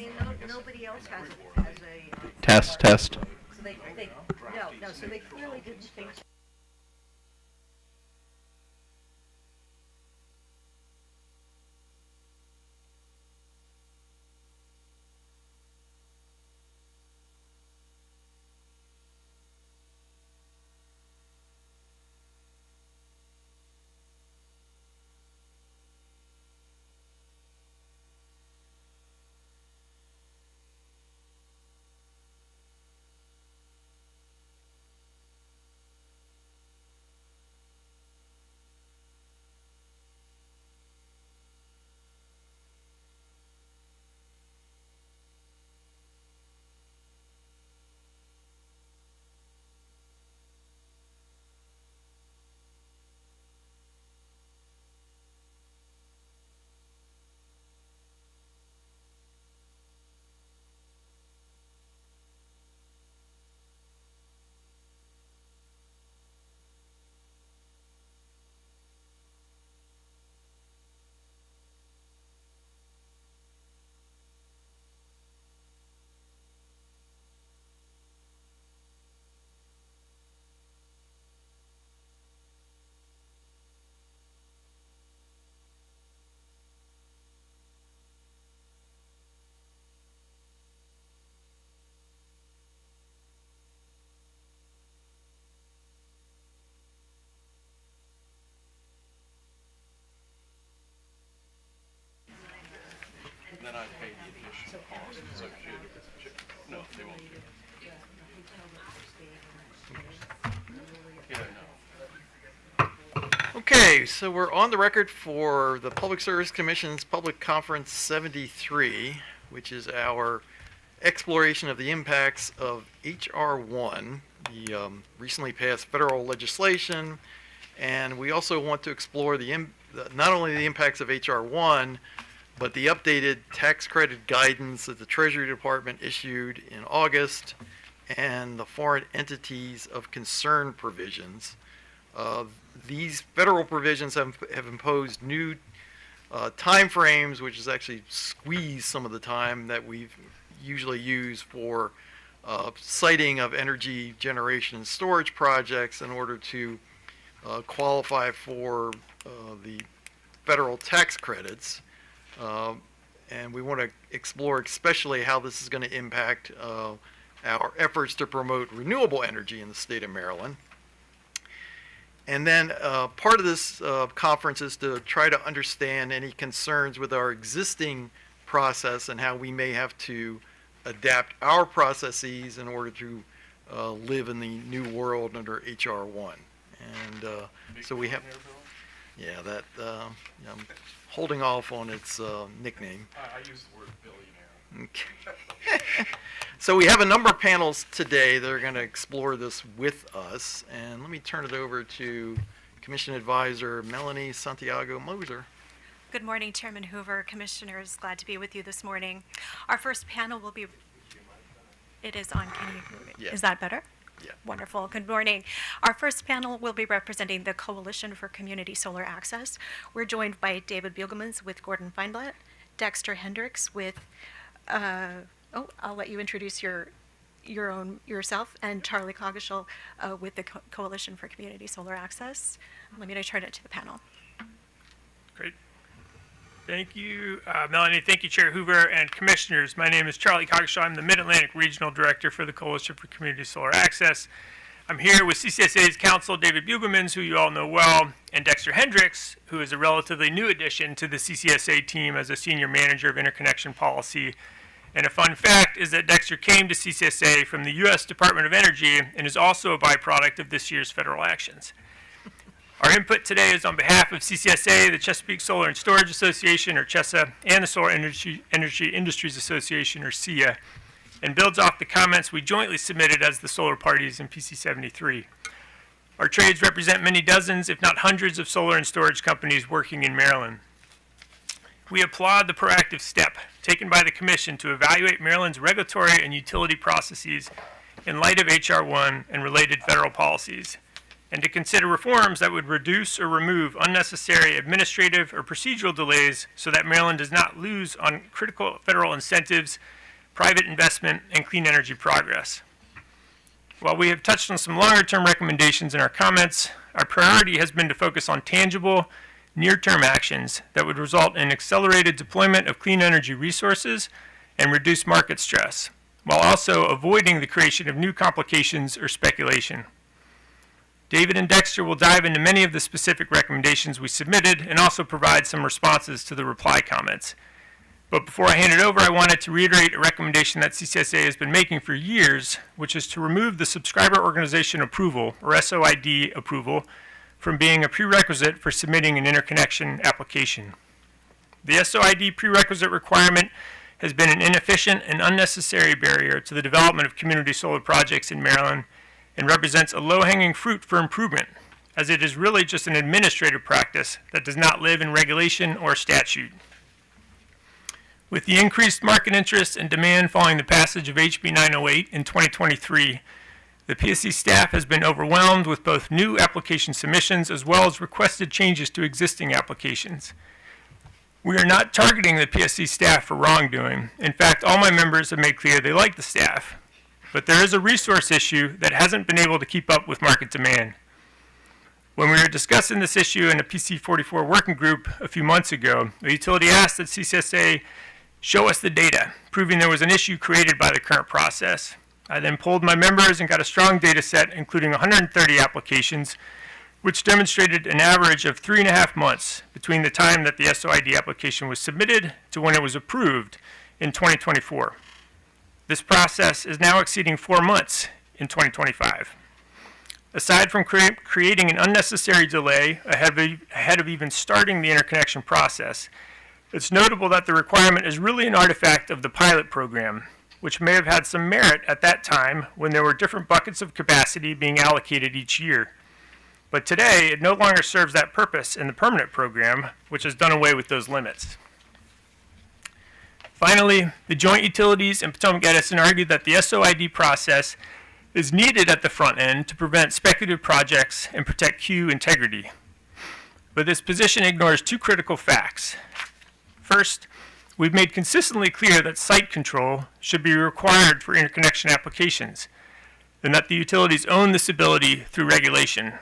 mean, nobody else has a. Test, test. So no, so they clearly didn't think. Then I pay the additional cost associated with the chip. No, they won't do it. Yeah, no. Okay, so we're on the record for the Public Service Commission's Public Conference 73, which is our exploration of the impacts of H.R. 1, the recently passed federal legislation, and we also want to explore not only the impacts of H.R. 1, but the updated tax credit guidance that the Treasury Department issued in August and the foreign entities of concern provisions. These federal provisions have imposed new time frames, which has actually squeezed some of the time that we've usually used for siting of energy generation and storage projects in order to qualify for the federal tax credits. And we want to explore especially how this is going to impact our efforts to promote renewable energy in the state of Maryland. And then part of this conference is to try to understand any concerns with our existing process and how we may have to adapt our processes in order to live in the new world under H.R. 1. And so we have, yeah, that, I'm holding off on its nickname. I use the word billionaire. Okay. So we have a number of panels today that are going to explore this with us. And let me turn it over to Commission Advisor Melanie Santiago-Moser. Good morning, Chairman Hoover, Commissioners. Glad to be with you this morning. Our first panel will be, it is on, can you, Yeah. Is that better? Yeah. Wonderful. Good morning. Our first panel will be representing the Coalition for Community Solar Access. We're joined by David Bugelmans with Gordon Feinblatt, Dexter Hendricks with, I'll let you introduce yourself, and Charlie Coggeshall with the Coalition for Community Solar Access. Let me turn it to the panel. Great. Thank you, Melanie. Thank you, Chair Hoover and Commissioners. My name is Charlie Coggeshall. I'm the Mid-Atlantic Regional Director for the Coalition for Community Solar Access. I'm here with CCSA's counsel, David Bugelmans, who you all know well, and Dexter Hendricks, who is a relatively new addition to the CCSA team as a Senior Manager of Interconnection Policy. And a fun fact is that Dexter came to CCSA from the U.S. Department of Energy and is also a byproduct of this year's federal actions. Our input today is on behalf of CCSA, the Chesapeake Solar and Storage Association, or CHESA, and the Solar Energy Industries Association, or SEIA, and builds off the comments we jointly submitted as the solar parties in PC 73. Our trades represent many dozens, if not hundreds, of solar and storage companies working in Maryland. We applaud the proactive step taken by the Commission to evaluate Maryland's regulatory and utility processes in light of H.R. 1 and related federal policies, and to consider reforms that would reduce or remove unnecessary administrative or procedural delays so that Maryland does not lose on critical federal incentives, private investment, and clean energy progress. While we have touched on some longer-term recommendations in our comments, our priority has been to focus on tangible, near-term actions that would result in accelerated deployment of clean energy resources and reduce market stress, while also avoiding the creation of new complications or speculation. David and Dexter will dive into many of the specific recommendations we submitted and also provide some responses to the reply comments. But before I hand it over, I wanted to reiterate a recommendation that CCSA has been making for years, which is to remove the Subscriber Organization Approval, or SOID approval, from being a prerequisite for submitting an interconnection application. The SOID prerequisite requirement has been an inefficient and unnecessary barrier to the development of community solar projects in Maryland and represents a low-hanging fruit for improvement, as it is really just an administrative practice that does not live in regulation or statute. With the increased market interest and demand following the passage of HB 908 in 2023, the PSC staff has been overwhelmed with both new application submissions as well as requested changes to existing applications. We are not targeting the PSC staff for wrongdoing. In fact, all my members have made clear they like the staff. But there is a resource issue that hasn't been able to keep up with market demand. When we were discussing this issue in a PC 44 working group a few months ago, the utility asked that CCSA show us the data, proving there was an issue created by the current process. I then polled my members and got a strong data set, including 130 applications, which demonstrated an average of 3.5 months between the time that the SOID application was submitted to when it was approved in 2024. This process is now exceeding 4 months in 2025. Aside from creating an unnecessary delay ahead of even starting the interconnection process, it's notable that the requirement is really an artifact of the pilot program, which may have had some merit at that time when there were different buckets of capacity being allocated each year. But today, it no longer serves that purpose in the permanent program, which has done away with those limits. Finally, the joint utilities and Potomac Edison argued that the SOID process is needed at the front end to prevent speculative projects and protect queue integrity. But this position ignores two critical facts. First, we've made consistently clear that site control should be required for interconnection applications, and that the utilities own this ability through regulation.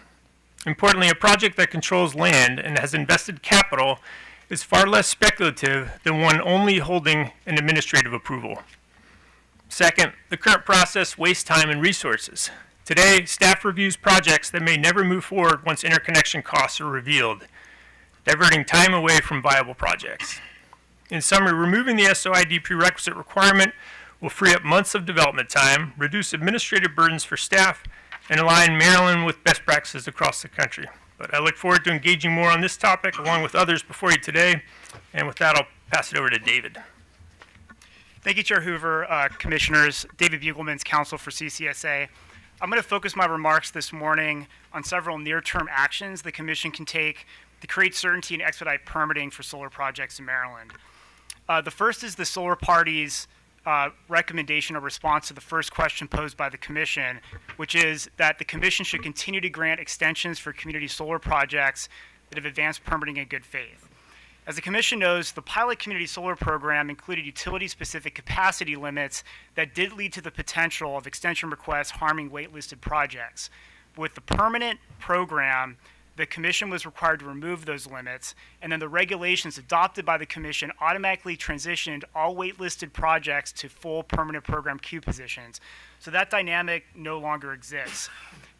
Importantly, a project that controls land and has invested capital is far less speculative than one only holding an administrative approval. Second, the current process wastes time and resources. Today, staff reviews projects that may never move forward once interconnection costs are revealed, diverting time away from viable projects. In summary, removing the SOID prerequisite requirement will free up months of development time, reduce administrative burdens for staff, and align Maryland with best practices across the country. But I look forward to engaging more on this topic along with others before you today. And with that, I'll pass it over to David. Thank you, Chair Hoover, Commissioners. David Bugelmans, Counsel for CCSA. I'm going to focus my remarks this morning on several near-term actions the Commission can take to create certainty and expedite permitting for solar projects in Maryland. The first is the Solar Party's recommendation or response to the first question posed by the Commission, which is that the Commission should continue to grant extensions for community solar projects that have advanced permitting in good faith. As the Commission knows, the pilot community solar program included utility-specific capacity limits that did lead to the potential of extension requests harming waitlisted projects. With the permanent program, the Commission was required to remove those limits, and then the regulations adopted by the Commission automatically transitioned all waitlisted projects to full permanent program queue positions. So that dynamic no longer exists.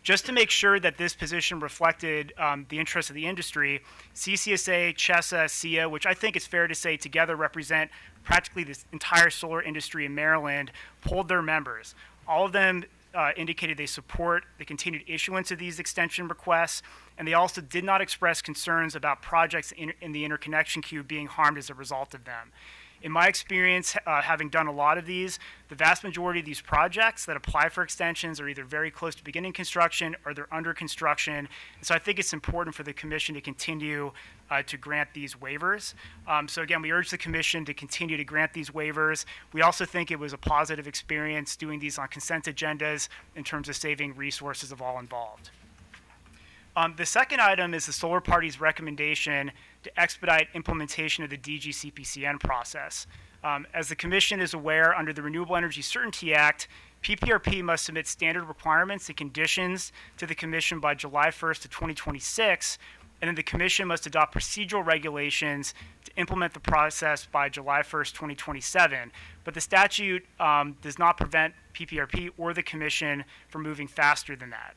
Just to make sure that this position reflected the interests of the industry, CCSA, CHESA, SEIA, which I think it's fair to say together represent practically this entire solar industry in Maryland, polled their members. All of them indicated they support the continued issuance of these extension requests, and they also did not express concerns about projects in the interconnection queue being harmed as a result of them. In my experience, having done a lot of these, the vast majority of these projects that apply for extensions are either very close to beginning construction or they're under construction. And so I think it's important for the Commission to continue to grant these waivers. So again, we urge the Commission to continue to grant these waivers. We also think it was a positive experience doing these on consent agendas in terms of saving resources of all involved. The second item is the Solar Party's recommendation to expedite implementation of the DG-CPCN process. As the Commission is aware, under the Renewable Energy Certainty Act, PPRP must submit standard requirements and conditions to the Commission by July 1st of 2026, and then the Commission must adopt procedural regulations to implement the process by July 1st, 2027. But the statute does not prevent PPRP or the Commission from moving faster than that.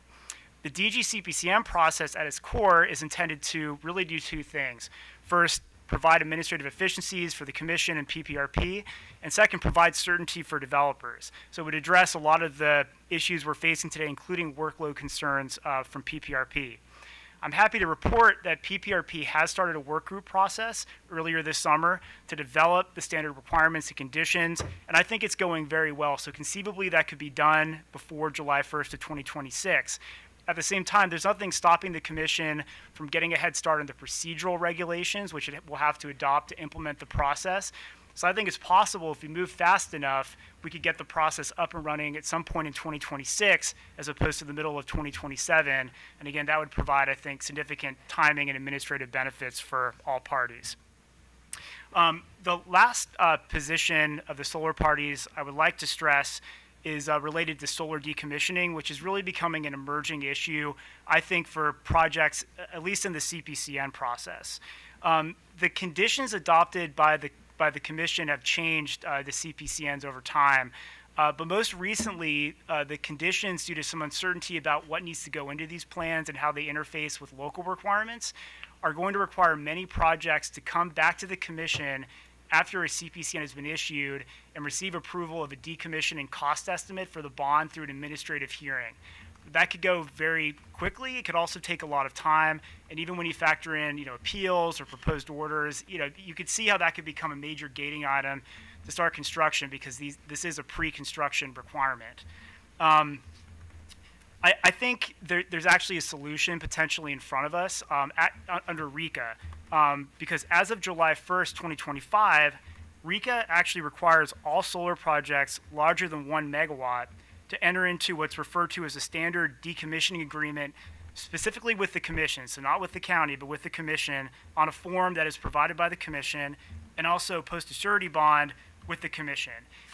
The DG-CPCN process at its core is intended to really do two things. First, provide administrative efficiencies for the Commission and PPRP, and second, provide certainty for developers. So it would address a lot of the issues we're facing today, including workload concerns from PPRP. I'm happy to report that PPRP has started a work group process earlier this summer to develop the standard requirements and conditions, and I think it's going very well. So conceivably that could be done before July 1st of 2026. At the same time, there's nothing stopping the Commission from getting a head start on the procedural regulations, which it will have to adopt to implement the process. So I think it's possible if we move fast enough, we could get the process up and running at some point in 2026 as opposed to the middle of 2027. And again, that would provide, I think, significant timing and administrative benefits for all parties. The last position of the solar parties I would like to stress is related to solar decommissioning, which is really becoming an emerging issue, I think, for projects, at least in the CPCN process. The conditions adopted by the Commission have changed the CPCNs over time. But most recently, the conditions, due to some uncertainty about what needs to go into these plans and how they interface with local requirements, are going to require many projects to come back to the Commission after a CPCN has been issued and receive approval of a decommissioning cost estimate for the bond through an administrative hearing. That could go very quickly. It could also take a lot of time. And even when you factor in, appeals or proposed orders, you could see how that could become a major gating item to start construction because this is a pre-construction requirement. I think there's actually a solution potentially in front of us under RECA. Because as of July 1st, 2025, RECA actually requires all solar projects larger than 1 megawatt to enter into what's referred to as a standard decommissioning agreement, specifically with the Commission, so not with the county, but with the Commission, on a form that is provided by the Commission, and also post a surety bond with the Commission.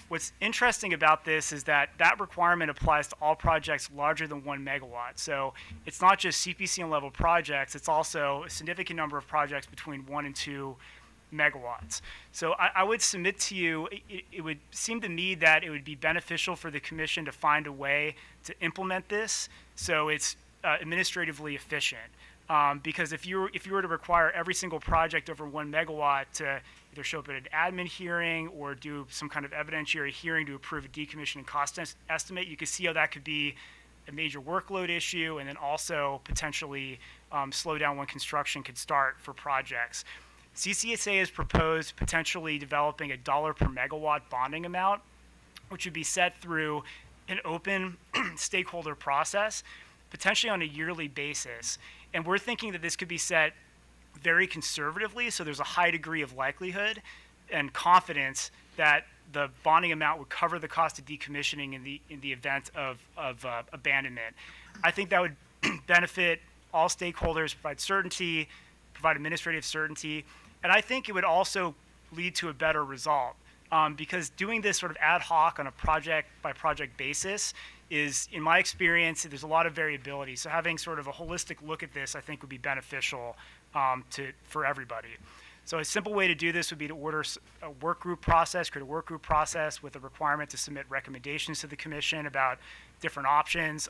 What's interesting about this is that requirement applies to all projects larger than 1 megawatt. So it's not just CPCN level projects, it's also a significant number of projects between 1 and 2 megawatts. So I would submit to you, it would seem to me that it would be beneficial for the Commission to find a way to implement this so it's administratively efficient. Because if you were to require every single project over 1 megawatt to either show up at an admin hearing or do some kind of evidentiary hearing to approve a decommissioning cost estimate, you could see how that could be a major workload issue and then also potentially slow down when construction could start for projects. CCSA has proposed potentially developing a $1 per megawatt bonding amount, which would be set through an open stakeholder process, potentially on a yearly basis. And we're thinking that this could be set very conservatively, so there's a high degree of likelihood and confidence that the bonding amount would cover the cost of decommissioning in the event of abandonment. I think that would benefit all stakeholders, provide certainty, provide administrative certainty, and I think it would also lead to a better result because doing this sort of ad hoc on a project-by-project basis is, in my experience, there's a lot of variability. So having sort of a holistic look at this, I think, would be beneficial for everybody. So a simple way to do this would be to order a work group process, create a work group process with a requirement to submit recommendations to the Commission about different options,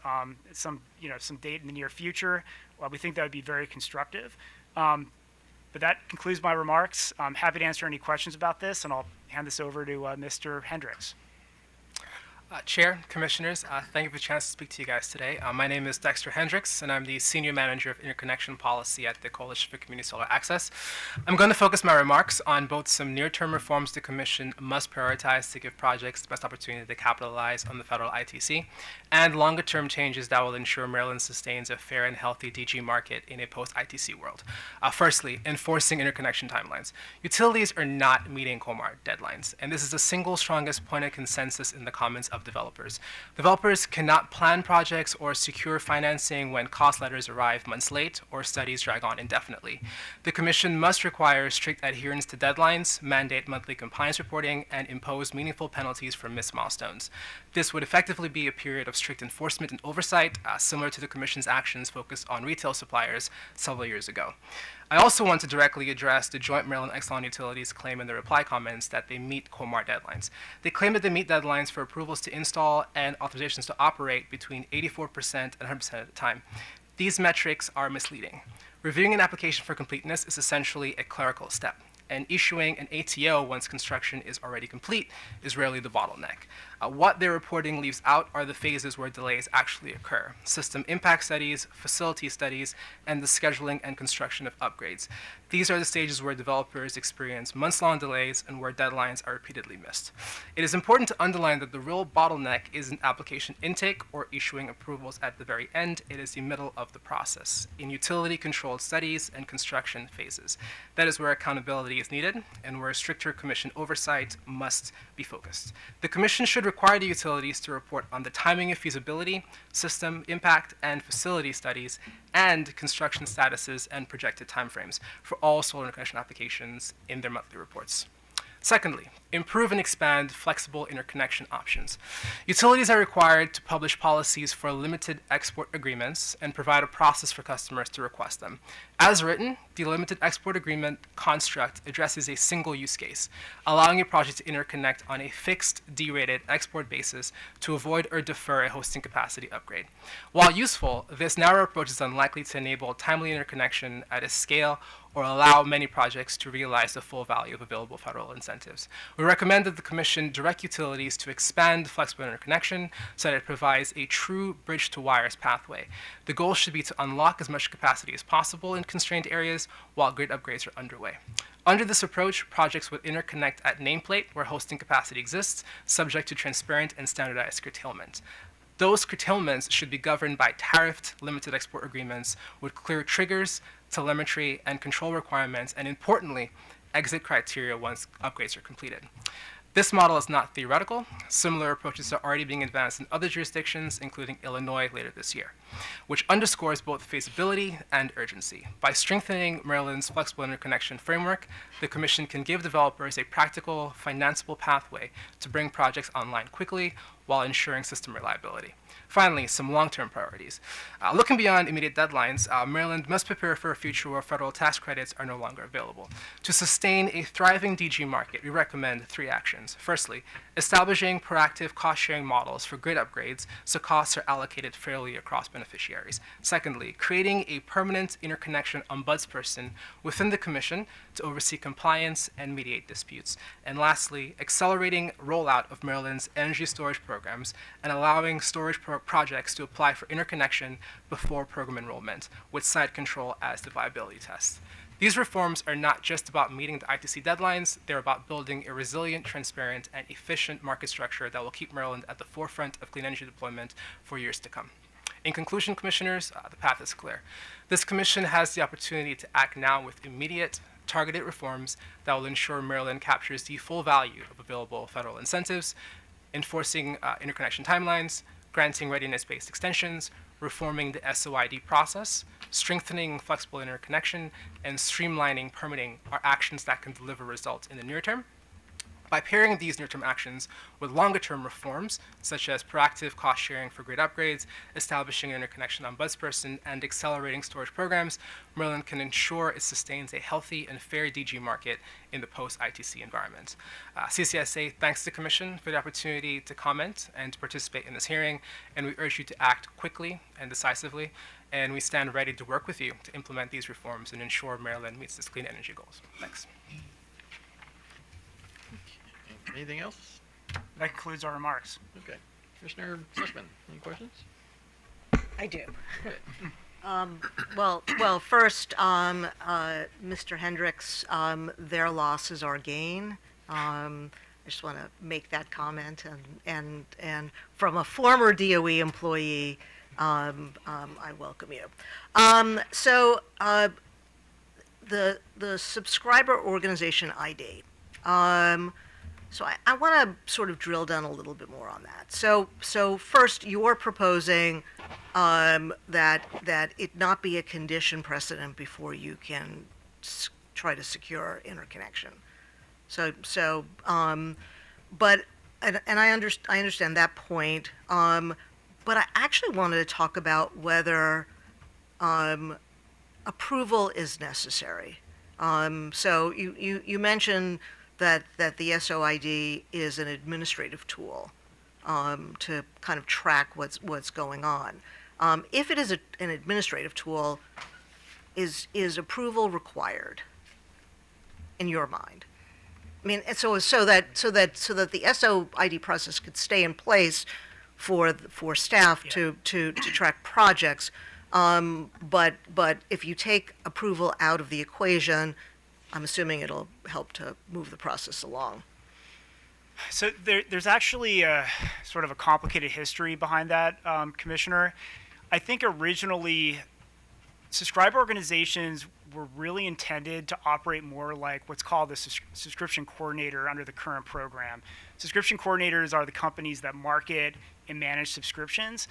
some date in the near future. Well, we think that would be very constructive. But that concludes my remarks. I'm happy to answer any questions about this, and I'll hand this over to Mr. Hendricks. Chair, Commissioners, thank you for the chance to speak to you guys today. My name is Dexter Hendricks, and I'm the Senior Manager of Interconnection Policy at the Coalition for Community Solar Access. I'm going to focus my remarks on both some near-term reforms the Commission must prioritize to give projects the best opportunity to capitalize on the federal ITC, and longer-term changes that will ensure Maryland sustains a fair and healthy DG market in a post-ITC world. Firstly, enforcing interconnection timelines. Utilities are not meeting COMAR deadlines, and this is the single strongest point of consensus in the comments of of developers. Developers cannot plan projects or secure financing when cost letters arrive months late or studies drag on indefinitely. The Commission must require strict adherence to deadlines, mandate monthly compliance reporting, and impose meaningful penalties for missed milestones. This would effectively be a period of strict enforcement and oversight, similar to the Commission's actions focused on retail suppliers several years ago. I also want to directly address the Joint Maryland Exelon Utilities claim in the reply comments that they meet COMAR deadlines. They claim that they meet deadlines for approvals to install and authorizations to operate between 84% and 100% of the time. These metrics are misleading. Reviewing an application for completeness is essentially a clerical step, and issuing an ATO once construction is already complete is rarely the bottleneck. What their reporting leaves out are the phases where delays actually occur: system impact studies, facility studies, and the scheduling and construction of upgrades. These are the stages where developers experience months-long delays and where deadlines are repeatedly missed. It is important to underline that the real bottleneck isn't application intake or issuing approvals at the very end. It is the middle of the process, in utility-controlled studies and construction phases. That is where accountability is needed and where stricter Commission oversight must be focused. The Commission should require the utilities to report on the timing of feasibility, system impact, and facility studies, and construction statuses and projected timeframes for all solar interconnection applications in their monthly reports. Secondly, improve and expand flexible interconnection options. Utilities are required to publish policies for limited export agreements and provide a process for customers to request them. As written, the limited export agreement construct addresses a single use case, allowing a project to interconnect on a fixed D-rated export basis to avoid or defer a hosting capacity upgrade. While useful, this narrow approach is unlikely to enable timely interconnection at a scale or allow many projects to realize the full value of available federal incentives. We recommend that the Commission direct utilities to expand flexible interconnection so that it provides a true bridge-to-wires pathway. The goal should be to unlock as much capacity as possible in constrained areas while grid upgrades are underway. Under this approach, projects would interconnect at nameplate where hosting capacity exists, subject to transparent and standardized curtailment. Those curtailments should be governed by tariffed limited export agreements with clear triggers, telemetry, and control requirements, and importantly, exit criteria once upgrades are completed. This model is not theoretical. Similar approaches are already being advanced in other jurisdictions, including Illinois later this year, which underscores both feasibility and urgency. By strengthening Maryland's flexible interconnection framework, the Commission can give developers a practical, financeable pathway to bring projects online quickly while ensuring system reliability. Finally, some long-term priorities. Looking beyond immediate deadlines, Maryland must prepare for a future where federal tax credits are no longer available. To sustain a thriving DG market, we recommend 3 actions. Firstly, establishing proactive cost-sharing models for grid upgrades so costs are allocated fairly across beneficiaries. Secondly, creating a permanent interconnection ombudsperson within the Commission to oversee compliance and mediate disputes. And lastly, accelerating rollout of Maryland's energy storage programs and allowing storage projects to apply for interconnection before program enrollment, with site control as the viability test. These reforms are not just about meeting the ITC deadlines, they're about building a resilient, transparent, and efficient market structure that will keep Maryland at the forefront of clean energy deployment for years to come. In conclusion, Commissioners, the path is clear. This Commission has the opportunity to act now with immediate, targeted reforms that will ensure Maryland captures the full value of available federal incentives, enforcing interconnection timelines, granting readiness-based extensions, reforming the SOID process, strengthening flexible interconnection, and streamlining permitting are actions that can deliver results in the near term. By pairing these near-term actions with longer-term reforms, such as proactive cost-sharing for grid upgrades, establishing an interconnection ombudsperson, and accelerating storage programs, Maryland can ensure it sustains a healthy and fair DG market in the post-ITC environment. CCSA thanks the Commission for the opportunity to comment and to participate in this hearing, and we urge you to act quickly and decisively, and we stand ready to work with you to implement these reforms and ensure Maryland meets its clean energy goals. Thanks. Anything else? That concludes our remarks. Okay. Commissioner Sussman, any questions? I do. Okay. Well, first, Mr. Hendricks, their loss is our gain. I just want to make that comment, and from a former DOE employee, I welcome you. The subscriber organization ID. So I want to sort of drill down a little bit more on that. So first, you're proposing that it not be a condition precedent before you can try to secure interconnection. But I understand that point. But I actually wanted to talk about whether approval is necessary. So you mentioned that the SOID is an administrative tool to kind of track what's going on. If it is an administrative tool, is approval required in your mind? I mean, and so that the SOID process could stay in place for staff to track projects. But if you take approval out of the equation, I'm assuming it'll help to move the process along. So there's actually a sort of a complicated history behind that, Commissioner. I think originally subscriber organizations were really intended to operate more like what's called a subscription coordinator under the current program. Subscription coordinators are the companies that market and manage subscriptions,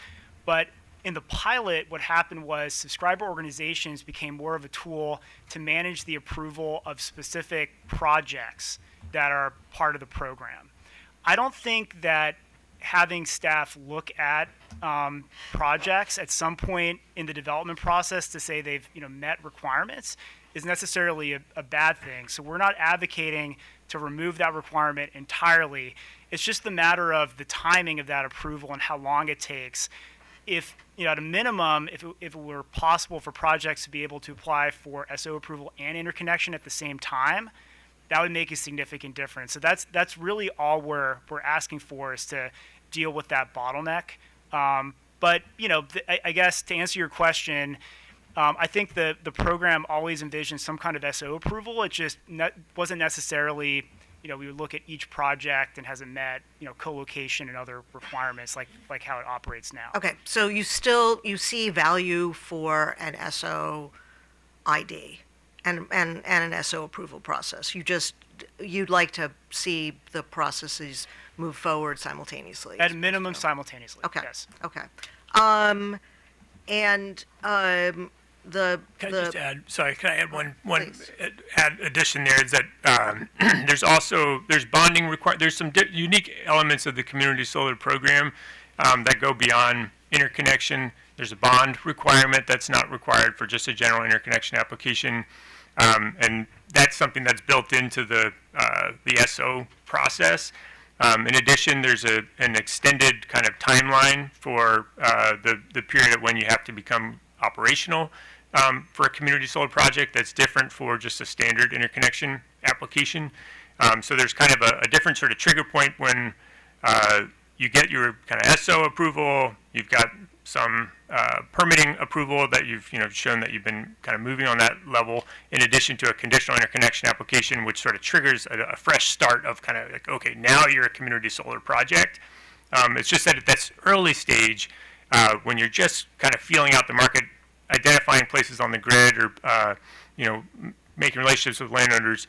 but in the pilot, what happened was subscriber organizations became more of a tool to manage the approval of specific projects that are part of the program. I don't think that having staff look at projects at some point in the development process to say they've met requirements is necessarily a bad thing. So we're not advocating to remove that requirement entirely. It's just the matter of the timing of that approval and how long it takes. If at a minimum, if it were possible for projects to be able to apply for SO approval and interconnection at the same time, that would make a significant difference. So that's really all we're asking for, is to deal with that bottleneck. But I guess to answer your question, I think the program always envisioned some kind of SO approval. It just wasn't necessarily, we would look at each project and has it met, co-location and other requirements like how it operates now. Okay, so you see value for an SO ID and an SO approval process. You'd like to see the processes move forward simultaneously. At a minimum, simultaneously. Okay. Yes. Okay. The Can I just add? Sorry, can I add one Please. addition there? Is that there's bonding required. There's some unique elements of the community solar program that go beyond interconnection. There's a bond requirement that's not required for just a general interconnection application, and that's something that's built into the SO process. In addition, there's an extended kind of timeline for the period of when you have to become operational for a community solar project that's different for just a standard interconnection application. So there's kind of a different sort of trigger point when you get your kind of SO approval, you've got some permitting approval that you've shown that you've been kind of moving on that level, in addition to a conditional interconnection application, which sort of triggers a fresh start of kind of like, okay, now you're a community solar project. It's just that at this early stage, when you're just kind of feeling out the market, identifying places on the grid, or making relationships with landowners,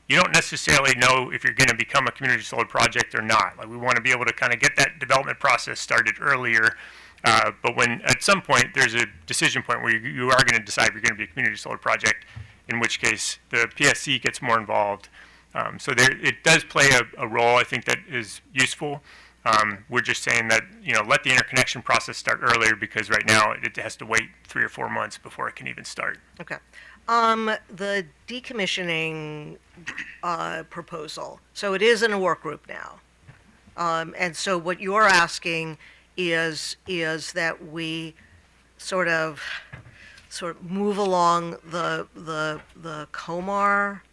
you don't necessarily know if you're going to become a community solar project or not. Like, we want to be able to kind of get that development process started earlier. But when at some point there's a decision point where you are going to decide if you're going to be a community solar project, in which case the PSC gets more involved. So it does play a role, I think, that is useful. We're just saying that, let the interconnection process start earlier, because right now it has to wait 3 or 4 months before it can even start. Okay. The decommissioning proposal, so it is in a work group now. And so what you're asking is that we sort of move along the COMAR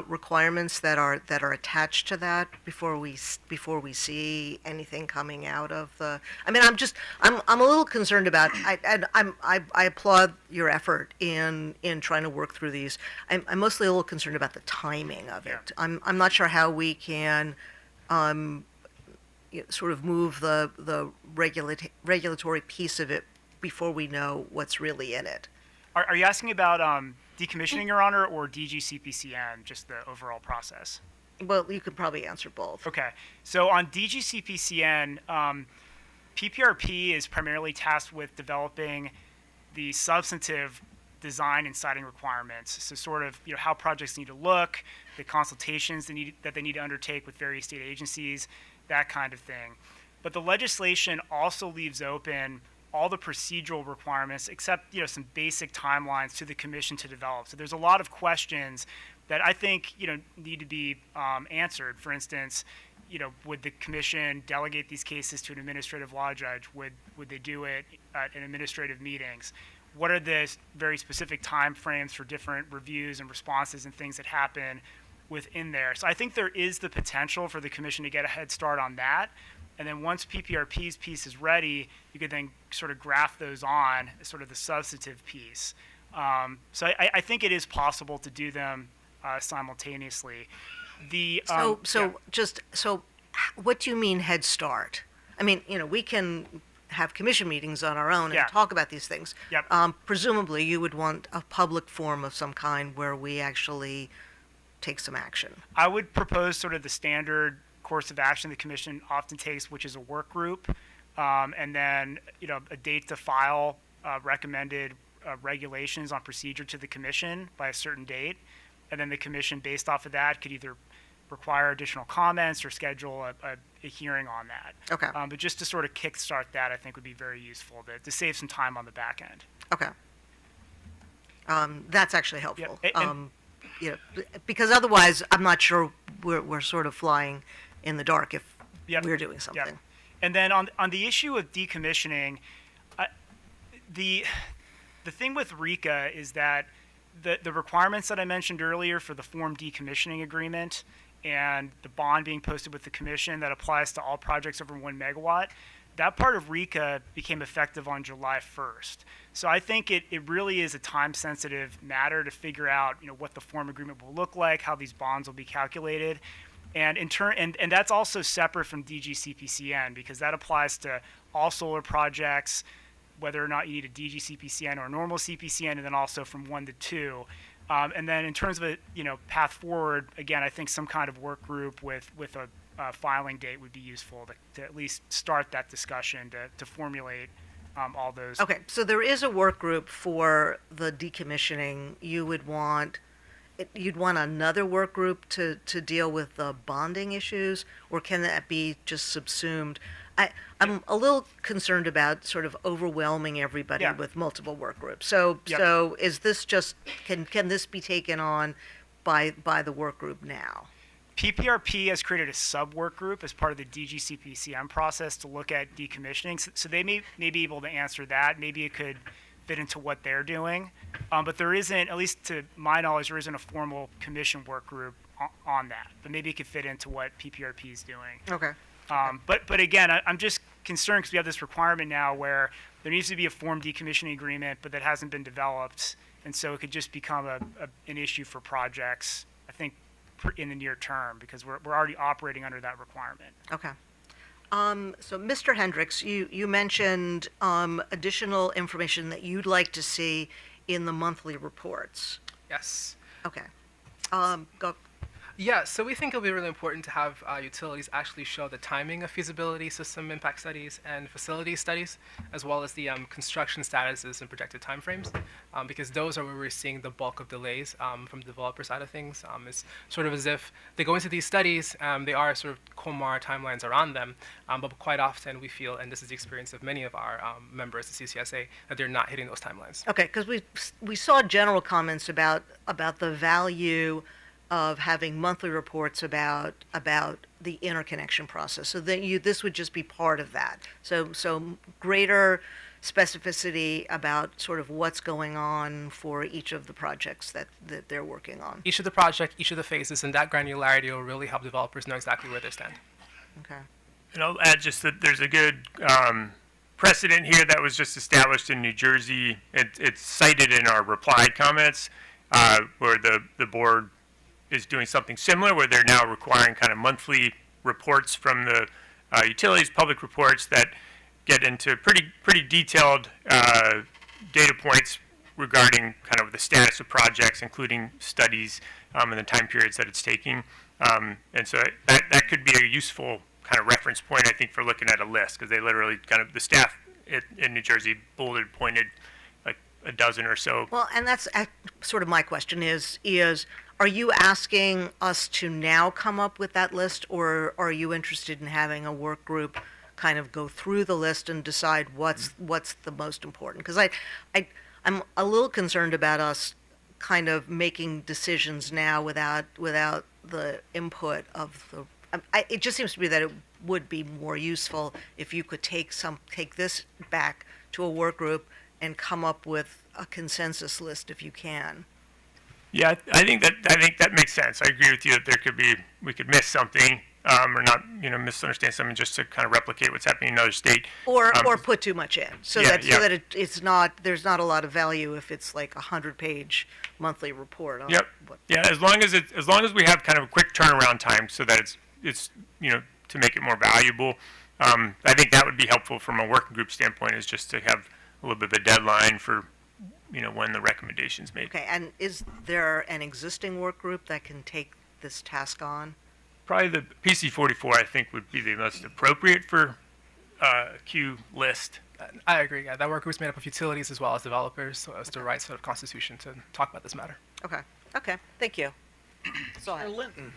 requirements that are attached to that before we see anything coming out of the. I mean, I'm a little concerned about. I applaud your effort in trying to work through these. I'm mostly a little concerned about the timing of it. Yeah. I'm not sure how we can sort of move the regulatory piece of it before we know what's really in it. Are you asking about decommissioning, Your Honor, or DGCPCN, just the overall process? Well, you could probably answer both. Okay. So on DGCPCN, PPRP is primarily tasked with developing the substantive design and siting requirements. So sort of, how projects need to look, the consultations that they need to undertake with various state agencies, that kind of thing. But the legislation also leaves open all the procedural requirements except, some basic timelines to the commission to develop. So there's a lot of questions that I think, need to be answered. For instance, would the commission delegate these cases to an administrative law judge? Would they do it in administrative meetings? What are the very specific time frames for different reviews and responses and things that happen within there? So I think there is the potential for the commission to get a head start on that. And then once PPRP's piece is ready, you could then sort of graft those on as sort of the substantive piece. So I think it is possible to do them simultaneously. What do you mean head start? I mean, we can have commission meetings on our own and Yeah. talk about these things. Yep. Presumably, you would want a public forum of some kind where we actually take some action. I would propose sort of the standard course of action the commission often takes, which is a work group, and then a date to file recommended regulations on procedure to the commission by a certain date, and then the commission, based off of that, could either require additional comments or schedule a hearing on that. Okay. But just to sort of kickstart that, I think would be very useful to save some time on the back end. Okay. That's actually helpful. Yeah, and- Because otherwise, I'm not sure we're sort of flying in the dark if Yep. we're doing something. Yep. And then on the issue of decommissioning, the thing with RECA is that the requirements that I mentioned earlier for the form decommissioning agreement and the bond being posted with the commission that applies to all projects over 1 megawatt, that part of RECA became effective on July 1st. So I think it really is a time-sensitive matter to figure out, what the form agreement will look like, how these bonds will be calculated. And and that's also separate from DGCPCN because that applies to all solar projects, whether or not you need a DGCPCN or a normal CPCN, and then also from 1 to 2. And then in terms of a path forward, again, I think some kind of work group with a filing date would be useful to at least start that discussion to formulate all those. Okay, so there is a work group for the decommissioning. You'd want another work group to deal with the bonding issues, or can that be just subsumed? I'm a little concerned about sort of overwhelming everybody Yeah. with multiple work groups. So Yep. so is this just can this be taken on by the work group now? PPRP has created a sub-work group as part of the DGCPCM process to look at decommissioning. So they may be able to answer that. Maybe it could fit into what they're doing. But there isn't, at least to my knowledge, there isn't a formal commission work group on that. But maybe it could fit into what PPRP is doing. Okay. But again, I'm just concerned because we have this requirement now where there needs to be a form decommissioning agreement, but that hasn't been developed. And so it could just become an issue for projects, I think, in the near term, because we're already operating under that requirement. Okay. So, Mr. Hendricks, you mentioned additional information that you'd like to see in the monthly reports. Yes. Okay. Go. Yeah, so we think it'll be really important to have utilities actually show the timing of feasibility, system impact studies, and facility studies, as well as the construction statuses and projected timeframes, because those are where we're seeing the bulk of delays from the developer side of things. It's sort of as if they go into these studies, they are sort of COMAR timelines around them, but quite often we feel, and this is the experience of many of our members at CCSA, that they're not hitting those timelines. Okay, because we saw general comments about the value of having monthly reports about the interconnection process. So that this would just be part of that. So greater specificity about sort of what's going on for each of the projects that they're working on. Each of the project, each of the phases, and that granularity will really help developers know exactly where they stand. Okay. And I'll add just that there's a good precedent here that was just established in New Jersey. It's cited in our reply comments where the board is doing something similar, where they're now requiring kind of monthly reports from the utilities, public reports that get into pretty detailed data points regarding kind of the status of projects, including studies and the time periods that it's taking. And so that could be a useful kind of reference point, I think, for looking at a list, because they literally kind of, the staff in New Jersey bullet pointed like a dozen or so. Well, and that's sort of my question is, are you asking us to now come up with that list, or are you interested in having a work group kind of go through the list and decide what's the most important? Because I'm a little concerned about us kind of making decisions now without the input of the. It just seems to me that it would be more useful if you could take this back to a work group and come up with a consensus list if you can. Yeah, I think that makes sense. I agree with you that we could miss something, or not, misunderstand something just to kind of replicate what's happening in another state. Or put too much in, so Yeah, that yeah. it's not, there's not a lot of value if it's like a 100-page monthly report on Yep. what. Yeah, as long as we have kind of a quick turnaround time so that it's to make it more valuable. I think that would be helpful from a working group standpoint, is just to have a little bit of a deadline for when the recommendation's made. Okay, and is there an existing work group that can take this task on? Probably the PC44, I think, would be the most appropriate for Q list. I agree. Yeah, that work group is made up of utilities as well as developers, so it's the right sort of constitution to talk about this matter. Okay, thank you. So I. Linton.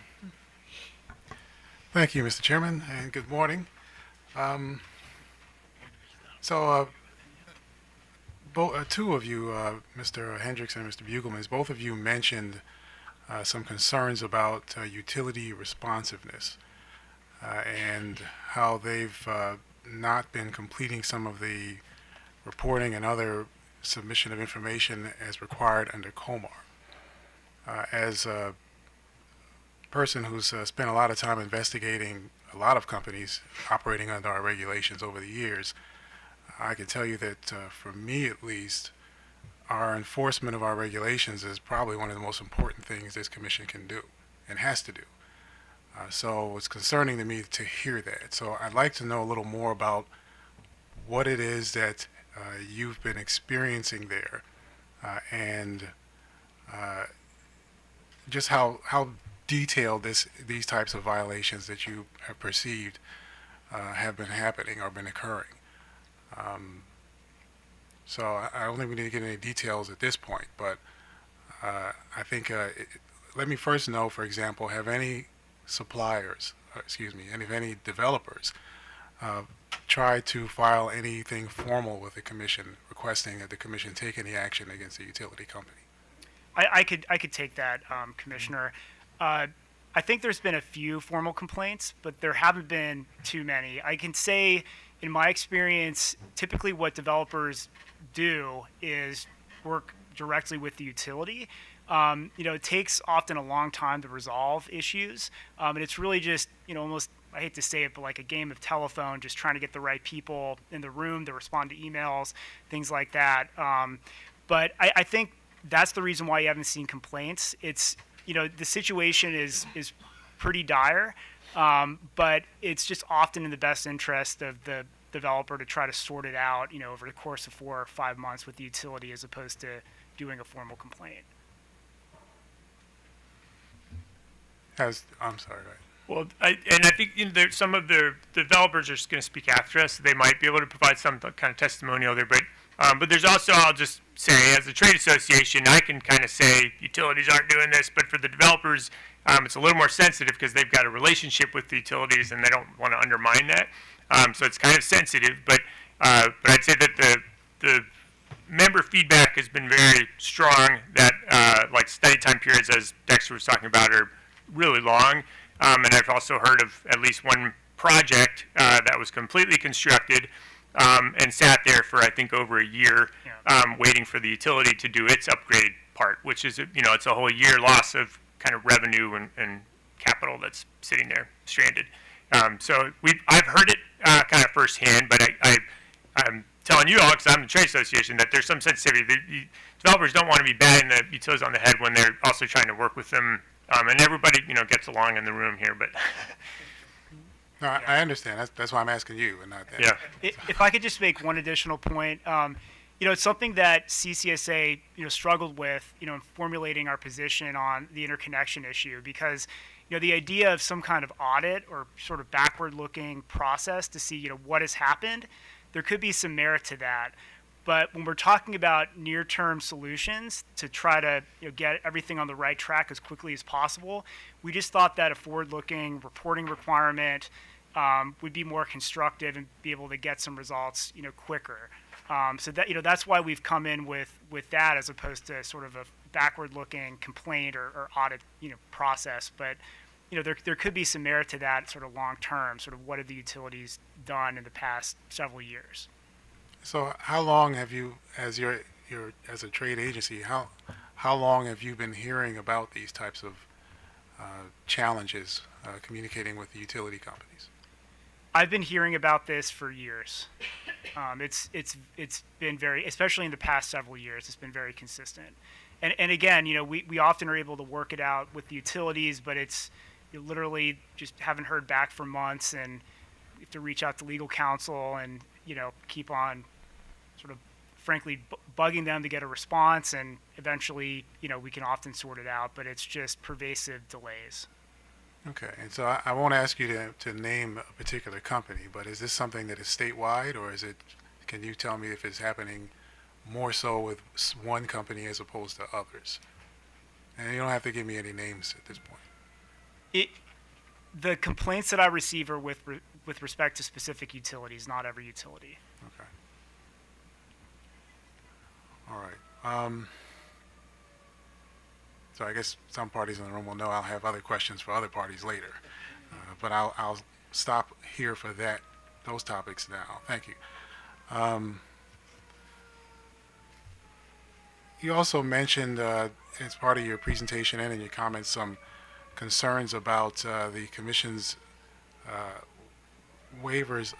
Thank you, Mr. Chairman, and good morning. Two of you, Mr. Hendricks and Mr. Bugelmans, both of you mentioned some concerns about utility responsiveness and how they've not been completing some of the reporting and other submission of information as required under COMAR. As a person who's spent a lot of time investigating a lot of companies operating under our regulations over the years, I can tell you that for me at least, our enforcement of our regulations is probably one of the most important things this commission can do and has to do. So it's concerning to me to hear that. So I'd like to know a little more about what it is that you've been experiencing there, and just how detailed these types of violations that you have perceived have been happening or been occurring. So I don't think we need to get any details at this point, but I think let me first know, for example, have any suppliers, any developers tried to file anything formal with the commission requesting that the commission take any action against the utility company? I could take that, Commissioner. I think there's been a few formal complaints, but there haven't been too many. I can say, in my experience, typically what developers do is work directly with the utility. It takes often a long time to resolve issues, and it's really just, almost, I hate to say it, but like a game of telephone, just trying to get the right people in the room to respond to emails, things like that. But I think that's the reason why you haven't seen complaints. It's, the situation is pretty dire, but it's just often in the best interest of the developer to try to sort it out, over the course of 4 or 5 months with the utility, as opposed to doing a formal complaint. I'm sorry, go ahead. Well, I think some of the developers are just going to speak after us. So they might be able to provide some kind of testimonial there, but there's also, I'll just say, as a trade association, I can kind of say utilities aren't doing this, but for the developers, it's a little more sensitive because they've got a relationship with the utilities and they don't want to undermine that. So it's kind of sensitive, but I'd say that the member feedback has been very strong. That like study time periods, as Dexter was talking about, are really long. And I've also heard of at least one project that was completely constructed and sat there for, I think, over a year, waiting for the utility to do its upgrade part, which is, it's a whole year loss of kind of revenue and capital that's sitting there stranded. So I've heard it kind of firsthand, but I'm telling you all, because I'm in the trade association, that there's some sensitivity. The developers don't want to be batting the utilities on the head when they're also trying to work with them. And everybody, gets along in the room here, but No, I understand. That's why I'm asking you and not that. yeah. If I could just make one additional point, it's something that CCSA, struggled with, in formulating our position on the interconnection issue, because, the idea of some kind of audit or sort of backward-looking process to see, what has happened, there could be some merit to that. But when we're talking about near-term solutions to try to get everything on the right track as quickly as possible, we just thought that a forward-looking reporting requirement would be more constructive and be able to get some results quicker. So that that's why we've come in with that as opposed to sort of a backward-looking complaint or audit process. But there could be some merit to that sort of long-term. Sort of what have the utilities done in the past several years? So how long have you, as as a trade agency, how long have you been hearing about these types of challenges communicating with the utility companies? I've been hearing about this for years. It's been very, especially in the past several years, it's been very consistent. And again, we often are able to work it out with the utilities, but it's literally just haven't heard back for months, and we have to reach out to legal counsel and keep on sort of frankly bugging them to get a response, and eventually we can often sort it out, but it's just pervasive delays. Okay, and so I won't ask you to name a particular company, but is this something that is statewide, or can you tell me if it's happening more so with one company as opposed to others? And you don't have to give me any names at this point. The complaints that I receive are with respect to specific utilities, not every utility. Okay. All right. So I guess some parties in the room will know I'll have other questions for other parties later. But I'll stop here for those topics now. Thank you. You also mentioned as part of your presentation and in your comments some concerns about the Commission's waivers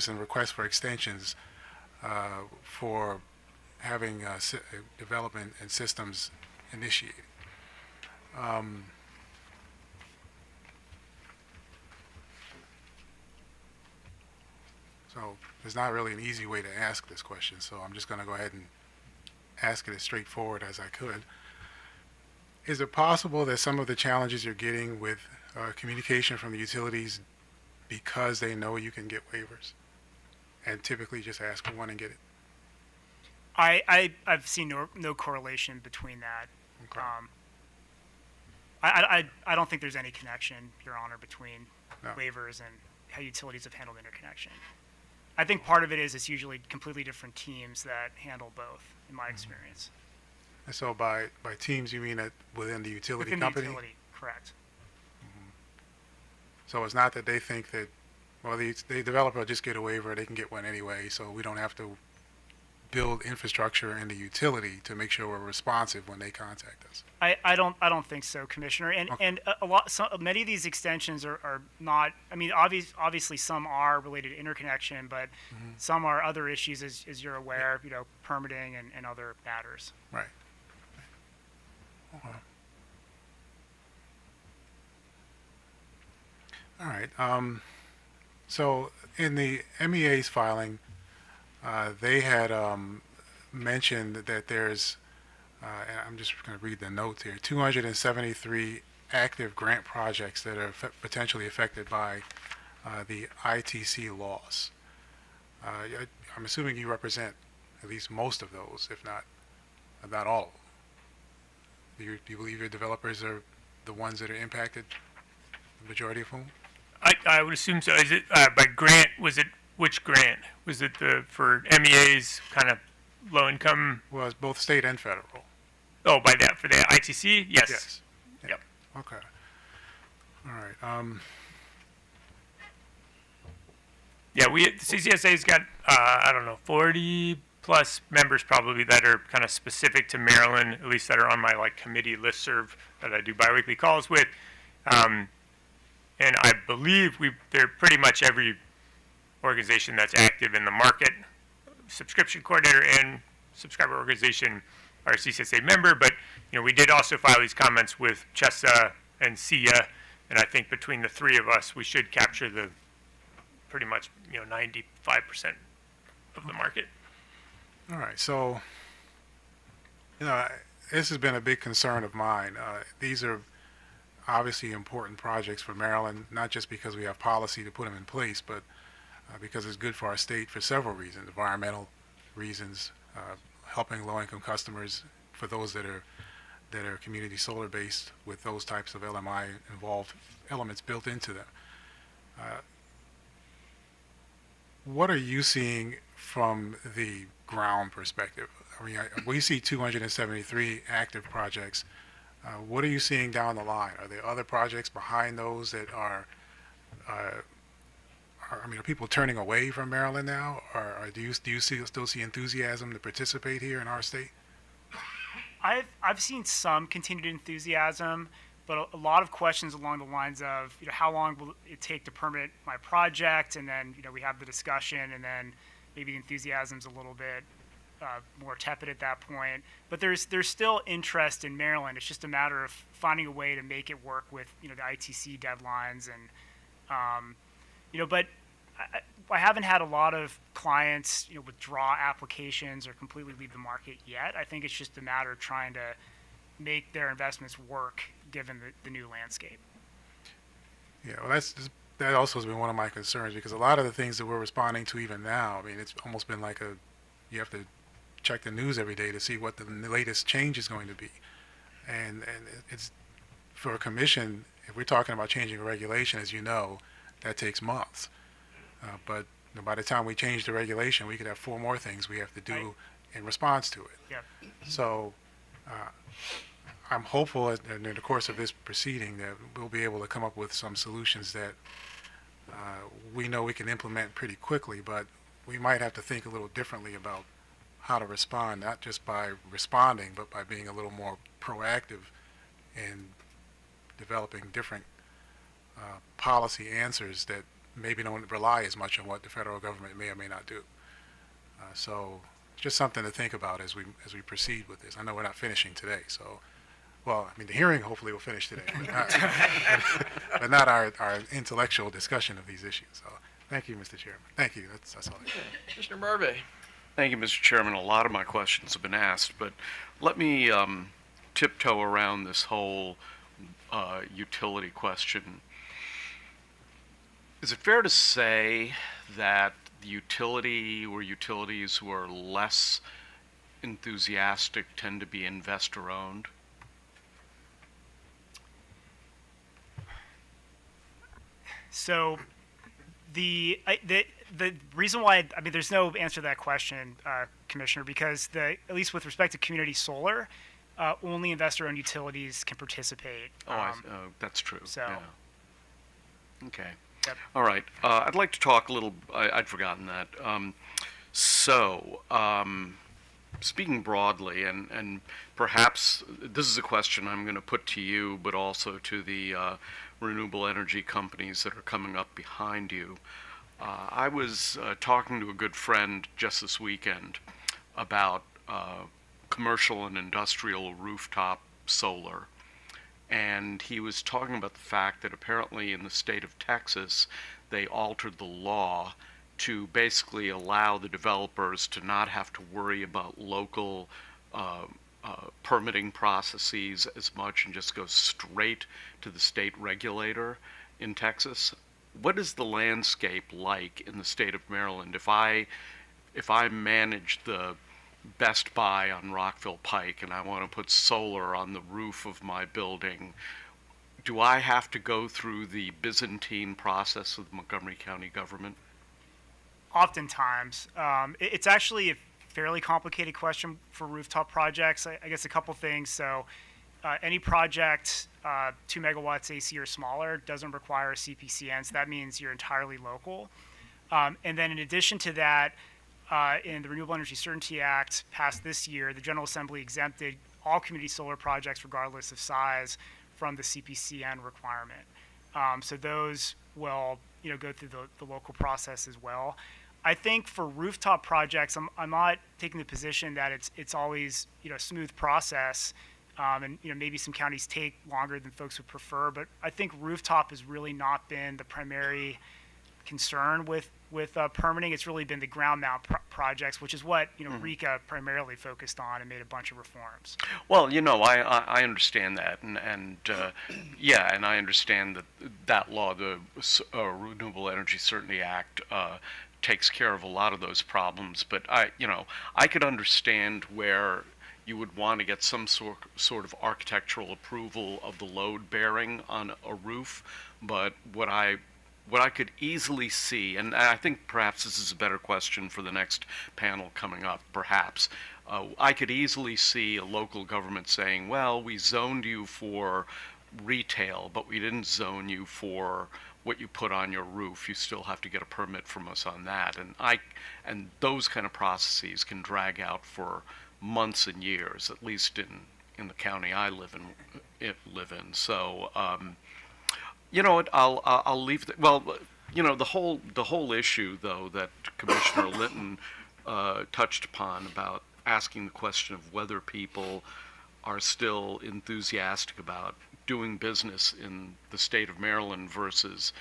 and requests for extensions for having development and systems initiated. So there's not really an easy way to ask this question, so I'm just going to go ahead and ask it as straightforward as I could. Is it possible that some of the challenges you're getting with communication from the utilities because they know you can get waivers and typically just ask for one and get it? I've seen no correlation between that. Okay. I don't think there's any connection, Your Honor, between No. waivers and how utilities have handled interconnection. I think part of it is it's usually completely different teams that handle both, in my experience. And so by teams, you mean that within the utility Within company? the utility, correct. So it's not that they think that, well, the developer will just get a waiver, they can get one anyway, so we don't have to build infrastructure in the utility to make sure we're responsive when they contact us. I don't think so, Commissioner. And Okay. and many of these extensions are not. I mean, obviously some are related to interconnection, but some are other issues, as you're aware. Permitting and other matters. Right. Okay. All right. So in the MEA's filing, they had mentioned that there's, and I'm just going to read the notes here, 273 active grant projects that are potentially affected by the ITC loss. I'm assuming you represent at least most of those, if not all of them. Do you believe your developers are the ones that are impacted, the majority of whom? I would assume so. Is it by grant? Was it which grant? Was it for MEA's kind of low income? Well, it's both state and federal. Oh, by that for the ITC? Yes. Yes. Yep. Okay. All right. Yeah, CCSA's got I don't know 40 plus members probably that are kind of specific to Maryland, at least that are on my committee listserv that I do biweekly calls with. And I believe they're pretty much every organization that's active in the market, subscription coordinator and subscriber organization are a CCSA member, but we did also file these comments with CHESA and SIA, and I think between the three of us, we should capture the pretty much 95% of the market. All right. So, this has been a big concern of mine. These are obviously important projects for Maryland, not just because we have policy to put them in place, but because it's good for our state for several reasons, environmental reasons, helping low-income customers, for those that are community solar based with those types of LMI involved elements built into them. What are you seeing from the ground perspective? I mean, we see 273 active projects. What are you seeing down the line? Are there other projects behind those that are people turning away from Maryland now, or do you still see enthusiasm to participate here in our state? I've seen some continued enthusiasm, but a lot of questions along the lines of, how long will it take to permit my project, and then we have the discussion, and then maybe the enthusiasm's a little bit more tepid at that point. But there's still interest in Maryland. It's just a matter of finding a way to make it work with the ITC deadlines, and but I haven't had a lot of clients withdraw applications or completely leave the market yet. I think it's just a matter of trying to make their investments work given the new landscape. Yeah, well, that also has been one of my concerns, because a lot of the things that we're responding to even now, I mean, it's almost been like you have to check the news every day to see what the latest change is going to be. And it's, for a commission, if we're talking about changing a regulation, as you know, that takes months. But by the time we change the regulation, we could have 4 more things we have to do Right. in response to it. Yeah. So I'm hopeful that in the course of this proceeding that we'll be able to come up with some solutions that we know we can implement pretty quickly, but we might have to think a little differently about how to respond, not just by responding, but by being a little more proactive in developing different policy answers that maybe don't rely as much on what the federal government may or may not do. So just something to think about as we proceed with this. I know we're not finishing today, so, well, I mean, the hearing hopefully will finish today, but not our intellectual discussion of these issues. So thank you, Mr. Chairman. Thank you. That's all I have. Commissioner Marve. Thank you, Mr. Chairman. A lot of my questions have been asked, but let me tiptoe around this whole utility question. Is it fair to say that the utilities who are less enthusiastic tend to be investor-owned? So the reason why, I mean, there's no answer to that question, Commissioner, because at least with respect to community solar, only investor-owned utilities can participate. That's true. so- Yeah. Okay. Yep. All right. I'd like to talk a little. I'd forgotten that. Speaking broadly, and perhaps this is a question I'm going to put to you, but also to the renewable energy companies that are coming up behind you. I was talking to a good friend just this weekend about commercial and industrial rooftop solar. And he was talking about the fact that apparently in the state of Texas, they altered the law to basically allow the developers to not have to worry about local permitting processes as much and just go straight to the state regulator in Texas. What is the landscape like in the state of Maryland? If I manage the Best Buy on Rockville Pike and I want to put solar on the roof of my building, do I have to go through the Byzantine process of the Montgomery County government? Oftentimes. It's actually a fairly complicated question for rooftop projects. I guess a couple things. So any project 2 megawatts AC or smaller doesn't require a CPCN, so that means you're entirely local. And then in addition to that, in the Renewable Energy Certainty Act passed this year, the General Assembly exempted all community solar projects, regardless of size, from the CPCN requirement. So those will, go through the local process as well. I think for rooftop projects, I'm not taking the position that it's always a smooth process, and maybe some counties take longer than folks would prefer. But I think rooftop has really not been the primary concern with with permitting. It's really been the ground mount projects, which is what RECA primarily focused on and made a bunch of reforms. Well, I understand that, and yeah, and I understand that law, the Renewable Energy Certainty Act, takes care of a lot of those problems. But I could understand where you would want to get some sort of architectural approval of the load bearing on a roof. But what I could easily see, and I think perhaps this is a better question for the next panel coming up, perhaps, I could easily see a local government saying, well, we zoned you for retail, but we didn't zone you for what you put on your roof. You still have to get a permit from us on that. And those kind of processes can drag out for months and years, at least in the county I live in. So, I'll leave it. Well, the whole issue though that Commissioner Linton touched upon about asking the question of whether people are still enthusiastic about doing business in the state of Maryland versus,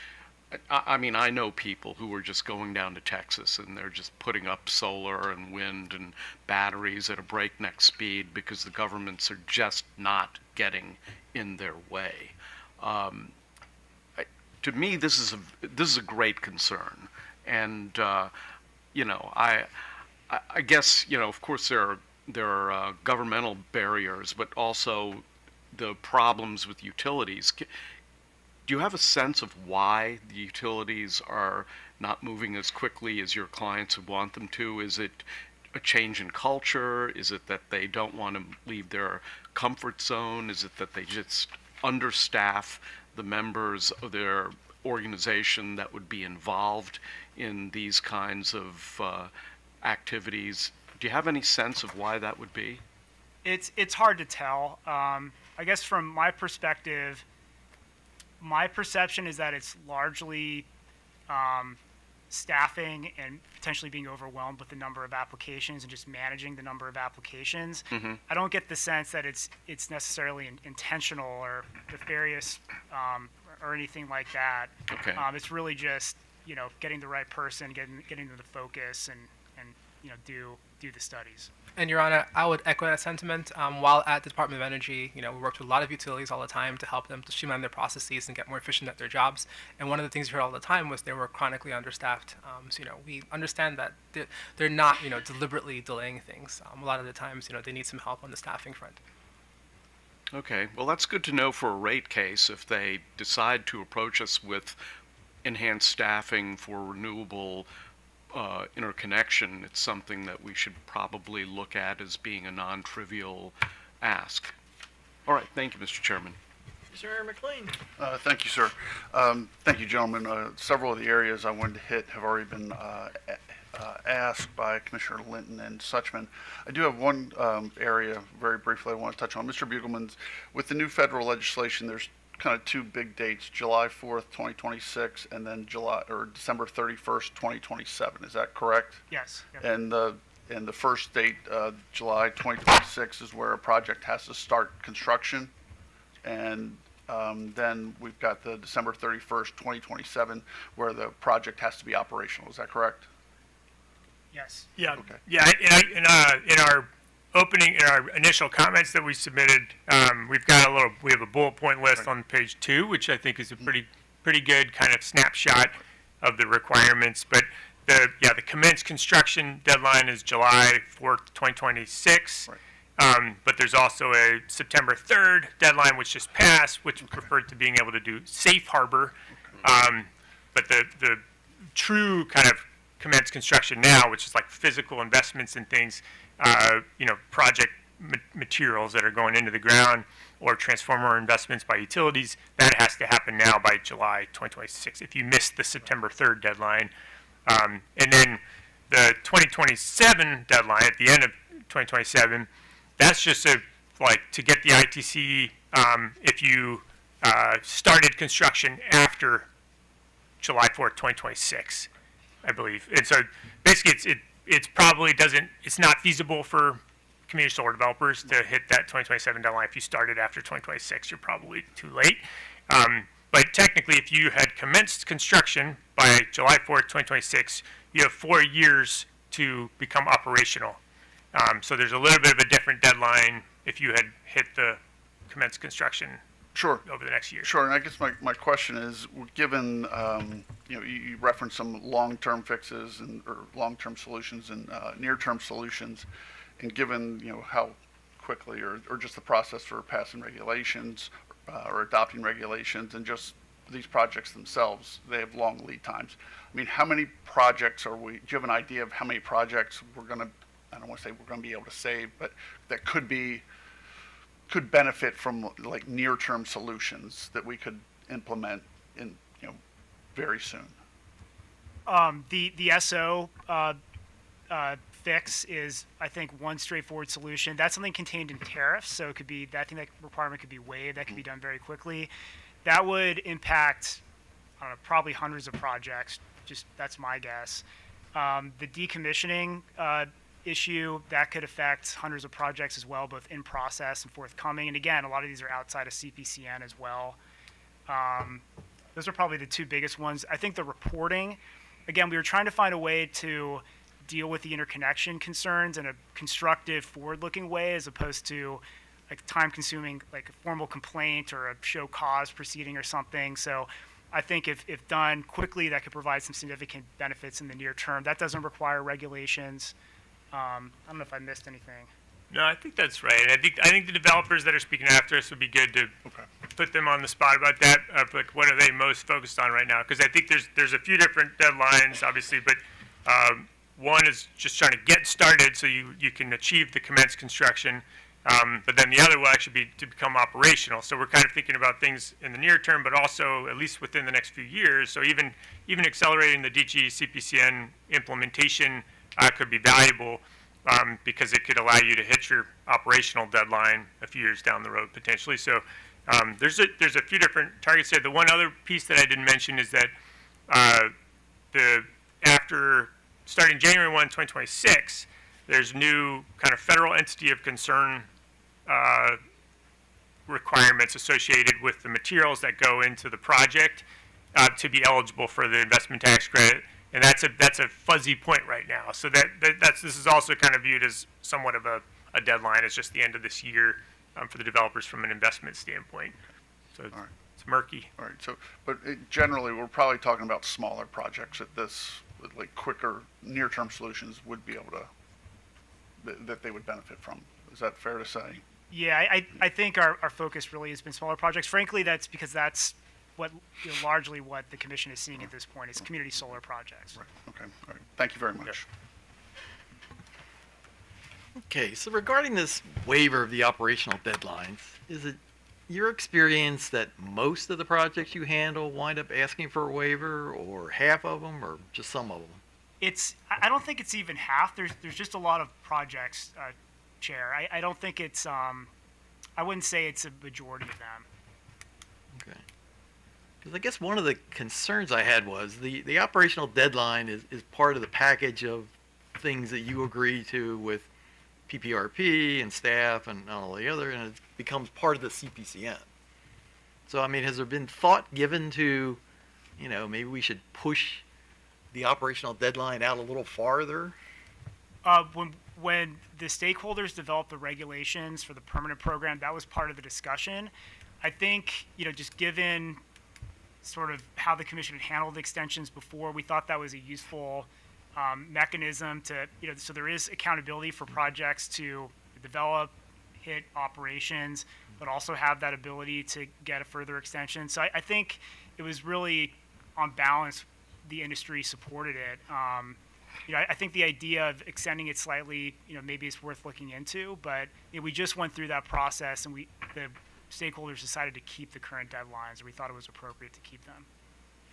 I mean, I know people who are just going down to Texas and they're just putting up solar and wind and batteries at a breakneck speed because the governments are just not getting in their way. To me, this is a great concern, and I guess of course there are governmental barriers, but also the problems with utilities. Do you have a sense of why the utilities are not moving as quickly as your clients would want them to? Is it a change in culture? Is it that they don't want to leave their comfort zone? Is it that they just understaff the members of their organization that would be involved in these kinds of activities? Do you have any sense of why that would be? It's hard to tell. I guess from my perspective, my perception is that it's largely staffing and potentially being overwhelmed with the number of applications and just managing the number of applications. Mm-hmm. I don't get the sense that it's necessarily intentional or nefarious or anything like that. Okay. It's really just getting the right person, getting them to focus and do the studies. And Your Honor, I would echo that sentiment. While at the Department of Energy, we worked with a lot of utilities all the time to help them to streamline their processes and get more efficient at their jobs. And one of the things we heard all the time was they were chronically understaffed. So we understand that they're not deliberately delaying things. A lot of the times they need some help on the staffing front. Okay, well, that's good to know for a rate case. If they decide to approach us with enhanced staffing for renewable interconnection, it's something that we should probably look at as being a non-trivial ask. All right, thank you, Mr. Chairman. Mr. McLean. Thank you, sir. Thank you, gentlemen. Several of the areas I wanted to hit have already been asked by Commissioner Linton and Suchman. I do have one area very briefly I want to touch on. Mr. Bugelman's, with the new federal legislation, there's kind of two big dates, July 4th, 2026, and then December 31st, 2027. Is that correct? Yes. Yep. And the first date, July 2026, is where a project has to start construction. And then we've got the December 31st, 2027, where the project has to be operational. Is that correct? Yes. Yeah. Okay. Yeah. In our initial comments that we submitted, we have a bullet point list on page 2, which I think is a pretty good kind of snapshot of the requirements. But the commence construction deadline is July 4th, 2026. Right. But there's also a September 3rd deadline, which just passed, which referred to being able to do safe harbor. But the true kind of commence construction now, which is like physical investments and things, project materials that are going into the ground or transformer investments by utilities, that has to happen now by July 2026 if you missed the September 3rd deadline. And then the 2027 deadline at the end of 2027, that's just to get the ITC if you started construction after July 4th, 2026, I believe. And so basically it's probably it's not feasible for community solar developers to hit that 2027 deadline. If you started after 2026, you're probably too late. But technically, if you had commenced construction by by July 4th, 2026, you have 4 years to become operational. So there's a little bit of a different deadline if you had hit the commence construction Sure. over the next year. Sure, and I guess my question is, given, you referenced some long-term fixes or long-term solutions and near-term solutions, and given, how quickly or just the process for passing regulations or adopting regulations and just these projects themselves, they have long lead times. I mean, how many projects do you have an idea of how many projects I don't want to say we're going to be able to save, but that could benefit from like near-term solutions that we could implement in, very soon? The SO fix is, I think, one straightforward solution. That's something contained in tariffs, so it could be, I think that requirement could be waived. That could be done very quickly. That would impact, I don't know, probably hundreds of projects. Just that's my guess. The decommissioning issue, that could affect hundreds of projects as well, both in process and forthcoming. And again, a lot of these are outside of CPCN as well. Those are probably the two biggest ones. I think the reporting, again, we were trying to find a way to deal with the interconnection concerns in a constructive, forward-looking way, as opposed to like time-consuming, like a formal complaint or a show cause proceeding or something. So I think if done quickly, that could provide some significant benefits in the near term. That doesn't require regulations. I don't know if I missed anything. No, I think that's right. I think the developers that are speaking after us would be good to put them on the spot about that. Like, what are they most focused on right now? Because I think there's a few different deadlines, obviously, but one is just trying to get started so you can achieve the commence construction. But then the other will actually be to become operational. So we're kind of thinking about things in the near term, but also at least within the next few years. So even accelerating the DG CPCN implementation could be valuable because it could allow you to hit your operational deadline a few years down the road potentially. So there's a few different targets there. The one other piece that I didn't mention is that after starting January 1, 2026, there's new kind of federal entity of concern requirements associated with the materials that go into the project to be eligible for the investment tax credit, and that's a fuzzy point right now. So this is also kind of viewed as somewhat of a deadline. It's just the end of this year for the developers from an investment standpoint. So All right. it's murky. All right, but generally, we're probably talking about smaller projects like quicker near-term solutions would be able to, that they would benefit from. Is that fair to say? Yeah, I think our focus really has been smaller projects. Frankly, that's because that's largely what the commission is seeing at this point is community solar projects. Right, okay, all right. Thank you very much. Okay, so regarding this waiver of the operational deadlines, is it your experience that most of the projects you handle wind up asking for a waiver, or half of them, or just some of them? I don't think it's even half. There's just a lot of projects, Chair. I don't think it's, I wouldn't say it's a majority of them. Okay. Because I guess one of the concerns I had was the operational deadline is part of the package of things that you agree to with PPRP and staff and all the other, and it becomes part of the CPCN. So, I mean, has there been thought given to, maybe we should push the operational deadline out a little farther? When the stakeholders developed the regulations for the permanent program, that was part of the discussion. I think, just given sort of how the commission had handled extensions before, we thought that was a useful mechanism to, so there is accountability for projects to develop, hit operations, but also have that ability to get a further extension. So I think it was really, on balance, the industry supported it. I think the idea of extending it slightly, maybe it's worth looking into, but we just went through that process and the stakeholders decided to keep the current deadlines, and we thought it was appropriate to keep them.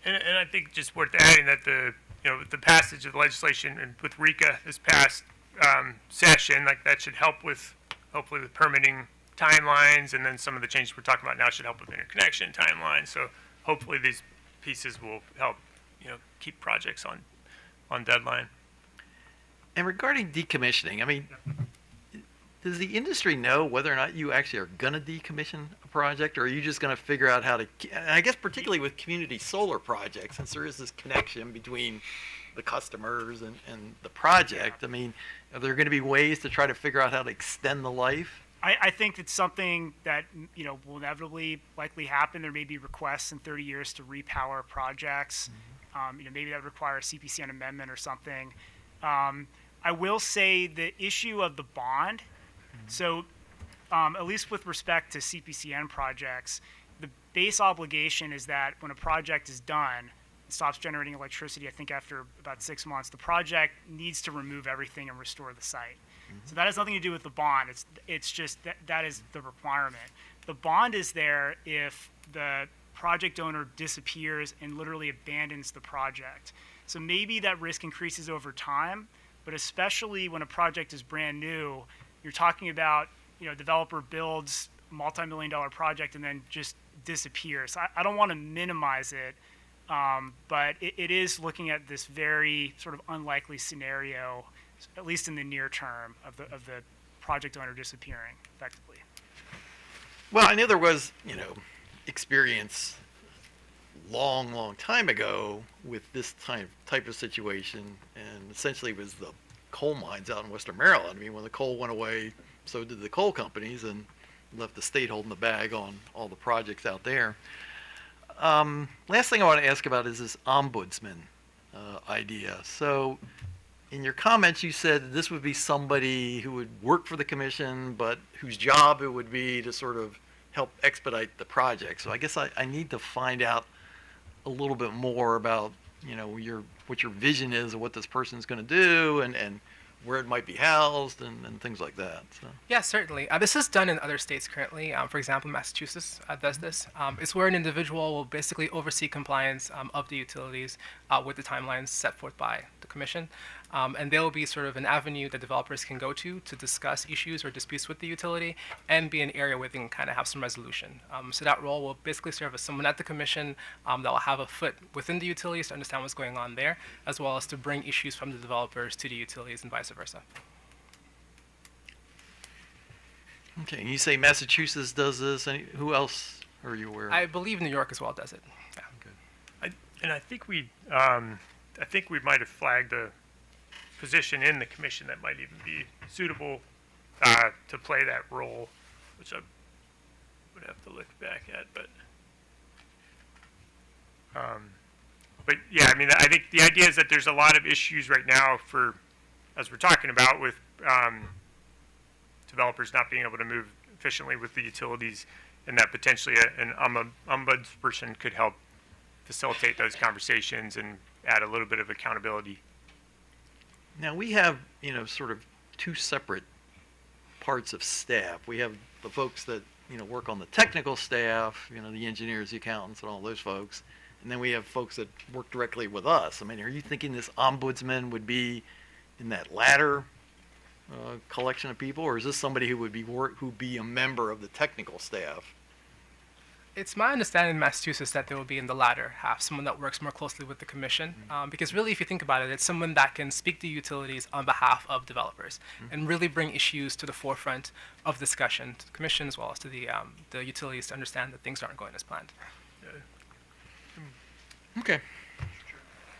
And I think just worth adding that the passage of the legislation and with RECA this past session, like that should help with hopefully with permitting timelines, and then some of the changes we're talking about now should help with interconnection timelines. So hopefully these pieces will help keep projects on deadline. And regarding decommissioning, I mean, does the industry know whether or not you actually are going to decommission a project, or are you just going to figure out how to, and I guess particularly with community solar projects, since there is this connection between the customers and the project, I mean, are there going to be ways to try to figure out how to extend the life? I think it's something that, will inevitably likely happen. There may be requests in 30 years to repower projects. Maybe that would require a CPCN amendment or something. I will say the issue of the bond, so at least with respect to CPCN projects, the base obligation is that when a project is done, it stops generating electricity, I think after about 6 months, the project needs to remove everything and restore the site. So that has nothing to do with the bond. It's just that is the requirement. The bond is there if the project owner disappears and literally abandons the project. So maybe that risk increases over time, but especially when a project is brand new, you're talking about, developer builds a multi-million-dollar project and then just disappears. I don't want to minimize it, but it is looking at this very sort of unlikely scenario, at least in the near term, of the project owner disappearing effectively. Well, I know there was, experience long time ago with this type of situation, and essentially it was the coal mines out in Western Maryland. I mean, when the coal went away, so did the coal companies, and left the state holding the bag on all the projects out there. Last thing I want to ask about is this ombudsman idea. So in your comments, you said this would be somebody who would work for the commission, but whose job it would be to sort of help expedite the project. So I guess I need to find out a little bit more about, what your vision is of what this person's going to do, and where it might be housed, and things like that. So. Yeah, certainly. This is done in other states currently. For example, Massachusetts does this. It's where an individual will basically oversee compliance of the utilities with the timelines set forth by the commission. And there will be sort of an avenue that developers can go to discuss issues or disputes with the utility, and be an area where they can kind of have some resolution. So that role will basically serve as someone at the commission that will have a foot within the utilities to understand what's going on there, as well as to bring issues from the developers to the utilities and vice versa. Okay, and you say Massachusetts does this. Who else are you aware of? I believe New York as well does it. Yeah. I think we might have flagged a position in the commission that might even be suitable to play that role, which I would have to look back at. But yeah, I mean, I think the idea is that there's a lot of issues right now as we're talking about, with developers not being able to move efficiently with the utilities, and that potentially an ombudsperson could help facilitate those conversations and add a little bit of accountability. Now we have, sort of two separate parts of staff. We have the folks that, work on the technical staff, the engineers, the accountants, and all those folks. And then we have folks that work directly with us. I mean, are you thinking this ombudsman would be in that latter collection of people, or is this somebody who would be a member of the technical staff? It's my understanding in Massachusetts that they will be in the latter half, someone that works more closely with the commission. Because really, if you think about it, it's someone that can speak to utilities on behalf of developers and really bring issues to the forefront of discussion to the commission, as well as to the utilities, to understand that things aren't going as planned. Okay.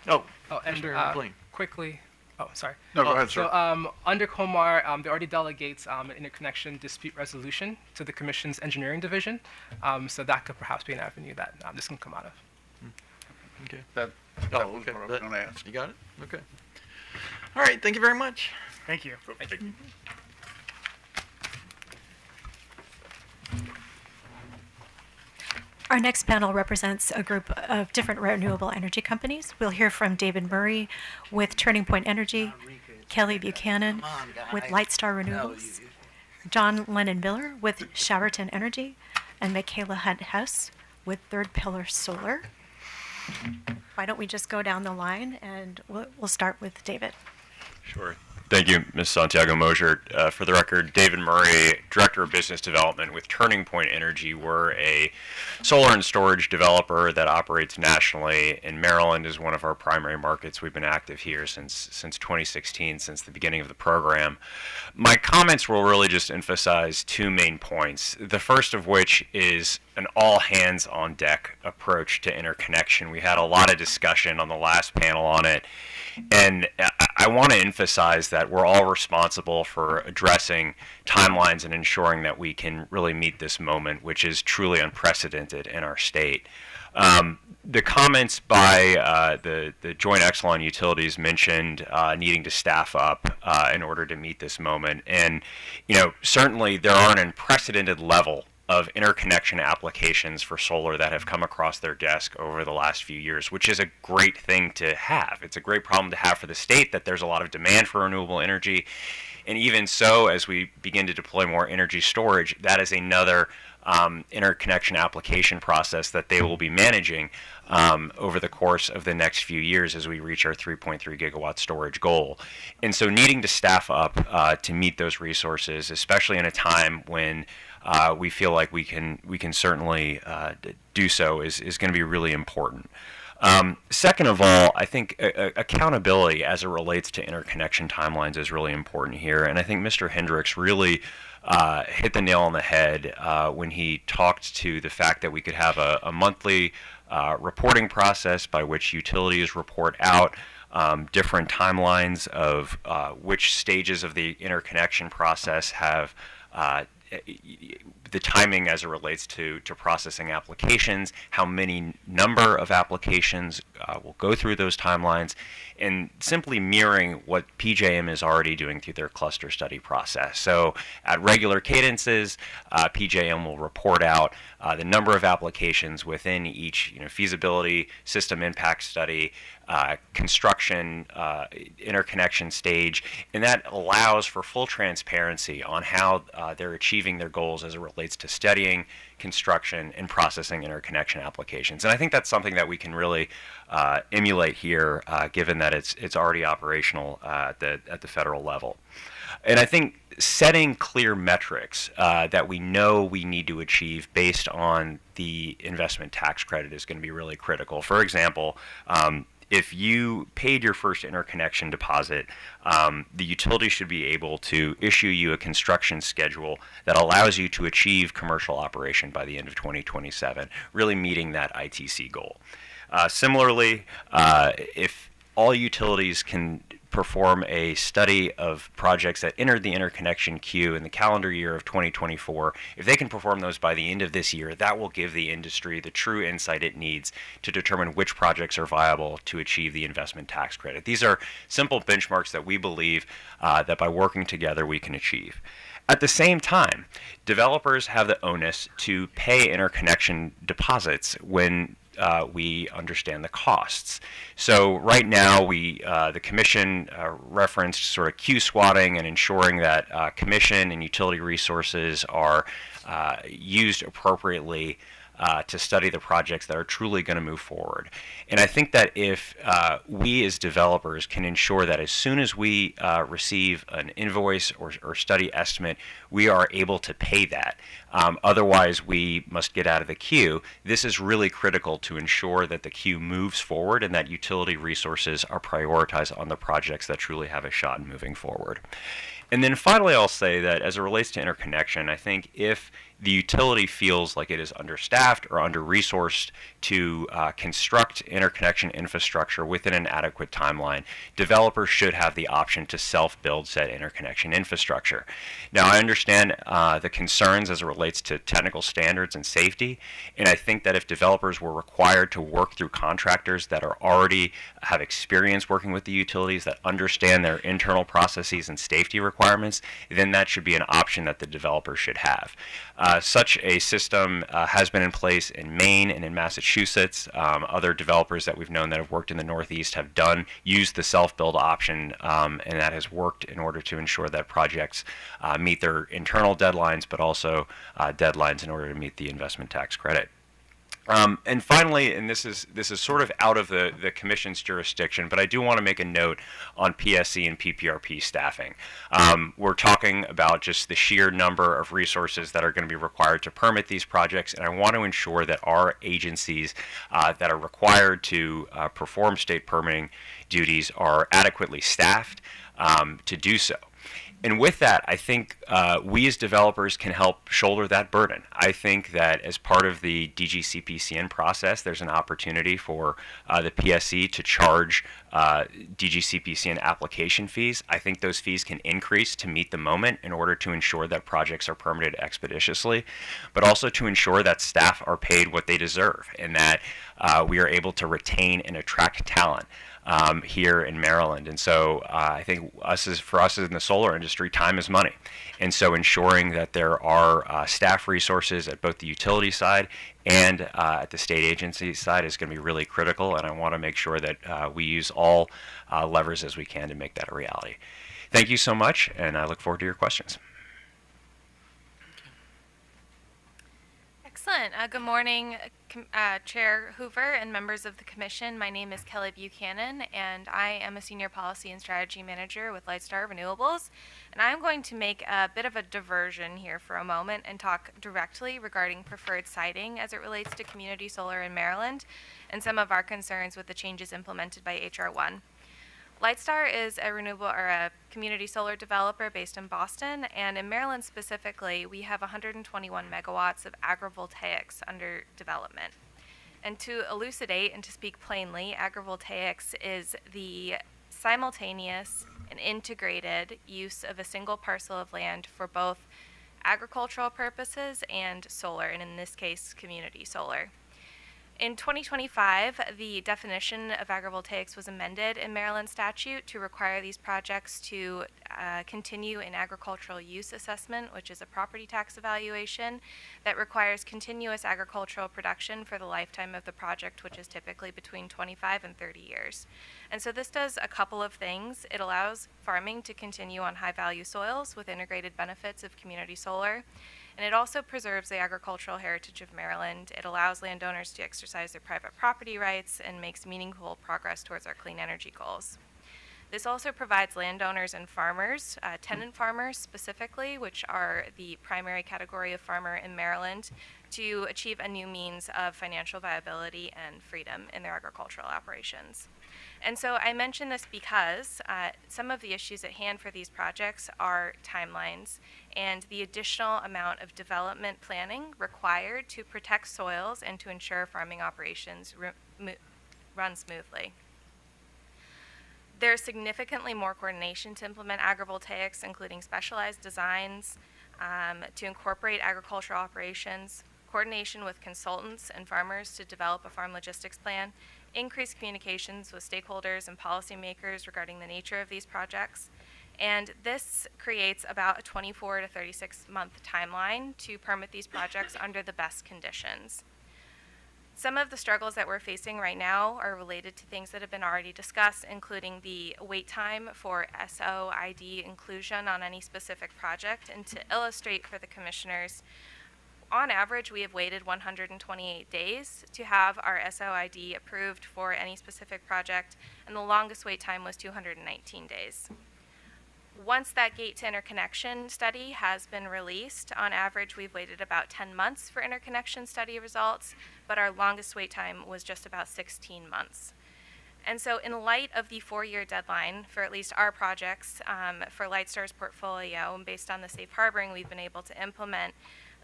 Oh, and Mr. McLean. quickly. Oh, sorry. No, go ahead, sir. So under COMAR, they already delegates an interconnection dispute resolution to the Commission's engineering division. So that could perhaps be an avenue that this can come out of. Okay. That Oh, was okay. what I was going to ask. You got it? Okay. All right. Thank you very much. Thank you. Our next panel represents a group of different renewable energy companies. We'll hear from David Murray with Turning Point Energy, Kelly Buchanan with Lightstar Renewables, John Lennon Miller with Showerton Energy, and Michaela Hunt House with Third Pillar Solar. Why don't we just go down the line, and we'll start with David. Sure. Thank you, Ms. Santiago Mosier. For the record, David Murray, Director of Business Development with Turning Point Energy. We're a solar and storage developer that operates nationally, and Maryland is one of our primary markets. We've been active here since 2016, since the beginning of the program. My comments will really just emphasize two main points, the first of which is an all-hands-on-deck approach to interconnection. We had a lot of discussion on the last panel on it, and I want to emphasize that we're all responsible for addressing timelines and ensuring that we can really meet this moment, which is truly unprecedented in our state. The comments by the Joint Exelon Utilities mentioned needing to staff up in order to meet this moment. And, certainly there are an unprecedented level of interconnection applications for solar that have come across their desk over the last few years, which is a great thing to have. It's a great problem to have for the state that there's a lot of demand for renewable energy. And even so, as we begin to deploy more energy storage, that is another interconnection application process that they will be managing over the course of the next few years as we reach our 3.3 gigawatt storage goal. And so needing to staff up to meet those resources, especially in a time when we feel like we can certainly do so, is going to be really important. Second of all, I think accountability as it relates to interconnection timelines is really important here, and I think Mr. Hendricks really hit the nail on the head when he talked to the fact that we could have a monthly reporting process by which utilities report out different timelines of which stages of the interconnection process have the timing as it relates to processing applications, how many number of applications will go through those timelines, and simply mirroring what PJM is already doing through their cluster study process. So at regular cadences, PJM will report out the number of applications within each feasibility, system impact study, construction, interconnection stage, and that allows for full transparency on how they're achieving their goals as it relates to studying, construction, and processing interconnection applications. And I think that's something that we can really emulate here, given that it's already operational at the federal level. And I think setting clear metrics that we know we need to achieve based on the investment tax credit is going to be really critical. For example, if you paid your first interconnection deposit, the utility should be able to issue you a construction schedule that allows you to achieve commercial operation by the end of 2027, really meeting that ITC goal. Similarly, if all utilities can perform a study of projects that entered the interconnection queue in the calendar year of 2024, if they can perform those by the end of this year, that will give the industry the true insight it needs to determine which projects are viable to achieve the investment tax credit. These are simple benchmarks that we believe that by working together we can achieve. At the same time, developers have the onus to pay interconnection deposits when we understand the costs. So right now, the commission referenced sort of queue swatting and ensuring that commission and utility resources are used appropriately to study the projects that are truly going to move forward. And I think that if we as developers can ensure that as soon as we receive an invoice or study estimate, we are able to pay that. Otherwise, we must get out of the queue. This is really critical to ensure that the queue moves forward and that utility resources are prioritized on the projects that truly have a shot in moving forward. And then finally, I'll say that as it relates to interconnection, I think if the utility feels like it is understaffed or under-resourced to construct interconnection infrastructure within an adequate timeline, developers should have the option to self-build said interconnection infrastructure. Now, I understand the concerns as it relates to technical standards and safety, and I think that if developers were required to work through contractors that are already have experience working with the utilities, that understand their internal processes and safety requirements, then that should be an option that the developer should have. Such a system has been in place in Maine and in Massachusetts. Other developers that we've known that have worked in the Northeast have used the self-build option, and that has worked in order to ensure that projects meet their internal deadlines, but also deadlines in order to meet the investment tax credit. And finally, and this is sort of out of the commission's jurisdiction, but I do want to make a note on PSC and PPRP staffing. We're talking about just the sheer number of resources that are going to be required to permit these projects, and I want to ensure that our agencies that are required to perform state permitting duties are adequately staffed to do so. And with that, I think we as developers can help shoulder that burden. I think that as part of the DGCPCN process, there's an opportunity for the PSC to charge DGCPCN application fees. I think those fees can increase to meet the moment in order to ensure that projects are permitted expeditiously, but also to ensure that staff are paid what they deserve and that we are able to retain and attract talent. Here in Maryland. And so I think for us in the solar industry, time is money. And so ensuring that there are staff resources at both the utility side and at the state agency side is going to be really critical. And I want to make sure that we use all levers as we can to make that a reality. Thank you so much, and I look forward to your questions. Excellent. Good morning, Chair Hoover and members of the Commission. My name is Kelly Buchanan, and I am a Senior Policy and Strategy Manager with Lightstar Renewables. And I'm going to make a bit of a diversion here for a moment and talk directly regarding preferred siting as it relates to community solar in Maryland and some of our concerns with the changes implemented by H.R. 1. Lightstar is a renewable or a community solar developer based in Boston, and in Maryland specifically, we have 121 megawatts of agrivoltaics under development. And to elucidate and to speak plainly, agrivoltaics is the simultaneous and integrated use of a single parcel of land for both agricultural purposes and solar, and in this case, community solar. In 2025, the definition of agrivoltaics was amended in Maryland statute to require these projects to continue an agricultural use assessment, which is a property tax evaluation that requires continuous agricultural production for the lifetime of the project, which is typically between 25 and 30 years. And so this does a couple of things. It allows farming to continue on high-value soils with integrated benefits of community solar. And it also preserves the agricultural heritage of Maryland. It allows landowners to exercise their private property rights and makes meaningful progress towards our clean energy goals. This also provides landowners and farmers, tenant farmers specifically, which are the primary category of farmer in Maryland, to achieve a new means of financial viability and freedom in their agricultural operations. And so I mention this because some of the issues at hand for these projects are timelines and the additional amount of development planning required to protect soils and to ensure farming operations run smoothly. There's significantly more coordination to implement agrivoltaics, including specialized designs to incorporate agricultural operations, coordination with consultants and farmers to develop a farm logistics plan, increased communications with stakeholders and policymakers regarding the nature of these projects. And this creates about a 24 to 36 month timeline to permit these projects under the best conditions. Some of the struggles that we're facing right now are related to things that have been already discussed, including the wait time for SOID inclusion on any specific project. And to illustrate for the commissioners, on average, we have waited 128 days to have our SOID approved for any specific project, and the longest wait time was 219 days. Once that gate to interconnection study has been released, on average, we've waited about 10 months for interconnection study results, but our longest wait time was just about 16 months. And so in light of the 4-year deadline for at least our projects for Lightstar's portfolio, and based on the safe harboring we've been able to implement,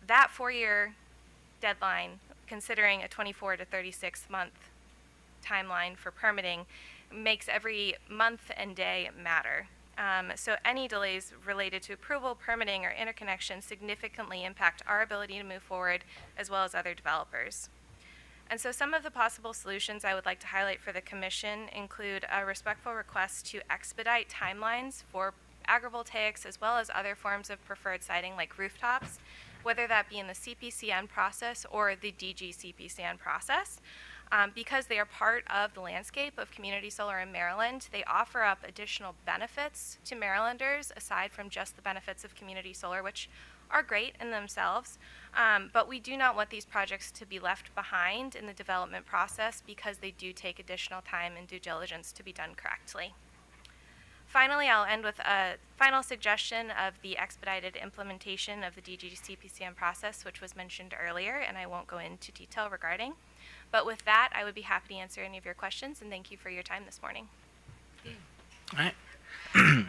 that 4-year deadline, considering a 24 to 36 month timeline for permitting, makes every month and day matter. So any delays related to approval, permitting, or interconnection significantly impact our ability to move forward, as well as other developers. And so some of the possible solutions I would like to highlight for the Commission include a respectful request to expedite timelines for agrivoltaics, as well as other forms of preferred siting like rooftops, whether that be in the CPCN process or the DGCPCN process. Because they are part of the landscape of community solar in Maryland, they offer up additional benefits to Marylanders aside from just the benefits of community solar, which are great in themselves, but we do not want these projects to be left behind in the development process because they do take additional time and due diligence to be done correctly. Finally, I'll end with a final suggestion of the expedited implementation of the DGCPCM process, which was mentioned earlier, and I won't go into detail regarding. But with that, I would be happy to answer any of your questions, and thank you for your time this morning. All right.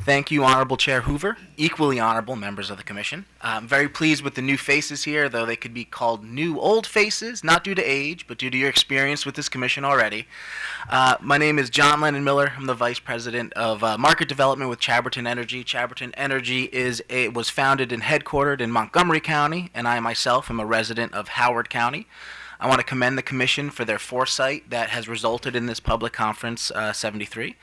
Thank you, Honorable Chair Hoover. Equally honorable members of the Commission. I'm very pleased with the new faces here, though they could be called new old faces, not due to age, but due to your experience with this Commission already. My name is John Lennon Miller. I'm the Vice President of Market Development with Chaberton Energy. Chaberton Energy was founded and headquartered in Montgomery County, and I myself am a resident of Howard County. I want to commend the Commission for their foresight that has resulted in this Public Conference 73.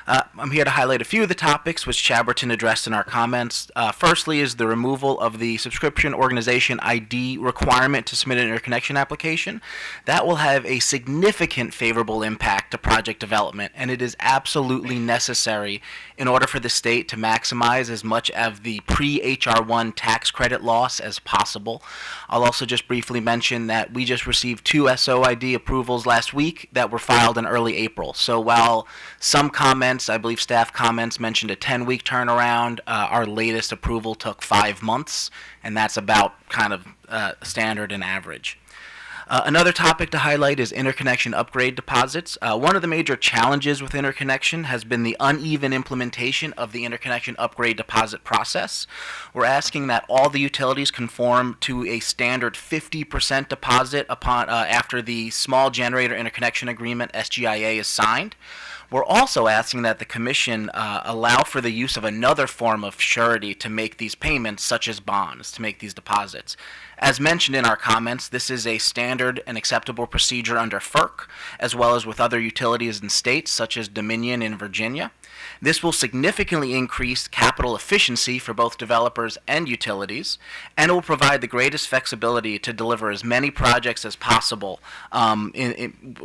I'm here to highlight a few of the topics which Chaberton addressed in our comments. Firstly is the removal of the subscription organization ID requirement to submit an interconnection application. That will have a significant favorable impact to project development, and it is absolutely necessary in order for the state to maximize as much of the pre-HR1 tax credit loss as possible. I'll also just briefly mention that we just received 2 SOID approvals last week that were filed in early April. So while some comments, I believe staff comments, mentioned a 10-week turnaround, our latest approval took 5 months, and that's about kind of standard and average. Another topic to highlight is interconnection upgrade deposits. One of the major challenges with interconnection has been the uneven implementation of the interconnection upgrade deposit process. We're asking that all the utilities conform to a standard 50% deposit upon after the small generator interconnection agreement, SGIA, is signed. We're also asking that the Commission allow for the use of another form of surety to make these payments, such as bonds, to make these deposits. As mentioned in our comments, this is a standard and acceptable procedure under FERC, as well as with other utilities in states, such as Dominion in Virginia. This will significantly increase capital efficiency for both developers and utilities, and it will provide the greatest flexibility to deliver as many projects as possible,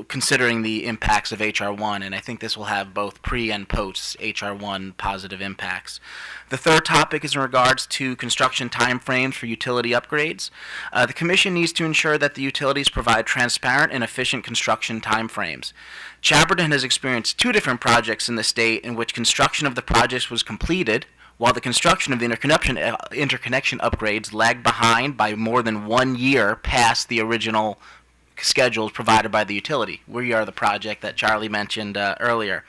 considering the impacts of HR1, and I think this will have both pre and post HR1 positive impacts. The third topic is in regards to construction timeframes for utility upgrades. The Commission needs to ensure that the utilities provide transparent and efficient construction timeframes. Chaberton has experienced 2 different projects in the state in which construction of the projects was completed, while the construction of the interconnection upgrades lagged behind by more than 1 year past the original schedules provided by the utility. We are the project that Charlie mentioned earlier.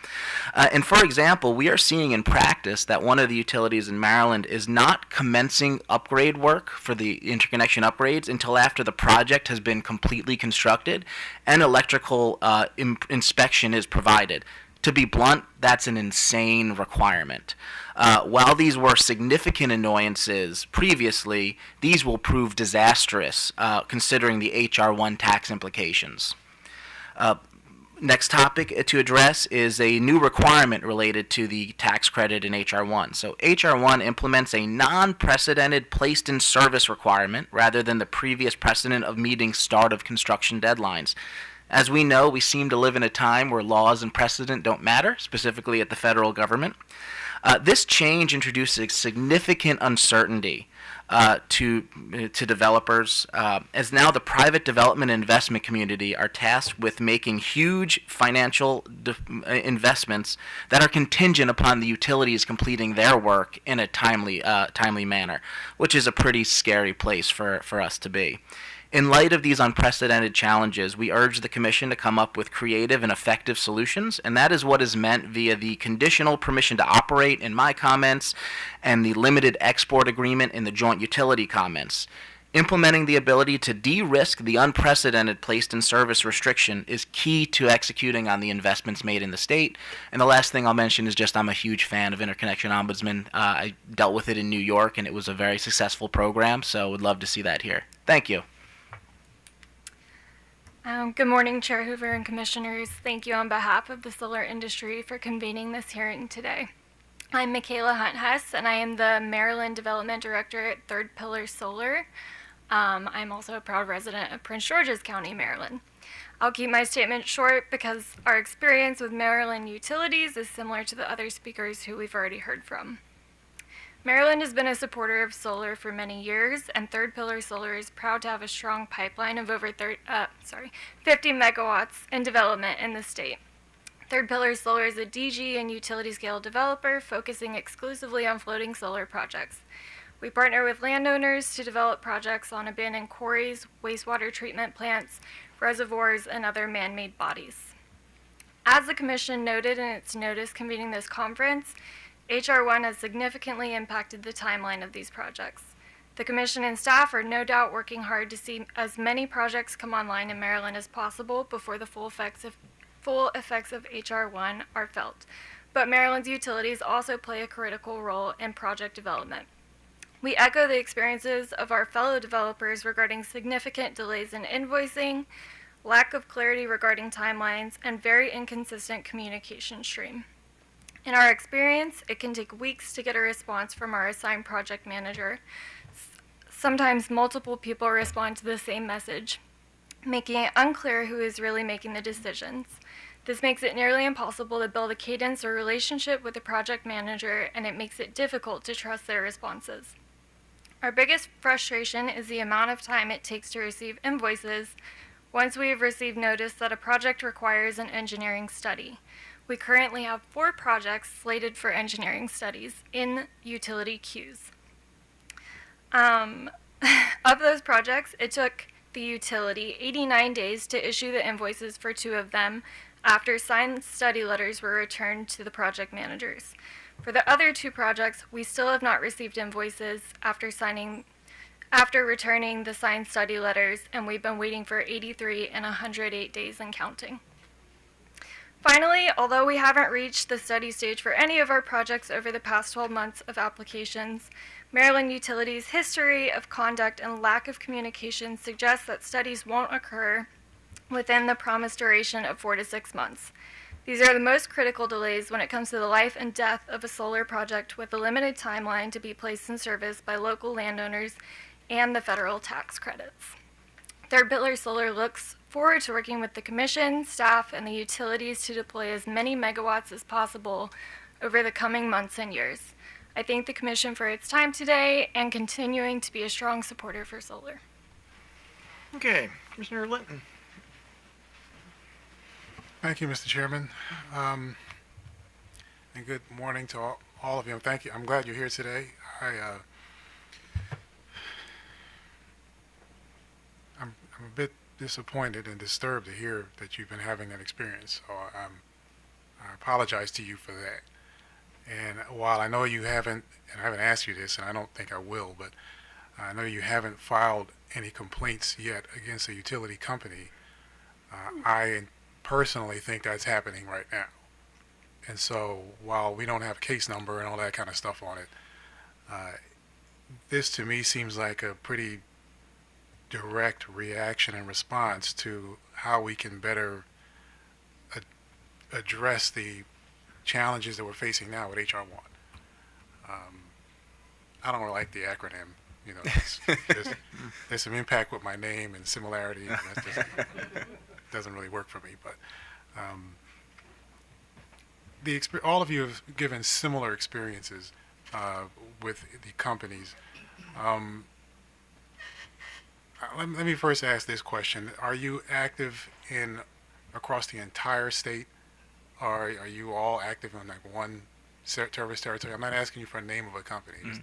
And for example, we are seeing in practice that one of the utilities in Maryland is not commencing upgrade work for the interconnection upgrades until after the project has been completely constructed and electrical inspection is provided. To be blunt, that's an insane requirement. While these were significant annoyances previously, these will prove disastrous considering the HR1 tax implications. Next topic to address is a new requirement related to the tax credit in HR1. So HR1 implements a non-precedented placed in service requirement rather than the previous precedent of meeting start of construction deadlines. As we know, we seem to live in a time where laws and precedent don't matter, specifically at the federal government. This change introduces significant uncertainty to developers, as now the private development and investment community are tasked with making huge financial investments that are contingent upon the utilities completing their work in a timely manner, which is a pretty scary place for us to be. In light of these unprecedented challenges, we urge the Commission to come up with creative and effective solutions, and that is what is meant via the conditional permission to operate in my comments and the limited export agreement in the joint utility comments. Implementing the ability to de-risk the unprecedented placed in service restriction is key to executing on the investments made in the state. And the last thing I'll mention is just I'm a huge fan of Interconnection Ombudsman. I dealt with it in New York, and it was a very successful program, so would love to see that here. Thank you. Good morning, Chair Hoover and Commissioners. Thank you on behalf of the solar industry for convening this hearing today. I'm Michaela Hunt-Hess, and I am the Maryland Development Director at Third Pillar Solar. I'm also a proud resident of Prince George's County, Maryland. I'll keep my statement short because our experience with Maryland utilities is similar to the other speakers who we've already heard from. Maryland has been a supporter of solar for many years, and Third Pillar Solar is proud to have a strong pipeline of over 50 megawatts in development in the state. Third Pillar Solar is a DG and utility scale developer focusing exclusively on floating solar projects. We partner with landowners to develop projects on abandoned quarries, wastewater treatment plants, reservoirs, and other man-made bodies. As the Commission noted in its notice convening this conference, H.R. 1 has significantly impacted the timeline of these projects. The Commission and staff are no doubt working hard to see as many projects come online in Maryland as possible before the full effects of H.R. 1 are felt. But Maryland's utilities also play a critical role in project development. We echo the experiences of our fellow developers regarding significant delays in invoicing, lack of clarity regarding timelines, and very inconsistent communication stream. In our experience, it can take weeks to get a response from our assigned project manager. Sometimes multiple people respond to the same message, making it unclear who is really making the decisions. This makes it nearly impossible to build a cadence or relationship with the project manager, and it makes it difficult to trust their responses. Our biggest frustration is the amount of time it takes to receive invoices once we have received notice that a project requires an engineering study. We currently have 4 projects slated for engineering studies in utility queues. Of those projects, it took the utility 89 days to issue the invoices for 2 of them after signed study letters were returned to the project managers. For the other 2 projects, we still have not received invoices after returning the signed study letters, and we've been waiting for 83 and 108 days and counting. Finally, although we haven't reached the study stage for any of our projects over the past 12 months of applications, Maryland Utilities' history of conduct and lack of communication suggests that studies won't occur within the promised duration of 4 to 6 months. These are the most critical delays when it comes to the life and death of a solar project with a limited timeline to be placed in service by local landowners and the federal tax credits. Third Pillar Solar looks forward to working with the Commission, staff, and the utilities to deploy as many megawatts as possible over the coming months and years. I thank the Commission for its time today and continuing to be a strong supporter for solar. Okay, Commissioner Linton. Thank you, Mr. Chairman. And good morning to all of you. Thank you. I'm glad you're here today. I'm a bit disappointed and disturbed to hear that you've been having that experience. So I apologize to you for that. And while I know you haven't, and I haven't asked you this, and I don't think I will, but I know you haven't filed any complaints yet against a utility company, I personally think that's happening right now. And so while we don't have a case number and all that kind of stuff on it, this to me seems like a pretty direct reaction and response to how we can better address the challenges that we're facing now with HR 1. I don't really like the acronym. You know, there's some impact with my name and similarity. And that doesn't really work for me. But all of you have given similar experiences with the companies. Let me first ask this question: are you active across the entire state, or are you all active in like one service territory? I'm not asking you for a name of a company.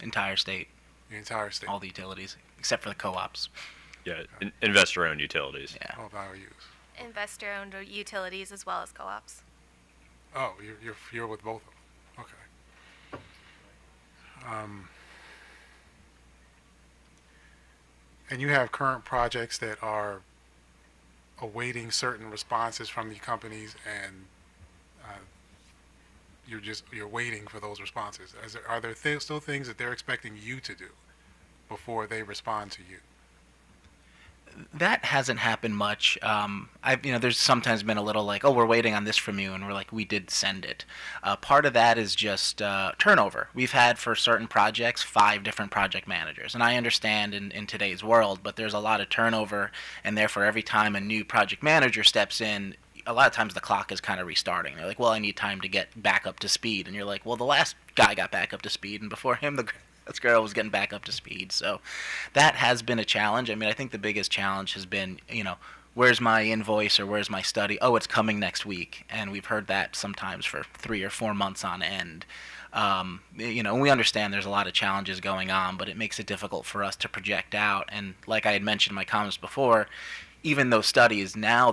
Entire state. The entire state. All the utilities, except for the co-ops. Yeah, investor-owned utilities. Yeah. All of our use. Investor-owned utilities as well as co-ops. Oh, you're with both of them. Okay. And you have current projects that are awaiting certain responses from the companies, and you're waiting for those responses. Are there still things that they're expecting you to do before they respond to you? That hasn't happened much. There's sometimes been a little like, oh, we're waiting on this from you, and we're like, we did send it. Part of that is just turnover. We've had for certain projects 5 different project managers, and I understand in today's world, but there's a lot of turnover, and therefore every time a new project manager steps in, a lot of times the clock is kind of restarting. They're like, well, I need time to get back up to speed. And you're like, well, the last guy got back up to speed, and before him, this girl was getting back up to speed. So that has been a challenge. I mean, I think the biggest challenge has been, where's my invoice or where's my study? Oh, it's coming next week. And we've heard that sometimes for 3 or 4 months on end. And we understand there's a lot of challenges going on, but it makes it difficult for us to project out. And like I had mentioned in my comments before, even those studies, now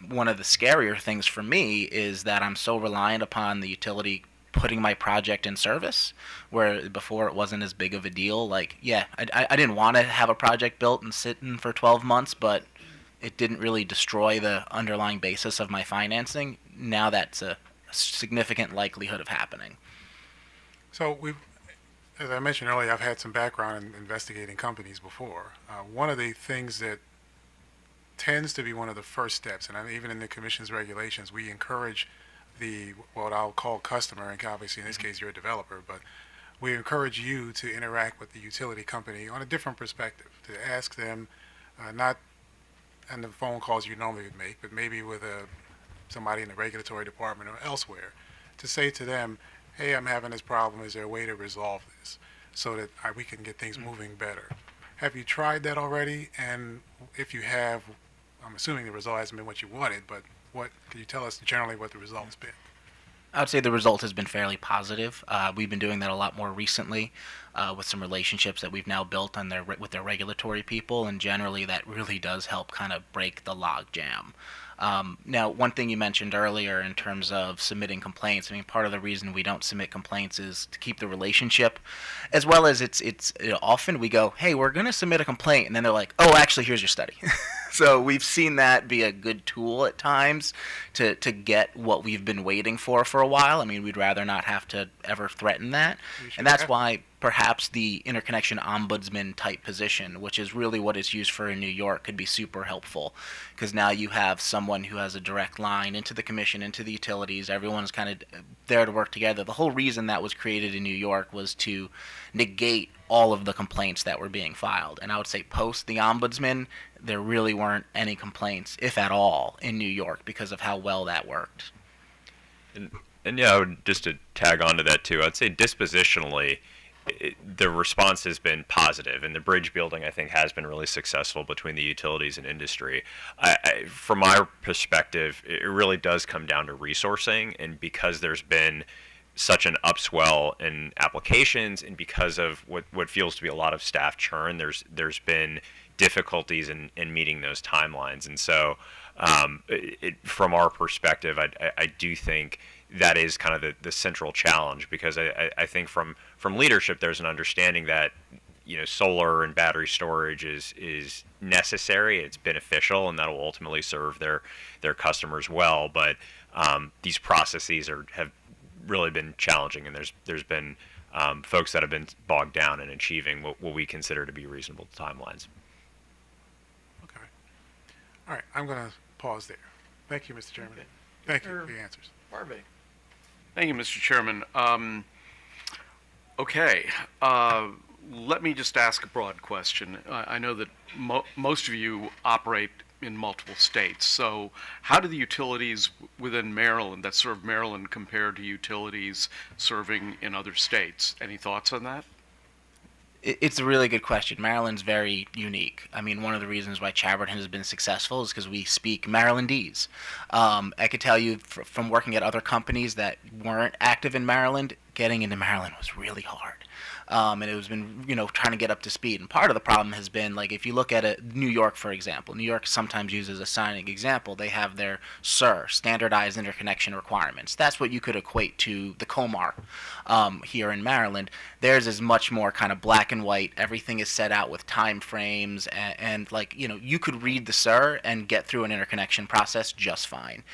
one of the scarier things for me is that I'm so reliant upon the utility putting my project in service, where before it wasn't as big of a deal. Like, yeah, I didn't want to have a project built and sitting for 12 months, but it didn't really destroy the underlying basis of my financing. Now that's a significant likelihood of happening. So as I mentioned earlier, I've had some background in investigating companies before. One of the things that tends to be one of the first steps, and even in the commission's regulations, we encourage what I'll call customer, and obviously in this case you're a developer, but we encourage you to interact with the utility company on a different perspective, to ask them, not on the phone calls you normally would make, but maybe with somebody in the regulatory department or elsewhere, to say to them, hey, I'm having this problem, is there a way to resolve this so that we can get things moving better? Have you tried that already? And if you have, I'm assuming the result hasn't been what you wanted, but can you tell us generally what the result's been? I would say the result has been fairly positive. We've been doing that a lot more recently with some relationships that we've now built with their regulatory people, and generally that really does help kind of break the log jam. Now, one thing you mentioned earlier in terms of submitting complaints, I mean, part of the reason we don't submit complaints is to keep the relationship, as well as it's often we go, hey, we're going to submit a complaint, and then they're like, oh, actually, here's your study. So we've seen that be a good tool at times to get what we've been waiting for a while. I mean, we'd rather not have to ever threaten that, and that's why perhaps the interconnection ombudsman type position, which is really what it's used for in New York, could be super helpful, because now you have someone who has a direct line into the commission, into the utilities. Everyone's kind of there to work together. The whole reason that was created in New York was to negate all of the complaints that were being filed. And I would say post the ombudsman, there really weren't any complaints, if at all, in New York because of how well that worked. And yeah, just to tag on to that too, I'd say dispositionally, the response has been positive, and the bridge building, I think, has been really successful between the utilities and industry. From my perspective, it really does come down to resourcing, and because there's been such an upswell in applications, and because of what feels to be a lot of staff churn, there's been difficulties in meeting those timelines. And so from our perspective, I do think that is kind of the central challenge, because I think from leadership there's an understanding that solar and battery storage is necessary, it's beneficial, and that will ultimately serve their customers well. But these processes have really been challenging, and there's been folks that have been bogged down in achieving what we consider to be reasonable timelines. Okay. All right, I'm going to pause there. Thank you, Mr. Chairman. Okay. Thank you for the answers. Barbie. Thank you, Mr. Chairman. Let me just ask a broad question. I know that most of you operate in multiple states. So how do the utilities within Maryland that serve Maryland compare to utilities serving in other states? Any thoughts on that? It's a really good question. Maryland's very unique. I mean, one of the reasons why Chaberton has been successful is because we speak Marylandese. I could tell you from working at other companies that weren't active in Maryland, getting into Maryland was really hard. And it was been, trying to get up to speed. And part of the problem has been, like, if you look at New York, for example, New York sometimes uses a signing example. They have their SIR, Standardized Interconnection Requirements. That's what you could equate to the COMAR here in Maryland. Theirs is much more kind of black and white. Everything is set out with time frames, and you could read the SIR and get through an interconnection process just fine.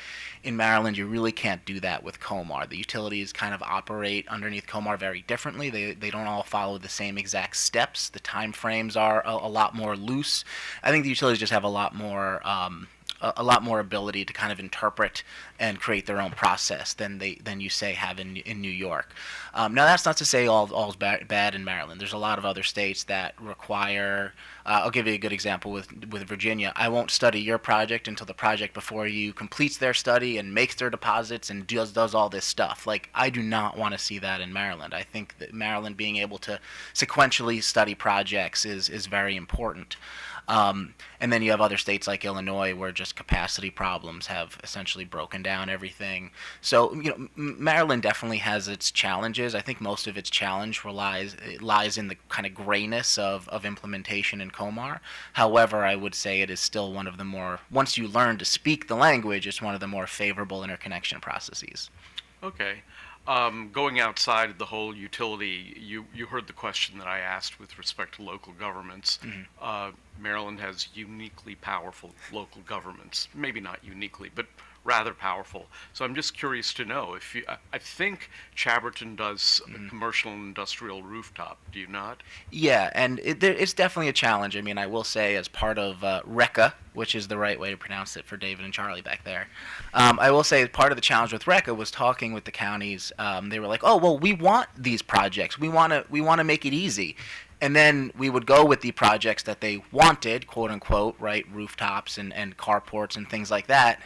In Maryland, you really can't do that with COMAR. The utilities kind of operate underneath COMAR very differently. They don't all follow the same exact steps. The time frames are a lot more loose. I think the utilities just have a lot more a lot more ability to kind of interpret and create their own process than you say have in New York. Now that's not to say all's bad in Maryland. There's a lot of other states that require. I'll give you a good example with Virginia. I won't study your project until the project before you completes their study and makes their deposits and does all this stuff. Like, I do not want to see that in Maryland. I think that Maryland being able to sequentially study projects is very important. And then you have other states like Illinois where just capacity problems have essentially broken down everything. So, Maryland definitely has its challenges. I think most of its challenge lies in the kind of grayness of implementation in COMAR. However, I would say it is still one of the more, once you learn to speak the language, it's one of the more favorable interconnection processes. Okay. Going outside of the whole utility, you heard the question that I asked with respect to local governments. Maryland has uniquely powerful local governments. Maybe not uniquely, but rather powerful. So I'm just curious to know if I think Chaberton does a commercial and industrial rooftop. Do you not? Yeah, and it's definitely a challenge. I mean, I will say as part of RECA, which is the right way to pronounce it for David and Charlie back there, I will say part of the challenge with RECA was talking with the counties. They were like, "Oh, well, we want these projects. We want to make it easy." And then we would go with the projects that they wanted, quote unquote, right, rooftops and carports and things like that.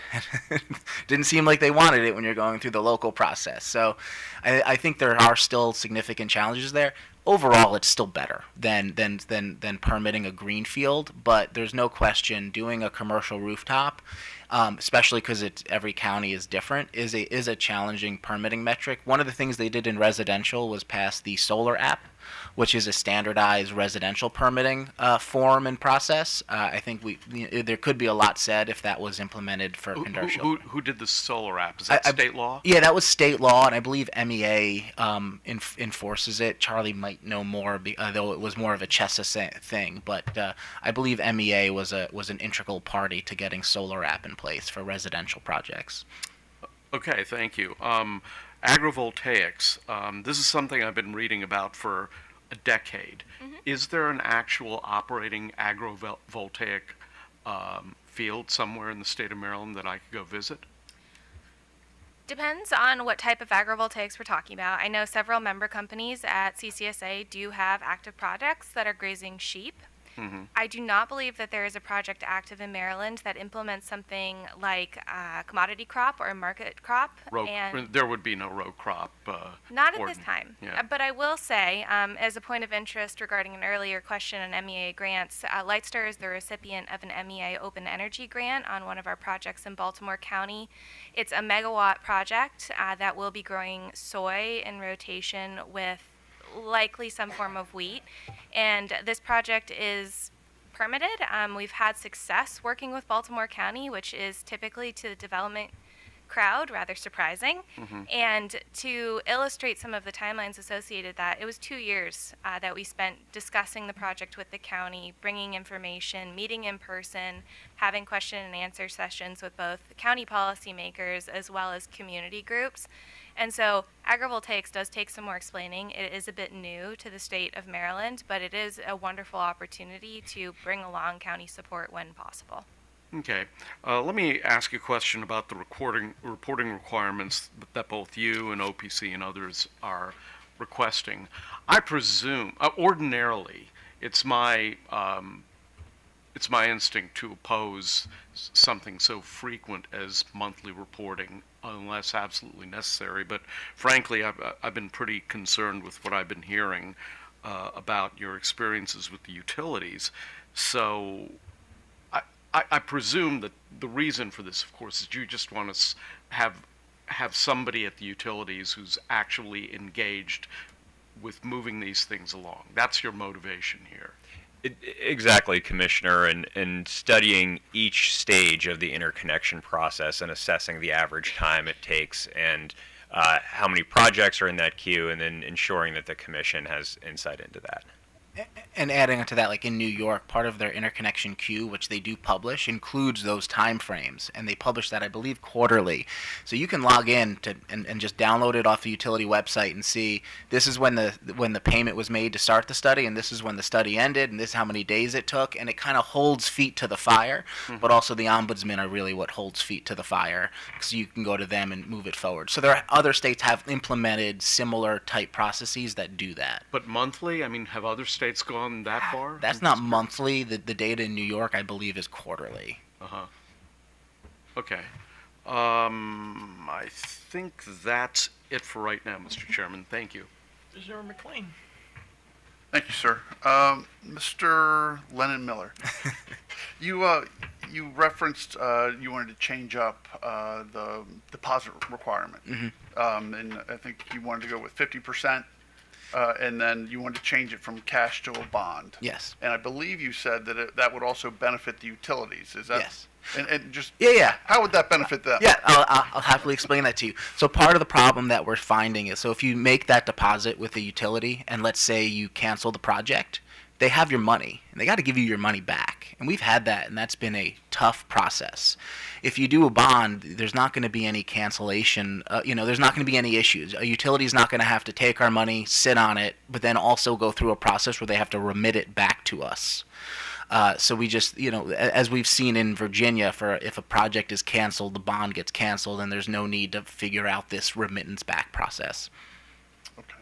Didn't seem like they wanted it when you're going through the local process. So I think there are still significant challenges there. Overall, it's still better than permitting a greenfield, but there's no question doing a commercial rooftop, especially because every county is different, is a challenging permitting metric. One of the things they did in residential was pass the solar app, which is a standardized residential permitting form and process. I think there could be a lot said if that was implemented for commercial. Who did the solar app? Is that state law? Yeah, that was state law, and I believe MEA enforces it. Charlie might know more, though it was more of a CHESA thing. But I believe MEA was an integral party to getting solar app in place for residential projects. Okay, thank you. Agrovoltaics. This is something I've been reading about for a decade. Is there an actual operating agrovoltaic field somewhere in the state of Maryland that I could go visit? Depends on what type of agrivoltaics we're talking about. I know several member companies at CCSA do have active projects that are grazing sheep. I do not believe that there is a project active in Maryland that implements something like a commodity crop or a market crop. There would be no row crop. Not at this time. Yeah. But I will say, as a point of interest regarding an earlier question on MEA grants, Lightstar is the recipient of an MEA Open Energy grant on one of our projects in Baltimore County. It's a megawatt project that will be growing soy in rotation with likely some form of wheat, and this project is permitted. We've had success working with Baltimore County, which is typically to the development crowd rather surprising. And to illustrate some of the timelines associated with that, it was 2 years that we spent discussing the project with the county, bringing information, meeting in person, having question and answer sessions with both county policymakers as well as community groups. And so agrivoltaics does take some more explaining. It is a bit new to the state of Maryland, but it is a wonderful opportunity to bring along county support when possible. Okay. Let me ask you a question about the reporting requirements that both you and OPC and others are requesting. I presume, ordinarily, it's my instinct to oppose something so frequent as monthly reporting unless absolutely necessary. But frankly, I've been pretty concerned with what I've been hearing about your experiences with the utilities. So I presume that the reason for this, of course, is you just want to have somebody at the utilities who's actually engaged with moving these things along. That's your motivation here. Exactly, Commissioner, and studying each stage of the interconnection process and assessing the average time it takes and how many projects are in that queue, and then ensuring that the Commission has insight into that. And adding to that, like in New York, part of their interconnection queue, which they do publish, includes those time frames, and they publish that, I believe, quarterly. So you can log in to and just download it off the utility website and see this is when the payment was made to start the study, and this is when the study ended, and this is how many days it took, and it kind of holds feet to the fire. But also the ombudsmen are really what holds feet to the fire, because you can go to them and move it forward. So there are other states have implemented similar type processes that do that. But monthly? I mean, have other states gone that far? That's not monthly. The data in New York, I believe, is quarterly. Uh-huh. Okay. I think that's it for right now, Mr. Chairman. Thank you. Mr. McLean. Thank you, sir. Mr. Lennon Miller, you referenced you wanted to change up the deposit requirement, and I think you wanted to go with 50%, and then you wanted to change it from cash to a bond. Yes. And I believe you said that that would also benefit the utilities. Is that? Yes. And just Yeah. how would that benefit them? Yeah, I'll happily explain that to you. So part of the problem that we're finding is, so if you make that deposit with the utility, and let's say you cancel the project, they have your money, and they got to give you your money back. And we've had that, and that's been a tough process. If you do a bond, there's not going to be any cancellation. There's not going to be any issues. A utility's not going to have to take our money, sit on it, but then also go through a process where they have to remit it back to us. So we just, as we've seen in Virginia, if a project is canceled, the bond gets canceled, and there's no need to figure out this remittance back process. Okay.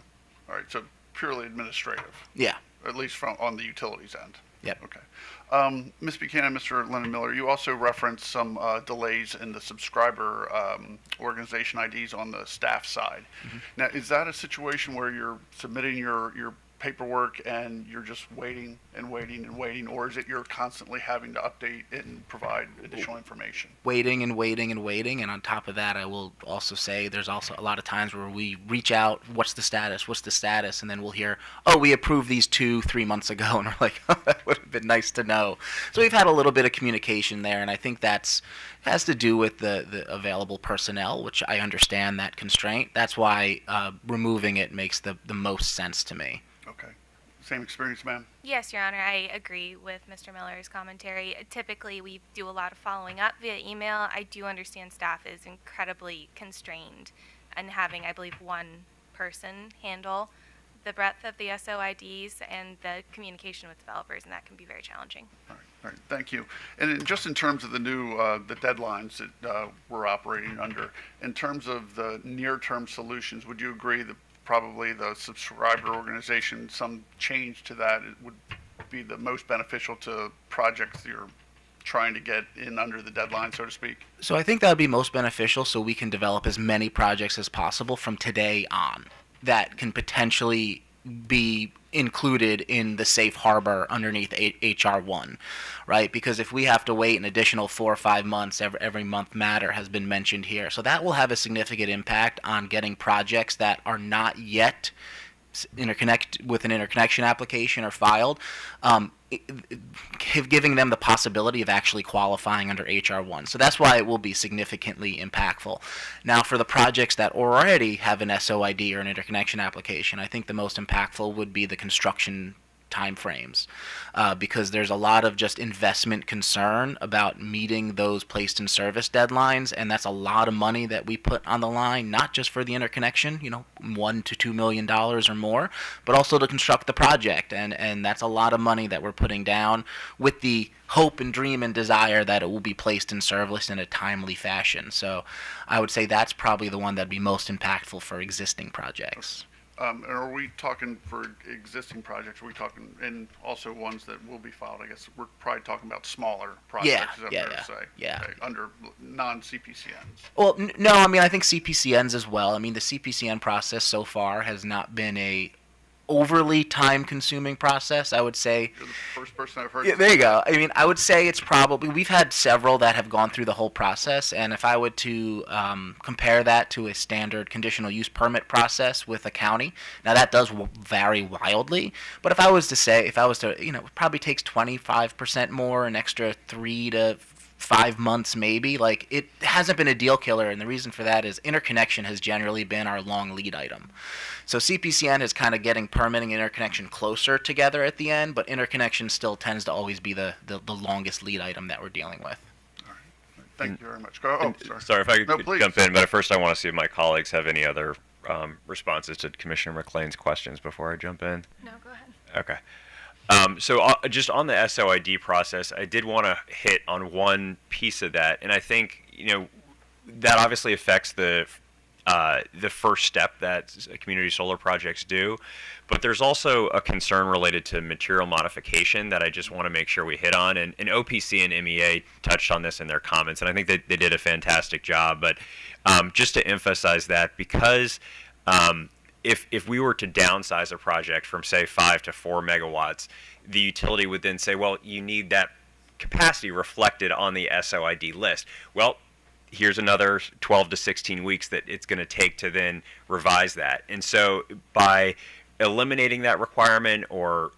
All right. So purely administrative. Yeah. At least on the utilities end. Yep. Okay. Ms. Buchanan, Mr. Lennon Miller, you also referenced some delays in the subscriber organization IDs on the staff side. Now, is that a situation where you're submitting your paperwork and you're just waiting and waiting and waiting, or is it you're constantly having to update and provide additional information? Waiting and waiting and waiting, and on top of that, I will also say there's also a lot of times where we reach out, what's the status, and then we'll hear, oh, we approved these 2-3 months ago, and we're like, oh, that would have been nice to know. So we've had a little bit of communication there, and I think has to do with the available personnel, which I understand that constraint. That's why removing it makes the most sense to me. Okay. Same experience, ma'am? Yes, Your Honor, I agree with Mr. Miller's commentary. Typically, we do a lot of following up via email. I do understand staff is incredibly constrained and having, I believe, one person handle the breadth of the SOIDs and the communication with developers, and that can be very challenging. All right, thank you. And just in terms of the new the deadlines that we're operating under, in terms of the near-term solutions, would you agree that probably the subscriber organization, some change to that, it would be the most beneficial to projects you're trying to get in under the deadline, so to speak? So I think that would be most beneficial, so we can develop as many projects as possible from today on that can potentially be included in the safe harbor underneath HR 1, right? Because if we have to wait an additional 4 or 5 months, every month matter has been mentioned here. So that will have a significant impact on getting projects that are not yet interconnect with an interconnection application or filed, giving them the possibility of actually qualifying under HR 1. So that's why it will be significantly impactful. Now, for the projects that already have an SOID or an interconnection application, I think the most impactful would be the construction timeframes, because there's a lot of just investment concern about meeting those placed in service deadlines, and that's a lot of money that we put on the line, not just for the interconnection, $1 to $2 million or more, but also to construct the project, and that's a lot of money that we're putting down with the hope and dream and desire that it will be placed in service in a timely fashion. So I would say that's probably the one that'd be most impactful for existing projects. And are we talking for existing projects? Are we talking, and also ones that will be filed? I guess we're probably talking about smaller projects. Yeah. Okay, under non-CPCNs. Well, no, I think CPCNs as well. The CPCN process so far has not been a overly time-consuming process, I would say. You're the first person I've heard. Yeah, there you go. I would say it's probably, we've had several that have gone through the whole process, and if I would to compare that to a standard conditional use permit process with a county, now that does vary wildly, but if I was to, it probably takes 25% more, an extra 3 to 5 months maybe. Like, it hasn't been a deal killer, and the reason for that is interconnection has generally been our long lead item. So CPCN is kind of getting permitting and interconnection closer together at the end, but interconnection still tends to always be the longest lead item that we're dealing with. Thank you very much. Go. Oh, sorry. Sorry if I could No, please. jump in, but first I want to see if my colleagues have any other responses to Commissioner McLean's questions before I jump in. No, go ahead. Okay. Just on the SOID process, I did want to hit on one piece of that, and I think that obviously affects the first step that community solar projects do, but there's also a concern related to material modification that I just want to make sure we hit on, and OPC and MEA touched on this in their comments, and I think they did a fantastic job, but just to emphasize that, because if we were to downsize a project from, say, 5 to 4 megawatts, the utility would then say, well, you need that capacity reflected on the SOID list. Well, here's another 12 to 16 weeks that it's going to take to then revise that. And so by eliminating that requirement or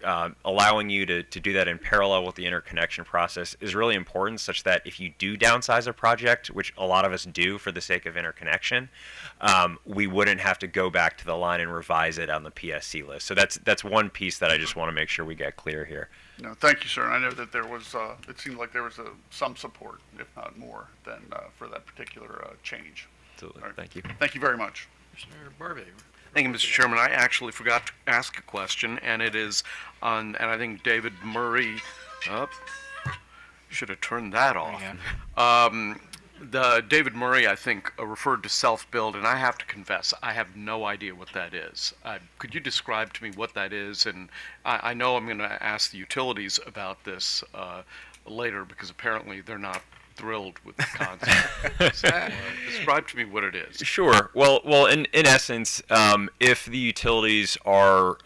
allowing you to do that in parallel with the interconnection process is really important, such that if you do downsize a project, which a lot of us do for the sake of interconnection, we wouldn't have to go back to the line and revise it on the PSC list. So that's one piece that I just want to make sure we get clear here. No, thank you, sir. I know that there was, it seemed like there was some support, if not more, than for that particular change. Absolutely. All right. Thank you. Thank you very much. Commissioner Barbe. Thank you, Mr. Chairman. I actually forgot to ask a question, and it is on, and I think David Murray, should have turned that off. The David Murray, I think, referred to self-build, and I have to confess, I have no idea what that is. Could you describe to me what that is? And I know I'm going to ask the utilities about this later, because apparently they're not thrilled with the concept. So, describe to me what it is. Sure. Well, in essence, if the utilities are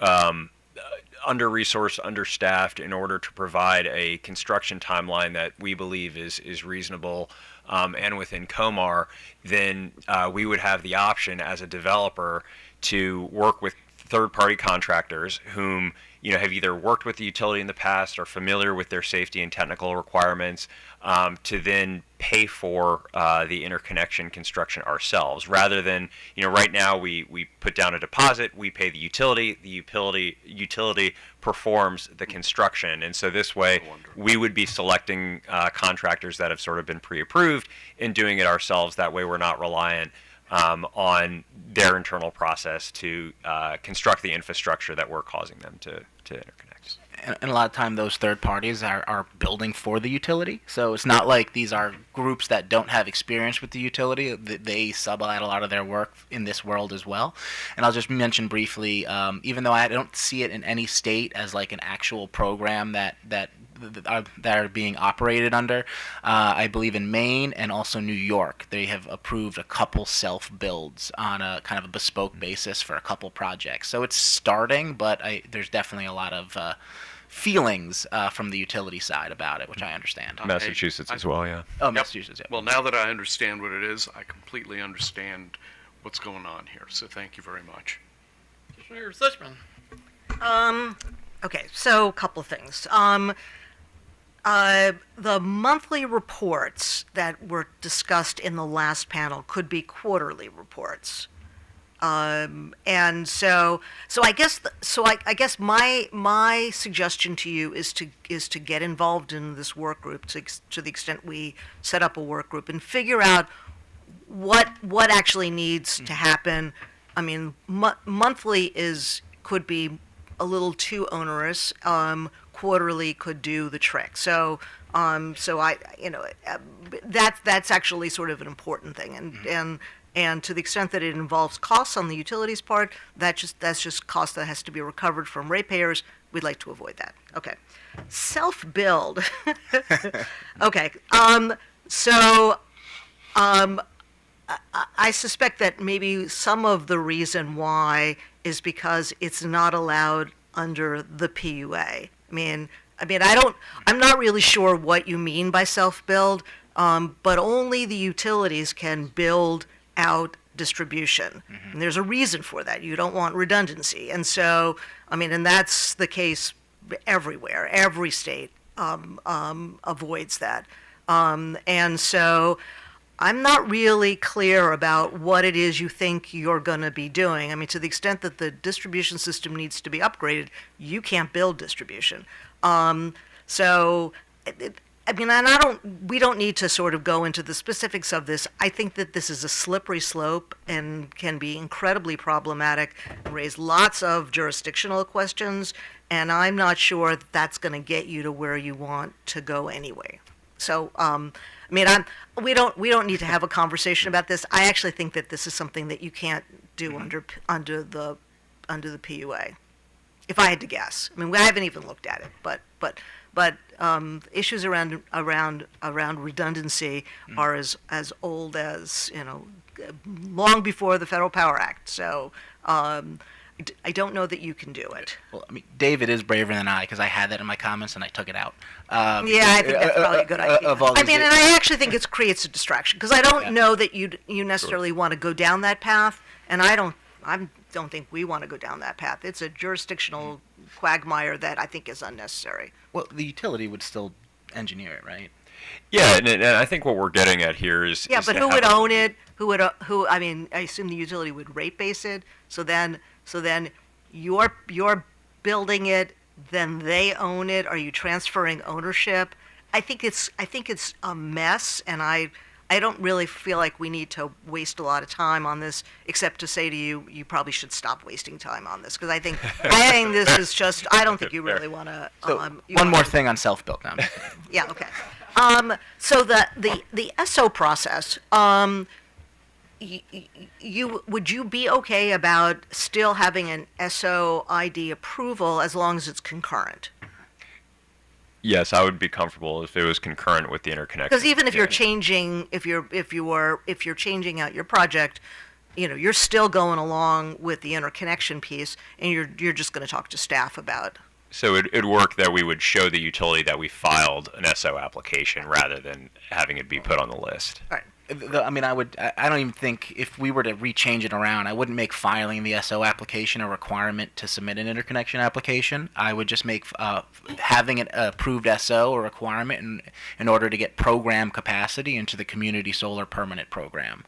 under-resourced, understaffed in order to provide a construction timeline that we believe is reasonable and within COMAR, then we would have the option as a developer to work with third-party contractors whom have either worked with the utility in the past or familiar with their safety and technical requirements to then pay for the interconnection construction ourselves, rather than right now we put down a deposit, we pay the utility performs the construction, and so this way we would be selecting contractors that have sort of been pre-approved and doing it ourselves. That way we're not reliant on their internal process to construct the infrastructure that we're causing them to interconnect. And a lot of time those third parties are building for the utility. So it's not like these are groups that don't have experience with the utility. They sub out a lot of their work in this world as well. And I'll just mention briefly, even though I don't see it in any state as like an actual program that are being operated under, I believe in Maine and also New York, they have approved a couple self-builds on a kind of a bespoke basis for a couple projects. So it's starting, but there's definitely a lot of feelings from the utility side about it, which I understand. Massachusetts as well, yeah. Oh, Massachusetts, yeah. Well, now that I understand what it is, I completely understand what's going on here. So thank you very much. Commissioner Suchman. Okay, so a couple of things. The monthly reports that were discussed in the last panel could be quarterly reports. And so I guess my suggestion to you is to get involved in this work group to the extent we set up a work group and figure out what actually needs to happen. I mean, monthly could be a little too onerous. Quarterly could do the trick. So that's actually sort of an important thing, and to the extent that it involves costs on the utilities part, that's just cost that has to be recovered from ratepayers. We'd like to avoid that. Okay, self-build. Okay, I suspect that maybe some of the reason why is because it's not allowed under the PUA. I'm not really sure what you mean by self-build, but only the utilities can build out distribution. Mm-hmm. And there's a reason for that. You don't want redundancy. And so, and that's the case everywhere. Every state avoids that. And so I'm not really clear about what it is you think you're going to be doing. I mean, to the extent that the distribution system needs to be upgraded, you can't build distribution. So, I mean, and we don't need to sort of go into the specifics of this. I think that this is a slippery slope and can be incredibly problematic, raise lots of jurisdictional questions, and I'm not sure that that's going to get you to where you want to go anyway. So, I mean, we don't need to have a conversation about this. I actually think that this is something that you can't do under the PUA. If I had to guess, I mean, I haven't even looked at it, but issues around redundancy are as old as, long before the Federal Power Act. So I don't know that you can do it. Well, I mean, David is braver than I, because I had that in my comments and I took it out. Yeah, I think that's probably a good idea. I mean, and I actually think it creates a distraction, because I don't know that you necessarily want to go down that path, and I don't think we want to go down that path. It's a jurisdictional quagmire that I think is unnecessary. Well, the utility would still engineer it, right? Yeah, and I think what we're getting at here is But who would own it? Who? I mean, I assume the utility would rate base it. So then you're building it. Then they own it. Are you transferring ownership? I think it's a mess, and I don't really feel like we need to waste a lot of time on this, except to say to you, you probably should stop wasting time on this, because I think this is just, I don't think you really want to. So one more thing on self-built now. Yeah. Okay. So the SO process. Would you be okay about still having an SO ID approval as long as it's concurrent? Yes, I would be comfortable if it was concurrent with the interconnection. Because even if you're changing, if you're changing out your project, you're still going along with the interconnection piece, and you're just going to talk to staff about. So it'd work that we would show the utility that we filed an SO application rather than having it be put on the list. All right. I mean, I don't even think, if we were to rechange it around, I wouldn't make filing the SO application a requirement to submit an interconnection application. I would just make having an approved SO a requirement in order to get program capacity into the Community Solar Permanent Program.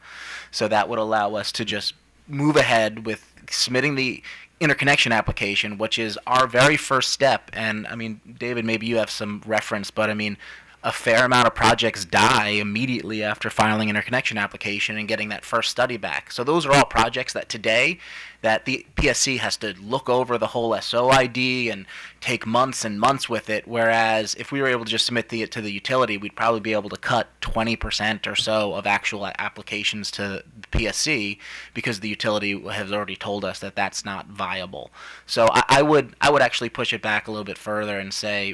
So that would allow us to just move ahead with submitting the interconnection application, which is our very first step. And I mean, David, maybe you have some reference, but I mean, a fair amount of projects die immediately after filing interconnection application and getting that first study back. So those are all projects that today that the PSC has to look over the whole SO ID and take months and months with it, whereas if we were able to just submit it to the utility, we'd probably be able to cut 20% or so of actual applications to the PSC, because the utility has already told us that that's not viable. So I would actually push it back a little bit further and say,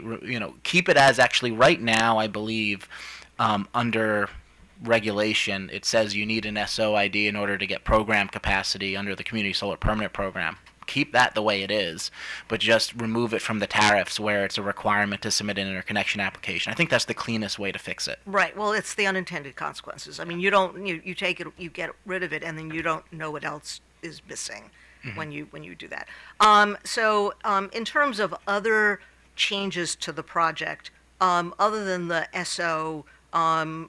keep it as actually right now, I believe, under regulation, it says you need an SO ID in order to get program capacity under the Community Solar Permanent Program. Keep that the way it is, but just remove it from the tariffs where it's a requirement to submit an interconnection application. I think that's the cleanest way to fix it. Right. Well, it's the unintended consequences. I mean, you take it, you get rid of it, and then you don't know what else is missing when you do that. So in terms of other changes to the project, other than the SO,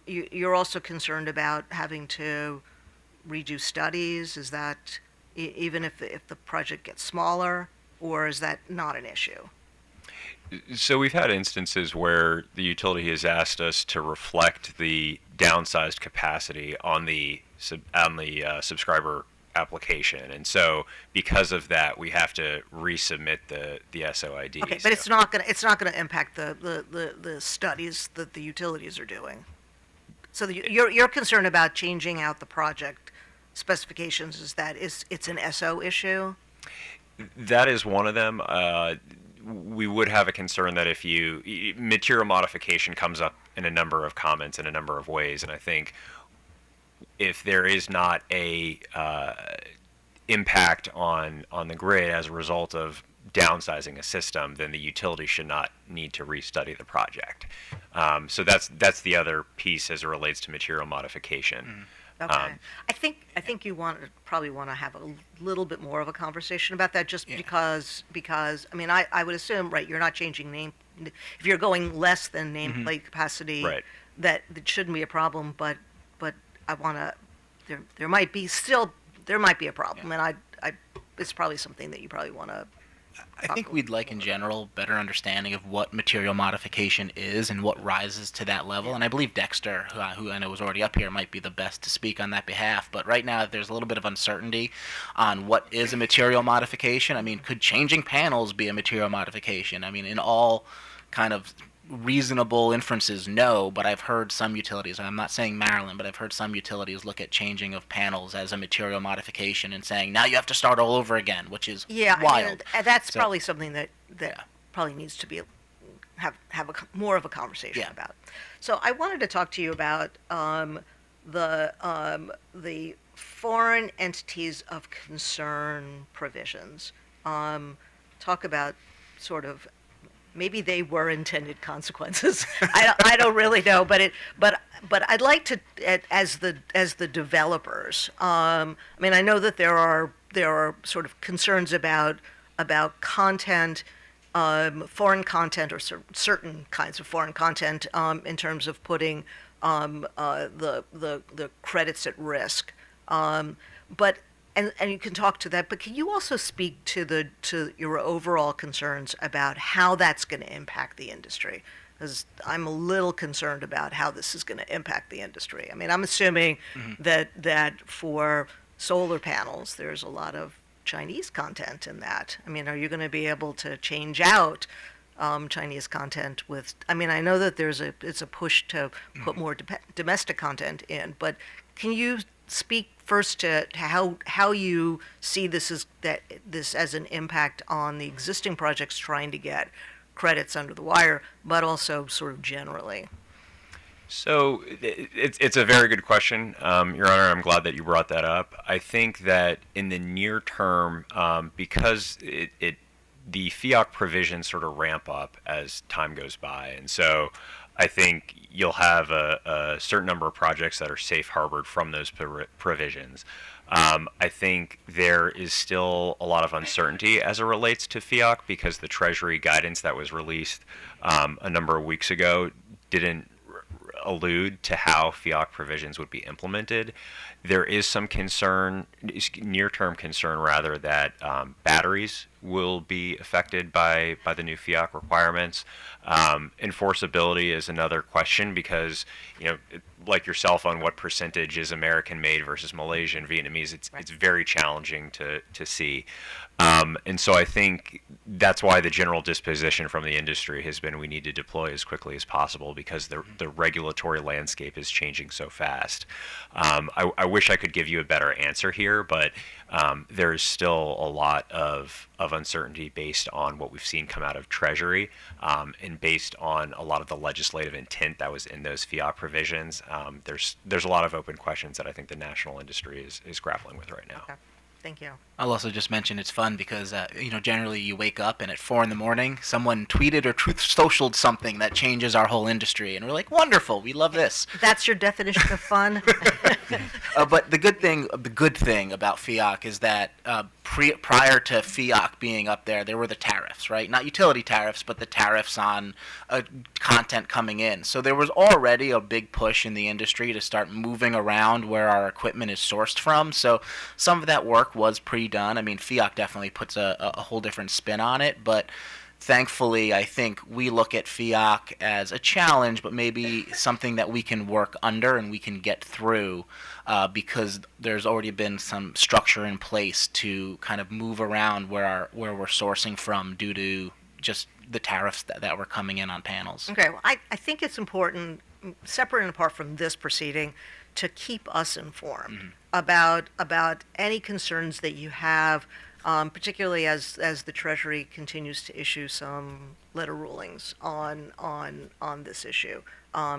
you're also concerned about having to redo studies. Is that even if the project gets smaller, or is that not an issue? So we've had instances where the utility has asked us to reflect the downsized capacity on the subscriber application, and so because of that, we have to resubmit the SOID. Okay, but it's not gonna impact the studies that the utilities are doing. So you're concerned about changing out the project specifications. Is that it's an SO issue? That is one of them. We would have a concern that if material modification comes up in a number of comments in a number of ways, and I think if there is not a impact on the grid as a result of downsizing a system, then the utility should not need to restudy the project. So that's the other piece as it relates to material modification. Okay. I think you probably want to have a little bit more of a conversation about that, just because I mean, I would assume, right, you're not changing if you're going less than nameplate capacity, right. that it shouldn't be a problem, but I want to, there might be a problem, and I it's probably something that you probably want to. I think we'd like, in general, better understanding of what material modification is and what rises to that level. And I believe Dexter, who I know was already up here, might be the best to speak on that behalf. But right now, there's a little bit of uncertainty on what is a material modification. I mean, could changing panels be a material modification? I mean, in all kind of reasonable inferences, no, but I've heard some utilities, and I'm not saying Maryland, but I've heard some utilities look at changing of panels as a material modification and saying, now you have to start all over again, which is Yeah, wild. I mean, that's So- probably something that probably needs to be more of a conversation Yeah. about. So I wanted to talk to you about the foreign entities of concern provisions. Talk about sort of maybe they were intended consequences. I don't really know, but I'd like to, as the developers. I mean, I know that there are sort of concerns about content, foreign content, or certain kinds of foreign content, in terms of putting the credits at risk. But and you can talk to that, but can you also speak to your overall concerns about how that's going to impact the industry? Because I'm a little concerned about how this is going to impact the industry. I mean, I'm assuming that for solar panels, there's a lot of Chinese content in that. I mean, are you going to be able to change out Chinese content with? I mean, I know that it's a push to put more domestic content in, but can you speak first to how you see this as an impact on the existing projects trying to get credits under the wire, but also sort of generally? So it's a very good question, Your Honor. I'm glad that you brought that up. I think that in the near term, because the FEOC provisions sort of ramp up as time goes by, and so I think you'll have a certain number of projects that are safe harbored from those provisions. I think there is still a lot of uncertainty as it relates to FEOC because the Treasury guidance that was released a number of weeks ago didn't allude to how FEOC provisions would be implemented. There is some concern, near-term concern rather, that batteries will be affected by the new FEOC requirements. Enforceability is another question because, like your cell phone, what percentage is American-made versus Malaysian, Vietnamese? It's very challenging to see. And so I think that's why the general disposition from the industry has been we need to deploy as quickly as possible because the regulatory landscape is changing so fast. I wish I could give you a better answer here, but there is still a lot of uncertainty based on what we've seen come out of Treasury and based on a lot of the legislative intent that was in those FEOC provisions. There's a lot of open questions that I think the national industry is grappling with right now. Okay. Thank you. I'll also just mention it's fun because, generally you wake up and at 4 a.m, someone tweeted or truth socialed something that changes our whole industry. And we're like, wonderful, we love this. That's your definition of fun? But the good thing about FEOC is that prior to FEOC being up there were the tariffs, right? Not utility tariffs, but the tariffs on content coming in. So there was already a big push in the industry to start moving around where our equipment is sourced from. So some of that work was pre-done. I mean, FEOC definitely puts a whole different spin on it, but thankfully, I think we look at FEOC as a challenge, but maybe something that we can work under and we can get through because there's already been some structure in place to kind of move around where we're sourcing from due to just the tariffs that were coming in on panels. Okay, well, I think it's important, separate and apart from this proceeding, to keep us informed about any concerns that you have, particularly as the Treasury continues to issue some letter rulings on this issue,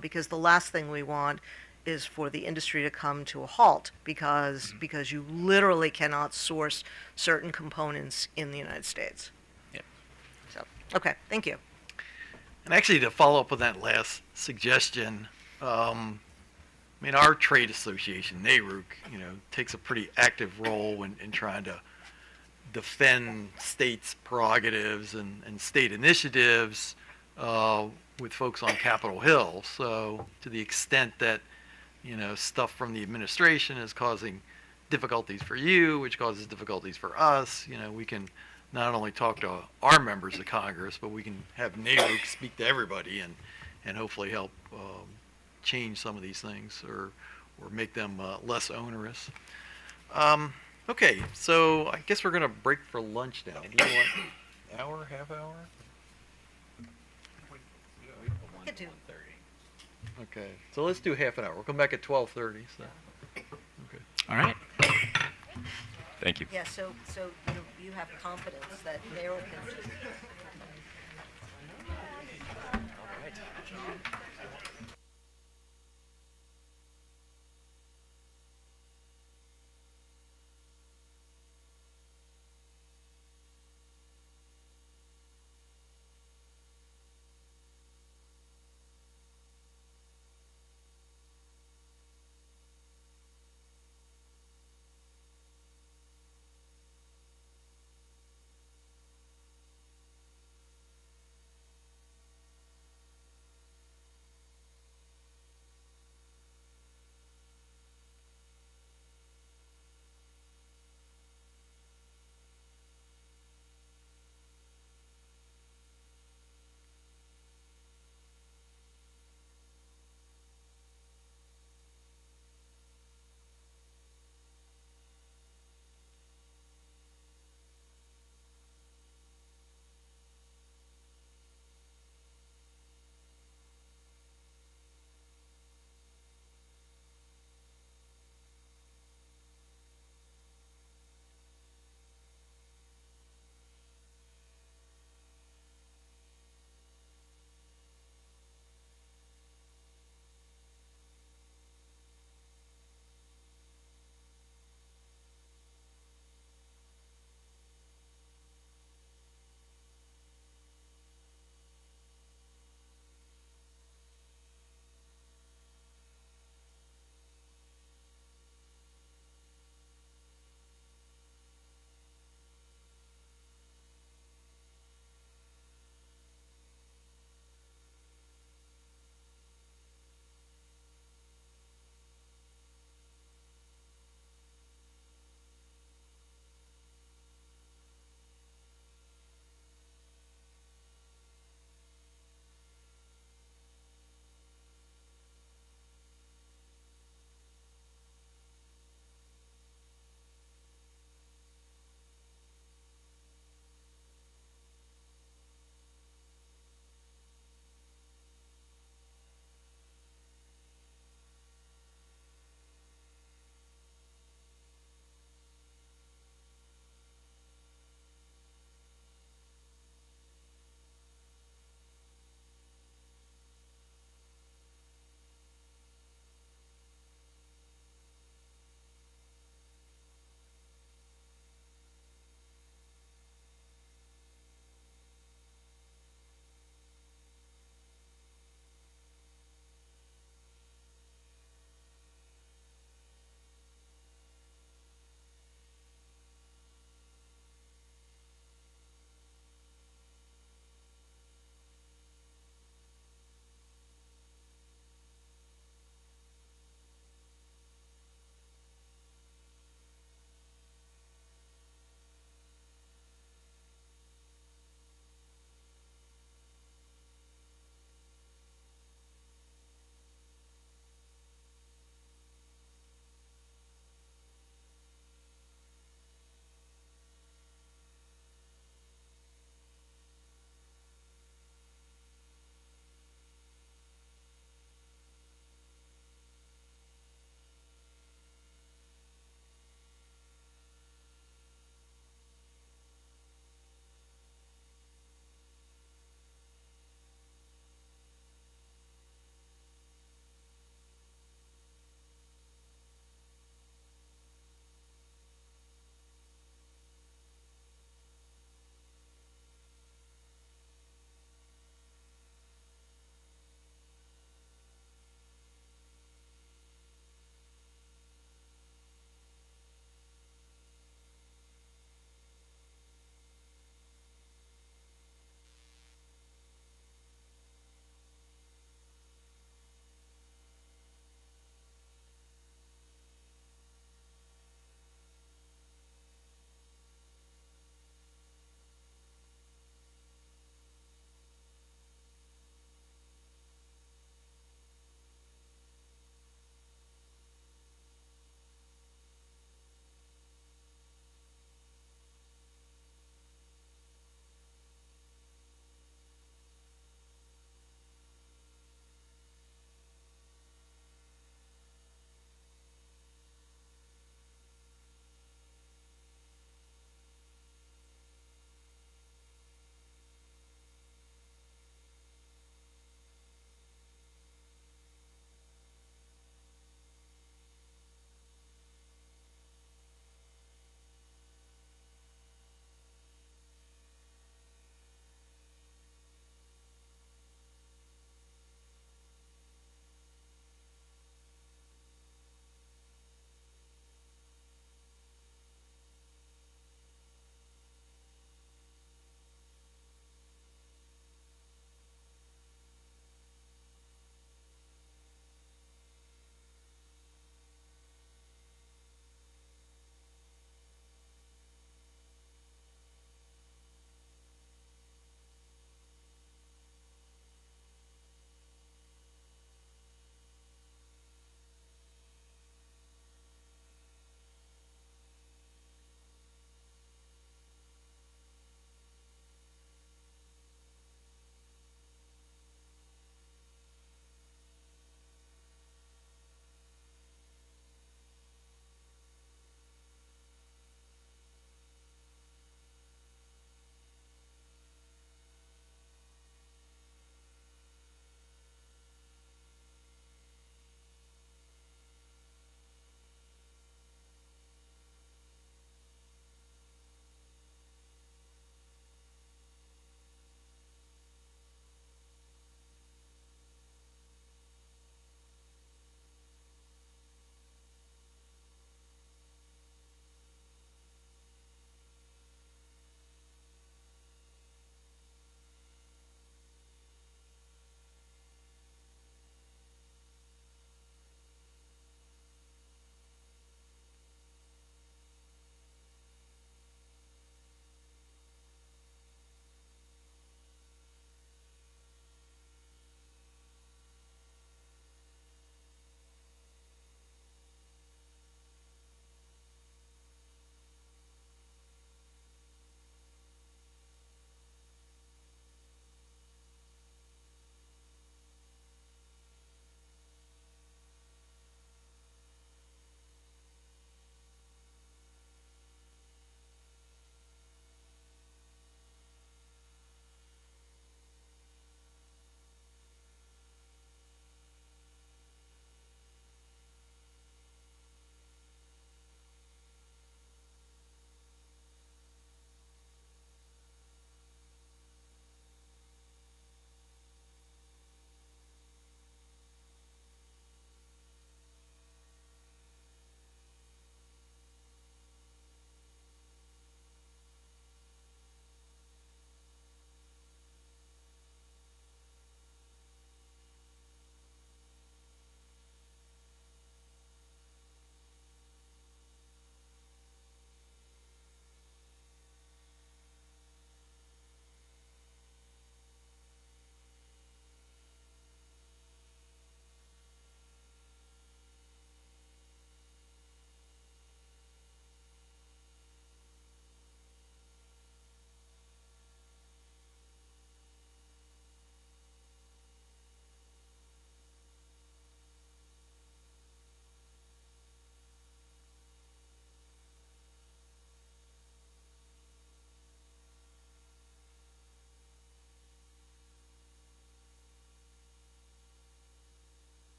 because the last thing we want is for the industry to come to a halt because you literally cannot source certain components in the United States. Yep. So, okay, thank you. And actually, to follow up on that last suggestion, our trade association, NARUC, takes a pretty active role in trying to defend states' prerogatives and state initiatives with folks on Capitol Hill. So to the extent that, stuff from the administration is causing difficulties for you, which causes difficulties for us, we can not only talk to our members of Congress, but we can have NARUC speak to everybody and hopefully help change some of these things or make them less onerous. Okay, so I guess we're going to break for lunch now. Do you want an hour, half hour? Could do. Okay, so let's do half an hour. We'll come back at 12:30. So. Okay. All right. Thank you. Yeah, so you have confidence that they will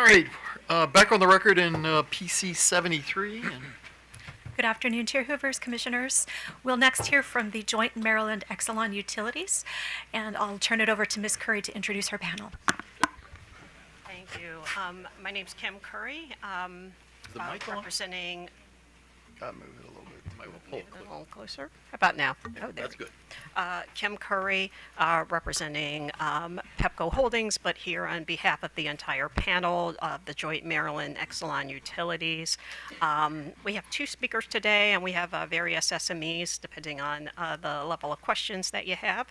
right, back on the record in PC 73. And Good afternoon, Chair Hoovers, Commissioners. We'll next hear from the Joint Maryland Exelon Utilities, and I'll turn it over to Ms. Curry to introduce her panel. Thank you. My name's Kim Curry, the mic on? representing. Move it a little bit. Might want to pull it A little closer. How about now? Oh, there. That's good. Kim Curry, representing Pepco Holdings, but here on behalf of the entire panel of the Joint Maryland Exelon Utilities. We have two speakers today, and we have various SMEs, depending on the level of questions that you have.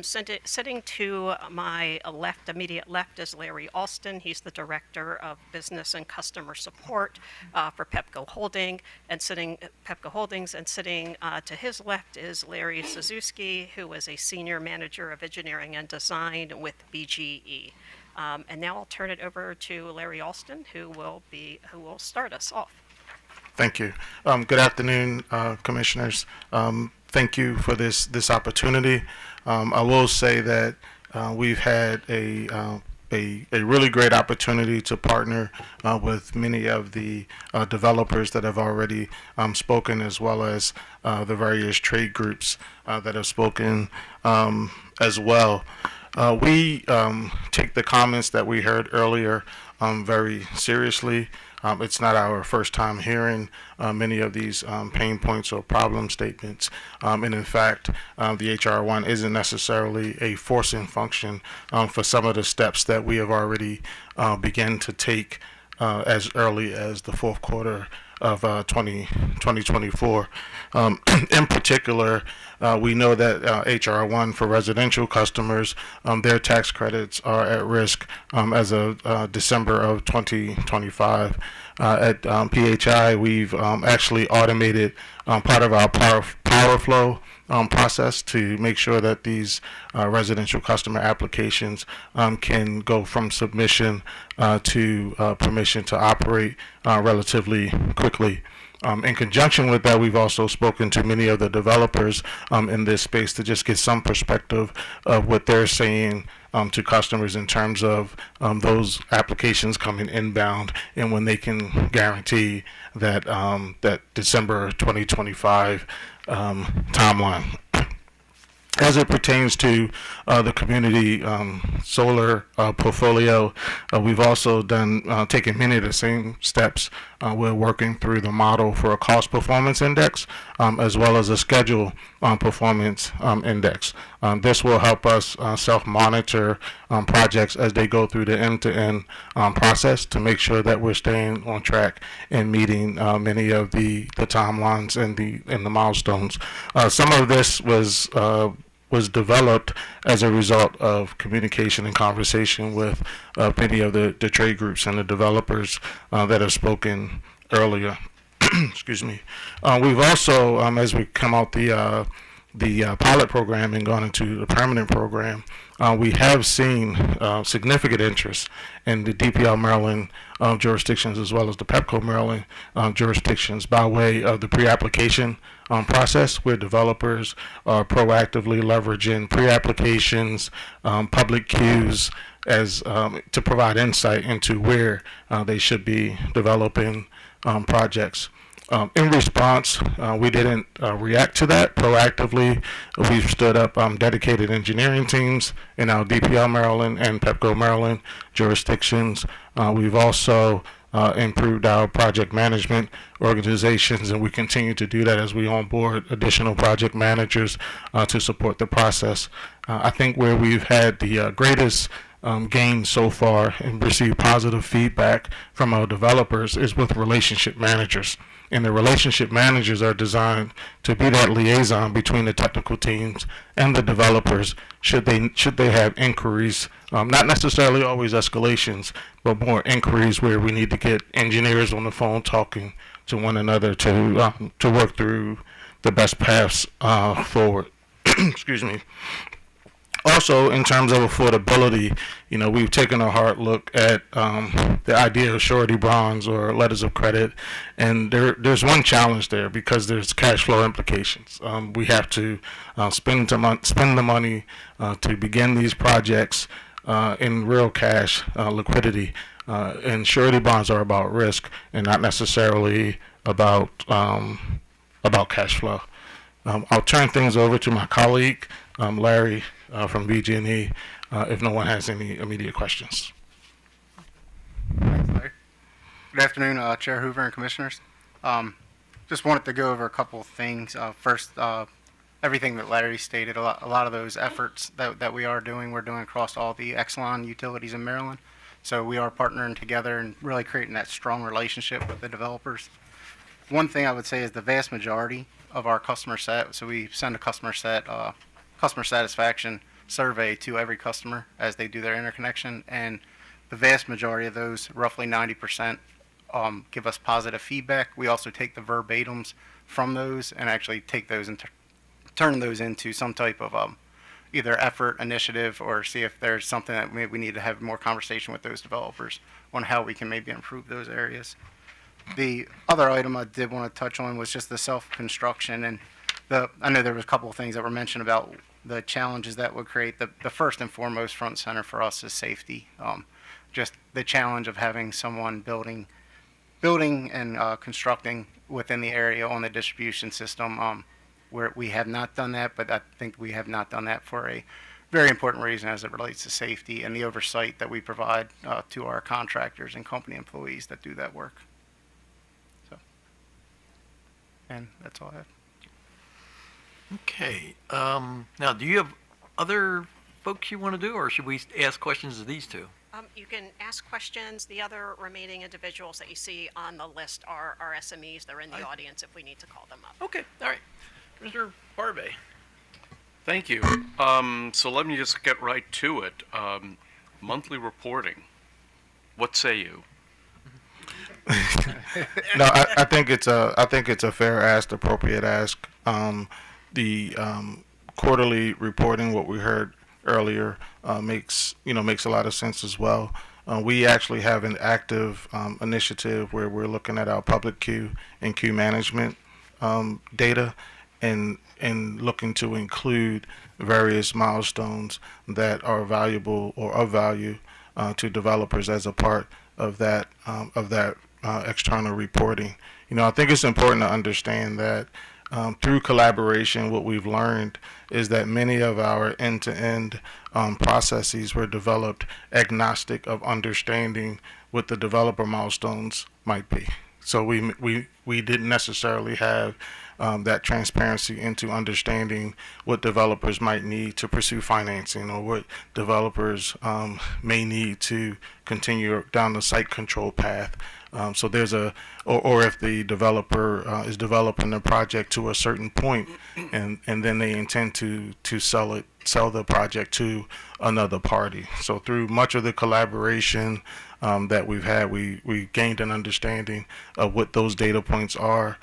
Sitting to my left, immediate left, is Larry Alston. He's the Director of Business and Customer Support for Pepco Holdings, and sitting to his left is Larry Suzuki, who is a Senior Manager of Engineering and Design with BGE. And now I'll turn it over to Larry Alston, who will start us off. Thank you. Good afternoon, commissioners. Thank you for this opportunity. I will say that we've had a really great opportunity to partner with many of the developers that have already spoken, as well as the various trade groups that have spoken as well. We take the comments that we heard earlier very seriously. It's not our first time hearing many of these pain points or problem statements. And in fact, the HR 1 isn't necessarily a forcing function for some of the steps that we have already begun to take as early as the fourth quarter of 2024. In particular, we know that HR 1 for residential customers, their tax credits are at risk as of December of 2025. At PHI, we've actually automated part of our power flow process to make sure that these residential customer applications can go from submission to permission to operate relatively quickly. In conjunction with that, we've also spoken to many of the developers in this space to just get some perspective of what they're saying to customers in terms of those applications coming inbound and when they can guarantee that that December 2025 timeline. As it pertains to the community solar portfolio, we've also taken many of the same steps. We're working through the model for a cost performance index, as well as a schedule performance index. This will help us self-monitor projects as they go through the end-to-end process to make sure that we're staying on track and meeting many of the timelines and the milestones. Some of this was developed as a result of communication and conversation with many of the trade groups and the developers that have spoken earlier. Excuse me. We've also, as we come out the pilot program and gone into the permanent program, we have seen significant interest in the DPL Maryland jurisdictions as well as the Pepco Maryland jurisdictions by way of the pre-application process, where developers are proactively leveraging pre-applications, public queues, as to provide insight into where they should be developing projects. In response, we didn't react to that proactively. We've stood up dedicated engineering teams in our DPL Maryland and Pepco Maryland jurisdictions. We've also improved our project management organizations, and we continue to do that as we onboard additional project managers to support the process. I think where we've had the greatest gain so far and received positive feedback from our developers is with relationship managers. And the relationship managers are designed to be that liaison between the technical teams and the developers should they have inquiries, not necessarily always escalations, but more inquiries where we need to get engineers on the phone talking to one another to work through the best paths forward. Excuse me. Also, in terms of affordability, we've taken a hard look at the idea of surety bonds or letters of credit, and there's one challenge there because there's cash flow implications. We have to spend the money to begin these projects in real cash liquidity. And surety bonds are about risk and not necessarily about cash flow. I'll turn things over to my colleague, Larry from BG&E, if no one has any immediate questions. Thanks, Larry. Good afternoon, Chair Hoover and Commissioners. Just wanted to go over a couple of things. First, everything that Larry stated, a lot of those efforts that we are doing, we're doing across all the Exelon utilities in Maryland. So we are partnering together and really creating that strong relationship with the developers. One thing I would say is the vast majority of our customer set, so we send a customer satisfaction survey to every customer as they do their interconnection, and the vast majority of those, roughly 90%, give us positive feedback. We also take the verbatims from those and actually take those and turn those into some type of either effort, initiative, or see if there's something that maybe we need to have more conversation with those developers on how we can maybe improve those areas. The other item I did want to touch on was just the self-construction, and I know there was a couple of things that were mentioned about the challenges that would create. The first and foremost front and center for us is safety. Just the challenge of having someone building and constructing within the area on the distribution system, where we have not done that, but I think we have not done that for a very important reason as it relates to safety and the oversight that we provide to our contractors and company employees that do that work. So, and that's all I have. Okay. Now, do you have other folks you want to do, or should we ask questions of these two? You can ask questions. The other remaining individuals that you see on the list are our SMEs. They're in the audience if we need to call them up. Okay, all right. Mr. Barbay. Thank you. So let me just get right to it. Monthly reporting. What say you? No, I think it's a fair ask, appropriate ask. The quarterly reporting, what we heard earlier, makes a lot of sense as well. We actually have an active initiative where we're looking at our public queue and queue management data, and looking to include various milestones that are valuable or of value to developers as a part of that external reporting. I think it's important to understand that through collaboration, what we've learned is that many of our end-to-end processes were developed agnostic of understanding what the developer milestones might be. So we didn't necessarily have that transparency into understanding what developers might need to pursue financing, or what developers may need to continue down the site control path. So there's or if the developer is developing the project to a certain point, and then they intend to sell the project to another party. So through much of the collaboration that we've had, we gained an understanding of what those data points are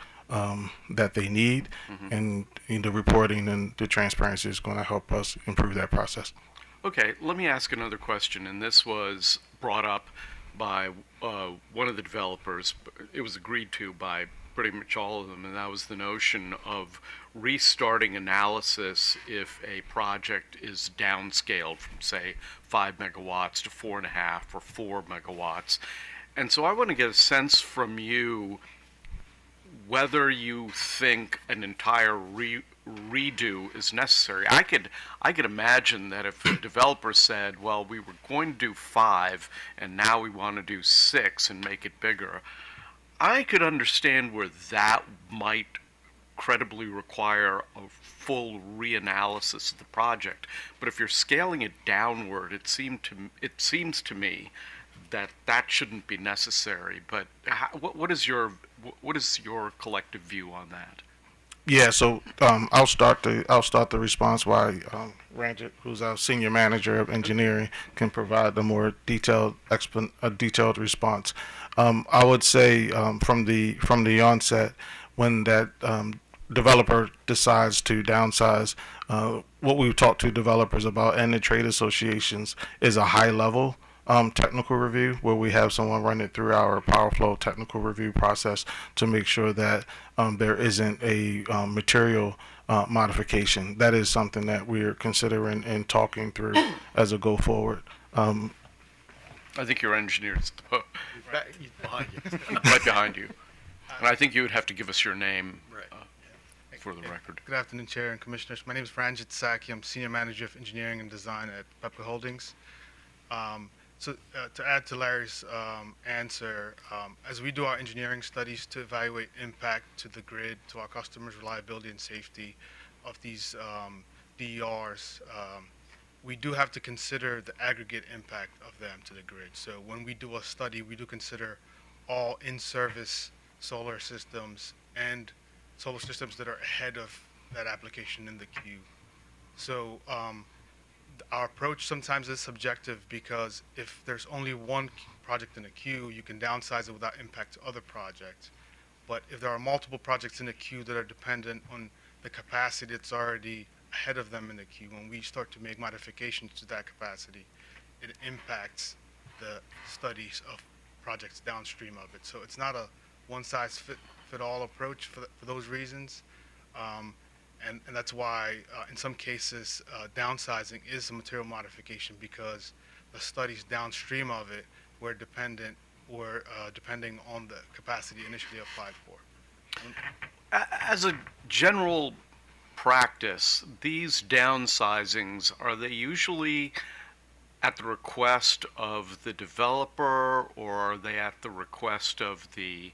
that they need, and the reporting and the transparency is going to help us improve that process. Okay, let me ask another question, and this was brought up by one of the developers. It was agreed to by pretty much all of them, and that was the notion of restarting analysis if a project is downscaled from, say, 5 megawatts to 4.5 or 4 megawatts. And so I want to get a sense from you whether you think an entire redo is necessary. I could imagine that if the developer said, well, we were going to do 5 and now we want to do 6 and make it bigger, I could understand where that might credibly require a full reanalysis of the project. But if you're scaling it downward, it seems to me that shouldn't be necessary. But what is your collective view on that? Yeah, so I'll start the response while Ranjit, who's our senior manager of engineering, can provide the more detailed response. I would say from the onset, when that developer decides to downsize, what we've talked to developers about and the trade associations is a high level technical review, where we have someone run it through our PowerFlow technical review process to make sure that there isn't a material modification. That is something that we're considering and talking through as a go forward. I think your engineer's Behind you. right behind you. And I think you would have to give us your name for the record. Good afternoon, Chair and Commissioners. My name is Franjit Saki. I'm Senior Manager of Engineering and Design at Pepco Holdings. To add to Larry's answer, as we do our engineering studies to evaluate impact to the grid, to our customers' reliability and safety of these DERs, we do have to consider the aggregate impact of them to the grid. So when we do a study, we do consider all in-service solar systems and solar systems that are ahead of that application in the queue. So our approach sometimes is subjective because if there's only one project in the queue, you can downsize it without impact to other projects. But if there are multiple projects in the queue that are dependent on the capacity that's already ahead of them in the queue, when we start to make modifications to that capacity, it impacts the studies of projects downstream of it. So it's not a one-size-fit-all approach for those reasons. And that's why, in some cases, downsizing is a material modification because the studies downstream of it were depending on the capacity initially applied for. As a general practice, these downsizings, are they usually at the request of the developer, or are they at the request of the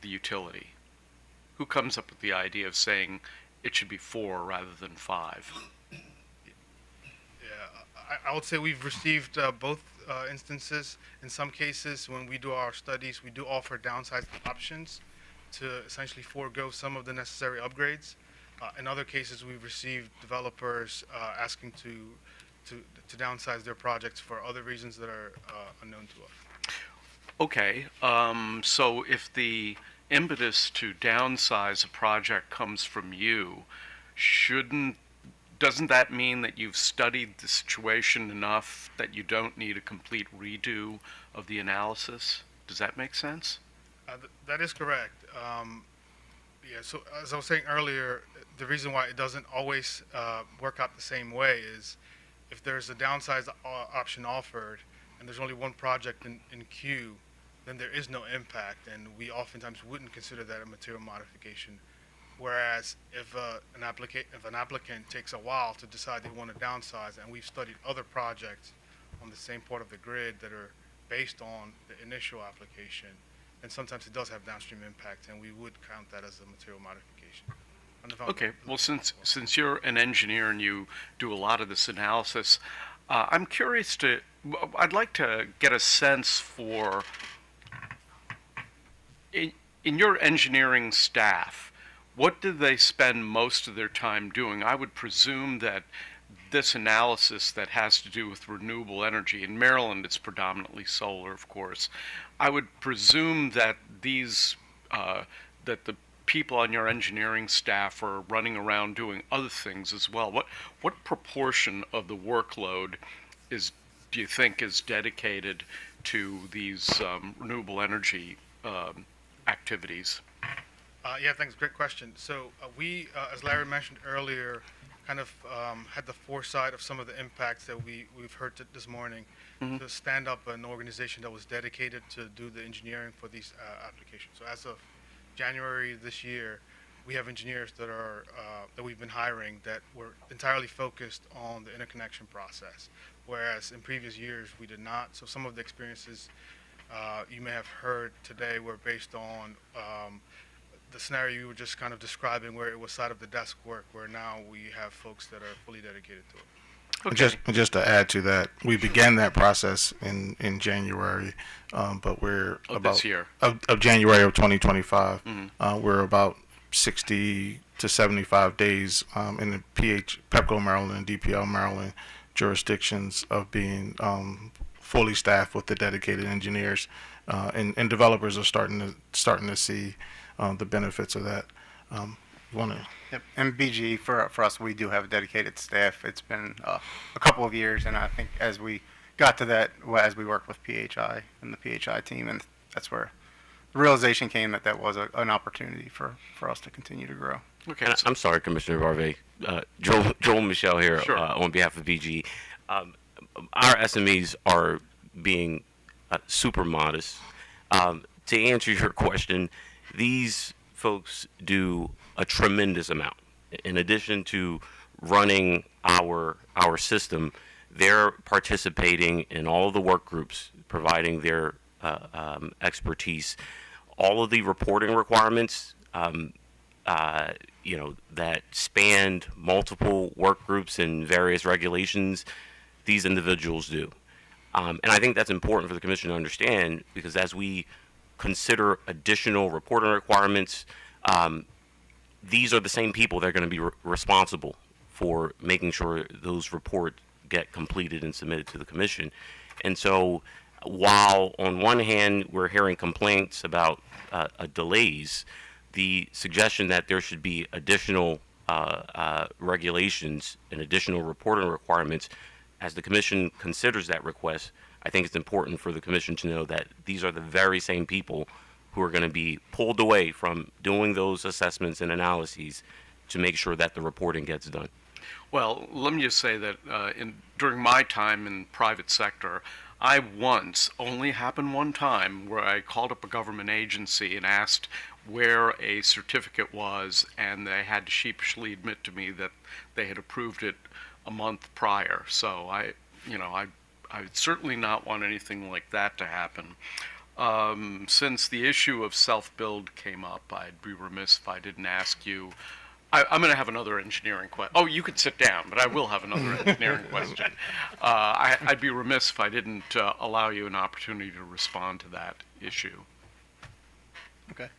utility? Who comes up with the idea of saying it should be 4 rather than 5? Yeah, I would say we've received both instances. In some cases, when we do our studies, we do offer downsizing options to essentially forego some of the necessary upgrades. In other cases, we've received developers asking to downsize their projects for other reasons that are unknown to us. Okay, so if the impetus to downsize a project comes from you, doesn't that mean that you've studied the situation enough that you don't need a complete redo of the analysis? Does that make sense? That is correct. Yeah, so as I was saying earlier, the reason why it doesn't always work out the same way is if there's a downsized option offered and there's only one project in queue, then there is no impact, and we oftentimes wouldn't consider that a material modification. Whereas if an applicant takes a while to decide they want to downsize, and we've studied other projects on the same part of the grid that are based on the initial application, then sometimes it does have downstream impact, and we would count that as a material modification. Okay, well, since you're an engineer and you do a lot of this analysis, I'd like to get a sense for, in your engineering staff, what do they spend most of their time doing? I would presume that this analysis that has to do with renewable energy, in Maryland it's predominantly solar, of course, I would presume that that the people on your engineering staff are running around doing other things as well. What proportion of the workload do you think is dedicated to these renewable energy activities? Yeah, thanks. Great question. So we, as Larry mentioned earlier, kind of had the foresight of some of the impacts that we've heard this morning to stand up an organization that was dedicated to do the engineering for these applications. So as of January this year, we have engineers that we've been hiring that were entirely focused on the interconnection process, whereas in previous years we did not. So some of the experiences you may have heard today were based on the scenario you were just kind of describing, where it was side of the desk work, where now we have folks that are fully dedicated to it. Okay. Just to add to that, we began that process in January, but we're this year. Of January of 2025. We're about 60 to 75 days in the Pepco Maryland and DPL Maryland jurisdictions of being fully staffed with the dedicated engineers, and developers are starting to see the benefits of that. Yep. And BG, for us, we do have a dedicated staff. It's been a couple of years, and I think as we got to that, as we worked with PHI and the PHI team, and that's where the realization came that was an opportunity for us to continue to grow. Okay. I'm sorry, Commissioner Varvey. Joel Michelle here Sure. on behalf of BG. Our SMEs are being super modest. To answer your question, these folks do a tremendous amount. In addition to running our system, they're participating in all of the work groups, providing their expertise. All of the reporting requirements, that spanned multiple work groups and various regulations, these individuals do. And I think that's important for the commission to understand, because as we consider additional reporting requirements, these are the same people that are going to be responsible for making sure those reports get completed and submitted to the commission. And so while on one hand we're hearing complaints about delays, the suggestion that there should be additional regulations and additional reporting requirements as the commission considers that request, I think it's important for the commission to know that these are the very same people who are going to be pulled away from doing those assessments and analyses to make sure that the reporting gets done. Well, let me just say that during my time in private sector, I only happened one time, where I called up a government agency and asked where a certificate was, and they had to sheepishly admit to me that they had approved it a month prior. So I would certainly not want anything like that to happen. Since the issue of self-build came up, I'd be remiss if I didn't ask you. I'm going to have another engineering question. Oh, you could sit down, but I will have another engineering question. I'd be remiss if I didn't allow you an opportunity to respond to that issue. Okay.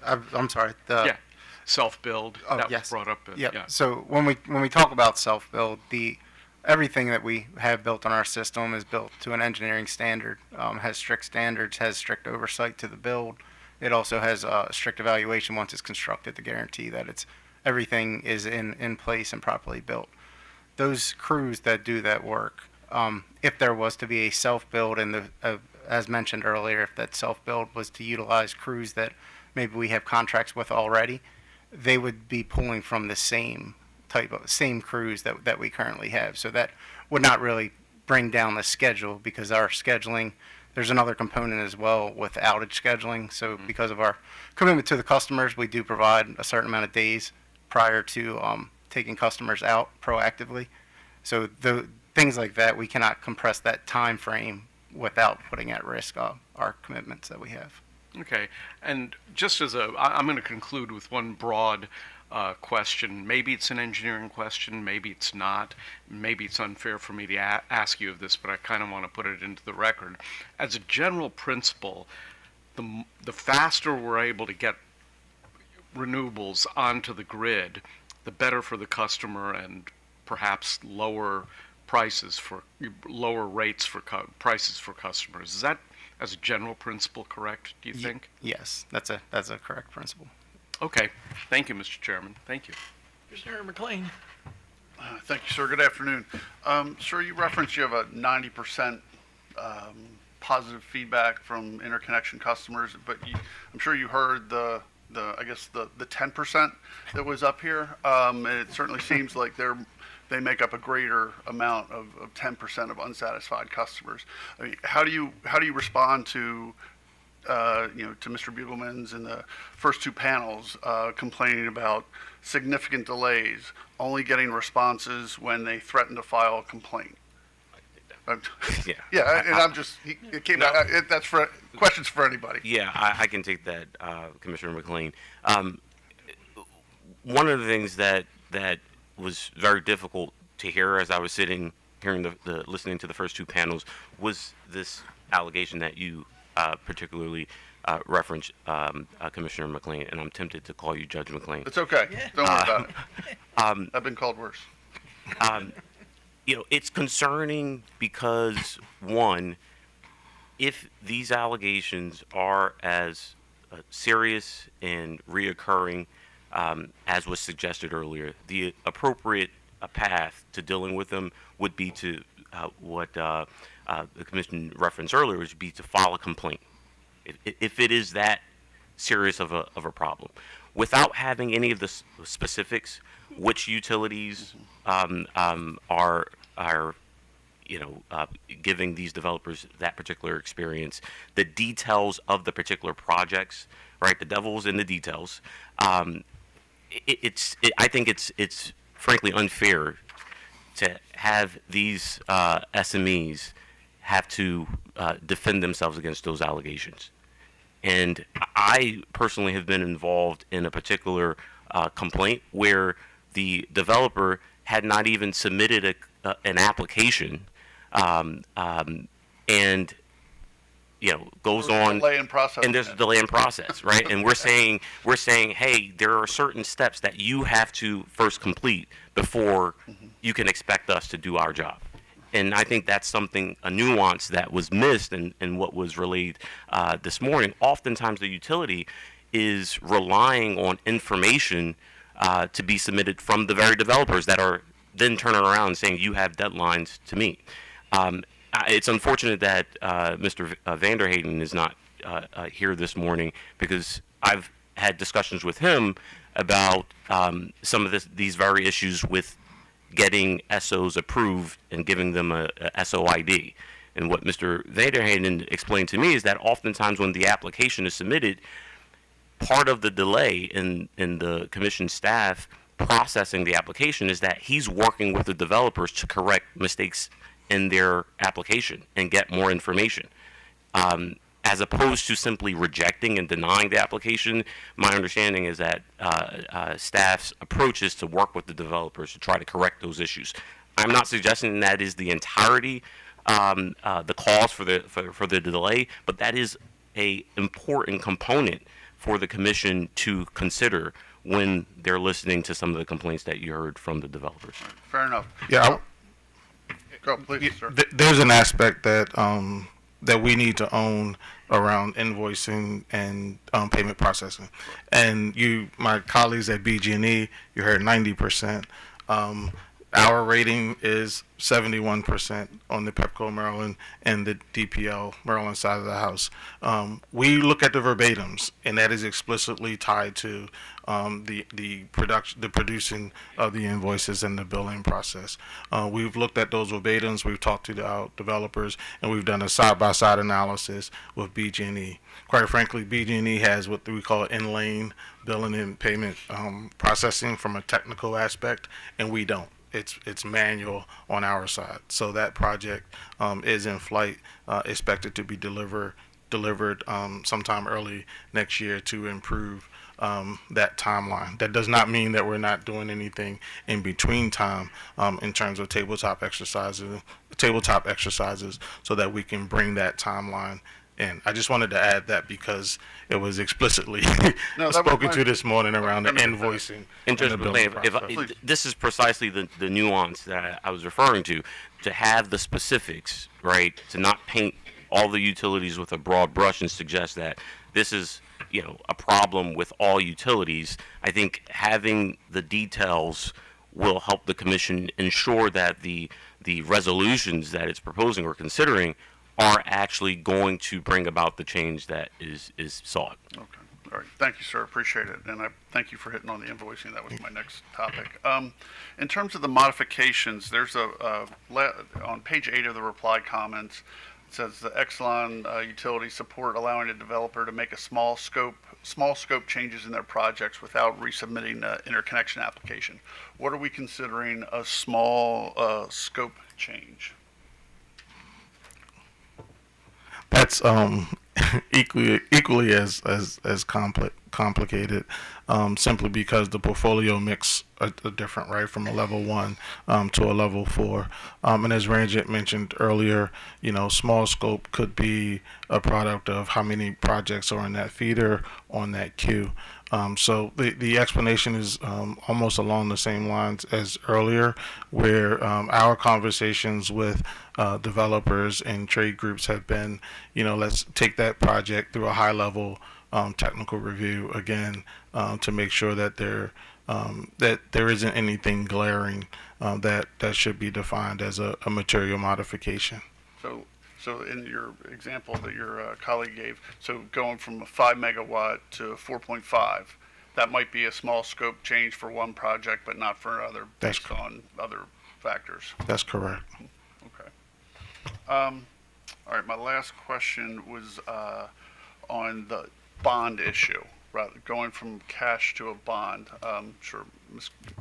I'm sorry. Yeah, self-build. Oh, that yes. was brought up. Yep. Yeah. So when we talk about self-build, everything that we have built on our system is built to an engineering standard, has strict standards, has strict oversight to the build. It also has a strict evaluation once it's constructed to guarantee that everything is in place and properly built. Those crews that do that work, if there was to be a self-build, and as mentioned earlier, if that self-build was to utilize crews that maybe we have contracts with already, they would be pulling from the same crews that we currently have. So that would not really bring down the schedule, because our scheduling, there's another component as well with outage scheduling. So because of our commitment to the customers, we do provide a certain amount of days prior to taking customers out proactively. So things like that, we cannot compress that time frame without putting at risk our commitments that we have. Okay, and just I'm going to conclude with one broad question. Maybe it's an engineering question, maybe it's not. Maybe it's unfair for me to ask you of this, but I kind of want to put it into the record. As a general principle, the faster we're able to get renewables onto the grid, the better for the customer, and perhaps lower rates for prices for customers. Is that, as a general principle, correct, do you think? Yes, that's a correct principle. Okay. Thank you, Mr. Chairman. Thank you. Commissioner McLean. Thank you, sir. Good afternoon. Sir, you referenced you have a 90% positive feedback from interconnection customers, but I'm sure you heard the 10% that was up here, and it certainly seems like they make up a greater amount of 10% of unsatisfied customers. I mean, how do you respond to to Mr. Bugelman's in the first two panels complaining about significant delays, only getting responses when they threaten to file a complaint? Yeah. Yeah, and I'm just, it came out, that's for, questions for anybody. Yeah, I can take that, Commissioner McLean. One of the things that was very difficult to hear as I was listening to the first two panels was this allegation that you particularly referenced, Commissioner McLean, and I'm tempted to call you Judge McLean. It's okay. Don't worry about it. I've been called worse. It's concerning because, one, if these allegations are as serious and reoccurring as was suggested earlier, the appropriate path to dealing with them would be to what the commission referenced earlier, would be to file a complaint. If it is that serious of a problem, without having any of the specifics, which utilities are giving these developers that particular experience, the details of the particular projects, right? The devil's in the details. I think it's frankly unfair to have these SMEs have to defend themselves against those allegations. And I personally have been involved in a particular complaint where the developer had not even submitted an application, and goes on, delay in process, and there's a delay in process, right? And we're saying, hey, there are certain steps that you have to first complete before you can expect us to do our job. And I think that's a nuance that was missed in what was relayed this morning. Oftentimes the utility is relying on information to be submitted from the very developers that are then turning around and saying you have deadlines to meet. It's unfortunate that Mr. Vanderhayden is not here this morning, because I've had discussions with him about some of these very issues with getting SOs approved and giving them a SOID. And what Mr. Vanderhayden explained to me is that oftentimes when the application is submitted, part of the delay in the commission staff processing the application is that he's working with the developers to correct mistakes in their application and get more information. As opposed to simply rejecting and denying the application, my understanding is that staff's approach is to work with the developers to try to correct those issues. I'm not suggesting that is the entirety, the cause for the delay, but that is a important component for the commission to consider when they're listening to some of the complaints that you heard from the developers. Fair enough. Yeah. Go, please, sir. There's an aspect that that we need to own around invoicing and payment processing. And my colleagues at BG&E, you heard 90%. Our rating is 71% on the PEPCO Maryland and the DPL Maryland side of the house. We look at the verbatims, and that is explicitly tied to the producing of the invoices and the billing process. We've looked at those verbatims. We've talked to our developers, and we've done a side-by-side analysis with BG&E. Quite frankly, BG&E has what we call in-lane billing and payment processing from a technical aspect, and we don't. It's manual on our side. So that project is in flight, expected to be delivered sometime early next year to improve that timeline. That does not mean that we're not doing anything in between time in terms of tabletop exercises, so that we can bring that timeline in. I just wanted to add that because it was explicitly spoken to this morning around the invoicing and the billing process. This is precisely the nuance that I was referring to have the specifics, right? To not paint all the utilities with a broad brush and suggest that this is a problem with all utilities. I think having the details will help the commission ensure that the resolutions that it's proposing or considering are actually going to bring about the change that is sought. Okay. All right. Thank you, sir. Appreciate it. And I thank you for hitting on the invoicing. That was my next topic. In terms of the modifications, there's on page 8 of the reply comments, it says the Exelon utility support allowing a developer to make a small scope changes in their projects without resubmitting the interconnection application. What are we considering a small scope change? That's equally as complicated, simply because the portfolio mix are different, right, from a level 1 to a level 4. And as Ranjit mentioned earlier, small scope could be a product of how many projects are in that feeder on that queue. So the explanation is almost along the same lines as earlier, where our conversations with developers and trade groups have been, let's take that project through a high-level technical review again to make sure that there isn't anything glaring that should be defined as a material modification. So in your example that your colleague gave, so going from a 5 megawatt to 4.5, that might be a small scope change for one project, but not for another, based on other factors. That's correct. Okay. All right, my last question was on the bond issue, rather going from cash to a bond. Sure,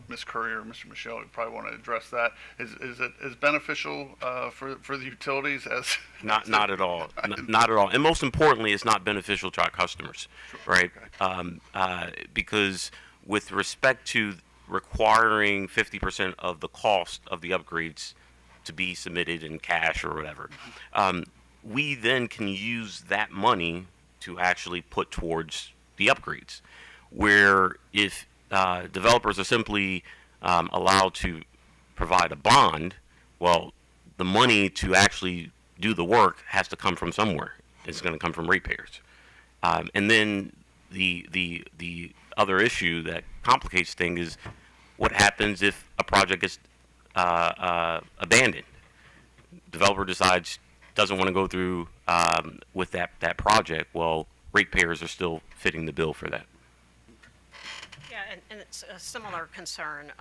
Ms. Curry or Mr. Michelle would probably want to address that. Is it as beneficial for the utilities as? Not at all. Not at all. And most importantly, it's not beneficial to our customers, right? Because with respect to requiring 50% of the cost of the upgrades to be submitted in cash or whatever, we then can use that money to actually put towards the upgrades. Where if developers are simply allowed to provide a bond, well, the money to actually do the work has to come from somewhere. It's going to come from ratepayers. And then the other issue that complicates things is what happens if a project gets abandoned. Developer decides doesn't want to go through with that project. Well, ratepayers are still fitting the bill for that. Yeah, and it's a similar concern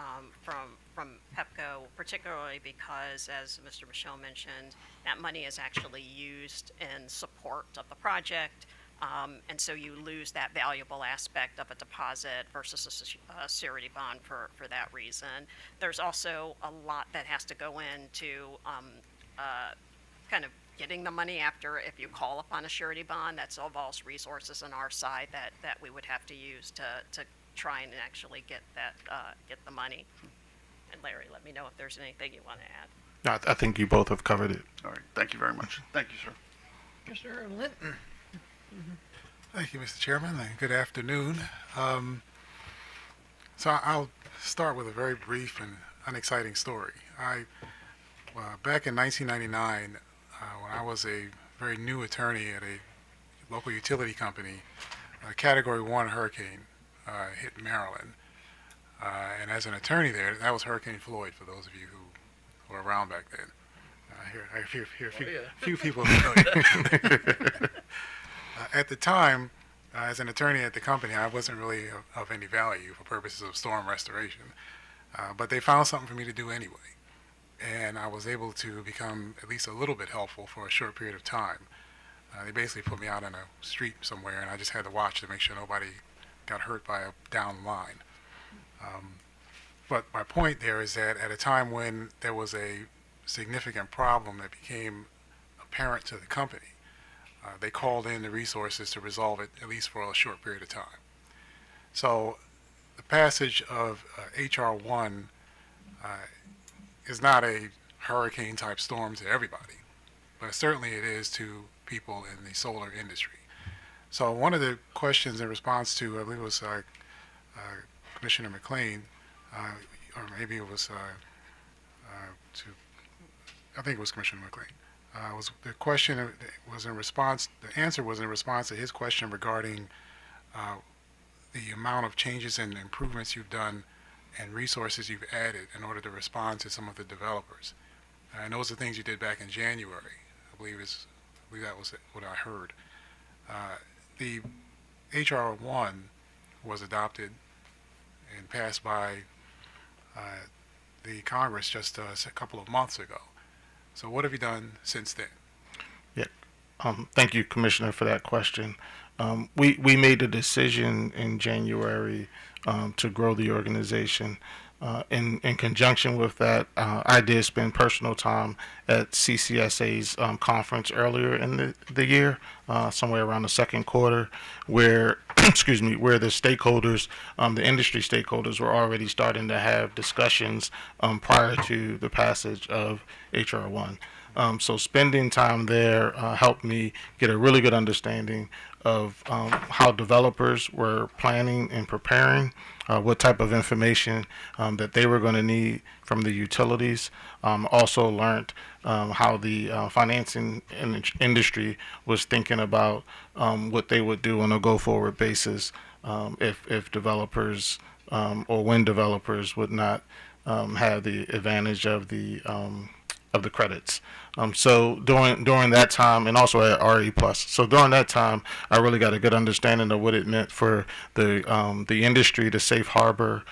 from PEPCO, particularly because, as Mr. Michelle mentioned, that money is actually used in support of the project, and so you lose that valuable aspect of a deposit versus a surety bond for that reason. There's also a lot that has to go into kind of getting the money after if you call upon a surety bond. That involves resources on our side that we would have to use to try and actually get the money. And Larry, let me know if there's anything you want to add. No, I think you both have covered it. All right, thank you very much. Thank you, sir. Mr. Linton. Thank you, Mr. Chairman, and good afternoon. So I'll start with a very brief and unexciting story. Back in 1999, when I was a very new attorney at a local utility company, a Category 1 hurricane hit Maryland. And as an attorney there, that was Hurricane Floyd, for those of you who were around back then. I hear a few people familiar. At the time, as an attorney at the company, I wasn't really of any value for purposes of storm restoration. But they found something for me to do anyway. And I was able to become at least a little bit helpful for a short period of time. They basically put me out on a street somewhere, and I just had to watch to make sure nobody got hurt by a down line. But my point there is that at a time when there was a significant problem that became apparent to the company, they called in the resources to resolve it, at least for a short period of time. So the passage of H.R. 1 is not a hurricane-type storm to everybody, but certainly it is to people in the solar industry. So one of the questions in response to, I believe it was Commissioner McLean, or maybe it was I think it was Commissioner McLean, was the question was in response, the answer was in response to his question regarding the amount of changes and improvements you've done and resources you've added in order to respond to some of the developers. And those are things you did back in January. I believe that was what I heard. The H.R. 1 was adopted and passed by the Congress just a couple of months ago. So what have you done since then? Yeah. Thank you, Commissioner, for that question. We made a decision in January to grow the organization. In conjunction with that, I did spend personal time at CCSA's conference earlier in the year, somewhere around the second quarter, where where the stakeholders, the industry stakeholders, were already starting to have discussions prior to the passage of H.R. 1. So spending time there helped me get a really good understanding of how developers were planning and preparing, what type of information that they were going to need from the utilities. Also learned how the financing industry was thinking about what they would do on a go-forward basis if developers or when developers would not have the advantage of the credits. So during that time, and also at RE+, so during that time, I really got a good understanding of what it meant for the industry to safe harbor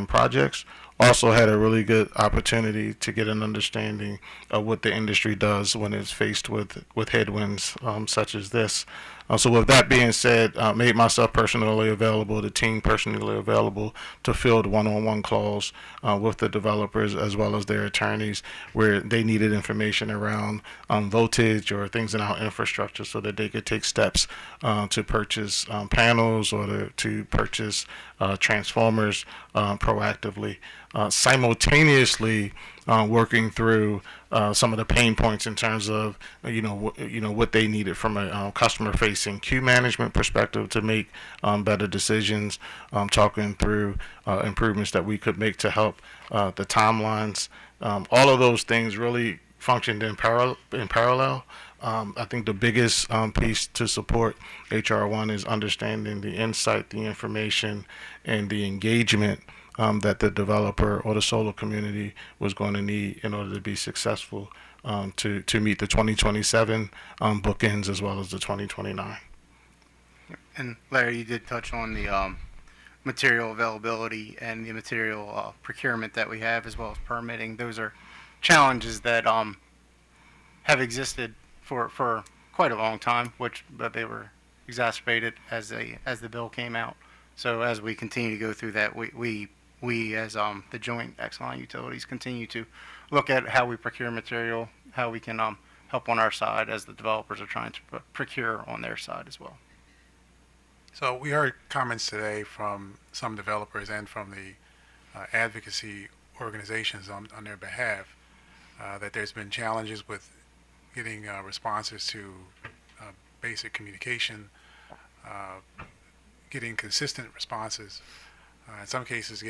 projects. also had a really good opportunity to get an understanding of what the industry does when it's faced with headwinds such as this. So with that being said, made myself personally available, the team personally available to field one-on-one calls with the developers as well as their attorneys where they needed information around voltage or things in our infrastructure so that they could take steps to purchase panels or to purchase transformers proactively. Simultaneously working through some of the pain points in terms of what they needed from a customer-facing queue management perspective to make better decisions. Talking through improvements that we could make to help the timelines. All of those things really functioned in parallel. I think the biggest piece to support HR1 is understanding the insight, the information, and the engagement that the developer or the solar community was going to need in order to be successful to meet the 2027 bookends as well as the 2029. And Larry, you did touch on the material availability and the material procurement that we have, as well as permitting. Those are challenges that have existed for quite a long time, but they were exacerbated as the bill came out. So as we continue to go through that, we as the joint Exelon utilities continue to look at how we procure material, how we can help on our side as the developers are trying to procure on their side as well. So we heard comments today from some developers and from the advocacy organizations on their behalf that there's been challenges with getting responses to basic communication, getting consistent responses, in some cases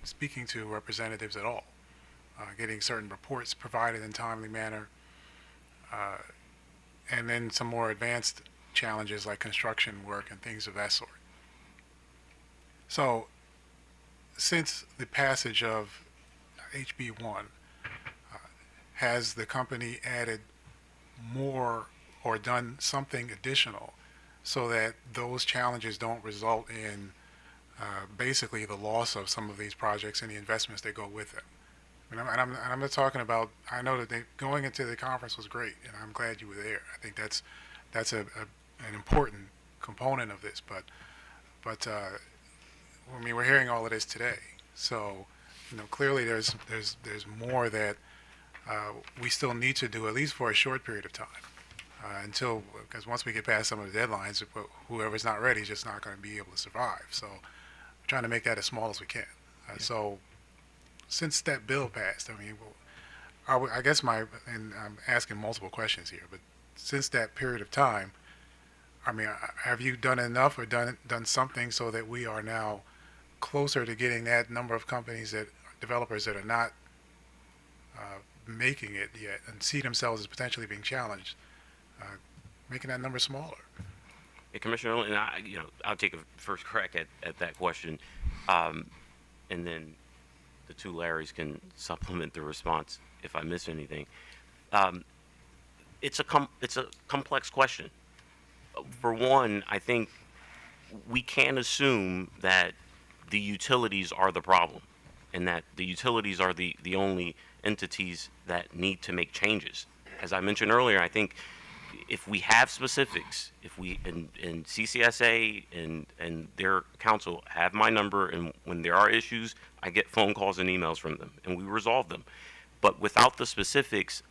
speaking to representatives at all, getting certain reports provided in timely manner, and then some more advanced challenges like construction work and things of that sort. So since the passage of HB1, has the company added more or done something additional so that those challenges don't result in basically the loss of some of these projects and the investments that go with them? And I'm not talking about, I know that going into the conference was great, and I'm glad you were there. I think that's an important component of this, but I mean, we're hearing all of this today. So, clearly there's more that we still need to do, at least for a short period of time, because once we get past some of the deadlines, whoever's not ready is just not going to be able to survive. So we're trying to make that as small as we can. So since that bill passed, I mean, I guess and I'm asking multiple questions here, but since that period of time, I mean, have you done enough or done something so that we are now closer to getting that number of developers that are not making it yet and see themselves as potentially being challenged, making that number smaller? Hey, Commissioner, and I'll take a first crack at that question, and then the two Larrys can supplement the response if I miss anything. It's a complex question. For one, I think we can't assume that the utilities are the problem and that the utilities are the only entities that need to make changes. As I mentioned earlier, I think if we have specifics, if we and CCSA and their council have my number, and when there are issues, I get phone calls and emails from them, and we resolve them. But without the specifics,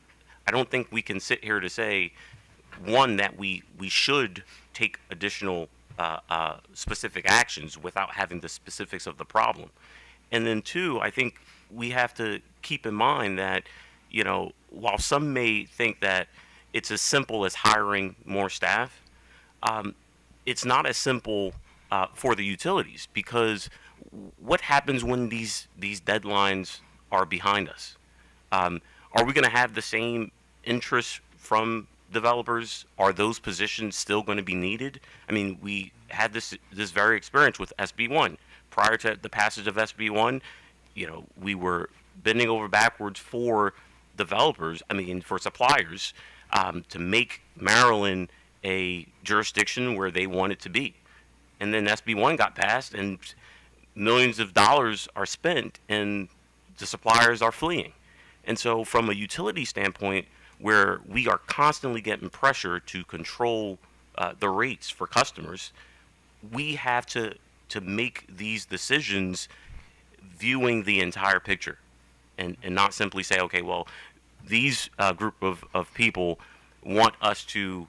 I don't think we can sit here to say, one, that we should take additional specific actions without having the specifics of the problem. And then two, I think we have to keep in mind that, while some may think that it's as simple as hiring more staff, it's not as simple for the utilities, because what happens when these deadlines are behind us? Are we going to have the same interest from developers? Are those positions still going to be needed? I mean, we had this very experience with SB1. Prior to the passage of SB1, we were bending over backwards for developers, for suppliers, to make Maryland a jurisdiction where they want it to be. And then SB1 got passed, and millions of dollars are spent, and the suppliers are fleeing. And so from a utility standpoint, where we are constantly getting pressure to control the rates for customers, we have to make these decisions viewing the entire picture and not simply say, okay, well, these group of people want us to,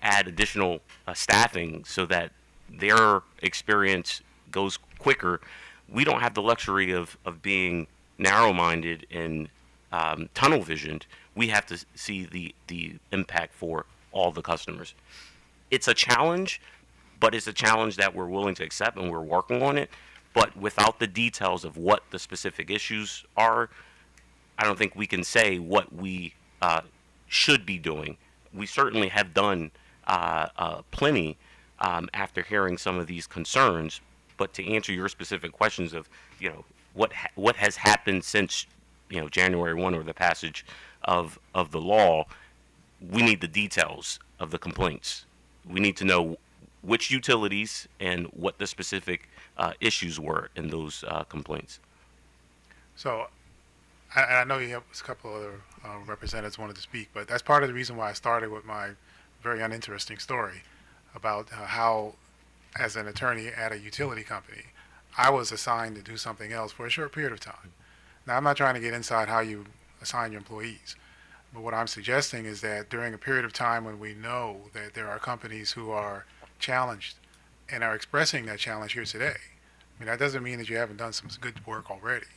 add additional staffing so that their experience goes quicker. We don't have the luxury of being narrow-minded and tunnel visioned. We have to see the impact for all the customers. It's a challenge, but it's a challenge that we're willing to accept, and we're working on it. But without the details of what the specific issues are, I don't think we can say what we should be doing. We certainly have done plenty after hearing some of these concerns. But to answer your specific questions of, what has happened since, January 1 or the passage of the law, we need the details of the complaints. We need to know which utilities and what the specific issues were in those complaints. So I know you have a couple other representatives wanted to speak, but that's part of the reason why I started with my very uninteresting story about how, as an attorney at a utility company, I was assigned to do something else for a short period of time. Now, I'm not trying to get inside how you assign your employees, but what I'm suggesting is that during a period of time when we know that there are companies who are challenged and are expressing that challenge here today, I mean, that doesn't mean that you haven't done some good work already,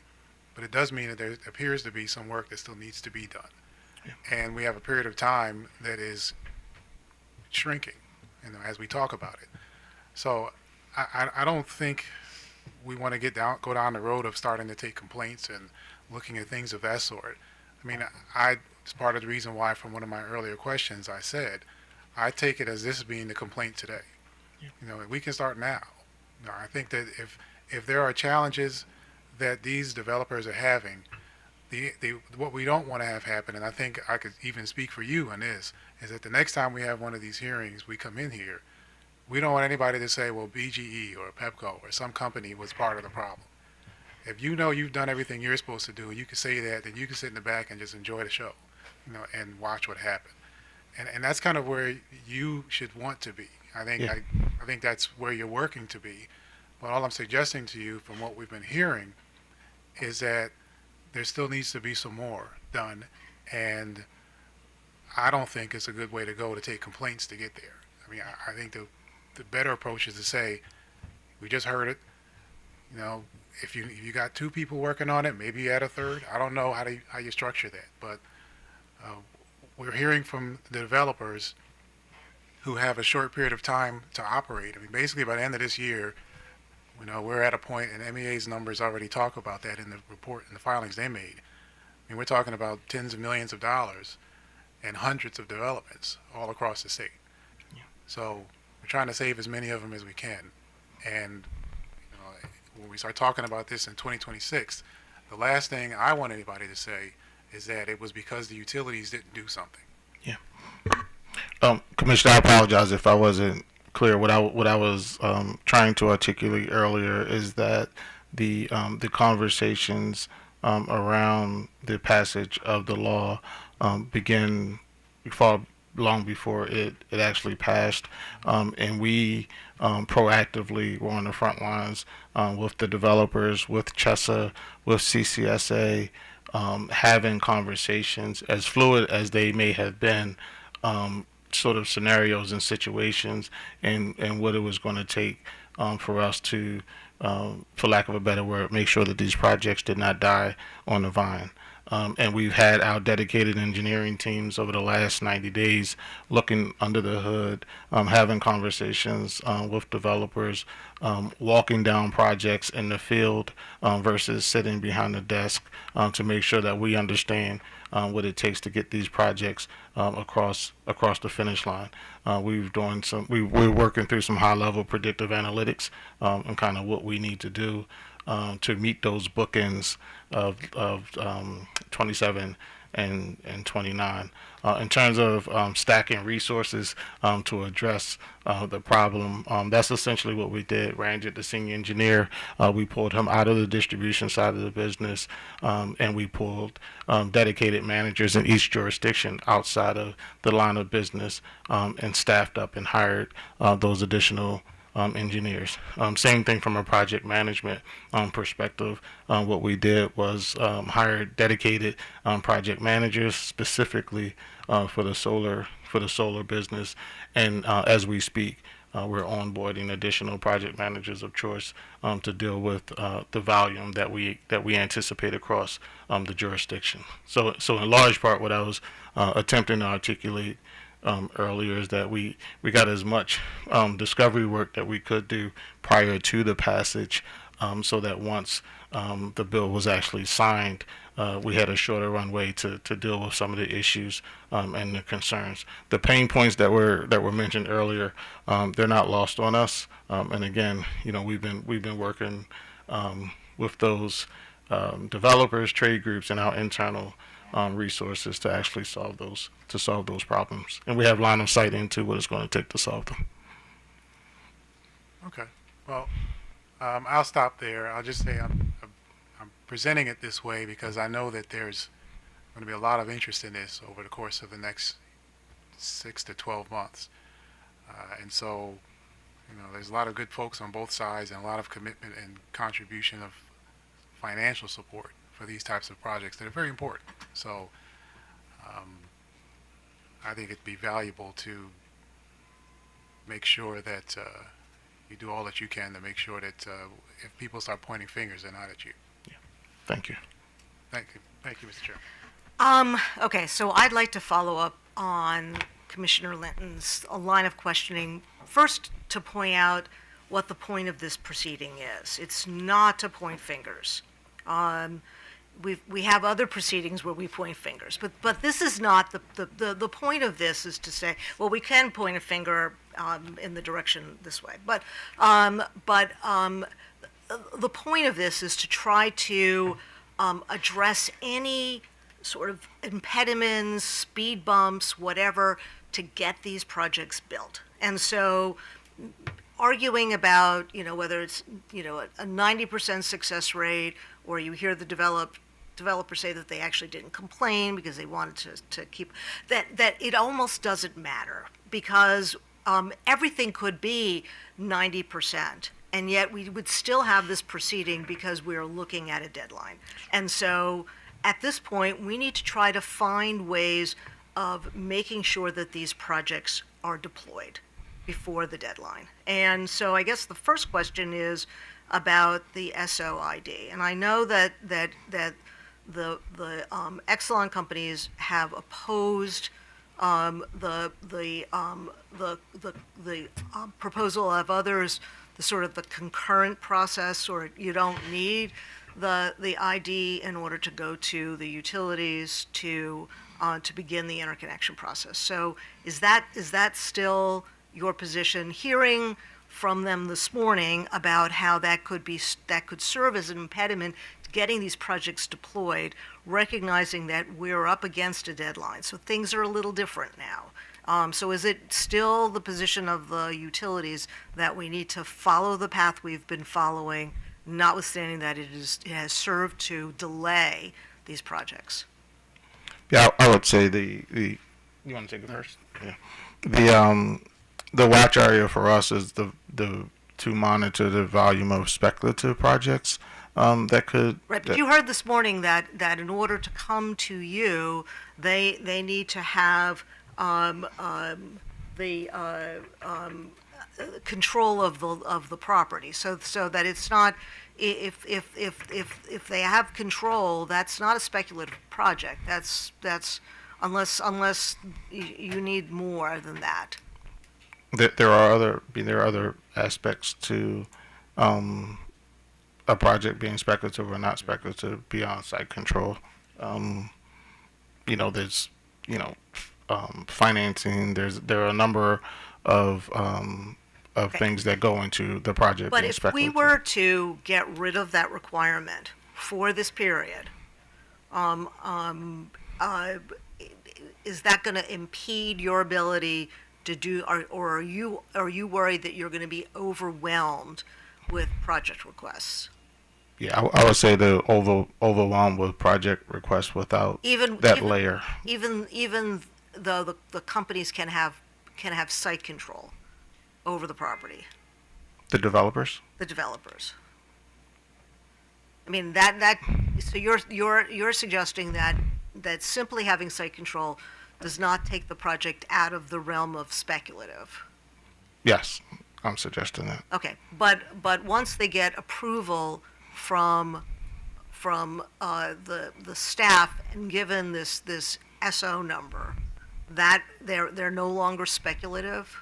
but it does mean that there appears to be some work that still needs to be done. Yeah. And we have a period of time that is shrinking, as we talk about it. So I don't think we want to go down the road of starting to take complaints and looking at things of that sort. I mean, it's part of the reason why, from one of my earlier questions, I said I take it as this being the complaint today. Yeah. We can start now. I think that if there are challenges that these developers are having, what we don't want to have happen, and I think I could even speak for you on this, is that the next time we have one of these hearings, we come in here, we don't want anybody to say, well, BGE or Pepco or some company was part of the problem. If you know you've done everything you're supposed to do, and you can say that, then you can sit in the back and just enjoy the show, and watch what happens. And that's kind of where you should want to be. I think Yeah. I think that's where you're working to be. But all I'm suggesting to you, from what we've been hearing, is that there still needs to be some more done, and I don't think it's a good way to go to take complaints to get there. I mean, I think the better approach is to say, we just heard it. If you got two people working on it, maybe you add a third. I don't know how you structure that, but we're hearing from the developers who have a short period of time to operate. I mean, basically by the end of this year, we're at a point, and MEA's numbers already talk about that in the report and the filings they made. I mean, we're talking about tens of millions of dollars and hundreds of developments all across the state. Yeah. So we're trying to save as many of them as we can. And when we start talking about this in 2026, the last thing I want anybody to say is that it was because the utilities didn't do something. Yeah. Commissioner, I apologize if I wasn't clear. What I was trying to articulate earlier is that the conversations around the passage of the law began far long before it actually passed, and we proactively were on the front lines with the developers, with CHESA, with CCSA, having conversations as fluid as they may have been, sort of scenarios and situations, and what it was going to take for us to, for lack of a better word, make sure that these projects did not die on the vine. And we've had our dedicated engineering teams over the last 90 days looking under the hood, having conversations with developers, walking down projects in the field versus sitting behind the desk to make sure that we understand what it takes to get these projects across the finish line. We're working through some high-level predictive analytics and kind of what we need to do to meet those bookends of 27 and 29. In terms of stacking resources to address the problem, that's essentially what we did. Ranjit, the senior engineer, we pulled him out of the distribution side of the business, and we pulled dedicated managers in each jurisdiction outside of the line of business, and staffed up and hired those additional engineers. Same thing from a project management perspective. What we did was hire dedicated project managers specifically for the solar business, and as we speak, we're onboarding additional project managers of choice to deal with the volume that we anticipate across the jurisdiction. So in large part, what I was attempting to articulate earlier is that we got as much discovery work that we could do prior to the passage, so that once the bill was actually signed, we had a shorter runway to deal with some of the issues and the concerns. The pain points that were mentioned earlier, they're not lost on us. And again, we've been working with those developers, trade groups, and our internal resources to actually solve those problems, and we have line of sight into what it's going to take to solve them. Okay. Well, I'll stop there. I'll just say I'm presenting it this way because I know that there's going to be a lot of interest in this over the course of the next 6 to 12 months, and so there's a lot of good folks on both sides and a lot of commitment and contribution of financial support for these types of projects that are very important. So I think it'd be valuable to make sure that you do all that you can to make sure that if people start pointing fingers, they're not at you. Thank you. Thank you, Mr. Chair. Okay, so I'd like to follow up on Commissioner Linton's line of questioning. First, to point out what the point of this proceeding is. It's not to point fingers. We have other proceedings where we point fingers, but this is not the point of this is to say, well, we can point a finger in the direction this way, but the point of this is to try to address any sort of impediments, speed bumps, whatever, to get these projects built. And so arguing about, whether it's, a 90% success rate, or you hear the developer say that they actually didn't complain because they wanted to keep, that it almost doesn't matter, because everything could be 90%. And yet we would still have this proceeding because we're looking at a deadline. And so at this point, we need to try to find ways of making sure that these projects are deployed before the deadline. And so I guess the first question is about the SOID. And I know that the Exelon companies have opposed the proposal of others, the sort of the concurrent process, or you don't need the ID in order to go to the utilities to begin the interconnection process. So is that still your position? Hearing from them this morning about how that could serve as an impediment to getting these projects deployed, recognizing that we're up against a deadline, so things are a little different now. So is it still the position of the utilities that we need to follow the path we've been following, notwithstanding that it has served to delay these projects? Yeah, I would say you want to take it first? Yeah. The watch area for us is to monitor the volume of speculative projects that could. Right, but you heard this morning that in order to come to you, they need to have the control of the property, so that it's not, if they have control, that's not a speculative project. That's unless you need more than that. There are other aspects to a project being speculative or not speculative beyond site control. There's financing. There are a number of things that go into the project But being if speculative. we were to get rid of that requirement for this period, is that going to impede your ability to do, or are you worried that you're going to be overwhelmed with project requests? Yeah, I would say they're overwhelmed with project requests without that layer. Even though the companies can have site control over the property, The developers? the developers. I mean so you're suggesting that simply having site control does not take the project out of the realm of speculative. Yes, I'm suggesting that. Okay, but once they get approval from the staff and given this SO number, that they're no longer speculative.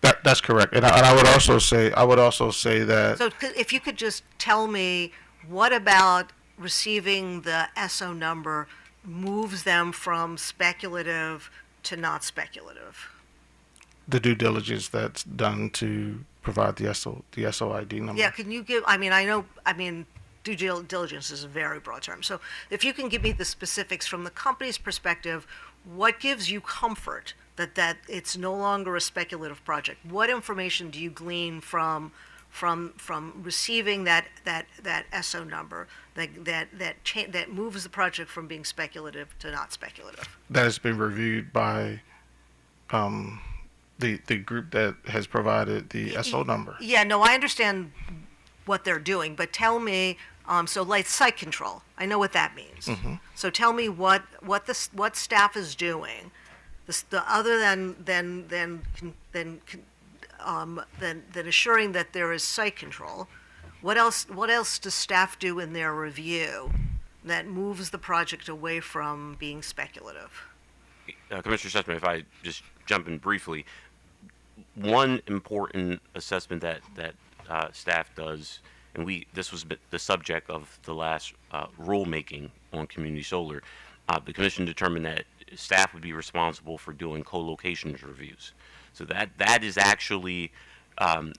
That's correct. And I would also say that So if you could just tell me, what about receiving the SO number moves them from speculative to not speculative? the due diligence that's done to provide the SOID number. Yeah, can you give, due diligence is a very broad term. So if you can give me the specifics from the company's perspective, what gives you comfort that it's no longer a speculative project? What information do you glean from receiving that SO number that moves the project from being speculative to not speculative? That has been reviewed by the group that has provided the SO number. Yeah, no, I understand what they're doing, but tell me, so like site control, I know what that means. Mm-hmm. So tell me what staff is doing, other than assuring that there is site control. What else does staff do in their review that moves the project away from being speculative? Commissioner Sussman, if I just jump in briefly, one important assessment that staff does, and this was the subject of the last rulemaking on community solar, the commission determined that staff would be responsible for doing co-location reviews. So that is actually,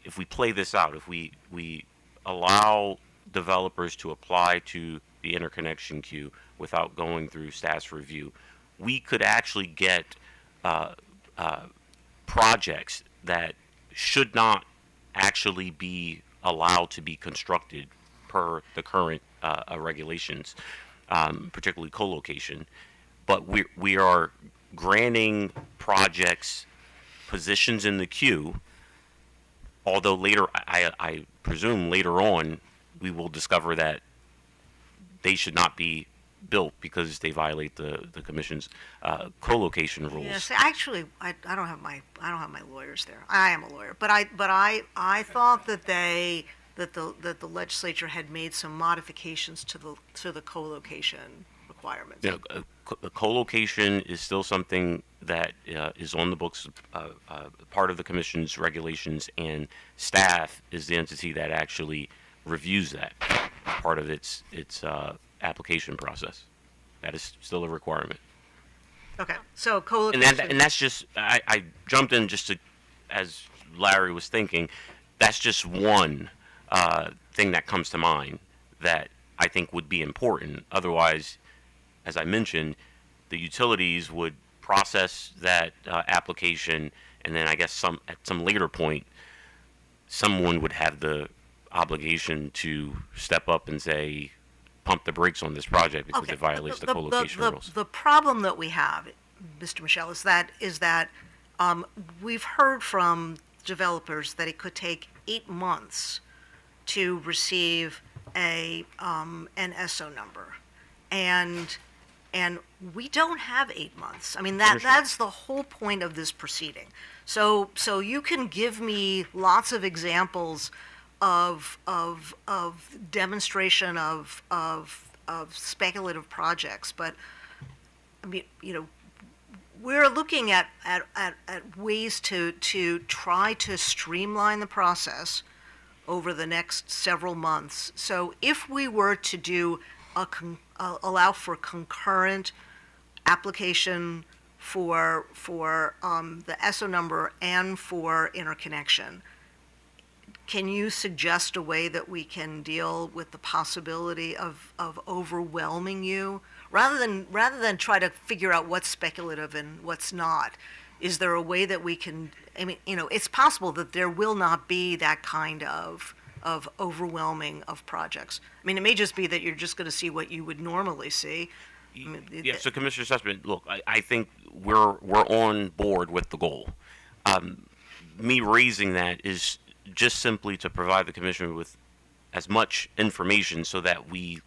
if we play this out, if we allow developers to apply to the interconnection queue without going through staff's review, we could actually get projects that should not actually be allowed to be constructed per the current regulations, particularly co-location. But we are granting projects positions in the queue, although later, I presume later on, we will discover that they should not be built because they violate the commission's co-location rules. Yes, actually, I don't have my lawyers there. I am a lawyer, but I thought that the legislature had made some modifications to the co-location requirements. You know, co-location is still something that is on the books, part of the commission's regulations, and staff is the entity that actually reviews that part of its application process. That is still a requirement. Okay, so co-location. And that's just, I jumped in just to, as Larry was thinking, that's just one thing that comes to mind that I think would be important. Otherwise, as I mentioned, the utilities would process that application, and then I guess at some later point, someone would have the obligation to step up and say, pump the brakes on this project because it violates the co-location rules. The problem that we have, Mr. Michelle, is that we've heard from developers that it could take 8 months to receive an SO number, and we don't have 8 months. I mean, that's the whole point of this proceeding. So you can give me lots of examples of demonstration of speculative projects, but I mean, we're looking at ways to try to streamline the process over the next several months. So if we were to do allow for concurrent application for the SO number and for interconnection, can you suggest a way that we can deal with the possibility of overwhelming you rather than try to figure out what's speculative and what's not? Is there a way that we can, I mean, it's possible that there will not be that kind of overwhelming of projects. I mean, it may just be that you're just going to see what you would normally see. I mean, Yeah, so Commissioner Sussman, look, I think we're on board with the goal. Me raising that is just simply to provide the commission with as much information so that we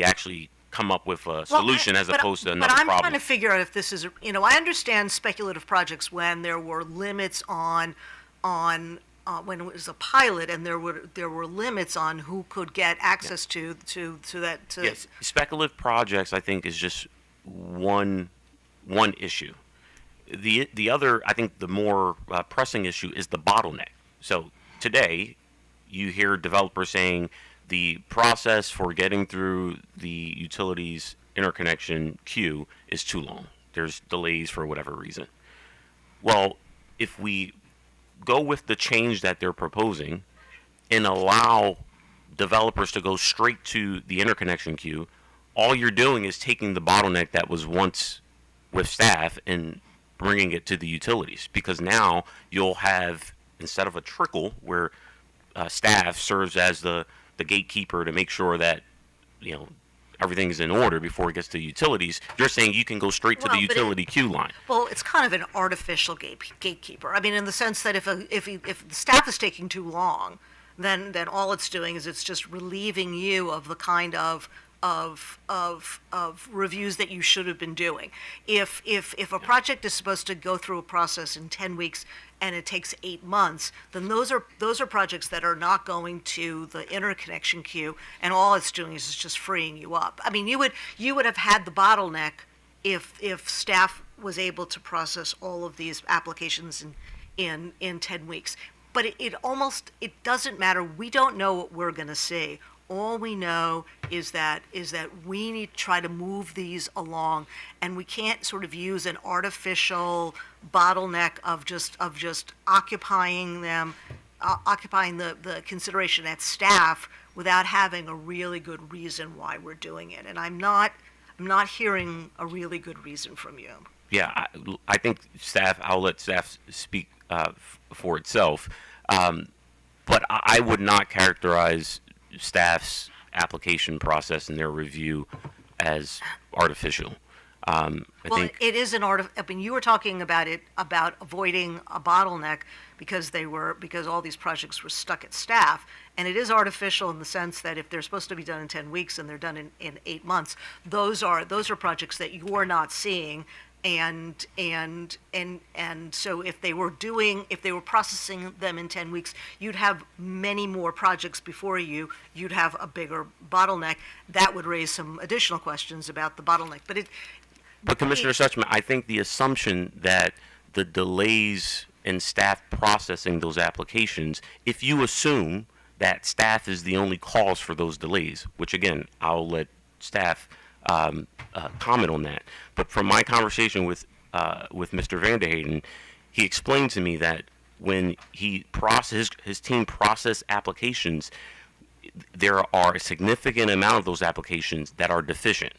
actually come up with a solution as opposed to another But I'm problem. trying to figure out if this is, I understand speculative projects when there were limits on when it was a pilot and there were limits on who could get access to that. Yes, speculative projects I think is just one issue. The other, I think, the more pressing issue is the bottleneck. So today, you hear developers saying the process for getting through the utilities interconnection queue is too long. There's delays for whatever reason. Well, if we go with the change that they're proposing and allow developers to go straight to the interconnection queue, all you're doing is taking the bottleneck that was once with staff and bringing it to the utilities, because now you'll have, instead of a trickle where staff serves as the gatekeeper to make sure that everything is in order before it gets to utilities, you're saying you can go straight to the utility queue line. Well, it's kind of an artificial gatekeeper. I mean, in the sense that if the staff is taking too long, then all it's doing is it's just relieving you of the kind of reviews that you should have been doing. If a project is supposed to go through a process in 10 weeks and it takes 8 months, then those are projects that are not going to the interconnection queue, and all it's doing is just freeing you up. I mean, you would have had the bottleneck if staff was able to process all of these applications in 10 weeks. But it doesn't matter. We don't know what we're going to see. All we know is that we need to try to move these along, and we can't sort of use an artificial bottleneck of just occupying the consideration at staff without having a really good reason why we're doing it. And I'm not hearing a really good reason from you. Yeah, I think I'll let staff speak for itself, but I would not characterize staff's application process and their review as artificial. I think it is I mean, you were talking about avoiding a bottleneck because all these projects were stuck at staff, and it is artificial in the sense that if they're supposed to be done in 10 weeks and they're done in 8 months, those are projects that you're not seeing. And so if they were processing them in 10 weeks, you'd have many more projects before you. You'd have a bigger bottleneck. That would raise some additional questions about the bottleneck. But Commissioner Sussman, I think the assumption that the delays in staff processing those applications, if you assume that staff is the only cause for those delays, which again, I'll let staff comment on that. But from my conversation with Mr. Vanderhayden, he explained to me that when his team process applications, there are a significant amount of those applications that are deficient,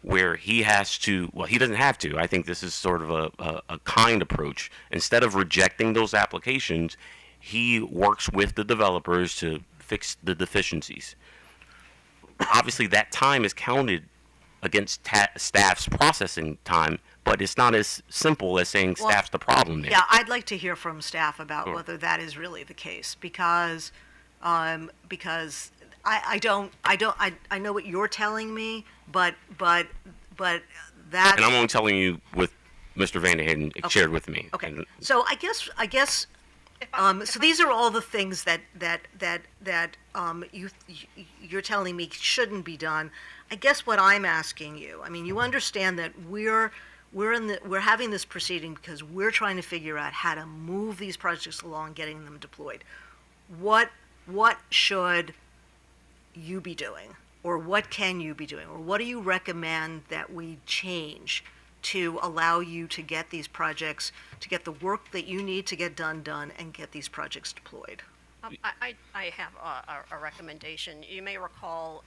where he has to, well, he doesn't have to. I think this is sort of a kind approach. Instead of rejecting those applications, he works with the developers to fix the deficiencies. Obviously, that time is counted against staff's processing time, but it's not as simple as saying staff's the problem there. Yeah, I'd like to hear from staff about Sure. whether that is really the case, because I know what you're telling me, but that. And I'm only telling you what Mr. Vanderhayden shared with me. Okay. And So I guess. So these are all the things that you're telling me shouldn't be done. I guess what I'm asking you, I mean, you understand that we're having this proceeding because we're trying to figure out how to move these projects along, getting them deployed. What should you be doing, or what can you be doing, or what do you recommend that we change to allow you to get these projects, to get the work that you need to get done, and get these projects deployed? I have a recommendation. You may recall,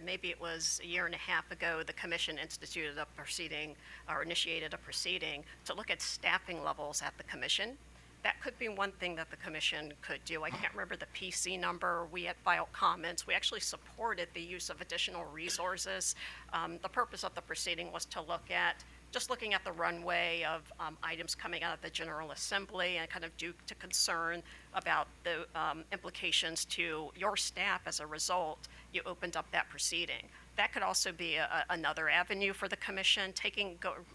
maybe it was a year and a half ago, the commission instituted a proceeding or initiated a proceeding to look at staffing levels at the commission. That could be one thing that the commission could do. I can't remember the PC number. We had filed comments. We actually supported the use of additional resources. The purpose of the proceeding was to look at looking at the runway of items coming out of the General Assembly and kind of due to concern about the implications to your staff as a result, you opened up that proceeding. That could also be another avenue for the commission,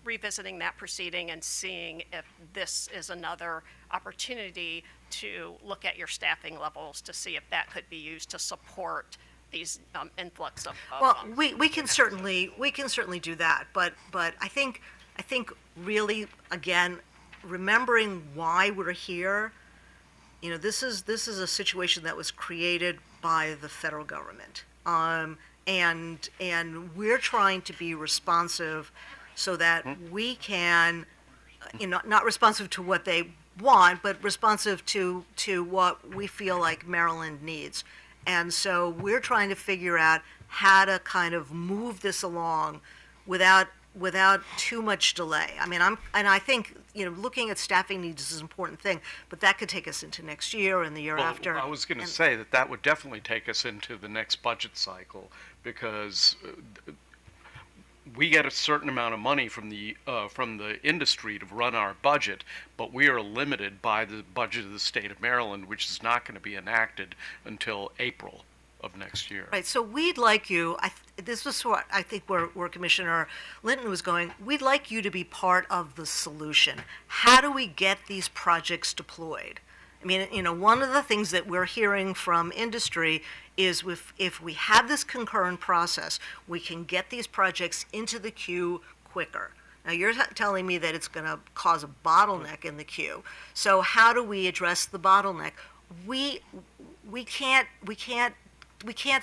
revisiting that proceeding and seeing if this is another opportunity to look at your staffing levels to see if that could be used to support these influx of Well, funds. we can certainly do that, but I think really, again, remembering why we're here, this is a situation that was created by the federal government. And we're trying to be responsive so that we can, not responsive to what they want, but responsive to what we feel like Maryland needs. And so we're trying to figure out how to kind of move this along without too much delay. I think, looking at staffing needs is an important thing, but that could take us into next year and the year Well, after. I was going to say that would definitely take us into the next budget cycle, because we get a certain amount of money from the industry to run our budget, but we are limited by the budget of the state of Maryland, which is not going to be enacted until April of next year. Right, so we'd like you, this was what I think where Commissioner Linton was going, we'd like you to be part of the solution. How do we get these projects deployed? One of the things that we're hearing from industry is if we have this concurrent process, we can get these projects into the queue quicker. Now, you're telling me that it's going to cause a bottleneck in the queue. So how do we address the bottleneck? We can't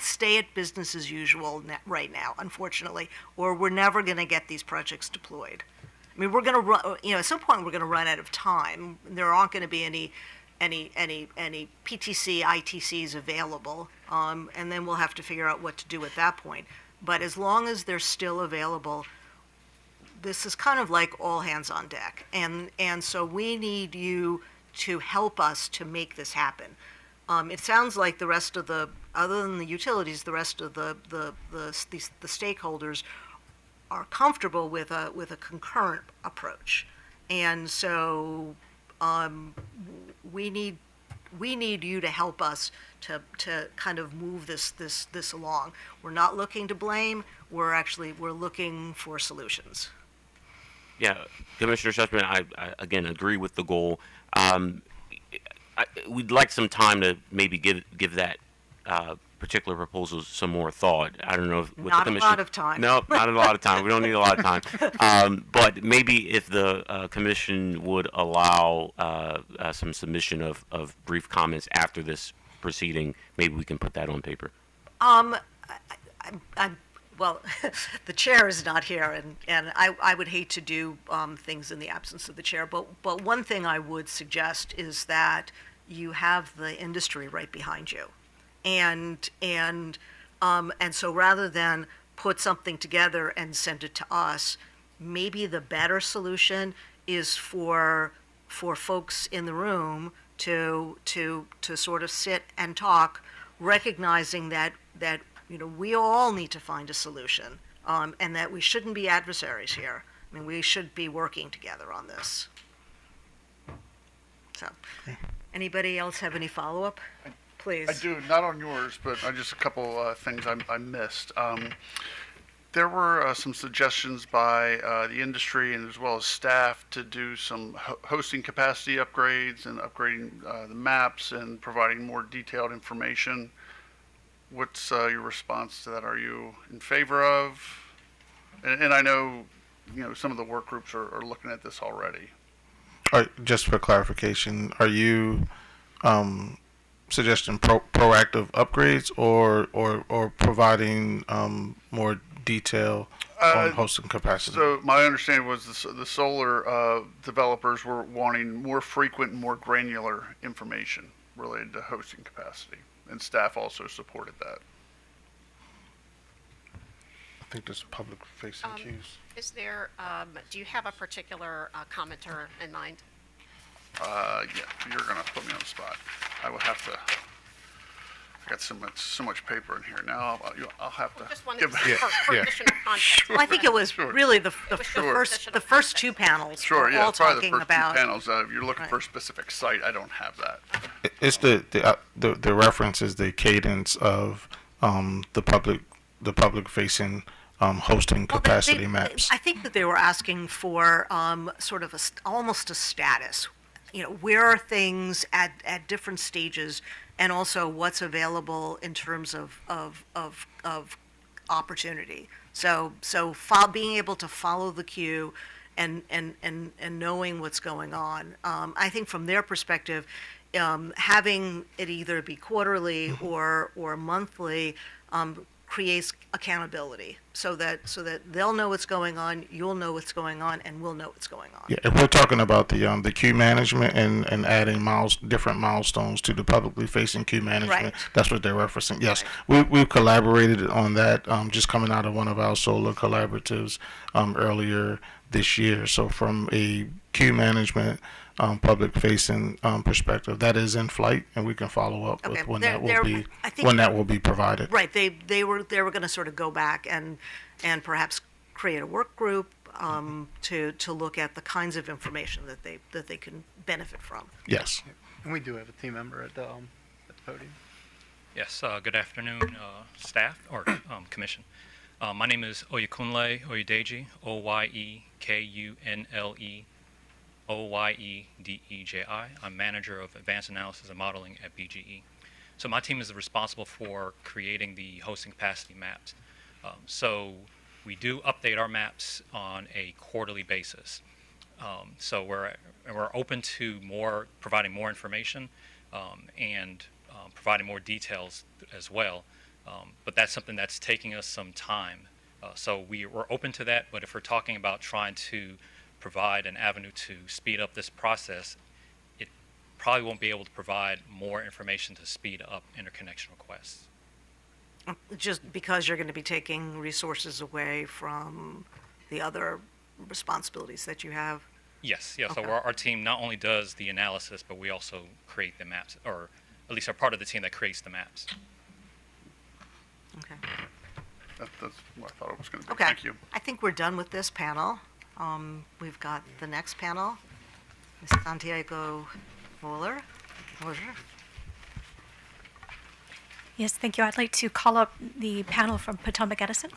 stay at business as usual right now, unfortunately, or we're never going to get these projects deployed. We're going to run, at some point we're going to run out of time. There aren't going to be any PTC, ITCs available, and then we'll have to figure out what to do at that point. But as long as they're still available, this is kind of like all hands on deck. And so we need you to help us to make this happen. It sounds like the rest of other than the utilities, the rest of the stakeholders are comfortable with a concurrent approach. And so we need you to help us to kind of move this along. We're not looking to blame. We're looking for solutions. Yeah, Commissioner Sussman, I again agree with the goal. We'd like some time to maybe give that particular proposal some more thought. I don't know if with Not the a commission. lot of time. No, not a lot of time. We don't need a lot of time. But maybe if the commission would allow some submission of brief comments after this proceeding, maybe we can put that on paper. Well, the chair is not here, and I would hate to do things in the absence of the chair. But one thing I would suggest is that you have the industry right behind you, and so rather than put something together and send it to us, maybe the better solution is for folks in the room to sort of sit and talk, recognizing that we all need to find a solution, and that we shouldn't be adversaries here. We should be working together on this. So, anybody else have any follow-up? Please. I do, not on yours, but just a couple things I missed. There were some suggestions by the industry and as well as staff to do some hosting capacity upgrades and upgrading the maps and providing more detailed information. What's your response to that? Are you in favor of? And I know, some of the work groups are looking at this already. Just for clarification, are you suggesting proactive upgrades or providing more detail on hosting capacity? So my understanding was the solar developers were wanting more frequent and more granular information. related to hosting capacity, and staff also supported that. I think there's public-facing cues. Is there, do you have a particular commenter in mind? Yeah, you're gonna put me on the spot. I will have to, I got so much paper in here now. I'll have to. Just wanted give- to for additional context. Well, I think it was Sure. really the Sure. first two panels Sure, were yeah, all probably the talking first two about. panels. If you're looking Right. for a specific site, I don't have that. It's the reference is the cadence of the public-facing hosting Well, capacity maps. I think that they were asking for sort of almost a status. Where are things at different stages, and also what's available in terms of opportunity. So being able to follow the queue and knowing what's going on. I think from their perspective, having it either be quarterly or monthly creates accountability, so that they'll know what's going on, you'll know what's going on, and we'll know what's going on. Yeah, if we're talking about the queue management and adding different milestones to the publicly facing queue management, Right. that's what they're referencing. Yes, we've collaborated on that, just coming out of one of our solar collaboratives earlier this year. So from a queue management, public facing perspective, that is in flight, and we can follow up Okay, with when they're- that will they're- be I think- when that will be provided. Right, they were going to sort of go back and perhaps create a work group to look at the kinds of information that they can benefit from. Yes. And we do have a team member at the podium. Yes, good afternoon, staff or commission. My name is Oyekunle Oyedeji, Oyekunle Oyedeji. I'm manager of advanced analysis and modeling at BGE. So my team is responsible for creating the hosting capacity maps. So we do update our maps on a quarterly basis. So we're open to providing more information and providing more details as well. But that's something that's taking us some time. So we're open to that, but if we're talking about trying to provide an avenue to speed up this process, it probably won't be able to provide more information to speed up interconnection requests. Just because you're going to be taking resources away from the other responsibilities that you have. Yes, yeah. So Okay. our team not only does the analysis, but we also create the maps, or at least are part of the team that creates the maps. Okay. That's what I thought it was going to be. Okay. Thank you. I think we're done with this panel. We've got the next panel, Ms. Santiago Moeller. Yes, thank you. I'd like to call up the panel from Potomac Edison.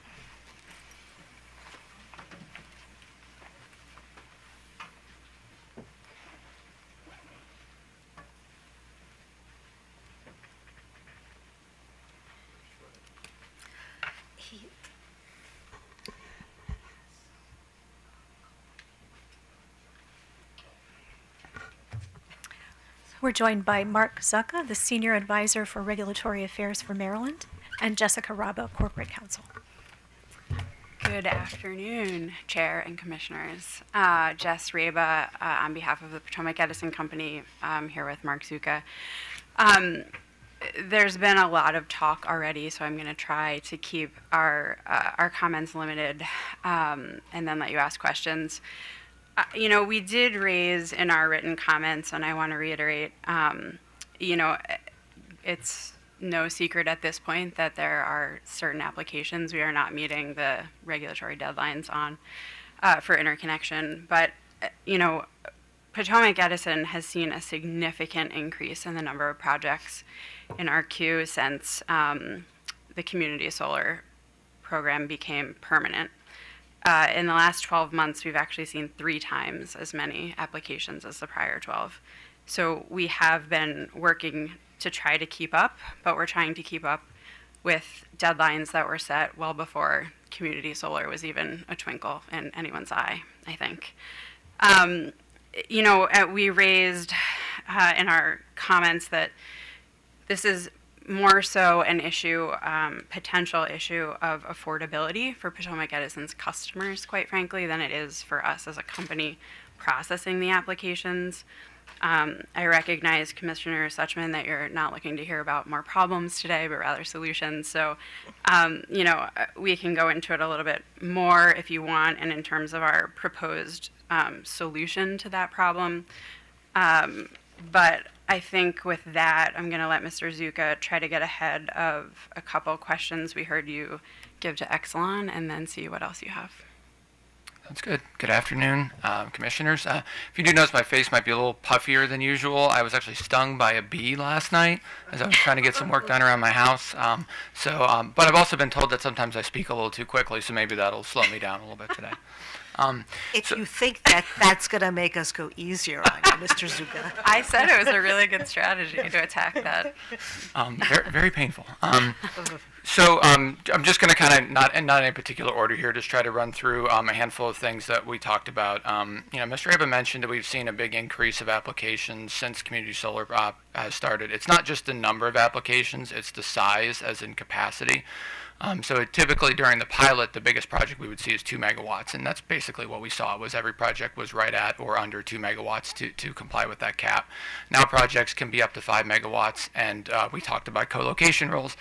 We're joined by Mark Zucca, the Senior Advisor for Regulatory Affairs for Maryland, and Jessica Rabo, Corporate Counsel. Good afternoon, Chair and Commissioners. Jess Raba on behalf of the Potomac Edison Company. I'm here with Mark Zucca. There's been a lot of talk already, so I'm going to try to keep our comments limited and then let you ask questions. We did raise in our written comments, and I want to reiterate, it's no secret at this point that there are certain applications we are not meeting the regulatory deadlines on for interconnection. But, Potomac Edison has seen a significant increase in the number of projects in our queue since the community solar program became permanent. In the last 12 months, we've actually seen 3 times as many applications as the prior 12. So we have been working to try to keep up, but we're trying to keep up with deadlines that were set well before community solar was even a twinkle in anyone's eye, I think. We raised in our comments that this is more so an issue, potential issue of affordability for Potomac Edison's customers, quite frankly, than it is for us as a company processing the applications. I recognize, Commissioner Suchman, that you're not looking to hear about more problems today, but rather solutions. So, we can go into it a little bit more if you want, and in terms of our proposed solution to that problem. But I think with that, I'm going to let Mr. Zuka try to get ahead of a couple questions we heard you give to Exelon, and then see what else you have. That's good. Good afternoon, commissioners. If you do notice, my face might be a little puffier than usual. I was actually stung by a bee last night as I was trying to get some work done around my house. But I've also been told that sometimes I speak a little too quickly, so maybe that'll slow me down a little bit today. If you think that that's going to make us go easier on you, Mr. Zuka. I said it was a really good strategy to attack that. Very, very painful. I'm just going to kind of, not in any particular order here, just try to run through a handful of things that we talked about. Mr. Aba mentioned that we've seen a big increase of applications since community solar has started. It's not just the number of applications, it's the size as in capacity. Typically during the pilot, the biggest project we would see is 2 megawatts, and that's basically what we saw, was every project was right at or under 2 megawatts to comply with that cap. Now projects can be up to 5 megawatts, and we talked about co-location rules.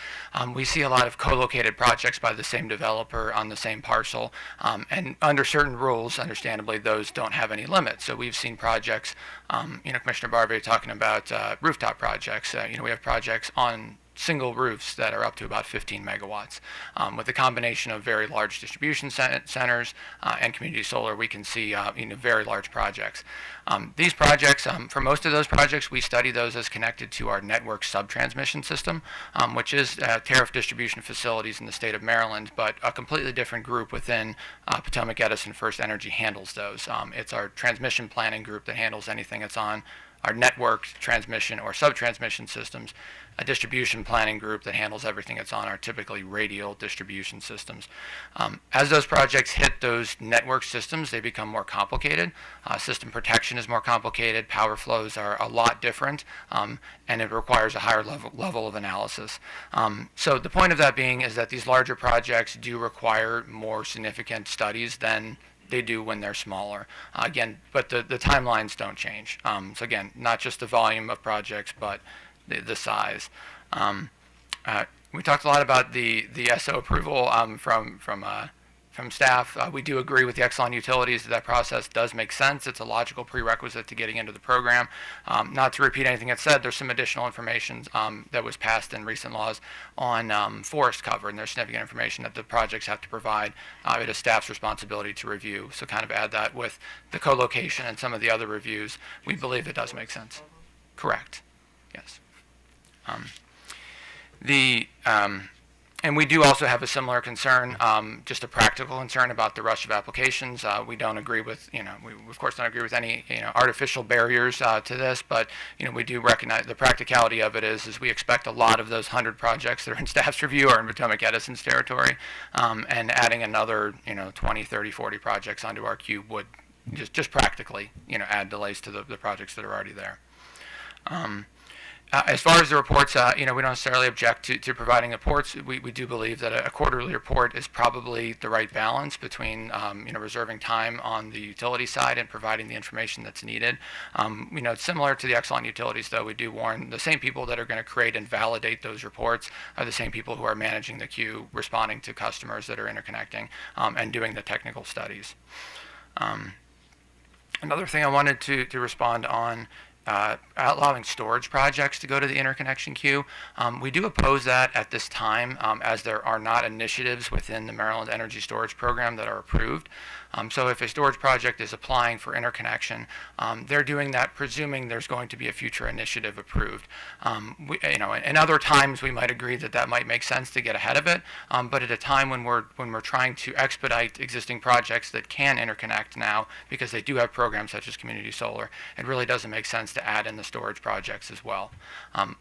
We see a lot of co-located projects by the same developer on the same parcel, and under certain rules, understandably, those don't have any limits. So we've seen projects, Commissioner Barbier talking about rooftop projects. We have projects on single roofs that are up to about 15 megawatts. With a combination of very large distribution centers and community solar, we can see very large projects. These projects, for most of those projects, we study those as connected to our network subtransmission system, which is tariff distribution facilities in the state of Maryland, but a completely different group within Potomac Edison First Energy handles those. It's our transmission planning group that handles anything that's on our network transmission or subtransmission systems, a distribution planning group that handles everything that's on our typically radial distribution systems. As those projects hit those network systems, they become more complicated. System protection is more complicated, power flows are a lot different, and it requires a higher level of analysis. So the point of that being is that these larger projects do require more significant studies than they do when they're smaller. Again, but the timelines don't change. So again, not just the volume of projects, but the size. We talked a lot about the SO approval from staff. We do agree with the Exelon Utilities that process does make sense. It's a logical prerequisite to getting into the program. Not to repeat anything that's said, there's some additional information that was passed in recent laws on forest cover, and there's significant information that the projects have to provide. It is staff's responsibility to review. So kind of add that with the co-location and some of the other reviews. We believe it does make sense. Correct. Yes. And we do also have a similar concern, just a practical concern about the rush of applications. We don't agree with, we of course don't agree with any, artificial barriers to this, but, we do recognize the practicality of it is we expect a lot of those 100 projects that are in staff's review are in Potomac Edison's territory, and adding another, 20, 30, 40 projects onto our queue would just practically, add delays to the projects that are already there. As far as the reports, we don't necessarily object to providing reports. We do believe that a quarterly report is probably the right balance between, reserving time on the utility side and providing the information that's needed. It's similar to the Exelon Utilities, though. We do warn the same people that are going to create and validate those reports are the same people who are managing the queue, responding to customers that are interconnecting, and doing the technical studies. Another thing I wanted to respond on, allowing storage projects to go to the interconnection queue. We do oppose that at this time, as there are not initiatives within the Maryland Energy Storage Program that are approved. So if a storage project is applying for interconnection, they're doing that presuming there's going to be a future initiative approved. In other times we might agree that might make sense to get ahead of it, but at a time when we're trying to expedite existing projects that can interconnect now because they do have programs such as community solar, it really doesn't make sense to add in the storage projects as well.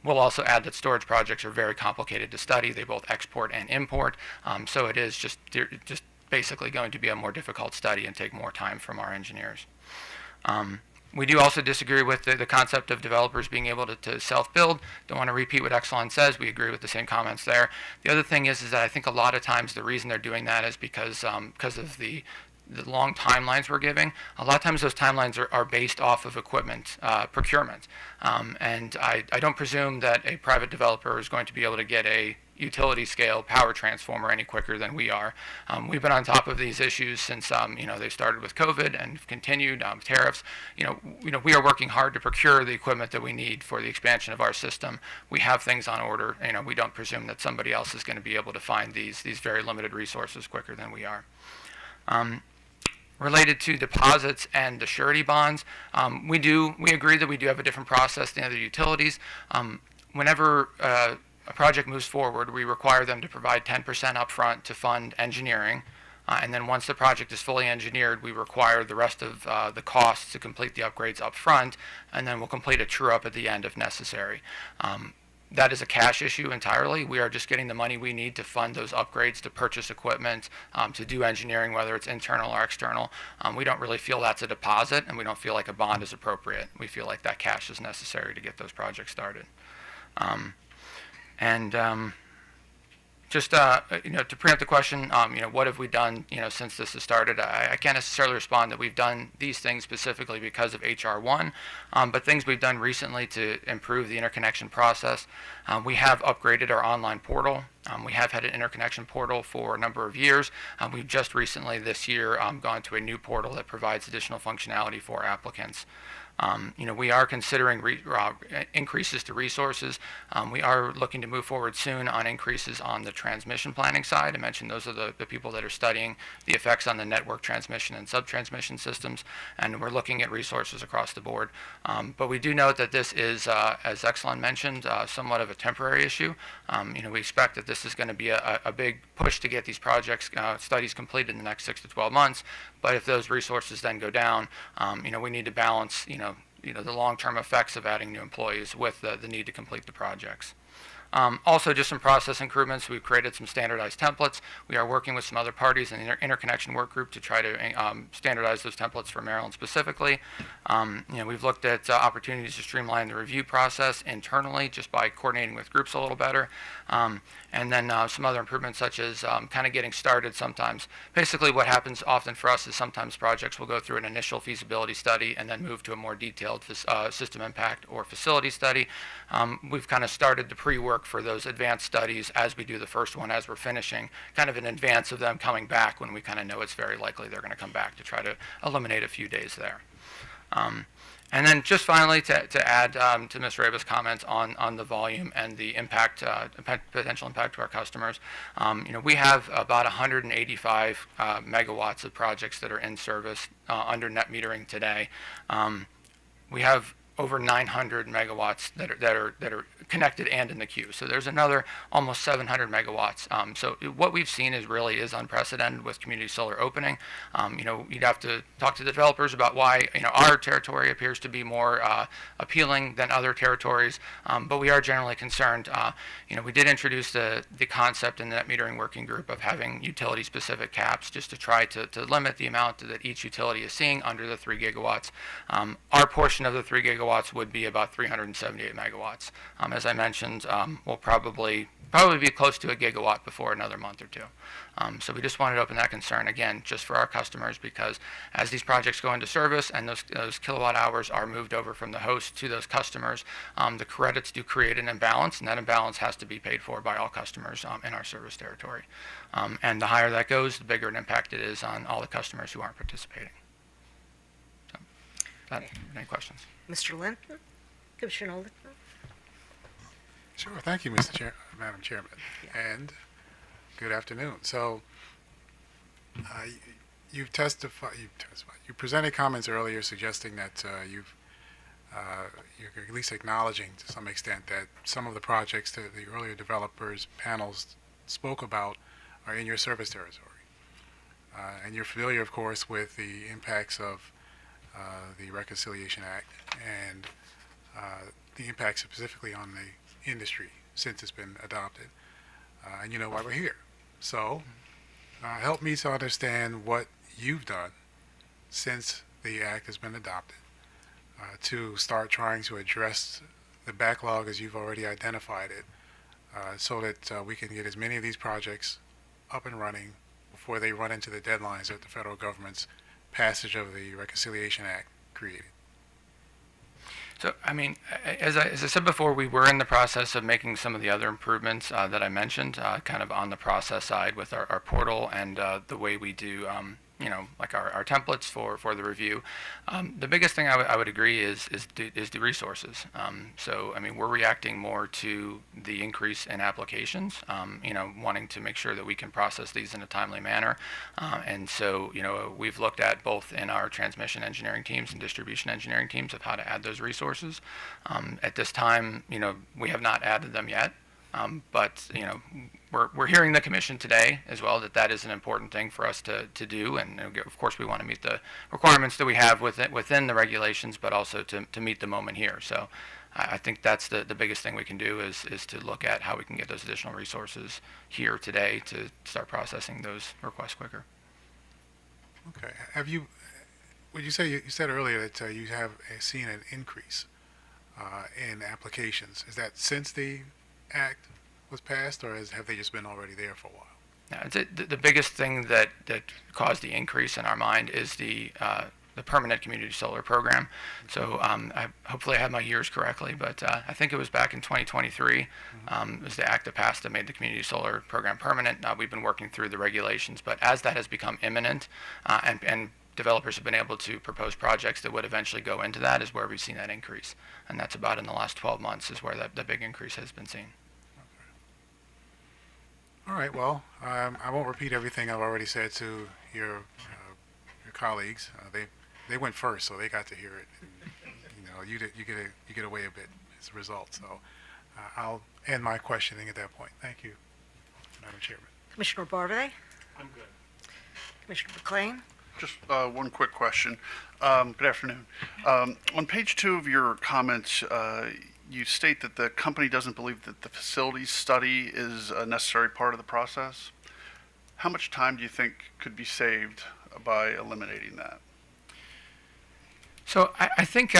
We'll also add that storage projects are very complicated to study. They both export and import, so it is just basically going to be a more difficult study and take more time from our engineers. We do also disagree with the concept of developers being able to self-build. Don't want to repeat what Exelon says. We agree with the same comments there. The other thing is that I think a lot of times the reason they're doing that is because of the the long timelines we're giving, a lot of times those timelines are based off of equipment procurement. And I don't presume that a private developer is going to be able to get a utility scale power transformer any quicker than we are. We've been on top of these issues since they started with COVID and continued tariffs. We are working hard to procure the equipment that we need for the expansion of our system. We have things on order. We don't presume that somebody else is going to be able to find these very limited resources quicker than we are. Related to deposits and the surety bonds, we agree that we do have a different process than other utilities. Whenever a project moves forward, we require them to provide 10% upfront to fund engineering. And then once the project is fully engineered, we require the rest of the costs to complete the upgrades upfront, and then we'll complete a true-up at the end if necessary. That is a cash issue entirely. We are just getting the money we need to fund those upgrades, to purchase equipment, to do engineering, whether it's internal or external. We don't really feel that's a deposit, and we don't feel like a bond is appropriate. We feel like that cash is necessary to get those projects started. Just to preempt the question, what have we done, since this has started? I can't necessarily respond that we've done these things specifically because of HR1, but things we've done recently to improve the interconnection process. We have upgraded our online portal. We have had an interconnection portal for a number of years. We've just recently this year gone to a new portal that provides additional functionality for applicants. We are considering increases to resources. We are looking to move forward soon on increases on the transmission planning side. I mentioned those are the people that are studying the effects on the network transmission and subtransmission systems, and we're looking at resources across the board. But we do note that this is, as Exelon mentioned, somewhat of a temporary issue. We expect that this is going to be a big push to get these projects studies completed in the next 6 to 12 months. But if those resources then go down, we need to balance, the long-term effects of adding new employees with the need to complete the projects. Also, just some process improvements. We've created some standardized templates. We are working with some other parties in the interconnection work group to try to standardize those templates for Maryland specifically. We've looked at opportunities to streamline the review process internally just by coordinating with groups a little better. And then some other improvements such as kind of getting started sometimes. Basically what happens often for us is sometimes projects will go through an initial feasibility study and then move to a more detailed system impact or facility study. We've kind of started the pre-work for those advanced studies as we do the first one, as we're finishing, kind of in advance of them coming back when we kind of know it's very likely they're going to come back, to try to eliminate a few days there. And then just finally to add to Ms. Reba's comments on the volume and the impact, potential impact to our customers, we have about 185 megawatts of projects that are in service under net metering today. We have over 900 megawatts that are connected and in the queue. So there's another almost 700 megawatts. So what we've seen is unprecedented with community solar opening. You'd have to talk to the developers about why our territory appears to be more appealing than other territories. But we are generally concerned. We did introduce the concept in the net metering working group of having utility-specific caps just to try to limit the amount that each utility is seeing under the 3 gigawatts. Our portion of the 3 gigawatts would be about 378 megawatts. As I mentioned, we'll probably be close to a gigawatt before another month or two. So we just wanted to open that concern again, just for our customers, because as these projects go into service and those kilowatt hours are moved over from the host to those customers, the credits do create an imbalance, and that imbalance has to be paid for by all customers in our service territory. And the higher that goes, the bigger an impact it is on all the customers who aren't participating. So, any questions? Mr. Linton? Commissioner Linton? Sure. Thank you, Madam Chairman. And good afternoon. So you presented comments earlier suggesting that you're at least acknowledging to some extent that some of the projects that the earlier developers panels spoke about are in your service territory. And you're familiar, of course, with the impacts of the Reconciliation Act and the impacts specifically on the industry since it's been adopted. And you know why we're here. So help me to understand what you've done since the act has been adopted to start trying to address the backlog as you've already identified it, so that we can get as many of these projects up and running before they run into the deadlines that the federal government's passage of the Reconciliation Act created? So, I mean, as I said before, we were in the process of making some of the other improvements that I mentioned, kind of on the process side with our portal and the way we do, like our templates for the review. The biggest thing I would agree is the resources. So, I mean, we're reacting more to the increase in applications, wanting to make sure that we can process these in a timely manner. And so, we've looked at both in our transmission engineering teams and distribution engineering teams of how to add those resources. At this time, we have not added them yet. But we're hearing the commission today as well that is an important thing for us to do, and of course we want to meet the requirements that we have within the regulations, but also to meet the moment here. So I think that's the biggest thing we can do is to look at how we can get those additional resources here today to start processing those requests quicker. Okay. Would you say you said earlier that you have seen an increase in applications? Is that since the Act was passed, or have they just been already there for a while? Yeah, the biggest thing that caused the increase in our mind is the permanent community solar program. So hopefully I have my years correctly, but I think it was back in 2023. It was the act that passed that made the community solar program permanent. We've been working through the regulations, but as that has become imminent and developers have been able to propose projects that would eventually go into that is where we've seen that increase. And that's about in the last 12 months is where the big increase has been seen. All right, well, I won't repeat everything I've already said to your colleagues. They went first, so they got to hear it. And, you get away a bit as a result. So I'll end my questioning at that point. Thank you, Madam Chairman. Commissioner Barbaday? I'm good. Commissioner McLean? Just one quick question. Good afternoon. On page 2 of your comments, you state that the company doesn't believe that the facilities study is a necessary part of the process. How much time do you think could be saved by eliminating that? So I think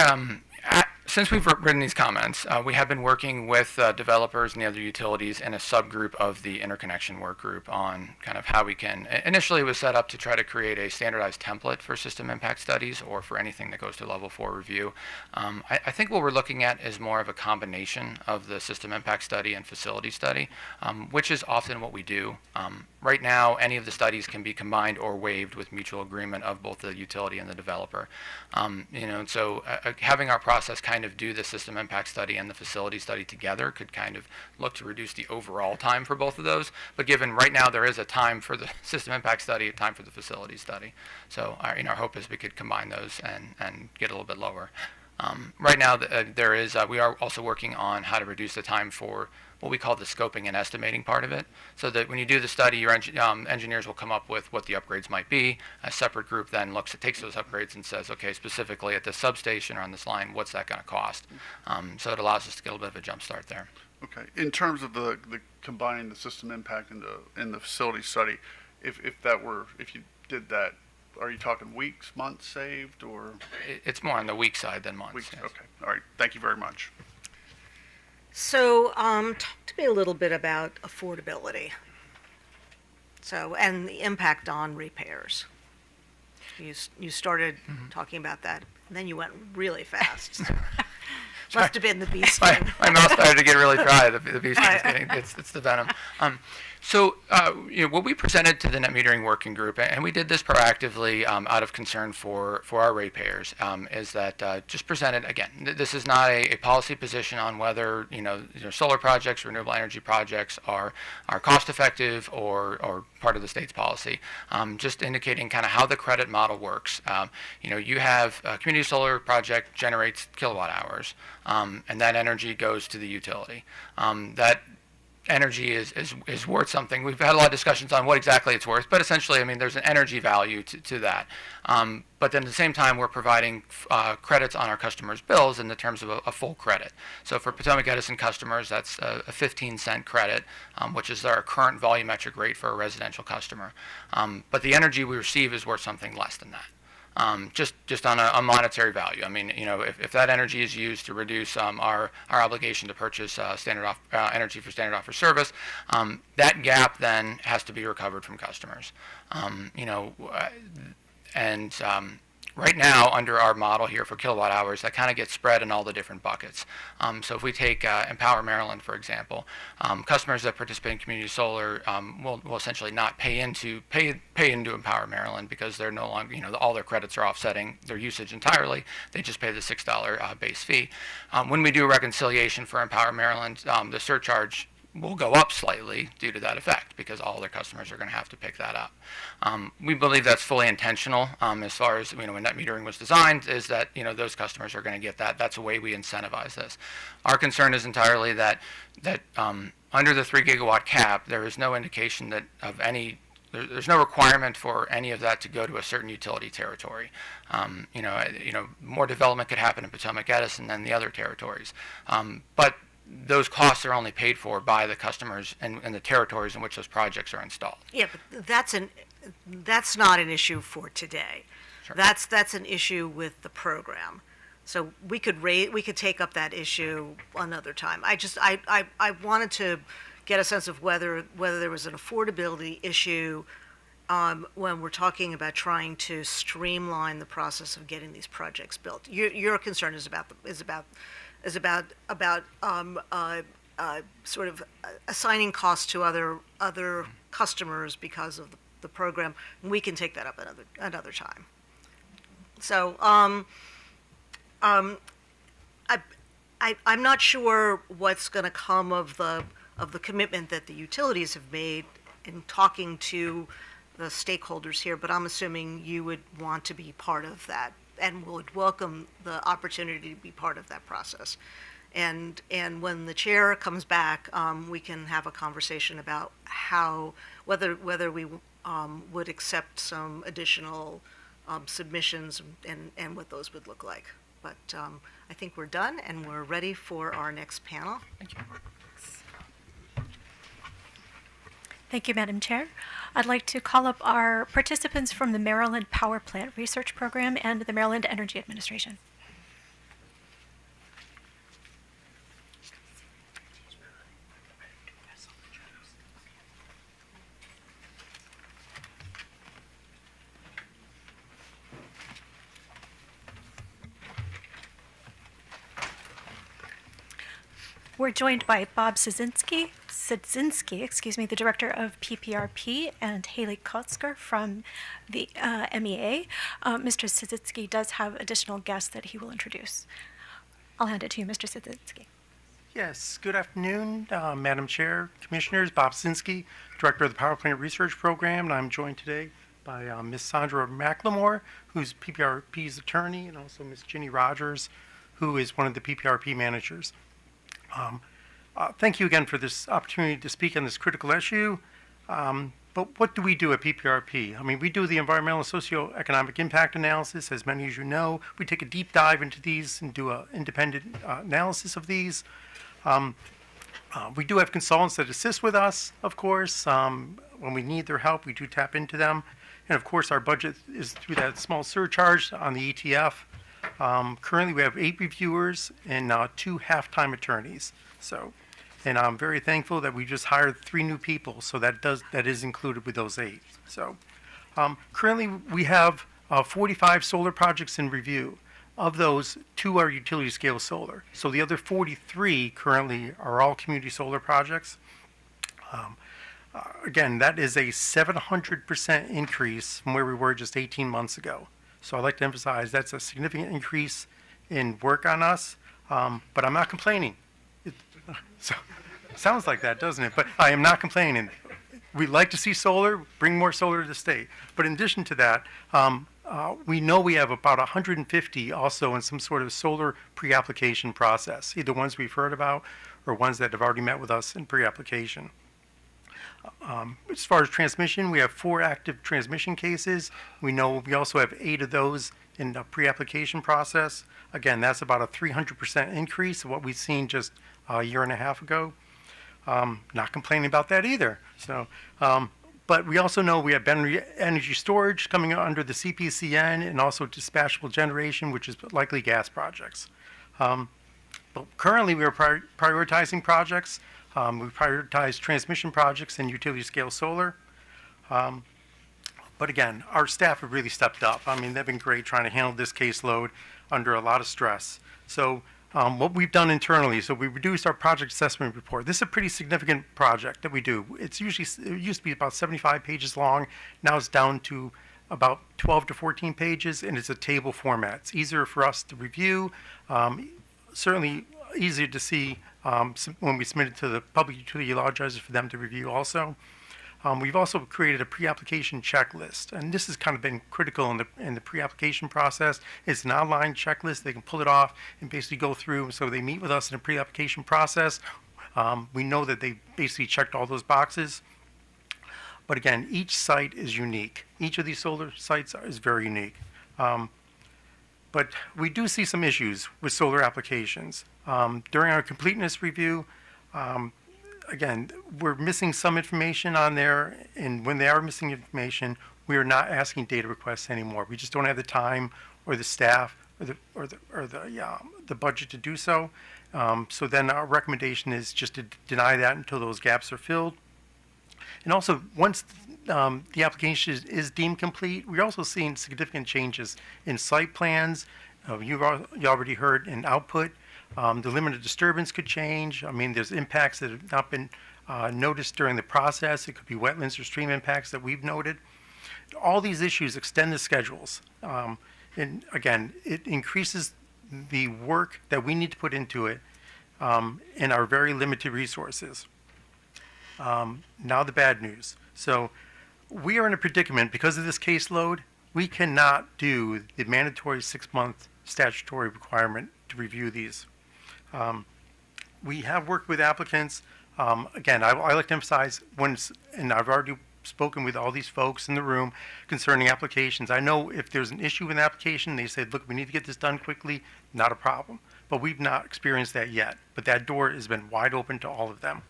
since we've written these comments, we have been working with developers and the other utilities in a subgroup of the interconnection work group on kind of how we can, initially it was set up to try to create a standardized template for system impact studies or for anything that goes to level 4 review. I think what we're looking at is more of a combination of the system impact study and facility study, which is often what we do. Right now, any of the studies can be combined or waived with mutual agreement of both the utility and the developer. So having our process kind of do the system impact study and the facility study together could kind of look to reduce the overall time for both of those. But given right now there is a time for the system impact study, a time for the facility study. So our hope is we could combine those and get a little bit lower. Right now, we are also working on how to reduce the time for what we call the scoping and estimating part of it, so that when you do the study, your engineers will come up with what the upgrades might be. A separate group then takes those upgrades and says, okay, specifically at this substation or on this line, what's that going to cost? So it allows us to get a little bit of a jump start there. Okay. In terms of the combining the system impact and the facility study, if you did that, are you talking weeks, months saved, or? It's more on the week side than months. Weeks. Yes. Okay. All right. Thank you very much. So talk to me a little bit about affordability. So, and the impact on repairs. You started talking about that, and then you went really fast. Must have been the bee sting. My mouth started to get really dry. The bee sting is getting, it's the venom. So what we presented to the net metering working group, and we did this proactively out of concern for our ratepayers, is that just presented, again, this is not a policy position on whether solar projects, renewable energy projects are cost effective or part of the state's policy. Just indicating kind of how the credit model works. You have a community solar project generates kilowatt hours, and that energy goes to the utility. That energy is worth something. We've had a lot of discussions on what exactly it's worth, but essentially, there's an energy value to that. But then at the same time, we're providing credits on our customers' bills in the terms of a full credit. So for Potomac Edison customers, that's a 15-cent credit, which is our current volumetric rate for a residential customer. But the energy we receive is worth something less than that. just on a monetary value. I mean, if that energy is used to reduce our obligation to purchase energy for standard offer service, that gap then has to be recovered from customers. Right now, under our model here for kilowatt hours, that kind of gets spread in all the different buckets. So if we take Empower Maryland, for example, customers that participate in community solar will essentially not pay into Empower Maryland because they're no longer, all their credits are offsetting their usage entirely. They just pay the $6 base fee. When we do a reconciliation for Empower Maryland, the surcharge will go up slightly due to that effect because all their customers are going to have to pick that up. We believe that's fully intentional as far as when net metering was designed, is that those customers are going to get that. That's the way we incentivize this. Our concern is entirely that under the 3 gigawatt cap, there is no indication that there's no requirement for any of that to go to a certain utility territory. More development could happen in Potomac Edison than the other territories, but those costs are only paid for by the customers and the territories in which those projects are installed. Yeah, but that's not an issue for today. Sure. That's an issue with the program. So we could take up that issue another time. I wanted to get a sense of whether there was an affordability issue when we're talking about trying to streamline the process of getting these projects built. Your concern is about sort of assigning costs to other customers because of the program. And we can take that up another time. So I'm not sure what's going to come of the commitment that the utilities have made in talking to the stakeholders here, but I'm assuming you would want to be part of that and would welcome the opportunity to be part of that process. And when the chair comes back, we can have a conversation about whether we would accept some additional submissions and what those would look like. But I think we're done and we're ready for our next panel. Thank you. Thank you, Madam Chair. I'd like to call up our participants from the Maryland Power Plant Research Program and the Maryland Energy Administration. We're joined by Bob Szynski, the Director of PPRP, and Haley Kotzker from the MEA. Mr. Szynski does have additional guests that he will introduce. I'll hand it to you, Mr. Szynski. Yes, good afternoon, Madam Chair, Commissioners. Bob Szynski, Director of the Power Plant Research Program, and I'm joined today by Ms. Sandra McLemore, who's PPRP's attorney, and also Ms. Ginny Rogers, who is one of the PPRP managers. Thank you again for this opportunity to speak on this critical issue. But what do we do at PPRP? I mean, we do the environmental and socioeconomic impact analysis, as many as you know. We take a deep dive into these and do an independent analysis of these. We do have consultants that assist with us, of course. When we need their help, we do tap into them. And of course, our budget is through that small surcharge on the ETF. Currently, we have 8 reviewers and 2 half-time attorneys. And I'm very thankful that we just hired 3 new people, so that is included with those 8. So, currently, we have 45 solar projects in review. Of those, 2 are utility-scale solar. So the other 43 currently are all community solar projects. Again, that is a 700% increase from where we were just 18 months ago. So I'd like to emphasize that's a significant increase in work on us, but I'm not complaining. So sounds like that, doesn't it? But I am not complaining. We'd like to see solar, bring more solar to the state. But in addition to that, we know we have about 150 also in some sort of solar pre-application process, either ones we've heard about or ones that have already met with us in pre-application. As far as transmission, we have 4 active transmission cases. We know we also have 8 of those in the pre-application process. Again, that's about a 300% increase of what we've seen just a year and a half ago. Not complaining about that either. So, But we also know we have energy storage coming under the CPCN and also dispatchable generation, which is likely gas projects. But currently, we are prioritizing projects. We prioritize transmission projects and utility scale solar. But again, our staff have really stepped up. I mean, they've been great trying to handle this caseload under a lot of stress. So what we've done internally, so we reduced our project assessment report. This is a pretty significant project that we do. It used to be about 75 pages long. Now it's down to about 12 to 14 pages, and it's a table format. It's easier for us to review, certainly easier to see when we submit it to the public utility law judges for them to review also. We've also created a pre-application checklist, and this has kind of been critical in the pre-application process. It's an online checklist. They can pull it off and basically go through. So they meet with us in a pre-application process. We know that they basically checked all those boxes. But again, each site is unique. Each of these solar sites is very unique. But we do see some issues with solar applications. During our completeness review, again, we're missing some information on there, and when they are missing information, we are not asking data requests anymore. We just don't have the time or the staff or the budget to do so. So then our recommendation is just to deny that until those gaps are filled. And also, once the application is deemed complete, we're also seeing significant changes in site plans. You already heard in output. The limit of disturbance could change. I mean, there's impacts that have not been noticed during the process. It could be wetlands or stream impacts that we've noted. All these issues extend the schedules. And again, it increases the work that we need to put into it in our very limited resources. Now the bad news. So we are in a predicament because of this caseload. We cannot do the mandatory 6-month statutory requirement to review these. We have worked with applicants. Again, I like to emphasize and I've already spoken with all these folks in the room concerning applications. I know if there's an issue with an application, they said, look, we need to get this done quickly, not a problem. But we've not experienced that yet. But that door has been wide open to all of them.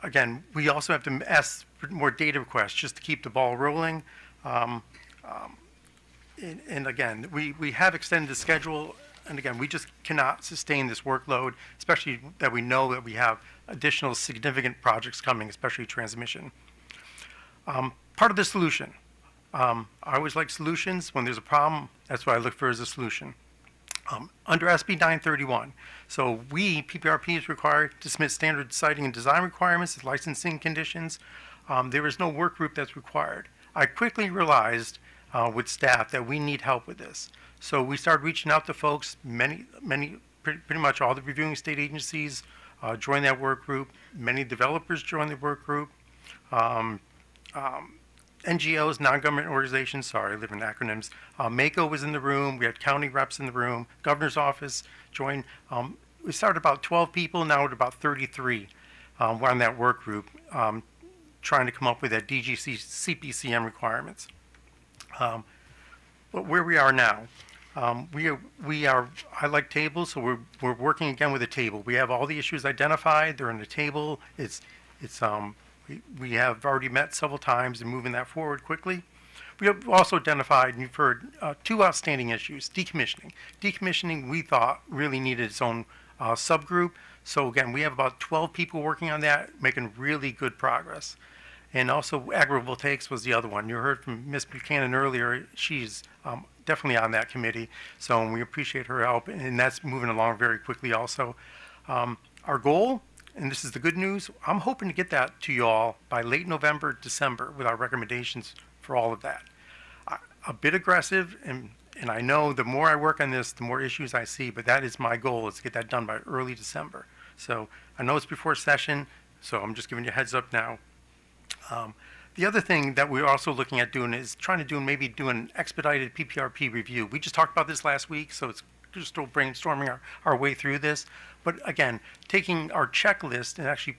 Again, we also have to ask for more data requests just to keep the ball rolling. And again, we have extended the schedule. And again, we just cannot sustain this workload, especially that we know that we have additional significant projects coming, especially transmission. Part of the solution. I always like solutions. When there's a problem, that's what I look for as a solution. Under SB 931, so PPRP is required to submit standard siting and design requirements as licensing conditions. There is no work group that's required. I quickly realized with staff that we need help with this. So we started reaching out to folks. Pretty much all the reviewing state agencies joined that work group. Many developers joined the work group. NGOs, non-government organizations, sorry, I live in acronyms. MACO was in the room. We had county reps in the room. Governor's office joined. We started about 12 people. Now we're about 33. We're on that work group trying to come up with that DGC CPCM requirements. But where we are now, I like tables, so we're working again with a table. We have all the issues identified. They're in the table. We have already met several times and moving that forward quickly. We have also identified, and you've heard, 2 outstanding issues. Decommissioning. Decommissioning, we thought, really needed its own subgroup. So again, we have about 12 people working on that, making really good progress. And also agrivoltaics was the other one. You heard from Ms. Buchanan earlier. She's definitely on that committee. So we appreciate her help, and that's moving along very quickly also. Our goal, and this is the good news, I'm hoping to get that to you all by late November, December with our recommendations for all of that. A bit aggressive, and I know the more I work on this, the more issues I see, but that is my goal, is to get that done by early December. So I know it's before session, so I'm just giving you a heads up now. The other thing that we're also looking at doing is trying to do an expedited PPRP review. We just talked about this last week, so it's just still brainstorming our way through this. But again, taking our checklist and actually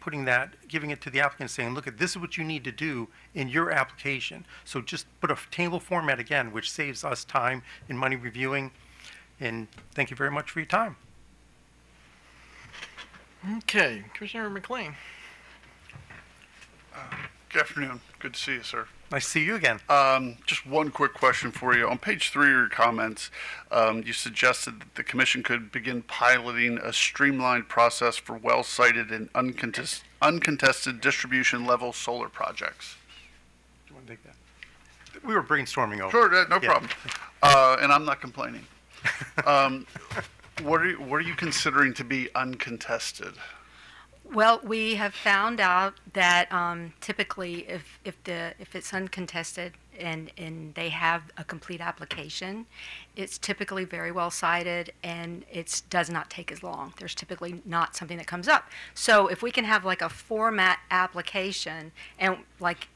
giving it to the applicant, saying, look, this is what you need to do in your application. So just put a table format again, which saves us time and money reviewing. And thank you very much for your time. Okay, Commissioner McLean. Good afternoon. Good to see you, sir. Nice to see you again. Just one quick question for you. On page 3 of your comments, you suggested that the commission could begin piloting a streamlined process for well-sited and uncontested distribution level solar projects. Do you want to take that? We were brainstorming over. Sure, no Yeah. problem. And I'm not complaining. What are you considering to be uncontested? Well, we have found out that typically if it's uncontested and they have a complete application, it's typically very well cited and it does not take as long. There's typically not something that comes up. So if we can have like a format application, and like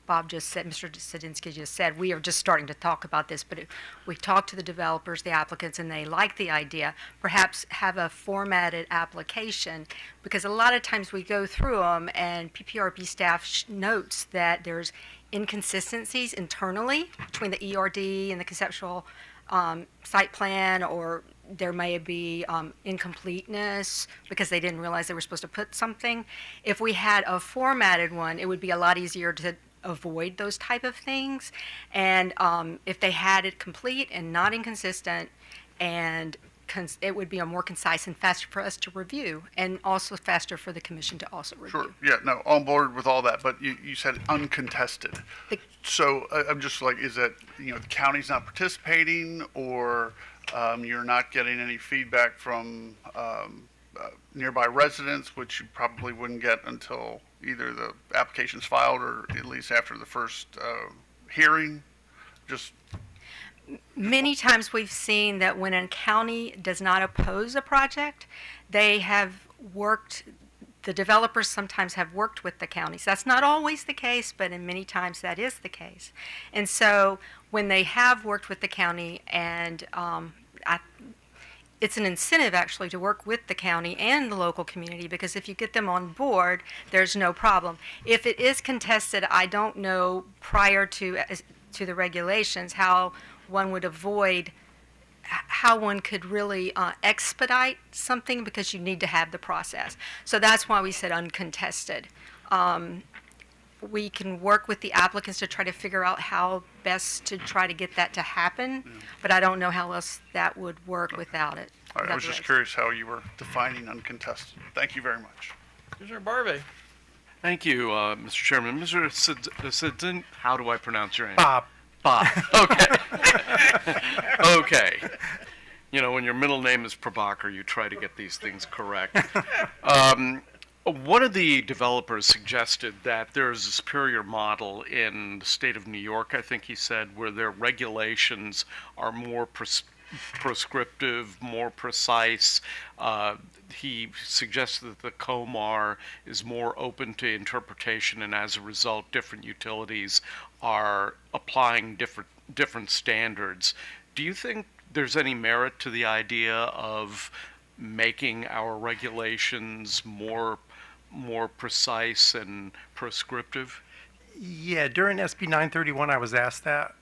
Bob just said, Mr. Sadinsky just said, we are just starting to talk about this, but we talked to the developers, the applicants, and they like the idea. Perhaps have a formatted application, because a lot of times we go through them and PPRP staff notes that there's inconsistencies internally between the ERD and the conceptual site plan, or there may be incompleteness because they didn't realize they were supposed to put something. If we had a formatted one, it would be a lot easier to avoid those type of things. And if they had it complete and not inconsistent, and it would be a more concise and faster for us to review, and also faster for the commission to also review. Sure. Yeah, no, on board with all that, but you said uncontested. So I'm just like, is that, the county's not participating, or you're not getting any feedback from nearby residents, which you probably wouldn't get until either the application's filed or at least after the first hearing? Just Many times we've seen that when a county does not oppose a project, they have worked, the developers sometimes have worked with the counties. That's not always the case, but in many times that is the case. And so when they have worked with the county, and it's an incentive actually to work with the county and the local community, because if you get them on board, there's no problem. If it is contested, I don't know prior to the regulations how one would avoid, how one could really expedite something, because you need to have the process. So that's why we said uncontested. We can work with the applicants to try to figure out how best to try to get that to happen, but I don't know how else that would work without it. All right, I was just curious how you were defining uncontested. Thank you very much. Commissioner Barbe. Thank you, Mr. Chairman. Mr. Sidin, how do I pronounce your name? Bob. Bob. Okay. Okay. When your middle name is Prabhakar, you try to get these things correct. One of the developers suggested that there's a superior model in the state of New York, I think he said, where their regulations are more prescriptive, more precise. He suggested that the COMAR is more open to interpretation, and as a result, different utilities are applying different standards. Do you think there's any merit to the idea of making our regulations more precise and prescriptive? Yeah, during SB 931, I was asked that.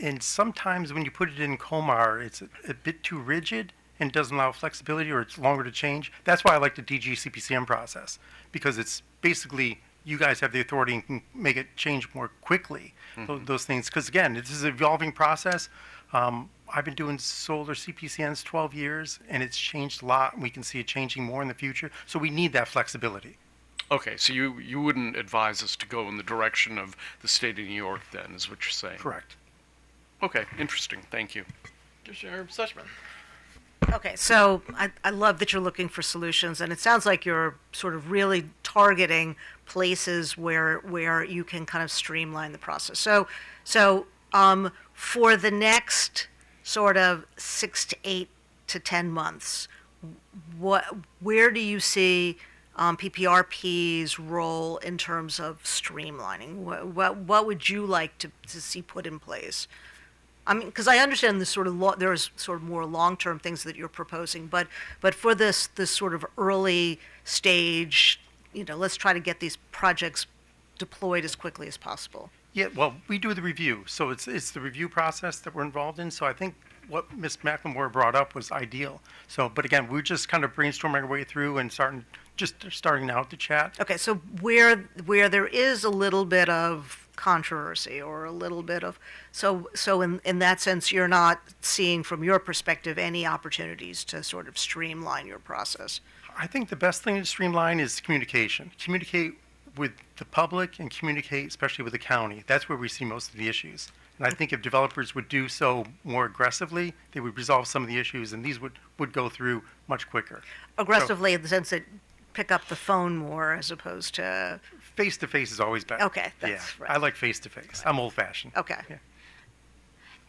And sometimes when you put it in COMAR, it's a bit too rigid and doesn't allow flexibility, or it's longer to change. That's why I like the DG CPCM process, because it's basically you guys have the authority and can make it change more quickly, those things. Because again, this is an evolving process. I've been doing solar CPCNs 12 years, and it's changed a lot, and we can see it changing more in the future. So we need that flexibility. Okay, so you wouldn't advise us to go in the direction of the state of New York then, is what you're saying? Correct. Okay, interesting. Thank you. Commissioner Suchman. Okay, so I love that you're looking for solutions, and it sounds like you're sort of really targeting places where you can kind of streamline the process. So for the next sort of 6 to 8 to 10 months, where do you see PPRP's role in terms of streamlining? What would you like to see put in place? I mean, because I understand this sort of there's sort of more long-term things that you're proposing, but for this sort of early stage, let's try to get these projects deployed as quickly as possible. Yeah, well, we do the review, so it's the review process that we're involved in. So I think what Ms. McLemore brought up was ideal. So, but again, we're just kind of brainstorming our way through and starting just starting out to chat. Okay, so where there is a little bit of controversy or a little bit of, so in that sense, you're not seeing from your perspective any opportunities to sort of streamline your process. I think the best thing to streamline is communication. Communicate with the public and communicate especially with the county. That's where we see most of the issues. And I think if developers would do so more aggressively, they would resolve some of the issues, and these would go through much quicker. Aggressively in the sense that pick up the phone more as opposed to... Face-to-face is always better. Okay, that's Yeah, right. I like face-to-face. I'm old-fashioned. Okay. Yeah.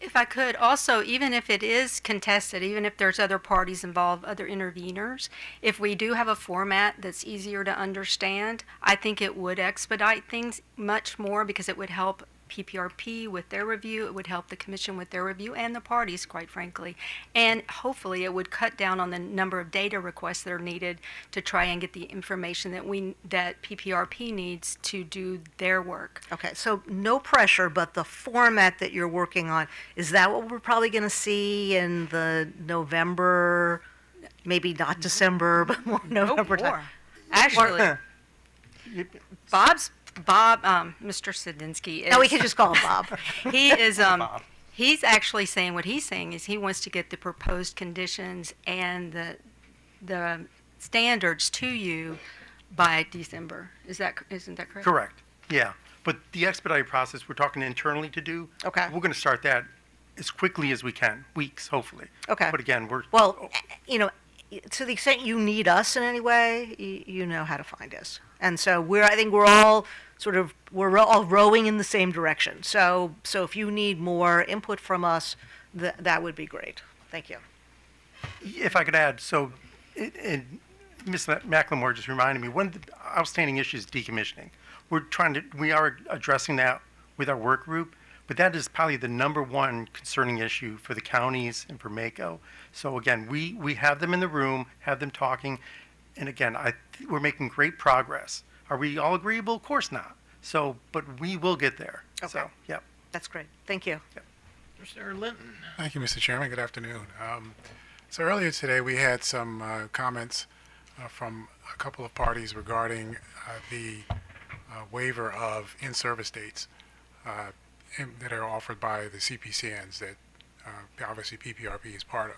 If I could also, even if it is contested, even if there's other parties involved, other interveners, if we do have a format that's easier to understand, I think it would expedite things much more because it would help PPRP with their review, it would help the commission with their review, and the parties, quite frankly. And hopefully it would cut down on the number of data requests that are needed to try and get the information that PPRP needs to do their work. Okay, so no pressure, but the format that you're working on, is that what we're probably going to see in the November, maybe not December, but more November time? Actually, Mr. Sedinsky is... No, we can just call him Bob. He is, he's actually saying, what he's saying is he wants to get the proposed conditions and the standards to you by December. Isn't that correct? Correct. Yeah. But the expedited process, we're talking internally to do. Okay. We're going to start that as quickly as we can, weeks, hopefully. Okay. But again, Well, you know, to the extent you need us in any way, you know how to find us. And so I think we're all rowing in the same direction. So if you need more input from us, that would be great. Thank you. If I could add, and Ms. McLemore just reminded me, one of the outstanding issues is decommissioning. We are addressing that with our work group, but that is probably the number one concerning issue for the counties and for MACO. So again, we have them in the room, have them talking, and again, we're making great progress. Are we all agreeable? Of course not. But we will get there. Okay. So, yep. That's great. Thank you. Yep. Mr. Linton. Thank you, Mr. Chairman. Good afternoon. So earlier today, we had some comments from a couple of parties regarding the waiver of in-service dates that are offered by the CPCNs that obviously PPRP is part of.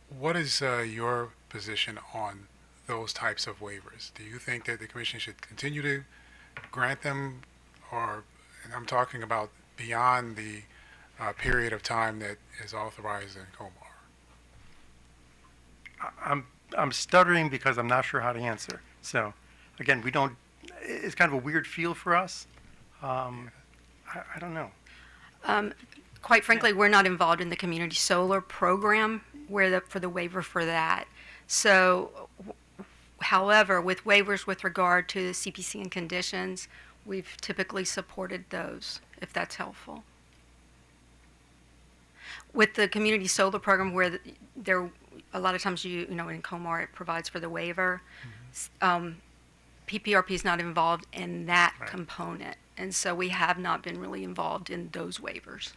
What is your position on those types of waivers? Do you think that the Commission should continue to grant them, and I'm talking about beyond the period of time that is authorized in COMAR? I'm stuttering because I'm not sure how to answer. So, again, it's kind of a weird feel for us. I don't know. Quite frankly, we're not involved in the community solar program for the waiver for that. So, however, with waivers with regard to the CPC and conditions, we've typically supported those, if that's helpful. With the community solar program, where a lot of times in COMAR it provides for the waiver, PPRP is not involved in that component, and so we have not been really involved in those waivers.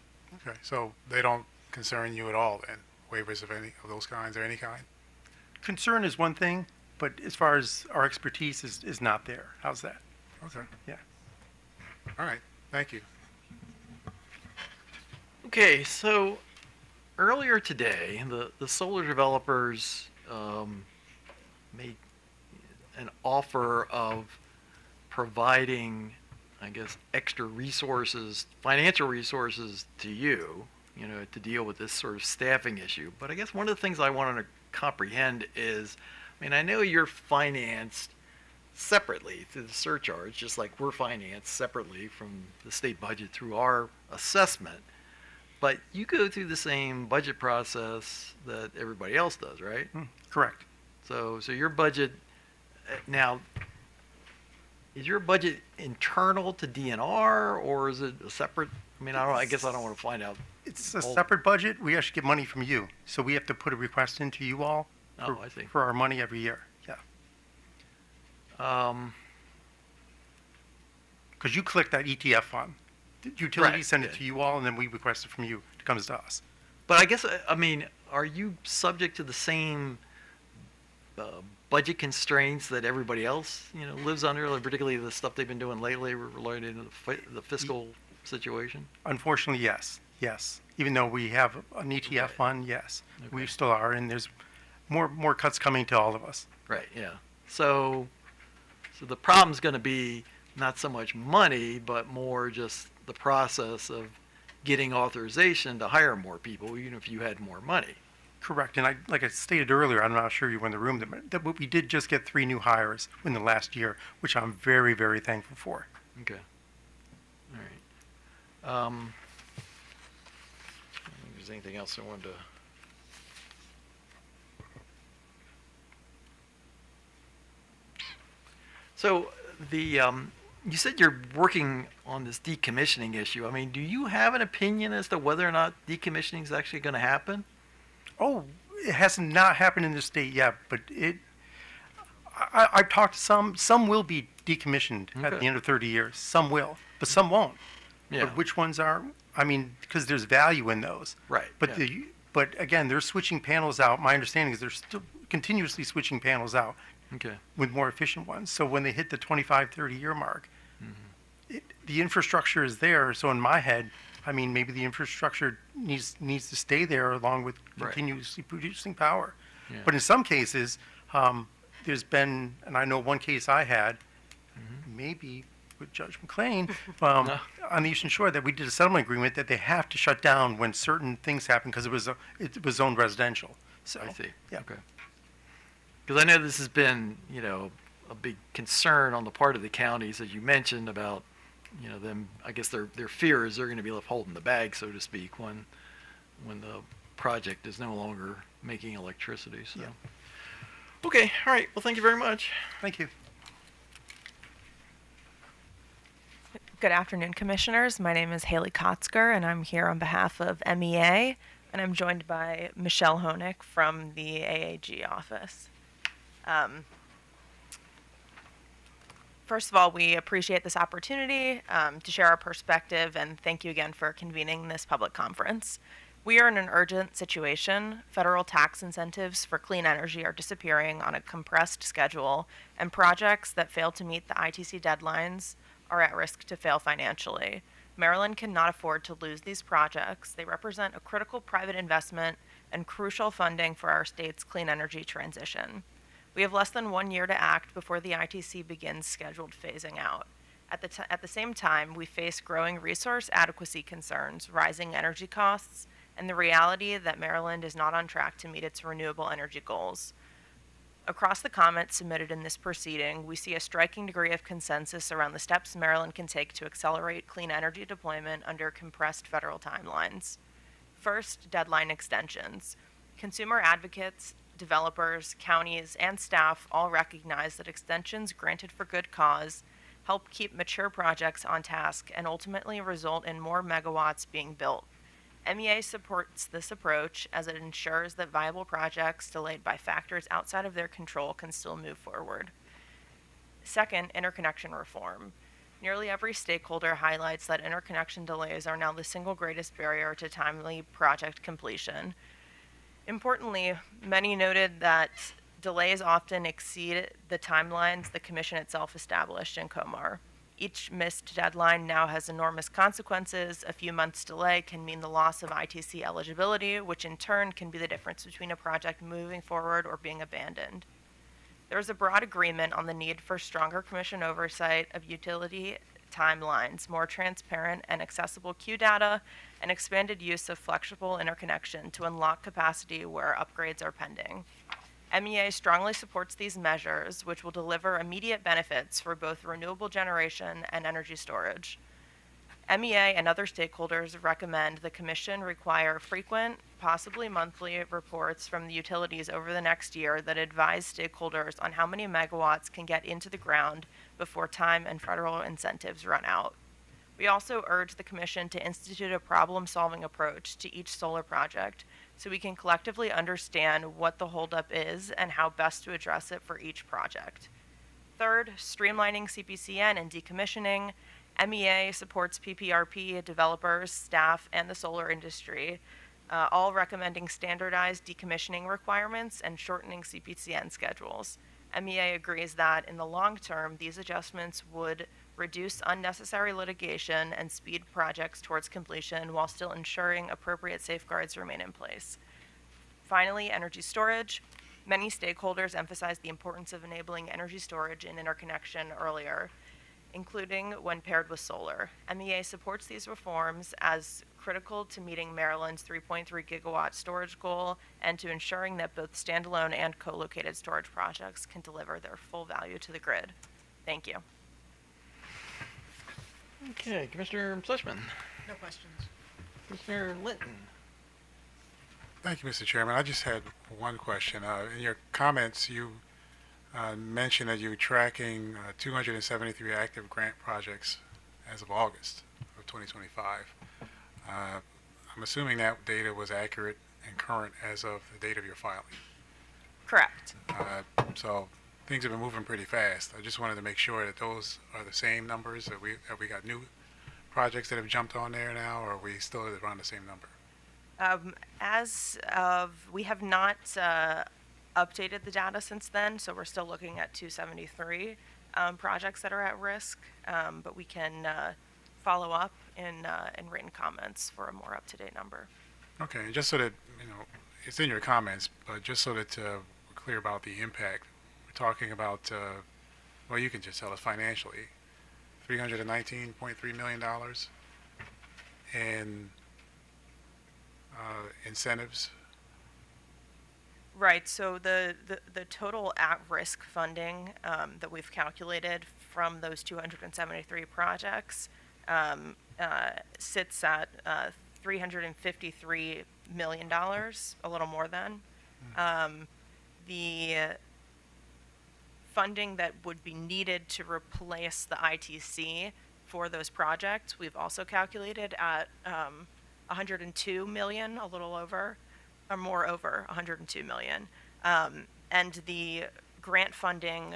Okay, so they don't concern you at all then? Waivers of any of those kinds or any kind? Concern is one thing, but as far as our expertise is not there. How's that? Okay. Yeah. All right. Thank you. Okay, so earlier today, the solar developers made an offer of providing, I guess, extra resources, financial resources to you, to deal with this sort of staffing issue. But I guess one of the things I wanted to comprehend is, I know you're financed separately through the surcharge, just like we're financed separately from the state budget through our assessment. But you go through the same budget process that everybody else does, right? Correct. So your budget, now, is your budget internal to DNR, or is it a separate? I don't know. I guess I don't want to find out. It's a separate budget. We actually get money from you. So we have to put a request into you all I see. for our money every year. Yeah. Because you collect that ETF fund. The utilities send it to you all, and then we request it from you. It comes to us. But I guess, are you subject to the same budget constraints that everybody else, lives under, like particularly the stuff they've been doing lately related to the fiscal situation? Unfortunately, yes. Yes. Even though we have an ETF fund, yes. We still are, and there's more cuts coming to all of us. Right, yeah. So the problem's going to be not so much money, but more just the process of getting authorization to hire more people, even if you had more money. Correct. And like I stated earlier, I'm not sure you were in the room, that we did just get 3 new hires in the last year, which I'm very, very thankful for. Okay. All right. I don't think there's anything else I wanted to... So you said you're working on this decommissioning issue. I mean, do you have an opinion as to whether or not decommissioning is actually going to happen? Oh, it has not happened in the state yet, but I've talked to some will be decommissioned at Okay. the end of 30 years. Some will, but some won't. Yeah. But which ones are? I mean, because there's value in those. Right. But yeah. but again, they're switching panels out. My understanding is they're still continuously switching panels out Okay. with more efficient ones. So when they hit the 25, 30-year mark, the infrastructure is there. So in my head, I mean, maybe the infrastructure needs to stay there along with Right. continuously producing power. Yeah. But in some cases, there's been, and I know one case I had, maybe with Judge McLean, on the Eastern Shore, that we did a settlement agreement that they have to shut down when certain things happen because it was zoned residential. So I see. Yeah. Okay. Because I know this has been, a big concern on the part of the counties, as you mentioned, about, them. I guess their fear is they're going to be left holding the bag, so to speak, when the project is no longer making electricity. So. Yeah. Okay. All right. Well, thank you very much. Thank you. Good afternoon, Commissioners. My name is Haley Kotzker, and I'm here on behalf of MEA, and I'm joined by Michelle Honig from the AAG office. First of all, we appreciate this opportunity to share our perspective, and thank you again for convening this public conference. We are in an urgent situation. Federal tax incentives for clean energy are disappearing on a compressed schedule, and projects that fail to meet the ITC deadlines are at risk to fail financially. Maryland cannot afford to lose these projects. They represent a critical private investment and crucial funding for our state's clean energy transition. We have less than 1 year to act before the ITC begins scheduled phasing out. At the same time, we face growing resource adequacy concerns, rising energy costs, and the reality that Maryland is not on track to meet its renewable energy goals. Across the comments submitted in this proceeding, we see a striking degree of consensus around the steps Maryland can take to accelerate clean energy deployment under compressed federal timelines. First, deadline extensions. Consumer advocates, developers, counties, and staff all recognize that extensions granted for good cause help keep mature projects on task and ultimately result in more megawatts being built. MEA supports this approach as it ensures that viable projects delayed by factors outside of their control can still move forward. Second, interconnection reform. Nearly every stakeholder highlights that interconnection delays are now the single greatest barrier to timely project completion. Importantly, many noted that delays often exceed the timelines the Commission itself established in COMAR. Each missed deadline now has enormous consequences. A few months' delay can mean the loss of ITC eligibility, which in turn can be the difference between a project moving forward or being abandoned. There is a broad agreement on the need for stronger Commission oversight of utility timelines, more transparent and accessible queue data, and expanded use of flexible interconnection to unlock capacity where upgrades are pending. MEA strongly supports these measures, which will deliver immediate benefits for both renewable generation and energy storage. MEA and other stakeholders recommend the Commission require frequent, possibly monthly, reports from the utilities over the next year that advise stakeholders on how many megawatts can get into the ground before time and federal incentives run out. We also urge the Commission to institute a problem-solving approach to each solar project so we can collectively understand what the holdup is and how best to address it for each project. Third, streamlining CPCN and decommissioning. MEA supports PPRP, developers, staff, and the solar industry, all recommending standardized decommissioning requirements and shortening CPCN schedules. MEA agrees that in the long term, these adjustments would reduce unnecessary litigation and speed projects towards completion while still ensuring appropriate safeguards remain in place. Finally, energy storage. Many stakeholders emphasize the importance of enabling energy storage and interconnection earlier, including when paired with solar. MEA supports these reforms as critical to meeting Maryland's 3.3 gigawatt storage goal and to ensuring that both standalone and co-located storage projects can deliver their full value to the grid. Thank you. Okay, Commissioner Sussman. No questions. Commissioner Linton. Thank you, Mr. Chairman. I just had one question. In your comments, you mentioned that you were tracking 273 active grant projects as of August of 2025. I'm assuming that data was accurate and current as of the date of your filing. Correct. So things have been moving pretty fast. I just wanted to make sure that those are the same numbers. Have we got new projects that have jumped on there now, or are we still around the same number? As of, we have not updated the data since then, so we're still looking at 273 projects that are at risk, but we can follow up in written comments for a more up-to-date number. Okay, and just so that, it's in your comments, but just so that we're clear about the impact, we're talking about, well, you can just tell us financially, $319.3 million in incentives. Right, so the total at-risk funding that we've calculated from those 273 projects sits at $353 million, a little more than. The funding that would be needed to replace the ITC for those projects, we've also calculated at 102 million, a little over, or more over 102 million. And the grant funding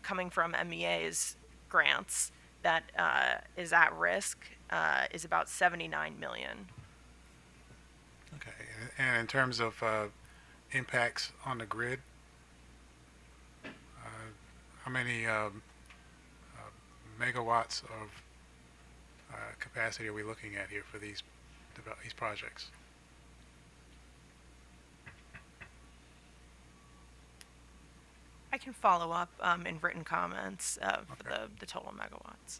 coming from MEA's grants that is at risk is about 79 million. Okay, and in terms of impacts on the grid, how many megawatts of capacity are we looking at here for these projects? I can follow up in written comments for the total megawatts.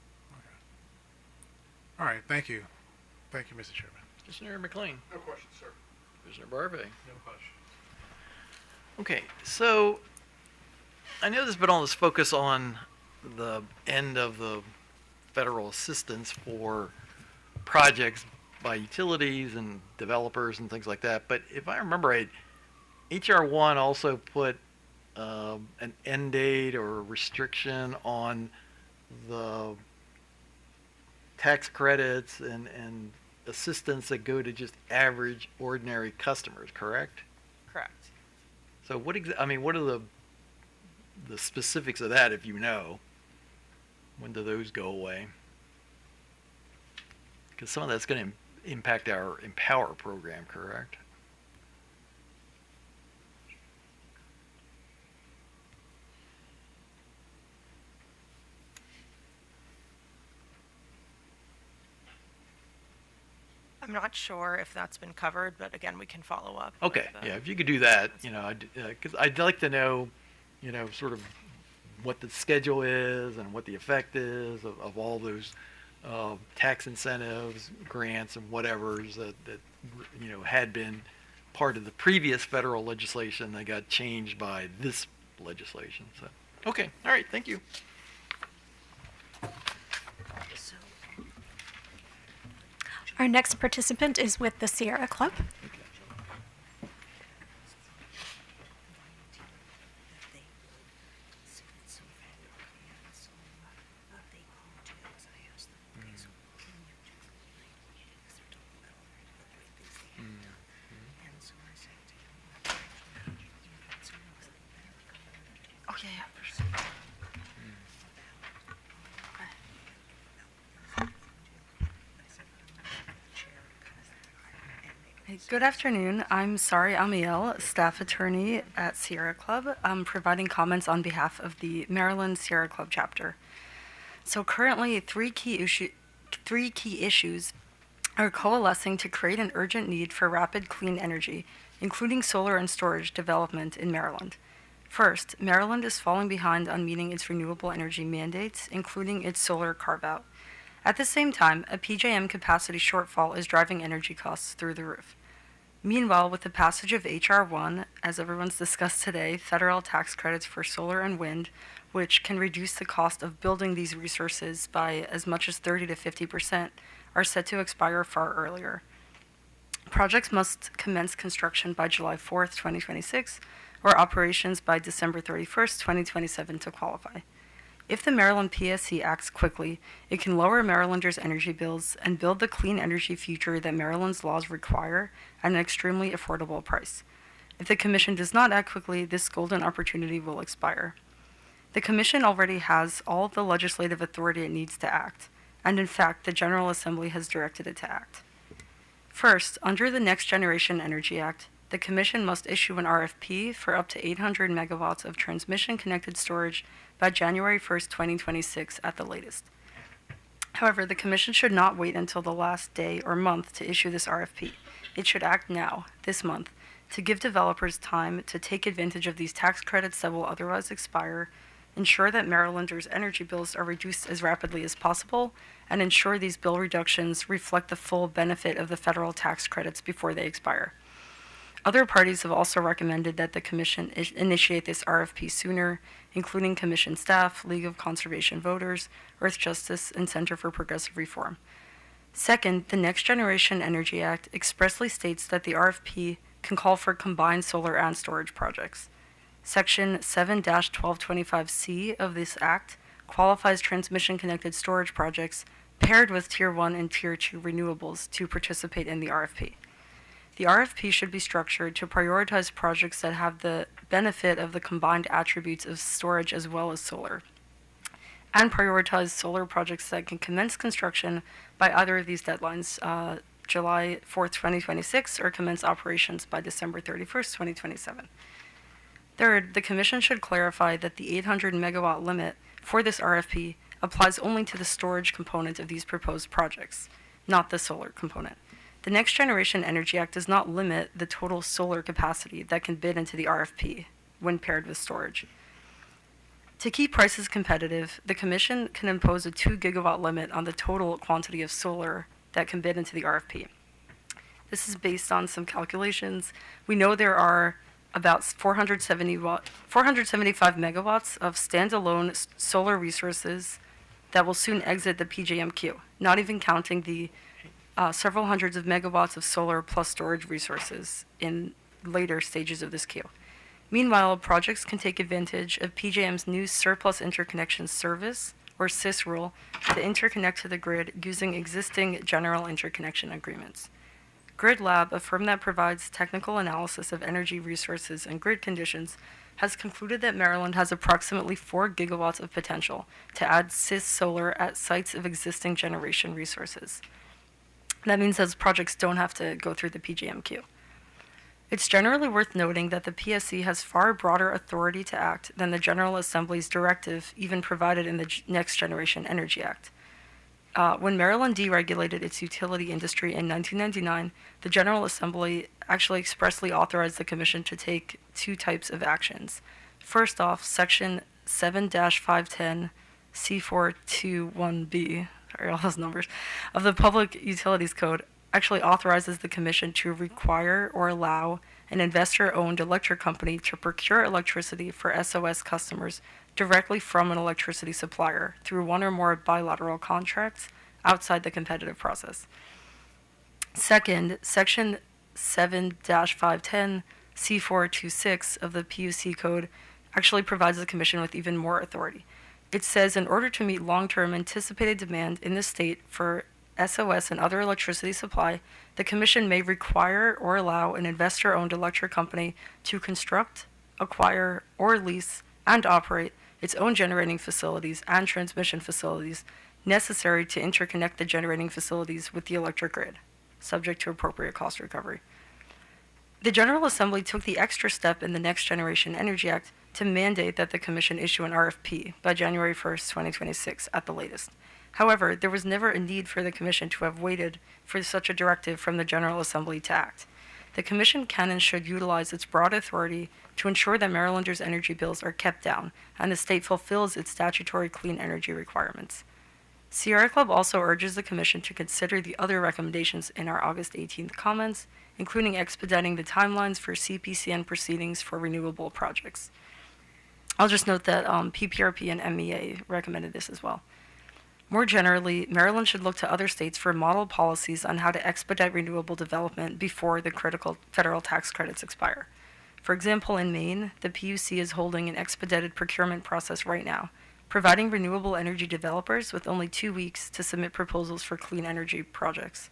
All right, thank you. Thank you, Mr. Chairman. Commissioner McLean. No questions, sir. Commissioner Barbe. No questions. Okay, so I know there's been all this focus on the end of the federal assistance for projects by utilities and developers and things like that, but if I remember right, HR 1 also put an end date or a restriction on the tax credits and assistance that go to just average, ordinary customers, correct? Correct. So what what are the specifics of that, if you know? When do those go away? Because some of that's going to impact our Empower program, correct? I'm not sure if that's been covered, but again, we can follow up. Okay, with, yeah, if you could do that, because I'd like to know, sort of what the schedule is and what the effect is of all those tax incentives, grants, and whatevers that had been part of the previous federal legislation that got changed by this legislation. So, okay, all right, thank you. Our next participant is with the Sierra Club. Oh, yeah, yeah, for sure. please. Good afternoon. I'm Sari Amiel, staff attorney at Sierra Club. I'm providing comments on behalf of the Maryland Sierra Club chapter. So currently, three key issues are coalescing to create an urgent need for rapid clean energy, including solar and storage development in Maryland. First, Maryland is falling behind on meeting its renewable energy mandates, including its solar carve-out. At the same time, a PJM capacity shortfall is driving energy costs through the roof. Meanwhile, with the passage of H.R. 1, as everyone's discussed today, federal tax credits for solar and wind, which can reduce the cost of building these resources by as much as 30 to 50%, are set to expire far earlier. Projects must commence construction by July 4th, 2026, or operations by December 31st, 2027 to qualify. If the Maryland PSC acts quickly, it can lower Marylanders' energy bills and build the clean energy future that Maryland's laws require at an extremely affordable price. If the Commission does not act quickly, this golden opportunity will expire. The Commission already has all the legislative authority it needs to act, and in fact, the General Assembly has directed it to act. First, under the Next Generation Energy Act, the Commission must issue an RFP for up to 800 megawatts of transmission-connected storage by January 1st, 2026 at the latest. However, the Commission should not wait until the last day or month to issue this RFP. It should act now, this month, to give developers time to take advantage of these tax credits that will otherwise expire, ensure that Marylanders' energy bills are reduced as rapidly as possible, and ensure these bill reductions reflect the full benefit of the federal tax credits before they expire. Other parties have also recommended that the Commission initiate this RFP sooner, including Commission staff, League of Conservation Voters, Earth Justice, and Center for Progressive Reform. Second, the Next Generation Energy Act expressly states that the RFP can call for combined solar and storage projects. Section 7-1225C of this Act qualifies transmission-connected storage projects paired with Tier 1 and Tier 2 renewables to participate in the RFP. The RFP should be structured to prioritize projects that have the benefit of the combined attributes of storage as well as solar, and prioritize solar projects that can commence construction by either of these deadlines, July 4th, 2026, or commence operations by December 31st, 2027. Third, the Commission should clarify that the 800 megawatt limit for this RFP applies only to the storage component of these proposed projects, not the solar component. The Next Generation Energy Act does not limit the total solar capacity that can bid into the RFP when paired with storage. To keep prices competitive, the Commission can impose a 2 gigawatt limit on the total quantity of solar that can bid into the RFP. This is based on some calculations. We know there are about 475 megawatts of standalone solar resources that will soon exit the PJM queue, not even counting the several hundreds of megawatts of solar plus storage resources in later stages of this queue. Meanwhile, projects can take advantage of PJM's new Surplus Interconnection Service, or SIS rule, to interconnect to the grid using existing general interconnection agreements. Grid Lab, a firm that provides technical analysis of energy resources and grid conditions, has concluded that Maryland has approximately 4 gigawatts of potential to add SIS solar at sites of existing generation resources. That means those projects don't have to go through the PJM queue. It's generally worth noting that the PSC has far broader authority to act than the General Assembly's directive even provided in the Next Generation Energy Act. When Maryland deregulated its utility industry in 1999, the General Assembly actually expressly authorized the Commission to take two types of actions. First off, Section 7-510 C421B, sorry, all those numbers, of the Public Utilities Code actually authorizes the Commission to require or allow an investor-owned electric company to procure electricity for SOS customers directly from an electricity supplier through one or more bilateral contracts outside the competitive process. Second, Section 7-510 C426 of the PUC Code actually provides the Commission with even more authority. It says in order to meet long-term anticipated demand in the state for SOS and other electricity supply, the Commission may require or allow an investor-owned electric company to construct, acquire, or lease and operate its own generating facilities and transmission facilities necessary to interconnect the generating facilities with the electric grid, subject to appropriate cost recovery. The General Assembly took the extra step in the Next Generation Energy Act to mandate that the Commission issue an RFP by January 1st, 2026 at the latest. However, there was never a need for the Commission to have waited for such a directive from the General Assembly to act. The Commission can and should utilize its broad authority to ensure that Marylanders' energy bills are kept down and the state fulfills its statutory clean energy requirements. Sierra Club also urges the Commission to consider the other recommendations in our August 18th comments, including expediting the timelines for CPCN proceedings for renewable projects. I'll just note that PPRP and MEA recommended this as well. More generally, Maryland should look to other states for model policies on how to expedite renewable development before the critical federal tax credits expire. For example, in Maine, the PUC is holding an expedited procurement process right now, providing renewable energy developers with only 2 weeks to submit proposals for clean energy projects.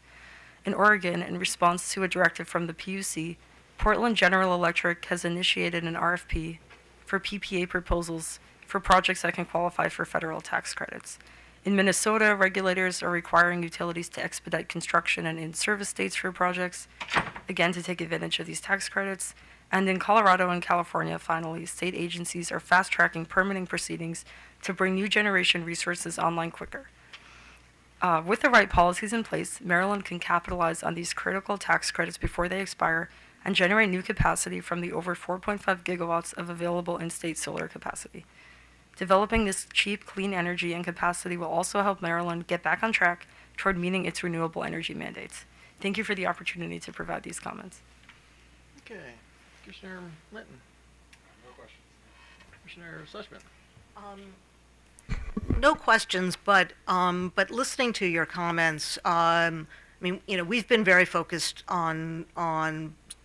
In Oregon, in response to a directive from the PUC, Portland General Electric has initiated an RFP for PPA proposals for projects that can qualify for federal tax credits. In Minnesota, regulators are requiring utilities to expedite construction and in-service dates for projects, again to take advantage of these tax credits. And in Colorado and California, finally, state agencies are fast-tracking permitting proceedings to bring new generation resources online quicker. With the right policies in place, Maryland can capitalize on these critical tax credits before they expire and generate new capacity from the over 4.5 gigawatts of available in-state solar capacity. Developing this cheap, clean energy and capacity will also help Maryland get back on track toward meeting its renewable energy mandates. Thank you for the opportunity to provide these comments. Okay. Commissioner Linton. No questions. Commissioner Sussman. No questions, but listening to your comments, I mean, you know, we've been very focused on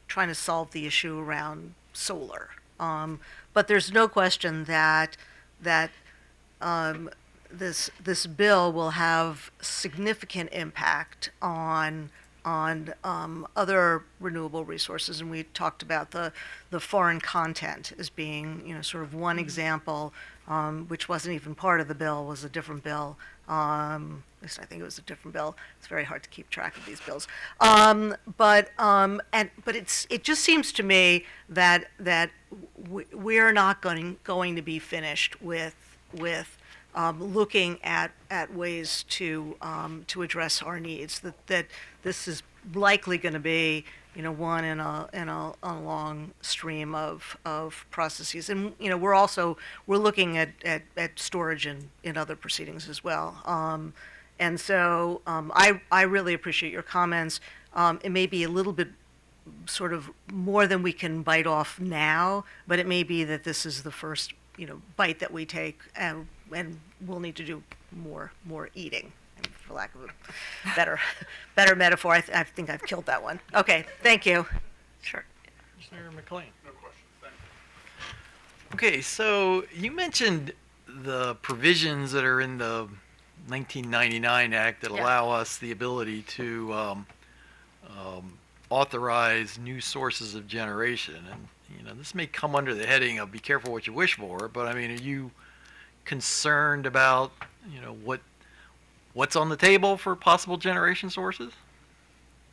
trying to solve the issue around solar. But there's no question that this bill will have significant impact on other renewable resources, and we talked about the foreign content as being, you know, sort of one example, which wasn't even part of the bill, was a different bill. At least I think it was a different bill. It's very hard to keep track of these bills. But it just seems to me that we're not going to be finished with looking at ways to address our needs. That this is likely going to be, you know, one in a long stream of processes. And you know, we're looking at storage in other proceedings as well. And so I really appreciate your comments. It may be a little bit sort of more than we can bite off now, but it may be that this is the first, you know, bite that we take, and we'll need to do more eating, for lack of a better metaphor. I think I've killed that one. Okay, thank you. Sure. Commissioner McLean. No questions. Thank you. Okay, so you mentioned the provisions that are in the 1999 Act that allow us the ability to authorize new sources of generation. And, you know, this may come under the heading of be careful what you wish for, but I mean, are you concerned about, you know, what's on the table for possible generation sources?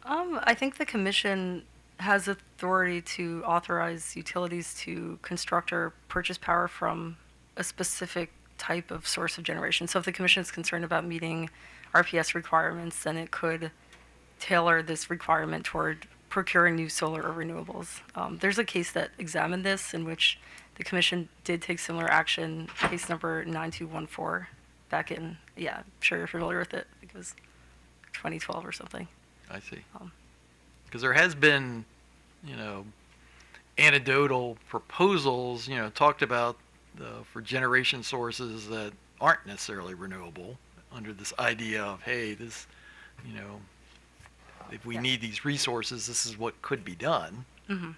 I think the Commission has authority to authorize utilities to construct or purchase power from a specific type of source of generation. So if the Commission is concerned about meeting RPS requirements, then it could tailor this requirement toward procuring new solar or renewables. There's a case that examined this in which the Commission did take similar action, case number 9214, back in, I'm sure you're familiar with it. I think it was 2012 or something. I see. Because there has been, you know, anecdotal proposals, you know, talked about for generation sources that aren't necessarily renewable under this idea of, hey, this, you know, if we need these resources, this is what could be done. Mm-hmm.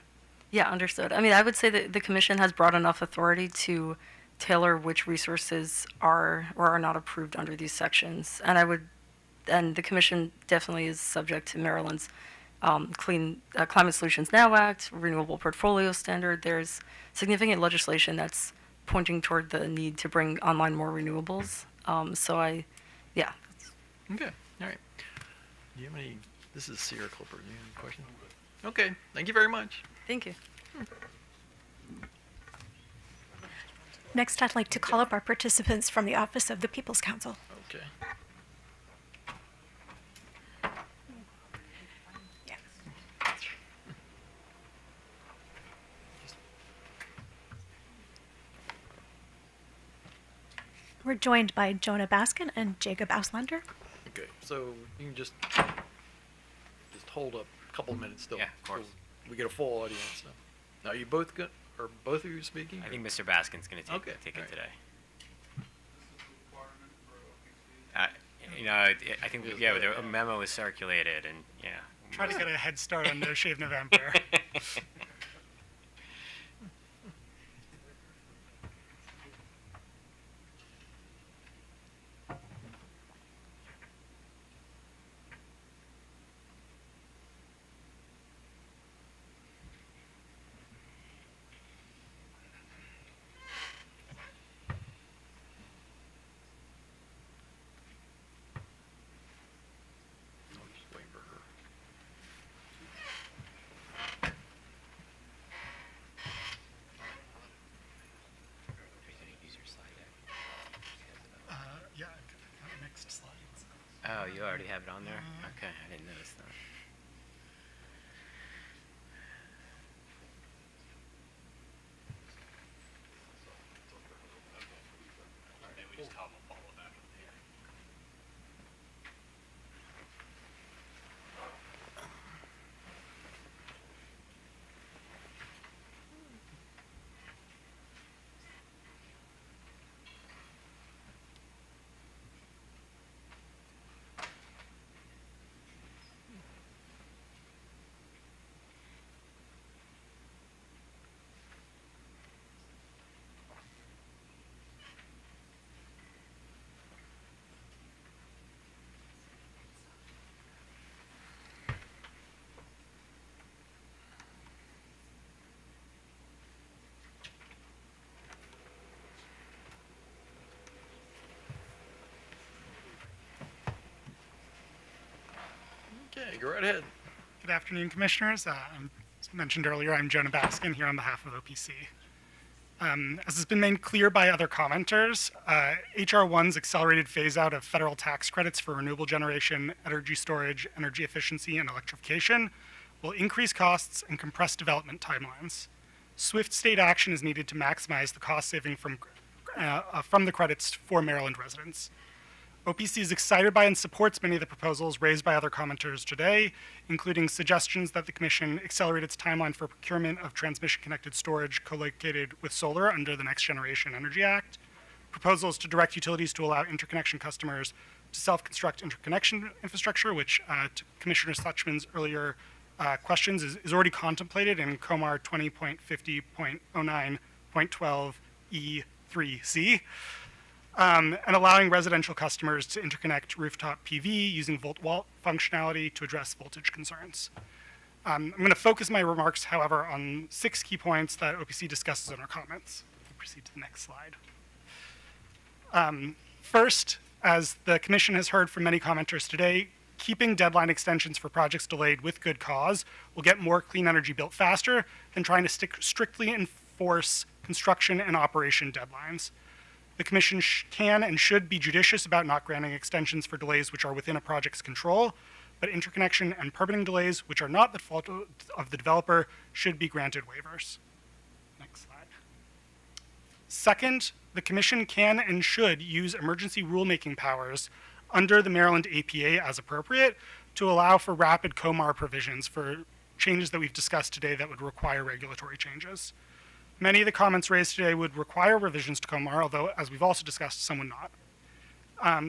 Yeah, understood. I mean, I would say that the Commission has broad enough authority to tailor which resources are or are not approved under these sections. And the Commission definitely is subject to Maryland's Climate Solutions Now Act, Renewable Portfolio Standard. There's significant legislation that's pointing toward the need to bring online more renewables. Okay, all right. Do you have any, this is Sierra Clipper, do you have any questions? Okay, thank you very much. Thank you. Next, I'd like to call up our participants from the Office of the People's Council. Okay. We're joined by Jonah Baskin and Jacob Auslander. Okay, so you can just hold up a couple minutes still. Yeah, of course. So we get a full audience. So. Now, are you both good? Are both of you speaking? I think Mr. Baskin's going to take it today. I think the memo was circulated, and yeah. Try to get a head start on No Shave November. Yeah, next slides. Oh, you already have it on there? Okay, I didn't notice that. Okay, go right ahead. Good afternoon, Commissioners. As mentioned earlier, I'm Jonah Baskin here on behalf of OPC. As has been made clear by other commenters, HR 1's accelerated phase-out of federal tax credits for renewable generation, energy storage, energy efficiency, and electrification will increase costs and compress development timelines. Swift state action is needed to maximize the cost saving from the credits for Maryland residents. OPC is excited by and supports many of the proposals raised by other commenters today, including suggestions that the Commission accelerate its timeline for procurement of transmission-connected storage co-located with solar under the Next Generation Energy Act, proposals to direct utilities to allow interconnection customers to self-construct interconnection infrastructure, which, to Commissioner Suchman's earlier questions, is already contemplated in COMAR 20.50.09.12E3C. And allowing residential customers to interconnect rooftop PV using volt-walt functionality to address voltage concerns. I'm going to focus my remarks, however, on 6 key points that OPC discusses in our comments. We'll proceed to the next slide. First, as the Commission has heard from many commenters today, keeping deadline extensions for projects delayed with good cause will get more clean energy built faster than trying to strictly enforce construction and operation deadlines. The Commission can and should be judicious about not granting extensions for delays which are within a project's control, but interconnection and permitting delays which are not the fault of the developer should be granted waivers. Next slide. Second, the Commission can and should use emergency rulemaking powers under the Maryland APA as appropriate to allow for rapid COMAR provisions for changes that we've discussed today that would require regulatory changes. Many of the comments raised today would require revisions to COMAR, although, as we've also discussed, some would not.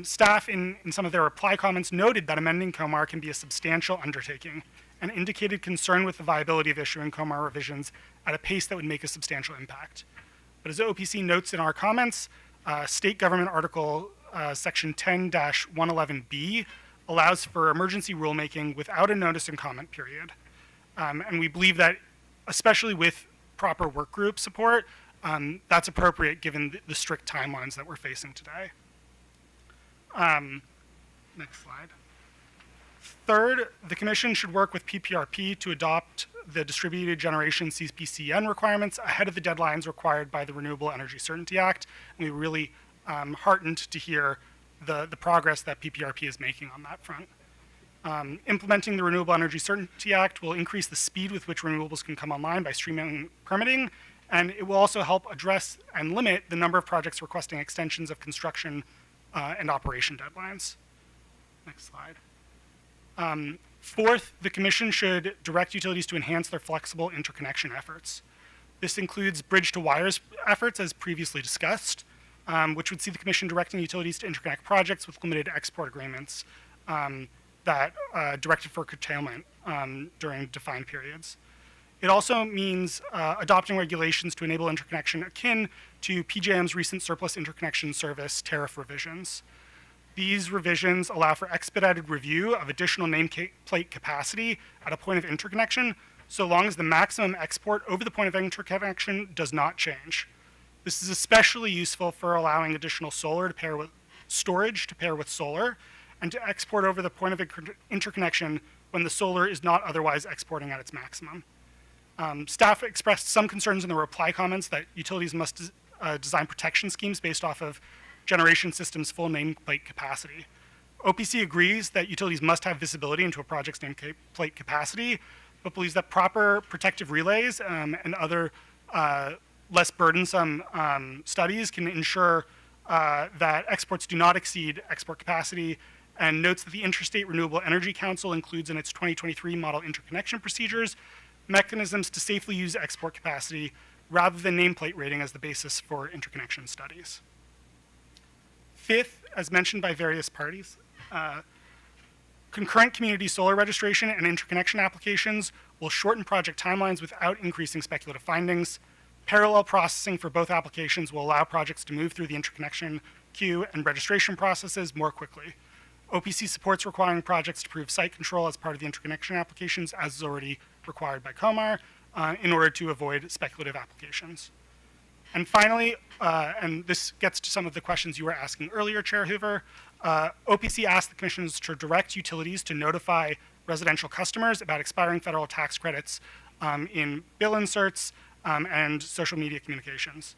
Staff, in some of their reply comments, noted that amending COMAR can be a substantial undertaking and indicated concern with the viability of issuing COMAR revisions at a pace that would make a substantial impact. But as OPC notes in our comments, State Government Article Section 10-111B allows for emergency rulemaking without a notice and comment period. And we believe that, especially with proper work group support, that's appropriate given the strict timelines that we're facing today. Next slide. Third, the Commission should work with PPRP to adopt the distributed generation CPCN requirements ahead of the deadlines required by the Renewable Energy Certainty Act. And we were really heartened to hear the progress that PPRP is making on that front. Implementing the Renewable Energy Certainty Act will increase the speed with which renewables can come online by streamlining permitting, and it will also help address and limit the number of projects requesting extensions of construction and operation deadlines. Next slide. Fourth, the Commission should direct utilities to enhance their flexible interconnection efforts. This includes bridge-to-wires efforts, as previously discussed, which would see the Commission directing utilities to interconnect projects with limited export agreements that directed for curtailment during defined periods. It also means adopting regulations to enable interconnection akin to PJM's recent surplus interconnection service tariff revisions. These revisions allow for expedited review of additional nameplate capacity at a point of interconnection, so long as the maximum export over the point of interconnection does not change. This is especially useful for allowing additional solar to pair with storage to pair with solar, and to export over the point of interconnection when the solar is not otherwise exporting at its maximum. Staff expressed some concerns in the reply comments that utilities must design protection schemes based off of generation system's full nameplate capacity. OPC agrees that utilities must have visibility into a project's nameplate capacity, but believes that proper protective relays and other less burdensome studies can ensure that exports do not exceed export capacity, and notes that the Interstate Renewable Energy Council includes in its 2023 model interconnection procedures mechanisms to safely use export capacity rather than nameplate rating as the basis for interconnection studies. Fifth, as mentioned by various parties, concurrent community solar registration and interconnection applications will shorten project timelines without increasing speculative findings. Parallel processing for both applications will allow projects to move through the interconnection queue and registration processes more quickly. OPC supports requiring projects to prove site control as part of the interconnection applications, as is already required by COMAR, in order to avoid speculative applications. And finally, and this gets to some of the questions you were asking earlier, Chair Hoover, OPC asked the commissions to direct utilities to notify residential customers about expiring federal tax credits in bill inserts and social media communications.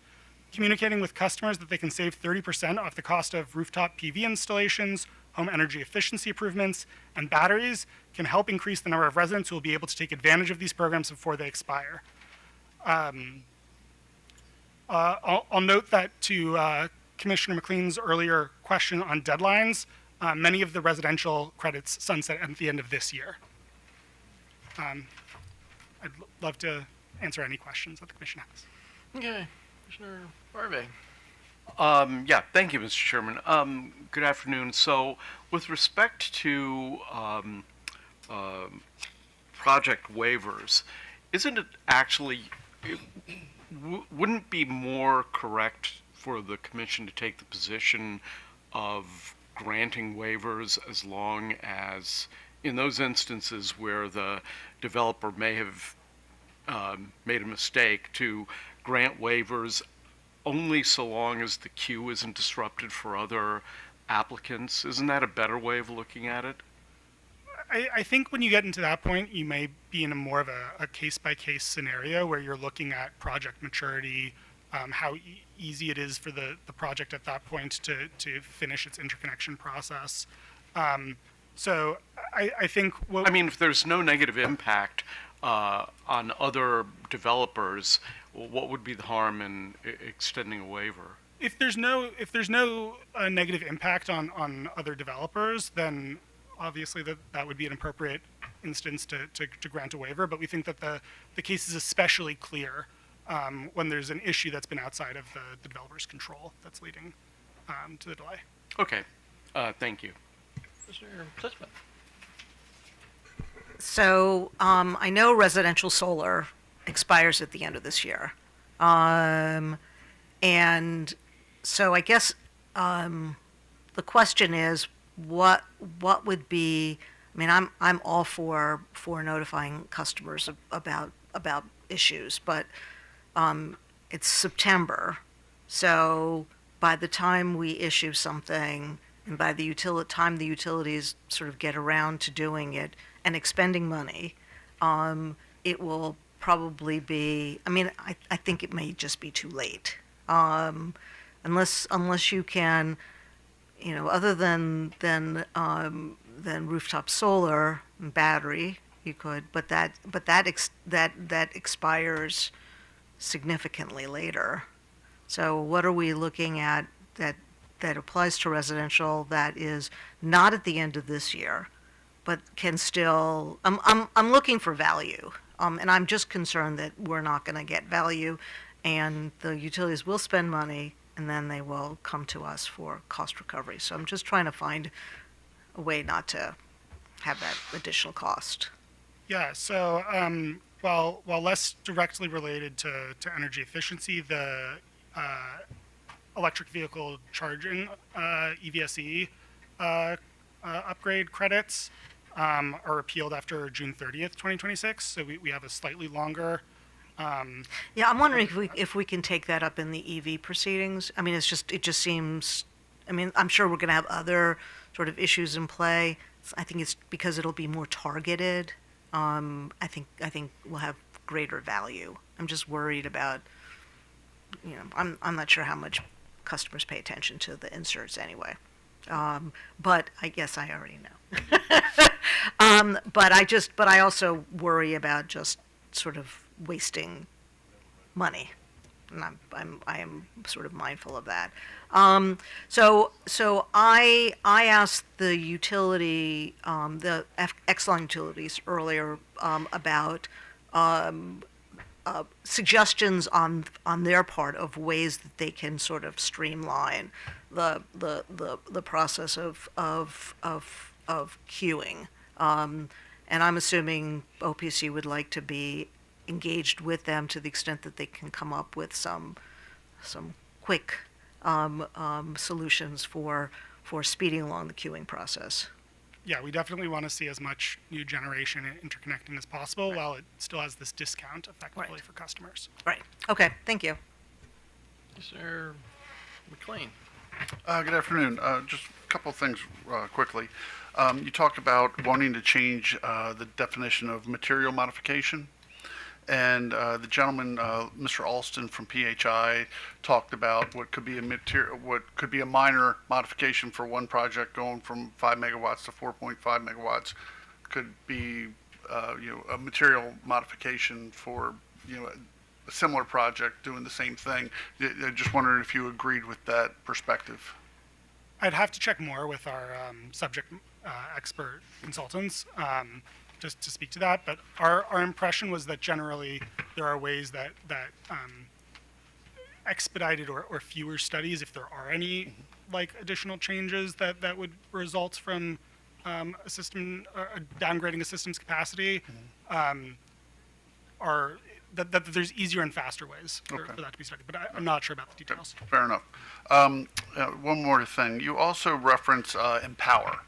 Communicating with customers that they can save 30% off the cost of rooftop PV installations, home energy efficiency improvements, and batteries can help increase the number of residents who will be able to take advantage of these programs before they expire. I'll note that to Commissioner McLean's earlier question on deadlines, many of the residential credits sunset at the end of this year. I'd love to answer any questions that the Commission has. Okay, Commissioner Barbe. Yeah, thank you, Mr. Chairman. Good afternoon. So, with respect to project waivers, isn't it actually, wouldn't it be more correct for the Commission to take the position of granting waivers as long as, in those instances where the developer may have made a mistake, to grant waivers only so long as the queue isn't disrupted for other applicants? Isn't that a better way of looking at it? I think when you get into that point, you may be in a more of a case-by-case scenario where you're looking at project maturity, how easy it is for the project at that point to finish its interconnection process. So I think I mean, if there's no negative impact on other developers, what would be the harm in extending a waiver? If there's no negative impact on other developers, then obviously that would be an appropriate instance to grant a waiver. But we think that the case is especially clear when there's an issue that's been outside of the developer's control that's leading to the delay. Okay, thank you. Commissioner Sitzman. So I know residential solar expires at the end of this year. And so I guess the question is, what would be, I mean, I'm all for notifying customers about issues, but it's September. So by the time we issue something, and by the time the utilities sort of get around to doing it and expending money, it will probably be, I mean, I think it may just be too late. Unless you can, other than rooftop solar and battery, you could, but that expires significantly later. So what are we looking at that applies to residential that is not at the end of this year, but can still? I'm looking for value, and I'm just concerned that we're not going to get value, and the utilities will spend money, and then they will come to us for cost recovery. So I'm just trying to find a way not to have that additional cost. Yeah, so while less directly related to energy efficiency, the electric vehicle charging EVSE upgrade credits are repealed after June 30th, 2026. So we have a slightly longer. Yeah, I'm wondering if we can take that up in the EV proceedings. I mean, it just seems. I mean, I'm sure we're going to have other sort of issues in play. I think it's because it'll be more targeted. I think we'll have greater value. I'm just worried about. I'm not sure how much customers pay attention to the inserts anyway. But I guess I already know. But I also worry about just sort of wasting money, and I am sort of mindful of that. So I asked the utility, the Exelon utilities earlier about suggestions on their part of ways that they can sort of streamline the process of queuing, and I'm assuming OPC would like to be engaged with them to the extent that they can come up with some quick solutions for speeding along the queuing process. Yeah, we definitely want to see as much new generation and interconnecting as possible while it still has this discount effectively for customers. Right. Okay. Thank you. Mr. McLean. Good afternoon. Just a couple of things quickly. You talked about wanting to change the definition of material modification. And the gentleman, Mr. Alston from PHI, talked about what could be a minor modification for one project going from 5 megawatts to 4.5 megawatts, could be a material modification for a similar project doing the same thing. I just wondering if you agreed with that perspective. I'd have to check more with our subject expert consultants. Just to speak to that, but our impression was that generally there are ways that expedited or fewer studies, if there are any like additional changes that would result from a system downgrading a system's capacity, are that there's easier and faster ways for that to be studied. But I'm not sure about the details. Fair enough. One more thing. You also reference Empower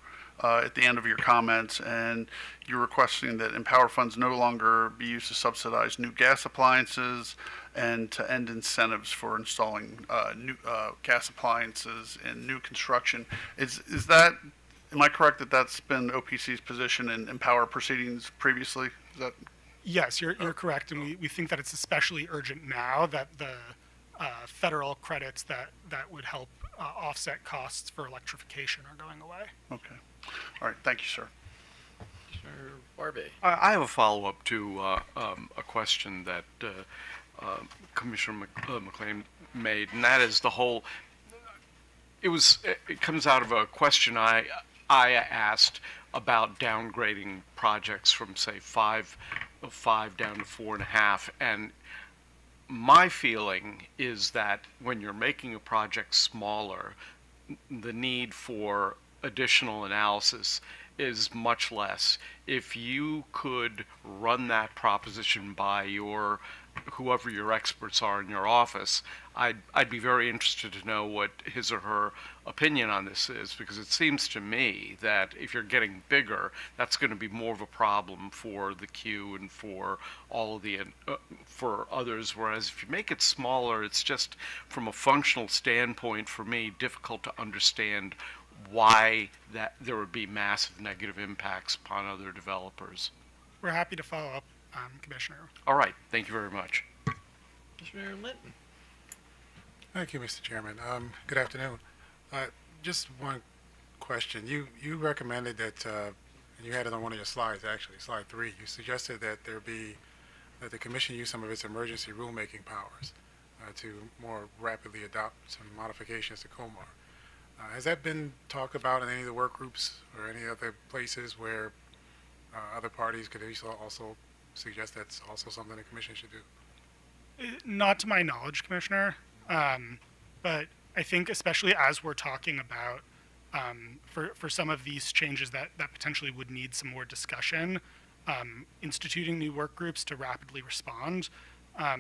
at the end of your comments, and you're requesting that Empower funds no longer be used to subsidize new gas appliances and to end incentives for installing new gas appliances in new construction. Is that, am I correct that that's been OPC's position in Empower proceedings previously? Is that? Yes, you're correct, and we think that it's especially urgent now that the federal credits that would help offset costs for electrification are going away. Okay. All right. Thank you, sir. Mr. Barbie. I have a follow-up to a question that Commissioner McLean made, and that is the whole. It comes out of a question I asked about downgrading projects from say five down to 4.5, and my feeling is that when you're making a project smaller, the need for additional analysis is much less. If you could run that proposition by whoever your experts are in your office, I'd be very interested to know what his or her opinion on this is, because it seems to me that if you're getting bigger, that's going to be more of a problem for the queue and for all of the for others. Whereas if you make it smaller, it's just from a functional standpoint for me difficult to understand why that there would be massive negative impacts upon other developers. We're happy to follow up, Commissioner. All right, thank you very much. Commissioner Linton. Thank you, Mr. Chairman. Good afternoon. Just one question. You recommended that, and you had it on one of your slides, actually, slide 3. You suggested that that the commission use some of its emergency rulemaking powers to more rapidly adopt some modifications to COMAR. Has that been talked about in any of the work groups or any other places where other parties could also suggest that's also something the commission should do? Not to my knowledge, Commissioner, but I think especially as we're talking about for some of these changes that potentially would need some more discussion, instituting new work groups to rapidly respond, I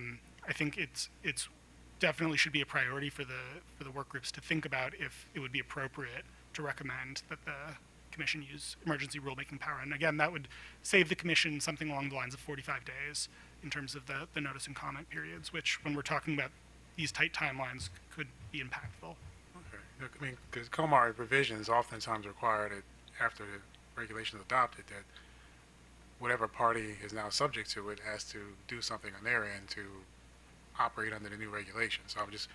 think it's definitely should be a priority for the work groups to think about if it would be appropriate to recommend that the commission use emergency rulemaking power. And again, that would save the commission something along the lines of 45 days in terms of the notice and comment periods, which when we're talking about these tight timelines could be impactful. Okay. I mean, because COMAR revisions oftentimes require that after the regulation is adopted, that whatever party is now subject to it has to do something on their end to operate under the new regulations. So I'm just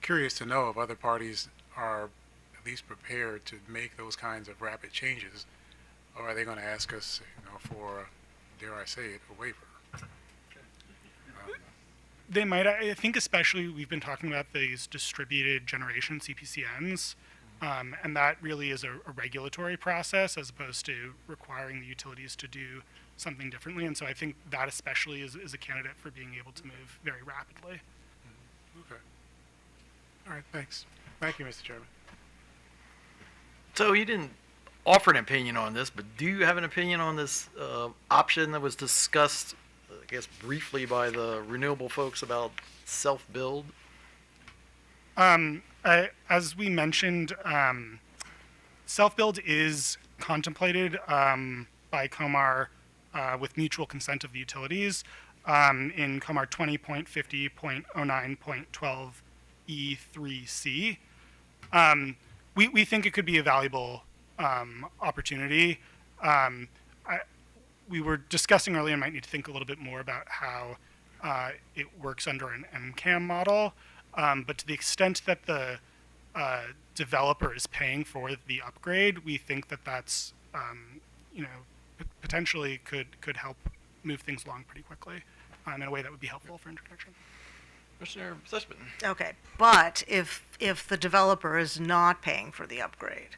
curious to know if other parties are at least prepared to make those kinds of rapid changes, or are they going to ask us, for, dare I say it, a waiver? They might. I think especially we've been talking about these distributed generation CPCNs, and that really is a regulatory process as opposed to requiring the utilities to do something differently. And so I think that especially is a candidate for being able to move very rapidly. Okay. All right, thanks. Thank you, Mr. Chairman. So you didn't offer an opinion on this, but do you have an opinion on this option that was discussed, I guess, briefly by the renewable folks about self-build? As we mentioned, self-build is contemplated by COMAR with mutual consent of the utilities in COMAR 20.50.09.12E3C. We think it could be a valuable opportunity. We were discussing earlier and might need to think a little bit more about how it works under an MCAM model. But to the extent that the developer is paying for the upgrade, we think that that's, potentially could help move things along pretty quickly in a way that would be helpful for interconnection. Commissioner Sussman. Okay, but if the developer is not paying for the upgrade,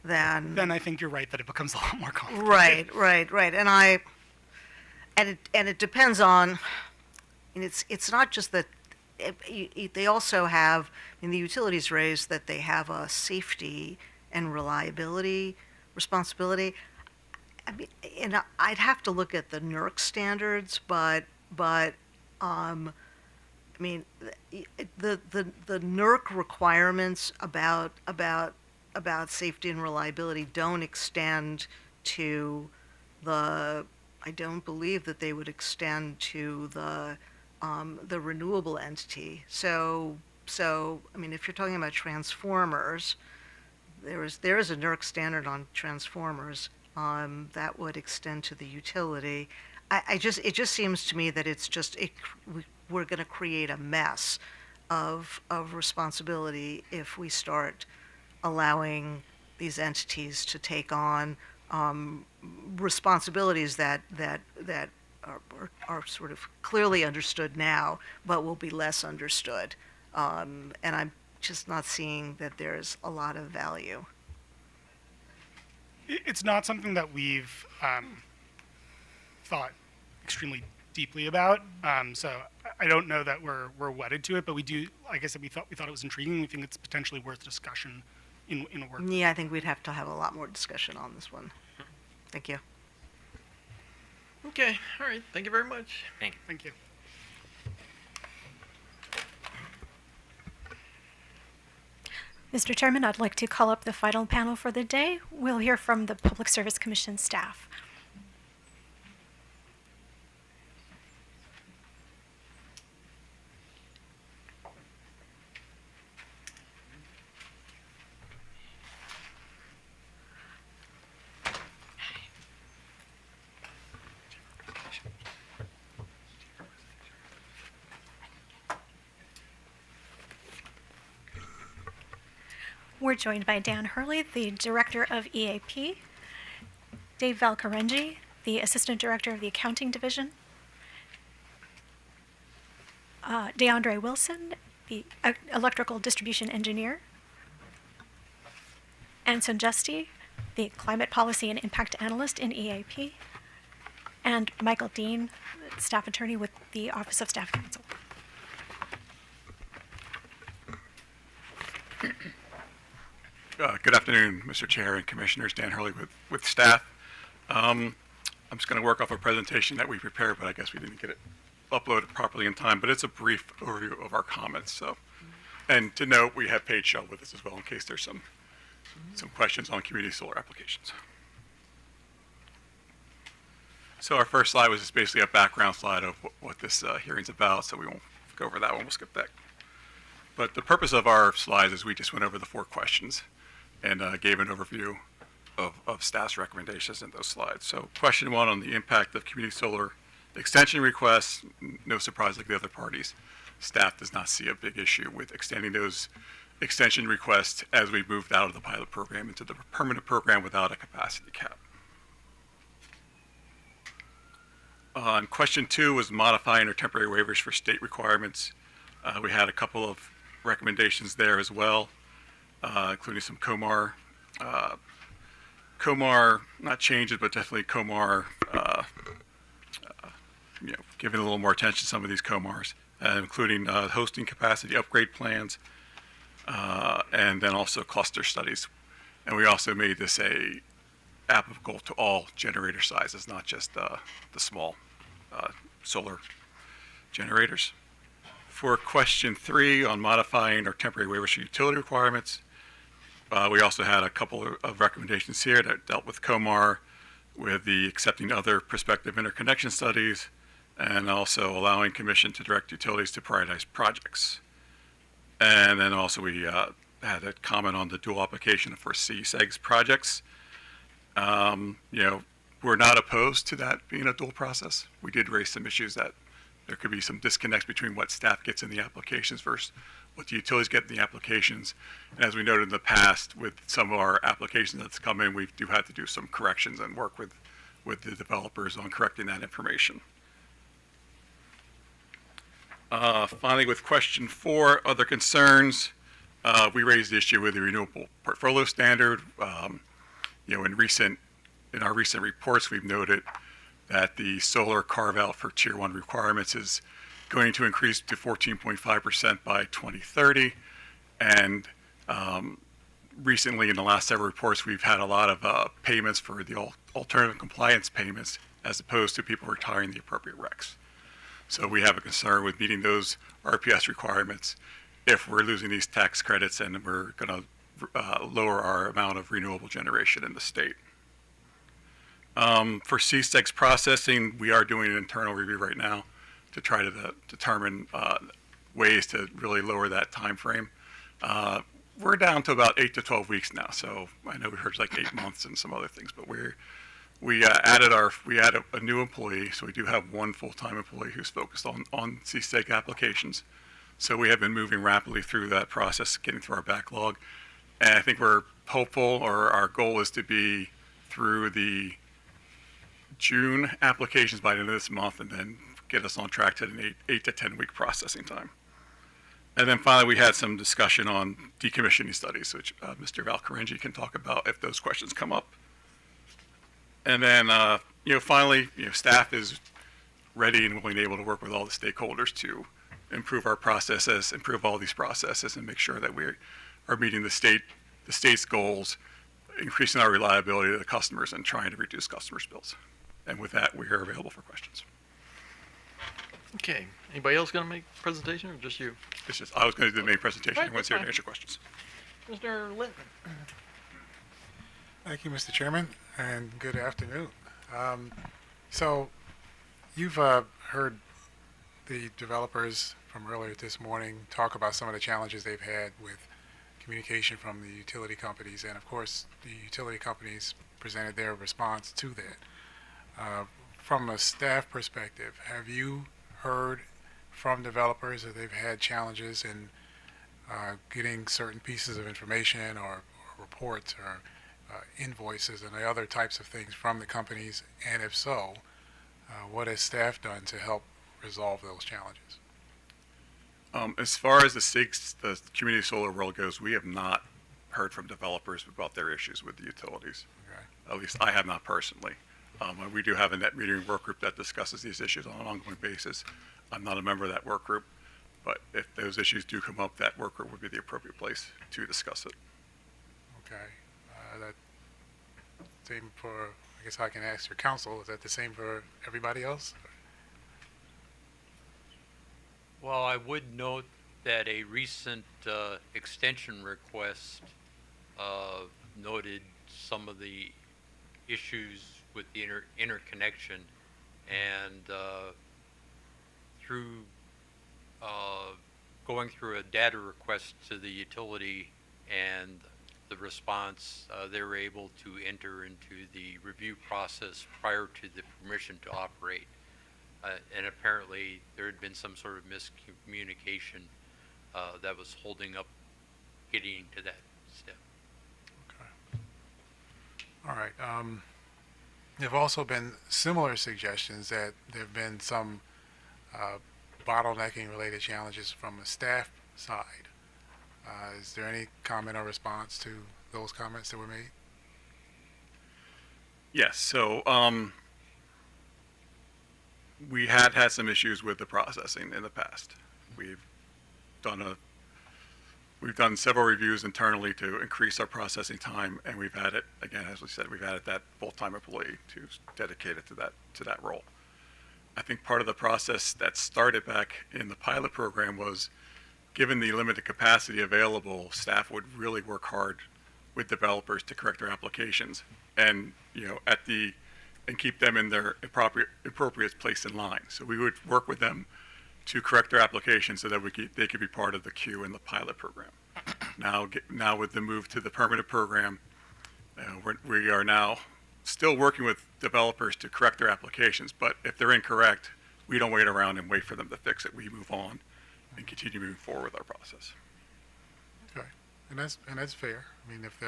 then I think you're right that it becomes a lot more complicated. Right. And it depends on, and it's not just that they also have, the utilities raised that they have a safety and reliability responsibility. I mean, and I'd have to look at the NERC standards, but the NERC requirements about safety and reliability don't extend to I don't believe that they would extend to the renewable entity. So if you're talking about transformers, there is a NERC standard on transformers that would extend to the utility. It just seems to me that we're going to create a mess of responsibility if we start allowing these entities to take on responsibilities that are sort of clearly understood now, but will be less understood. And I'm just not seeing that there's a lot of value. It's not something that we've thought extremely deeply about. So I don't know that we're wedded to it, but we do. Like I said, we thought it was intriguing. We think it's potentially worth discussion in a work. Yeah, I think we'd have to have a lot more discussion on this one. Thank you. Okay, all right. Thank you very much. Thank you. Thank you. Mr. Chairman, I'd like to call up the final panel for the day. We'll hear from the Public Service Commission staff. We're joined by Dan Hurley, the Director of EAP, Dave Valcarengi, the Assistant Director of the Accounting Division, DeAndre Wilson, the Electrical Distribution Engineer, Anson Justy, the Climate Policy and Impact Analyst in EAP, and Michael Dean, Staff Attorney with the Office of Staff Counsel. Good afternoon, Mr. Chair and Commissioners. Dan Hurley with staff. I'm just going to work off a presentation that we prepared, but I guess we didn't get it uploaded properly in time. But it's a brief overview of our comments. So, and to note, we have Paige Shell with us as well in case there's some questions on community solar applications. So our first slide was just basically a background slide of what this hearing's about. So we won't go over that one. We'll skip that. But the purpose of our slides is we just went over the 4 questions and gave an overview of staff's recommendations in those slides. So question 1 on the impact of community solar extension requests, no surprise like the other parties, staff does not see a big issue with extending those extension requests as we moved out of the pilot program into the permanent program without a capacity cap. On question 2 was modifying or temporary waivers for state requirements. We had a couple of recommendations there as well, including some COMAR, not changes, but definitely COMAR, giving a little more attention to some of these COMARs, including hosting capacity upgrade plans, and then also cluster studies. And we also made this applicable to all generator sizes, not just the small solar generators. For question 3 on modifying or temporary waivers for utility requirements, we also had a couple of recommendations here that dealt with COMAR, with the accepting other prospective interconnection studies, and also allowing commission to direct utilities to prioritize projects. And then also we had a comment on the dual application for CSEG's projects. We're not opposed to that being a dual process. We did raise some issues that there could be some disconnects between what staff gets in the applications versus what the utilities get in the applications. And as we noted in the past, with some of our applications that's come in, we do have to do some corrections and work with the developers on correcting that information. Finally, with question 4, other concerns, we raised the issue with the renewable portfolio standard. In our recent reports, we've noted that the solar carve-out for Tier 1 requirements is going to increase to 14.5% by 2030. And recently, in the last several reports, we've had a lot of payments for the alternative compliance payments as opposed to people retiring the appropriate RECs. So we have a concern with meeting those RPS requirements if we're losing these tax credits and we're going to lower our amount of renewable generation in the state. For CSEG's processing, we are doing an internal review right now to try to determine ways to really lower that time frame. We're down to about 8 to 12 weeks now, so I know we heard like 8 months and some other things, but we added a new employee, so we do have one full-time employee who's focused on CSEG applications. So we have been moving rapidly through that process, getting through our backlog, and I think we're hopeful, or our goal is to be through the June applications by the end of this month, and then get us on track to an 8 to 10 week processing time. And then finally, we had some discussion on decommissioning studies, which Mr. Valcarengi can talk about if those questions come up. And then, finally, staff is ready and willing and able to work with all the stakeholders to improve our processes, improve all these processes, and make sure that we are meeting the state's goals, increasing our reliability to the customers, and trying to reduce customers' bills. And with that, we are available for questions. Okay. Anybody else going to make a presentation, or just you? It's just I was going to do the main presentation. Right, Everyone's here to answer questions. Mr. Linton. Thank you, Mr. Chairman, and good afternoon. So you've heard the developers from earlier this morning talk about some of the challenges they've had with communication from the utility companies, and of course the utility companies presented their response to that. From a staff perspective, have you heard from developers that they've had challenges in getting certain pieces of information or reports or invoices and the other types of things from the companies? And if so, what has staff done to help resolve those challenges? As far as the community solar world goes, we have not heard from developers about their issues with the utilities. Okay. At least I have not personally. We do have a net metering work group that discusses these issues on an ongoing basis. I'm not a member of that work group, but if those issues do come up, that work group would be the appropriate place to discuss it. Okay. That same for, I guess I can ask your counsel, is that the same for everybody else? Well, I would note that a recent extension request noted some of the issues with the interconnection, and through going through a data request to the utility and the response, they were able to enter into the review process prior to the permission to operate. And apparently there had been some sort of miscommunication that was holding up getting to that step. All right. There have also been similar suggestions that there have been some bottlenecking related challenges from the staff side. Is there any comment or response to those comments that were made? Yes, so we had some issues with the processing in the past. We've done several reviews internally to increase our processing time, and we've added, again, as we said, we've added that full-time employee to dedicate it to that role. I think part of the process that started back in the pilot program was, given the limited capacity available, staff would really work hard with developers to correct their applications, and and keep them in their appropriate place in line. So we would work with them to correct their applications so that they could be part of the queue in the pilot program. Now with the move to the permanent program, we are now still working with developers to correct their applications, but if they're incorrect, we don't wait around and wait for them to fix it. We move on and continue moving forward with our process. Okay, and that's fair. I mean, if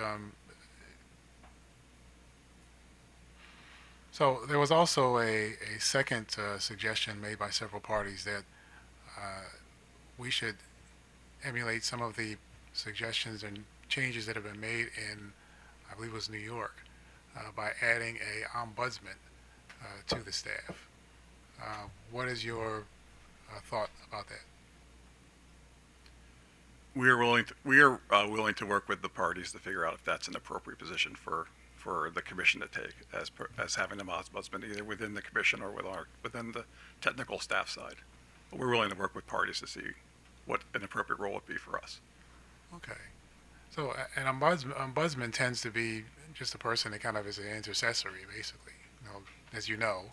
so there was also a second suggestion made by several parties that we should emulate some of the suggestions and changes that have been made in, I believe it was New York, by adding a ombudsman to the staff. What is your thought about that? We are willing to work with the parties to figure out if that's an appropriate position for the commission to take as having an ombudsman, either within the commission or within the technical staff side. But we're willing to work with parties to see what an appropriate role would be for us. Okay. So an ombudsman tends to be just a person that kind of is an intercessory, basically, as you know.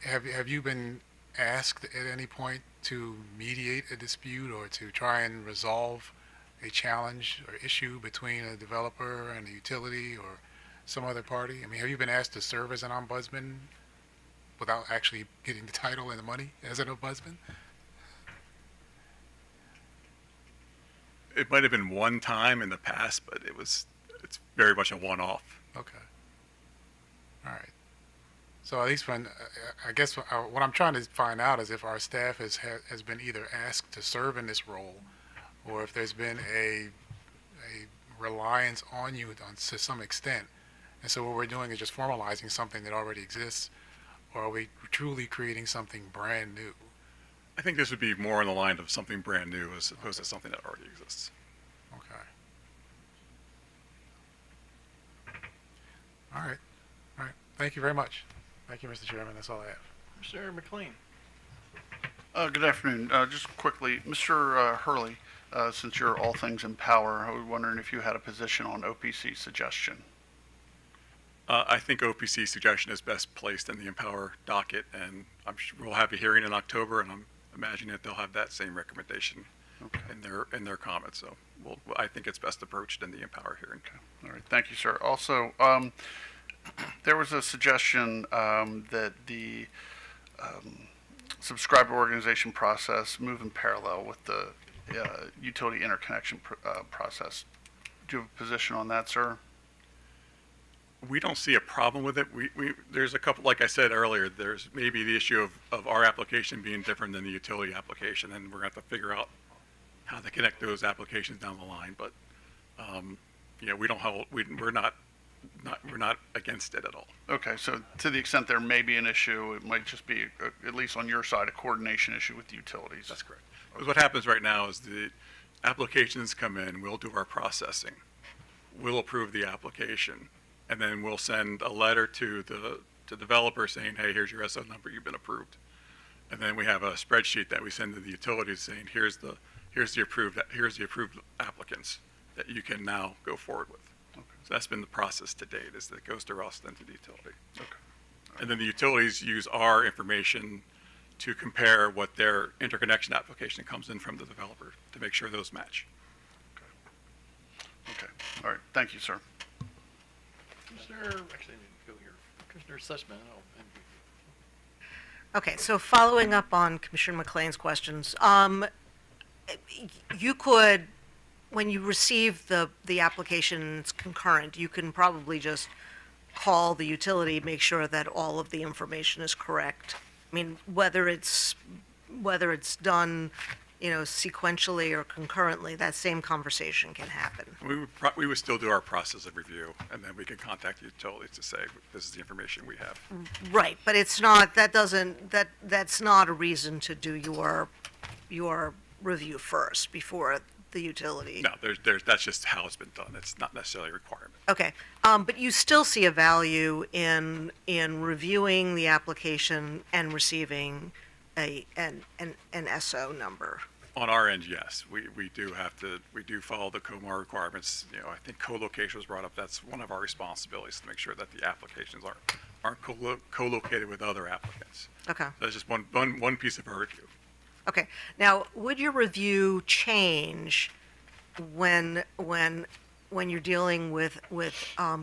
Have you been asked at any point to mediate a dispute or to try and resolve a challenge or issue between a developer and a utility or some other party? I mean, have you been asked to serve as an ombudsman without actually getting the title and the money as an ombudsman? It might have been one time in the past, but it's very much a one-off. Okay. All right. So at least I guess what I'm trying to find out is if our staff has been either asked to serve in this role, or if there's been a reliance on you to some extent. And so what we're doing is just formalizing something that already exists, or are we truly creating something brand new? I think this would be more in the line of something brand new as opposed to something that already exists. Okay. All right. All right. Thank you very much. Thank you, Mr. Chairman. That's all I have. Mr. McLean. Good afternoon. Just quickly, Mr. Hurley, since you're all things in power, I was wondering if you had a position on OPC suggestion. I think OPC suggestion is best placed in the Empower docket, and I'm sure we'll have a hearing in October, and I'm imagining that they'll have that same recommendation in their comments. So I think it's best approached in the Empower hearing. Okay. All right. Thank you, sir. Also, there was a suggestion that some subscriber organization process move in parallel with the utility interconnection process. Do you have a position on that, sir? We don't see a problem with it. There's a couple, like I said earlier, there's maybe the issue of our application being different than the utility application, and we're going to have to figure out how to connect those applications down the line. But, we don't hold, we're not against it at all. Okay, so to the extent there may be an issue, it might just be, at least on your side, a coordination issue with the utilities. That's correct. Because what happens right now is the applications come in, we'll do our processing, we'll approve the application, and then we'll send a letter to the developer saying, hey, here's your SO number, you've been approved. And then we have a spreadsheet that we send to the utilities saying, here's the approved applicants that you can now go forward with. Okay. So that's been the process to date, is that it goes to us, then to the utility. Okay. And then the utilities use our information to compare what their interconnection application comes in from the developer to make sure those match. Okay, all right, thank you, sir. Commissioner Sussman. Okay, so following up on Commissioner McLean's questions, you could, when you receive the applications concurrent, you can probably just call the utility, make sure that all of the information is correct. I mean, whether it's done, sequentially or concurrently, that same conversation can happen. We would still do our process of review, and then we can contact the utilities to say, this is the information we have. Right, but it's not, that's not a reason to do your review first before the utility. No, that's just how it's been done. It's not necessarily a requirement. Okay, but you still see a value in reviewing the application and receiving an SO number. On our end, yes, we do follow the COMAR requirements. I think co-location was brought up. That's one of our responsibilities, to make sure that the applications aren't co-located with other applicants. Okay. That's just one piece of our review. Okay. Now, would your review change when you're dealing with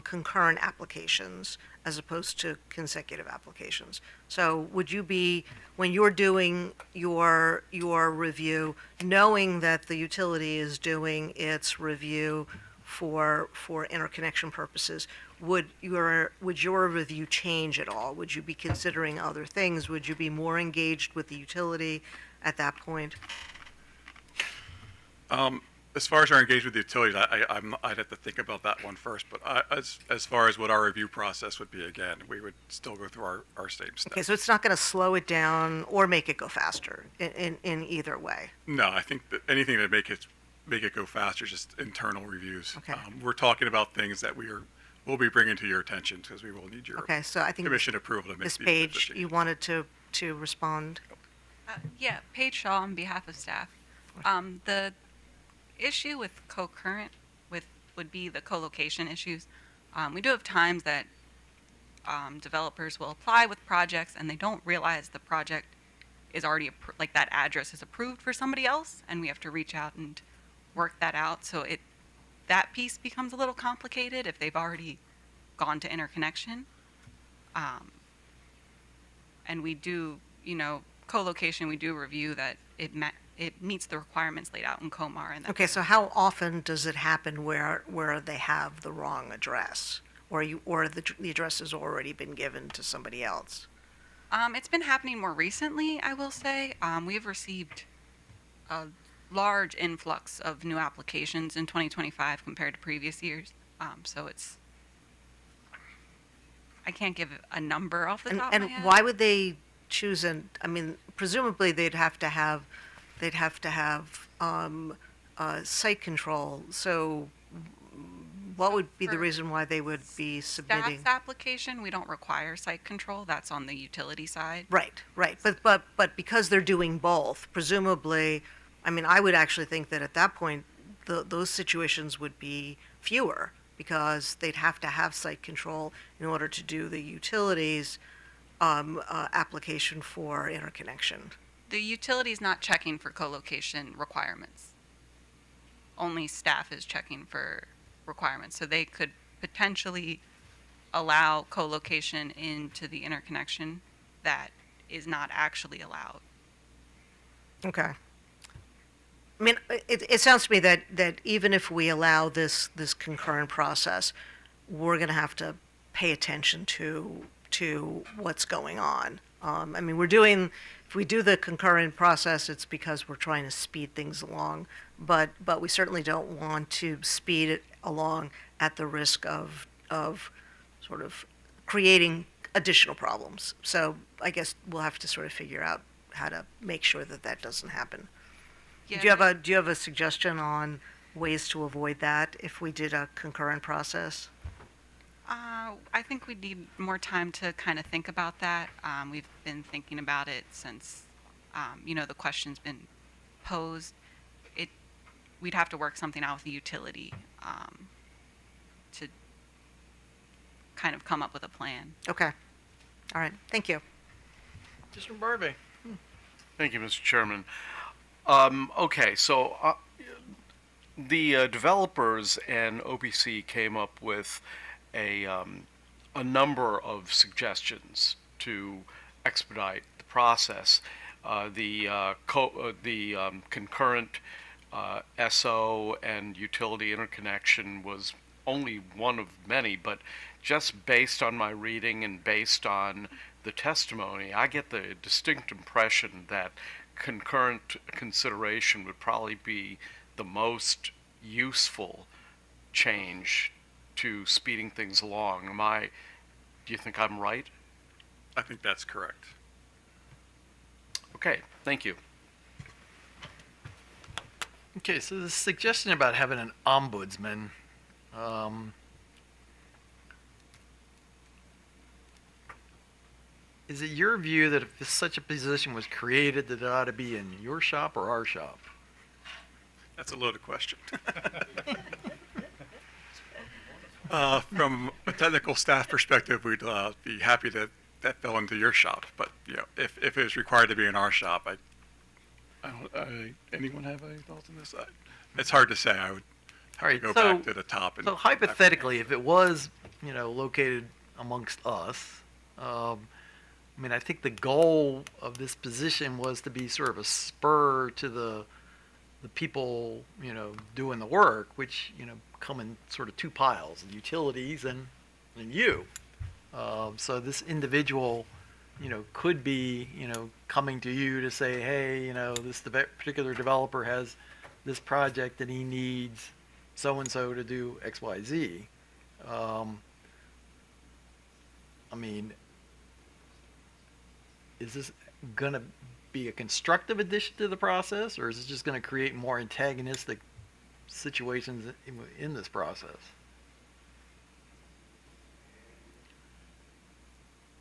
concurrent applications as opposed to consecutive applications? So would you be, when you're doing your review, knowing that the utility is doing its review for interconnection purposes, would your review change at all? Would you be considering other things? Would you be more engaged with the utility at that point? As far as our engagement with the utilities, I'd have to think about that one first. But as far as what our review process would be, again, we would still go through our same steps. Okay, so it's not going to slow it down or make it go faster in either way. No, I think that anything that make it go faster is just internal reviews. Okay. We're talking about things that we'll be bringing to your attention, because we will need your Okay, so I think commission approval to make Ms. these Page, decisions. you wanted to respond. Yeah, Paige Shaw on behalf of staff. The issue with concurrent would be the co-location issues. We do have times that developers will apply with projects and they don't realize the project is already like that address is approved for somebody else, and we have to reach out and work that out. So that piece becomes a little complicated if they've already gone to interconnection. And we do, co-location, we do review that it meets the requirements laid out in COMAR. And Okay, so how often does it happen where they have the wrong address, or the address has already been given to somebody else? It's been happening more recently, I will say. We've received a large influx of new applications in 2025 compared to previous years. So I can't give a number off the top of my head. And why would they choose presumably they'd have to have site control. So what would be the reason why they would be submitting? Staff's application, we don't require site control. That's on the utility side. Right. But because they're doing both, presumably, I would actually think that at that point, those situations would be fewer, because they'd have to have site control in order to do the utilities application for interconnection. The utility is not checking for co-location requirements. Only staff is checking for requirements. So they could potentially allow co-location into the interconnection that is not actually allowed. Okay. I mean, it sounds to me that even if we allow this concurrent process, we're going to have to pay attention to what's going on. I mean, if we do the concurrent process, it's because we're trying to speed things along, but we certainly don't want to speed it along at the risk of sort of creating additional problems. So I guess we'll have to sort of figure out how to make sure that doesn't happen. Yeah, Do you have a suggestion on ways to avoid that if we did a concurrent process? I think we need more time to kind of think about that. We've been thinking about it since, the question's been posed. We'd have to work something out with the utility to kind of come up with a plan. Okay. All right. Thank you. Mr. Barbie. Thank you, Mr. Chairman. Okay, so the developers and OPC came up with a number of suggestions to expedite the process. The concurrent SO and utility interconnection was only one of many, but just based on my reading and based on the testimony, I get the distinct impression that concurrent consideration would probably be the most useful change to speeding things along. Do you think I'm right? I think that's correct. Okay, thank you. Okay, so the suggestion about having an ombudsman, is it your view that if such a position was created, that it ought to be in your shop or our shop? That's a loaded question. From a technical staff perspective, we'd be happy that that fell into your shop. But if it was required to be in our shop, anyone have any thoughts on this? It's hard to say. I would go back to the top. So hypothetically, if it was, located amongst us, I think the goal of this position was to be sort of a spur to the people, doing the work, which, come in sort of two piles, the utilities and you. So this individual, could be, coming to you to say, hey, this particular developer has this project and he needs so-and-so to do X, Y, Z. Is this going to be a constructive addition to the process, or is it just going to create more antagonistic situations in this process?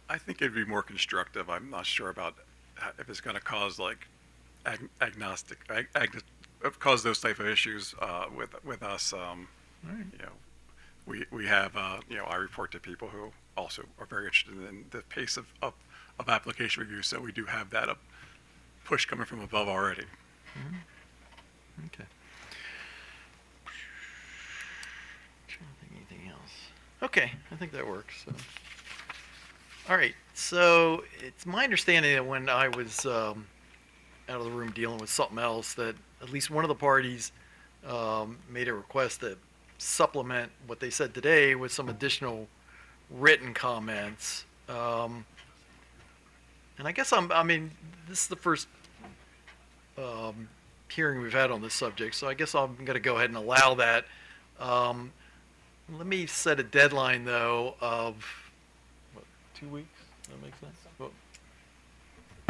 I think it'd be more constructive. I'm not sure about if it's going to cause cause those type of issues with us. We have I report to people who also are very interested in the pace of application review, so we do have that push coming from above already. Mm-hmm. Okay. Trying to think anything else. Okay, I think that works. So. All right, so it's my understanding that when I was out of the room dealing with something else, that at least one of the parties made a request to supplement what they said today with some additional written comments. And I guess this is the first hearing we've had on this subject, so I guess I'm going to go ahead and allow that. Let me set a deadline, though, of 2 weeks? Does that make sense? Well,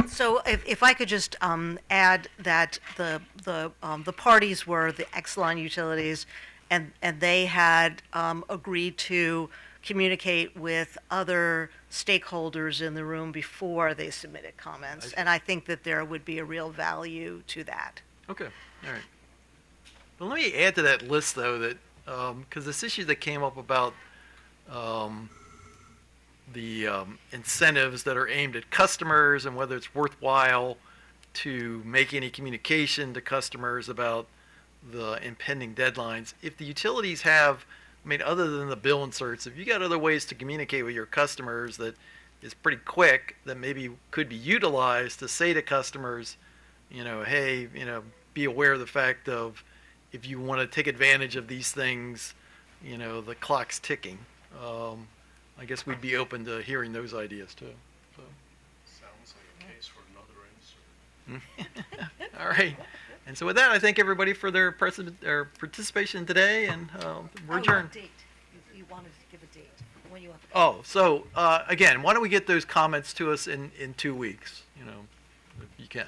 So if I could just add that the parties were the Exelon Utilities, and they had agreed to communicate with other stakeholders in the room before they submitted comments, and I think that there would be a real value to that. Okay, all right. Well, let me add to that list, though, that because this issue that came up about the incentives that are aimed at customers and whether it's worthwhile to make any communication to customers about the impending deadlines. If the utilities have, other than the bill inserts, if you got other ways to communicate with your customers that is pretty quick, that maybe could be utilized to say to customers, hey, be aware of the fact of if you want to take advantage of these things, the clock's ticking. I guess we'd be open to hearing those ideas too. So. Sounds like a case for another insert. All right. And so with that, I thank everybody for their participation today, and we're adjourned. Date. You wanted to give a date. When you want the Oh, so again, why don't we get those comments to us in 2 weeks, if you can.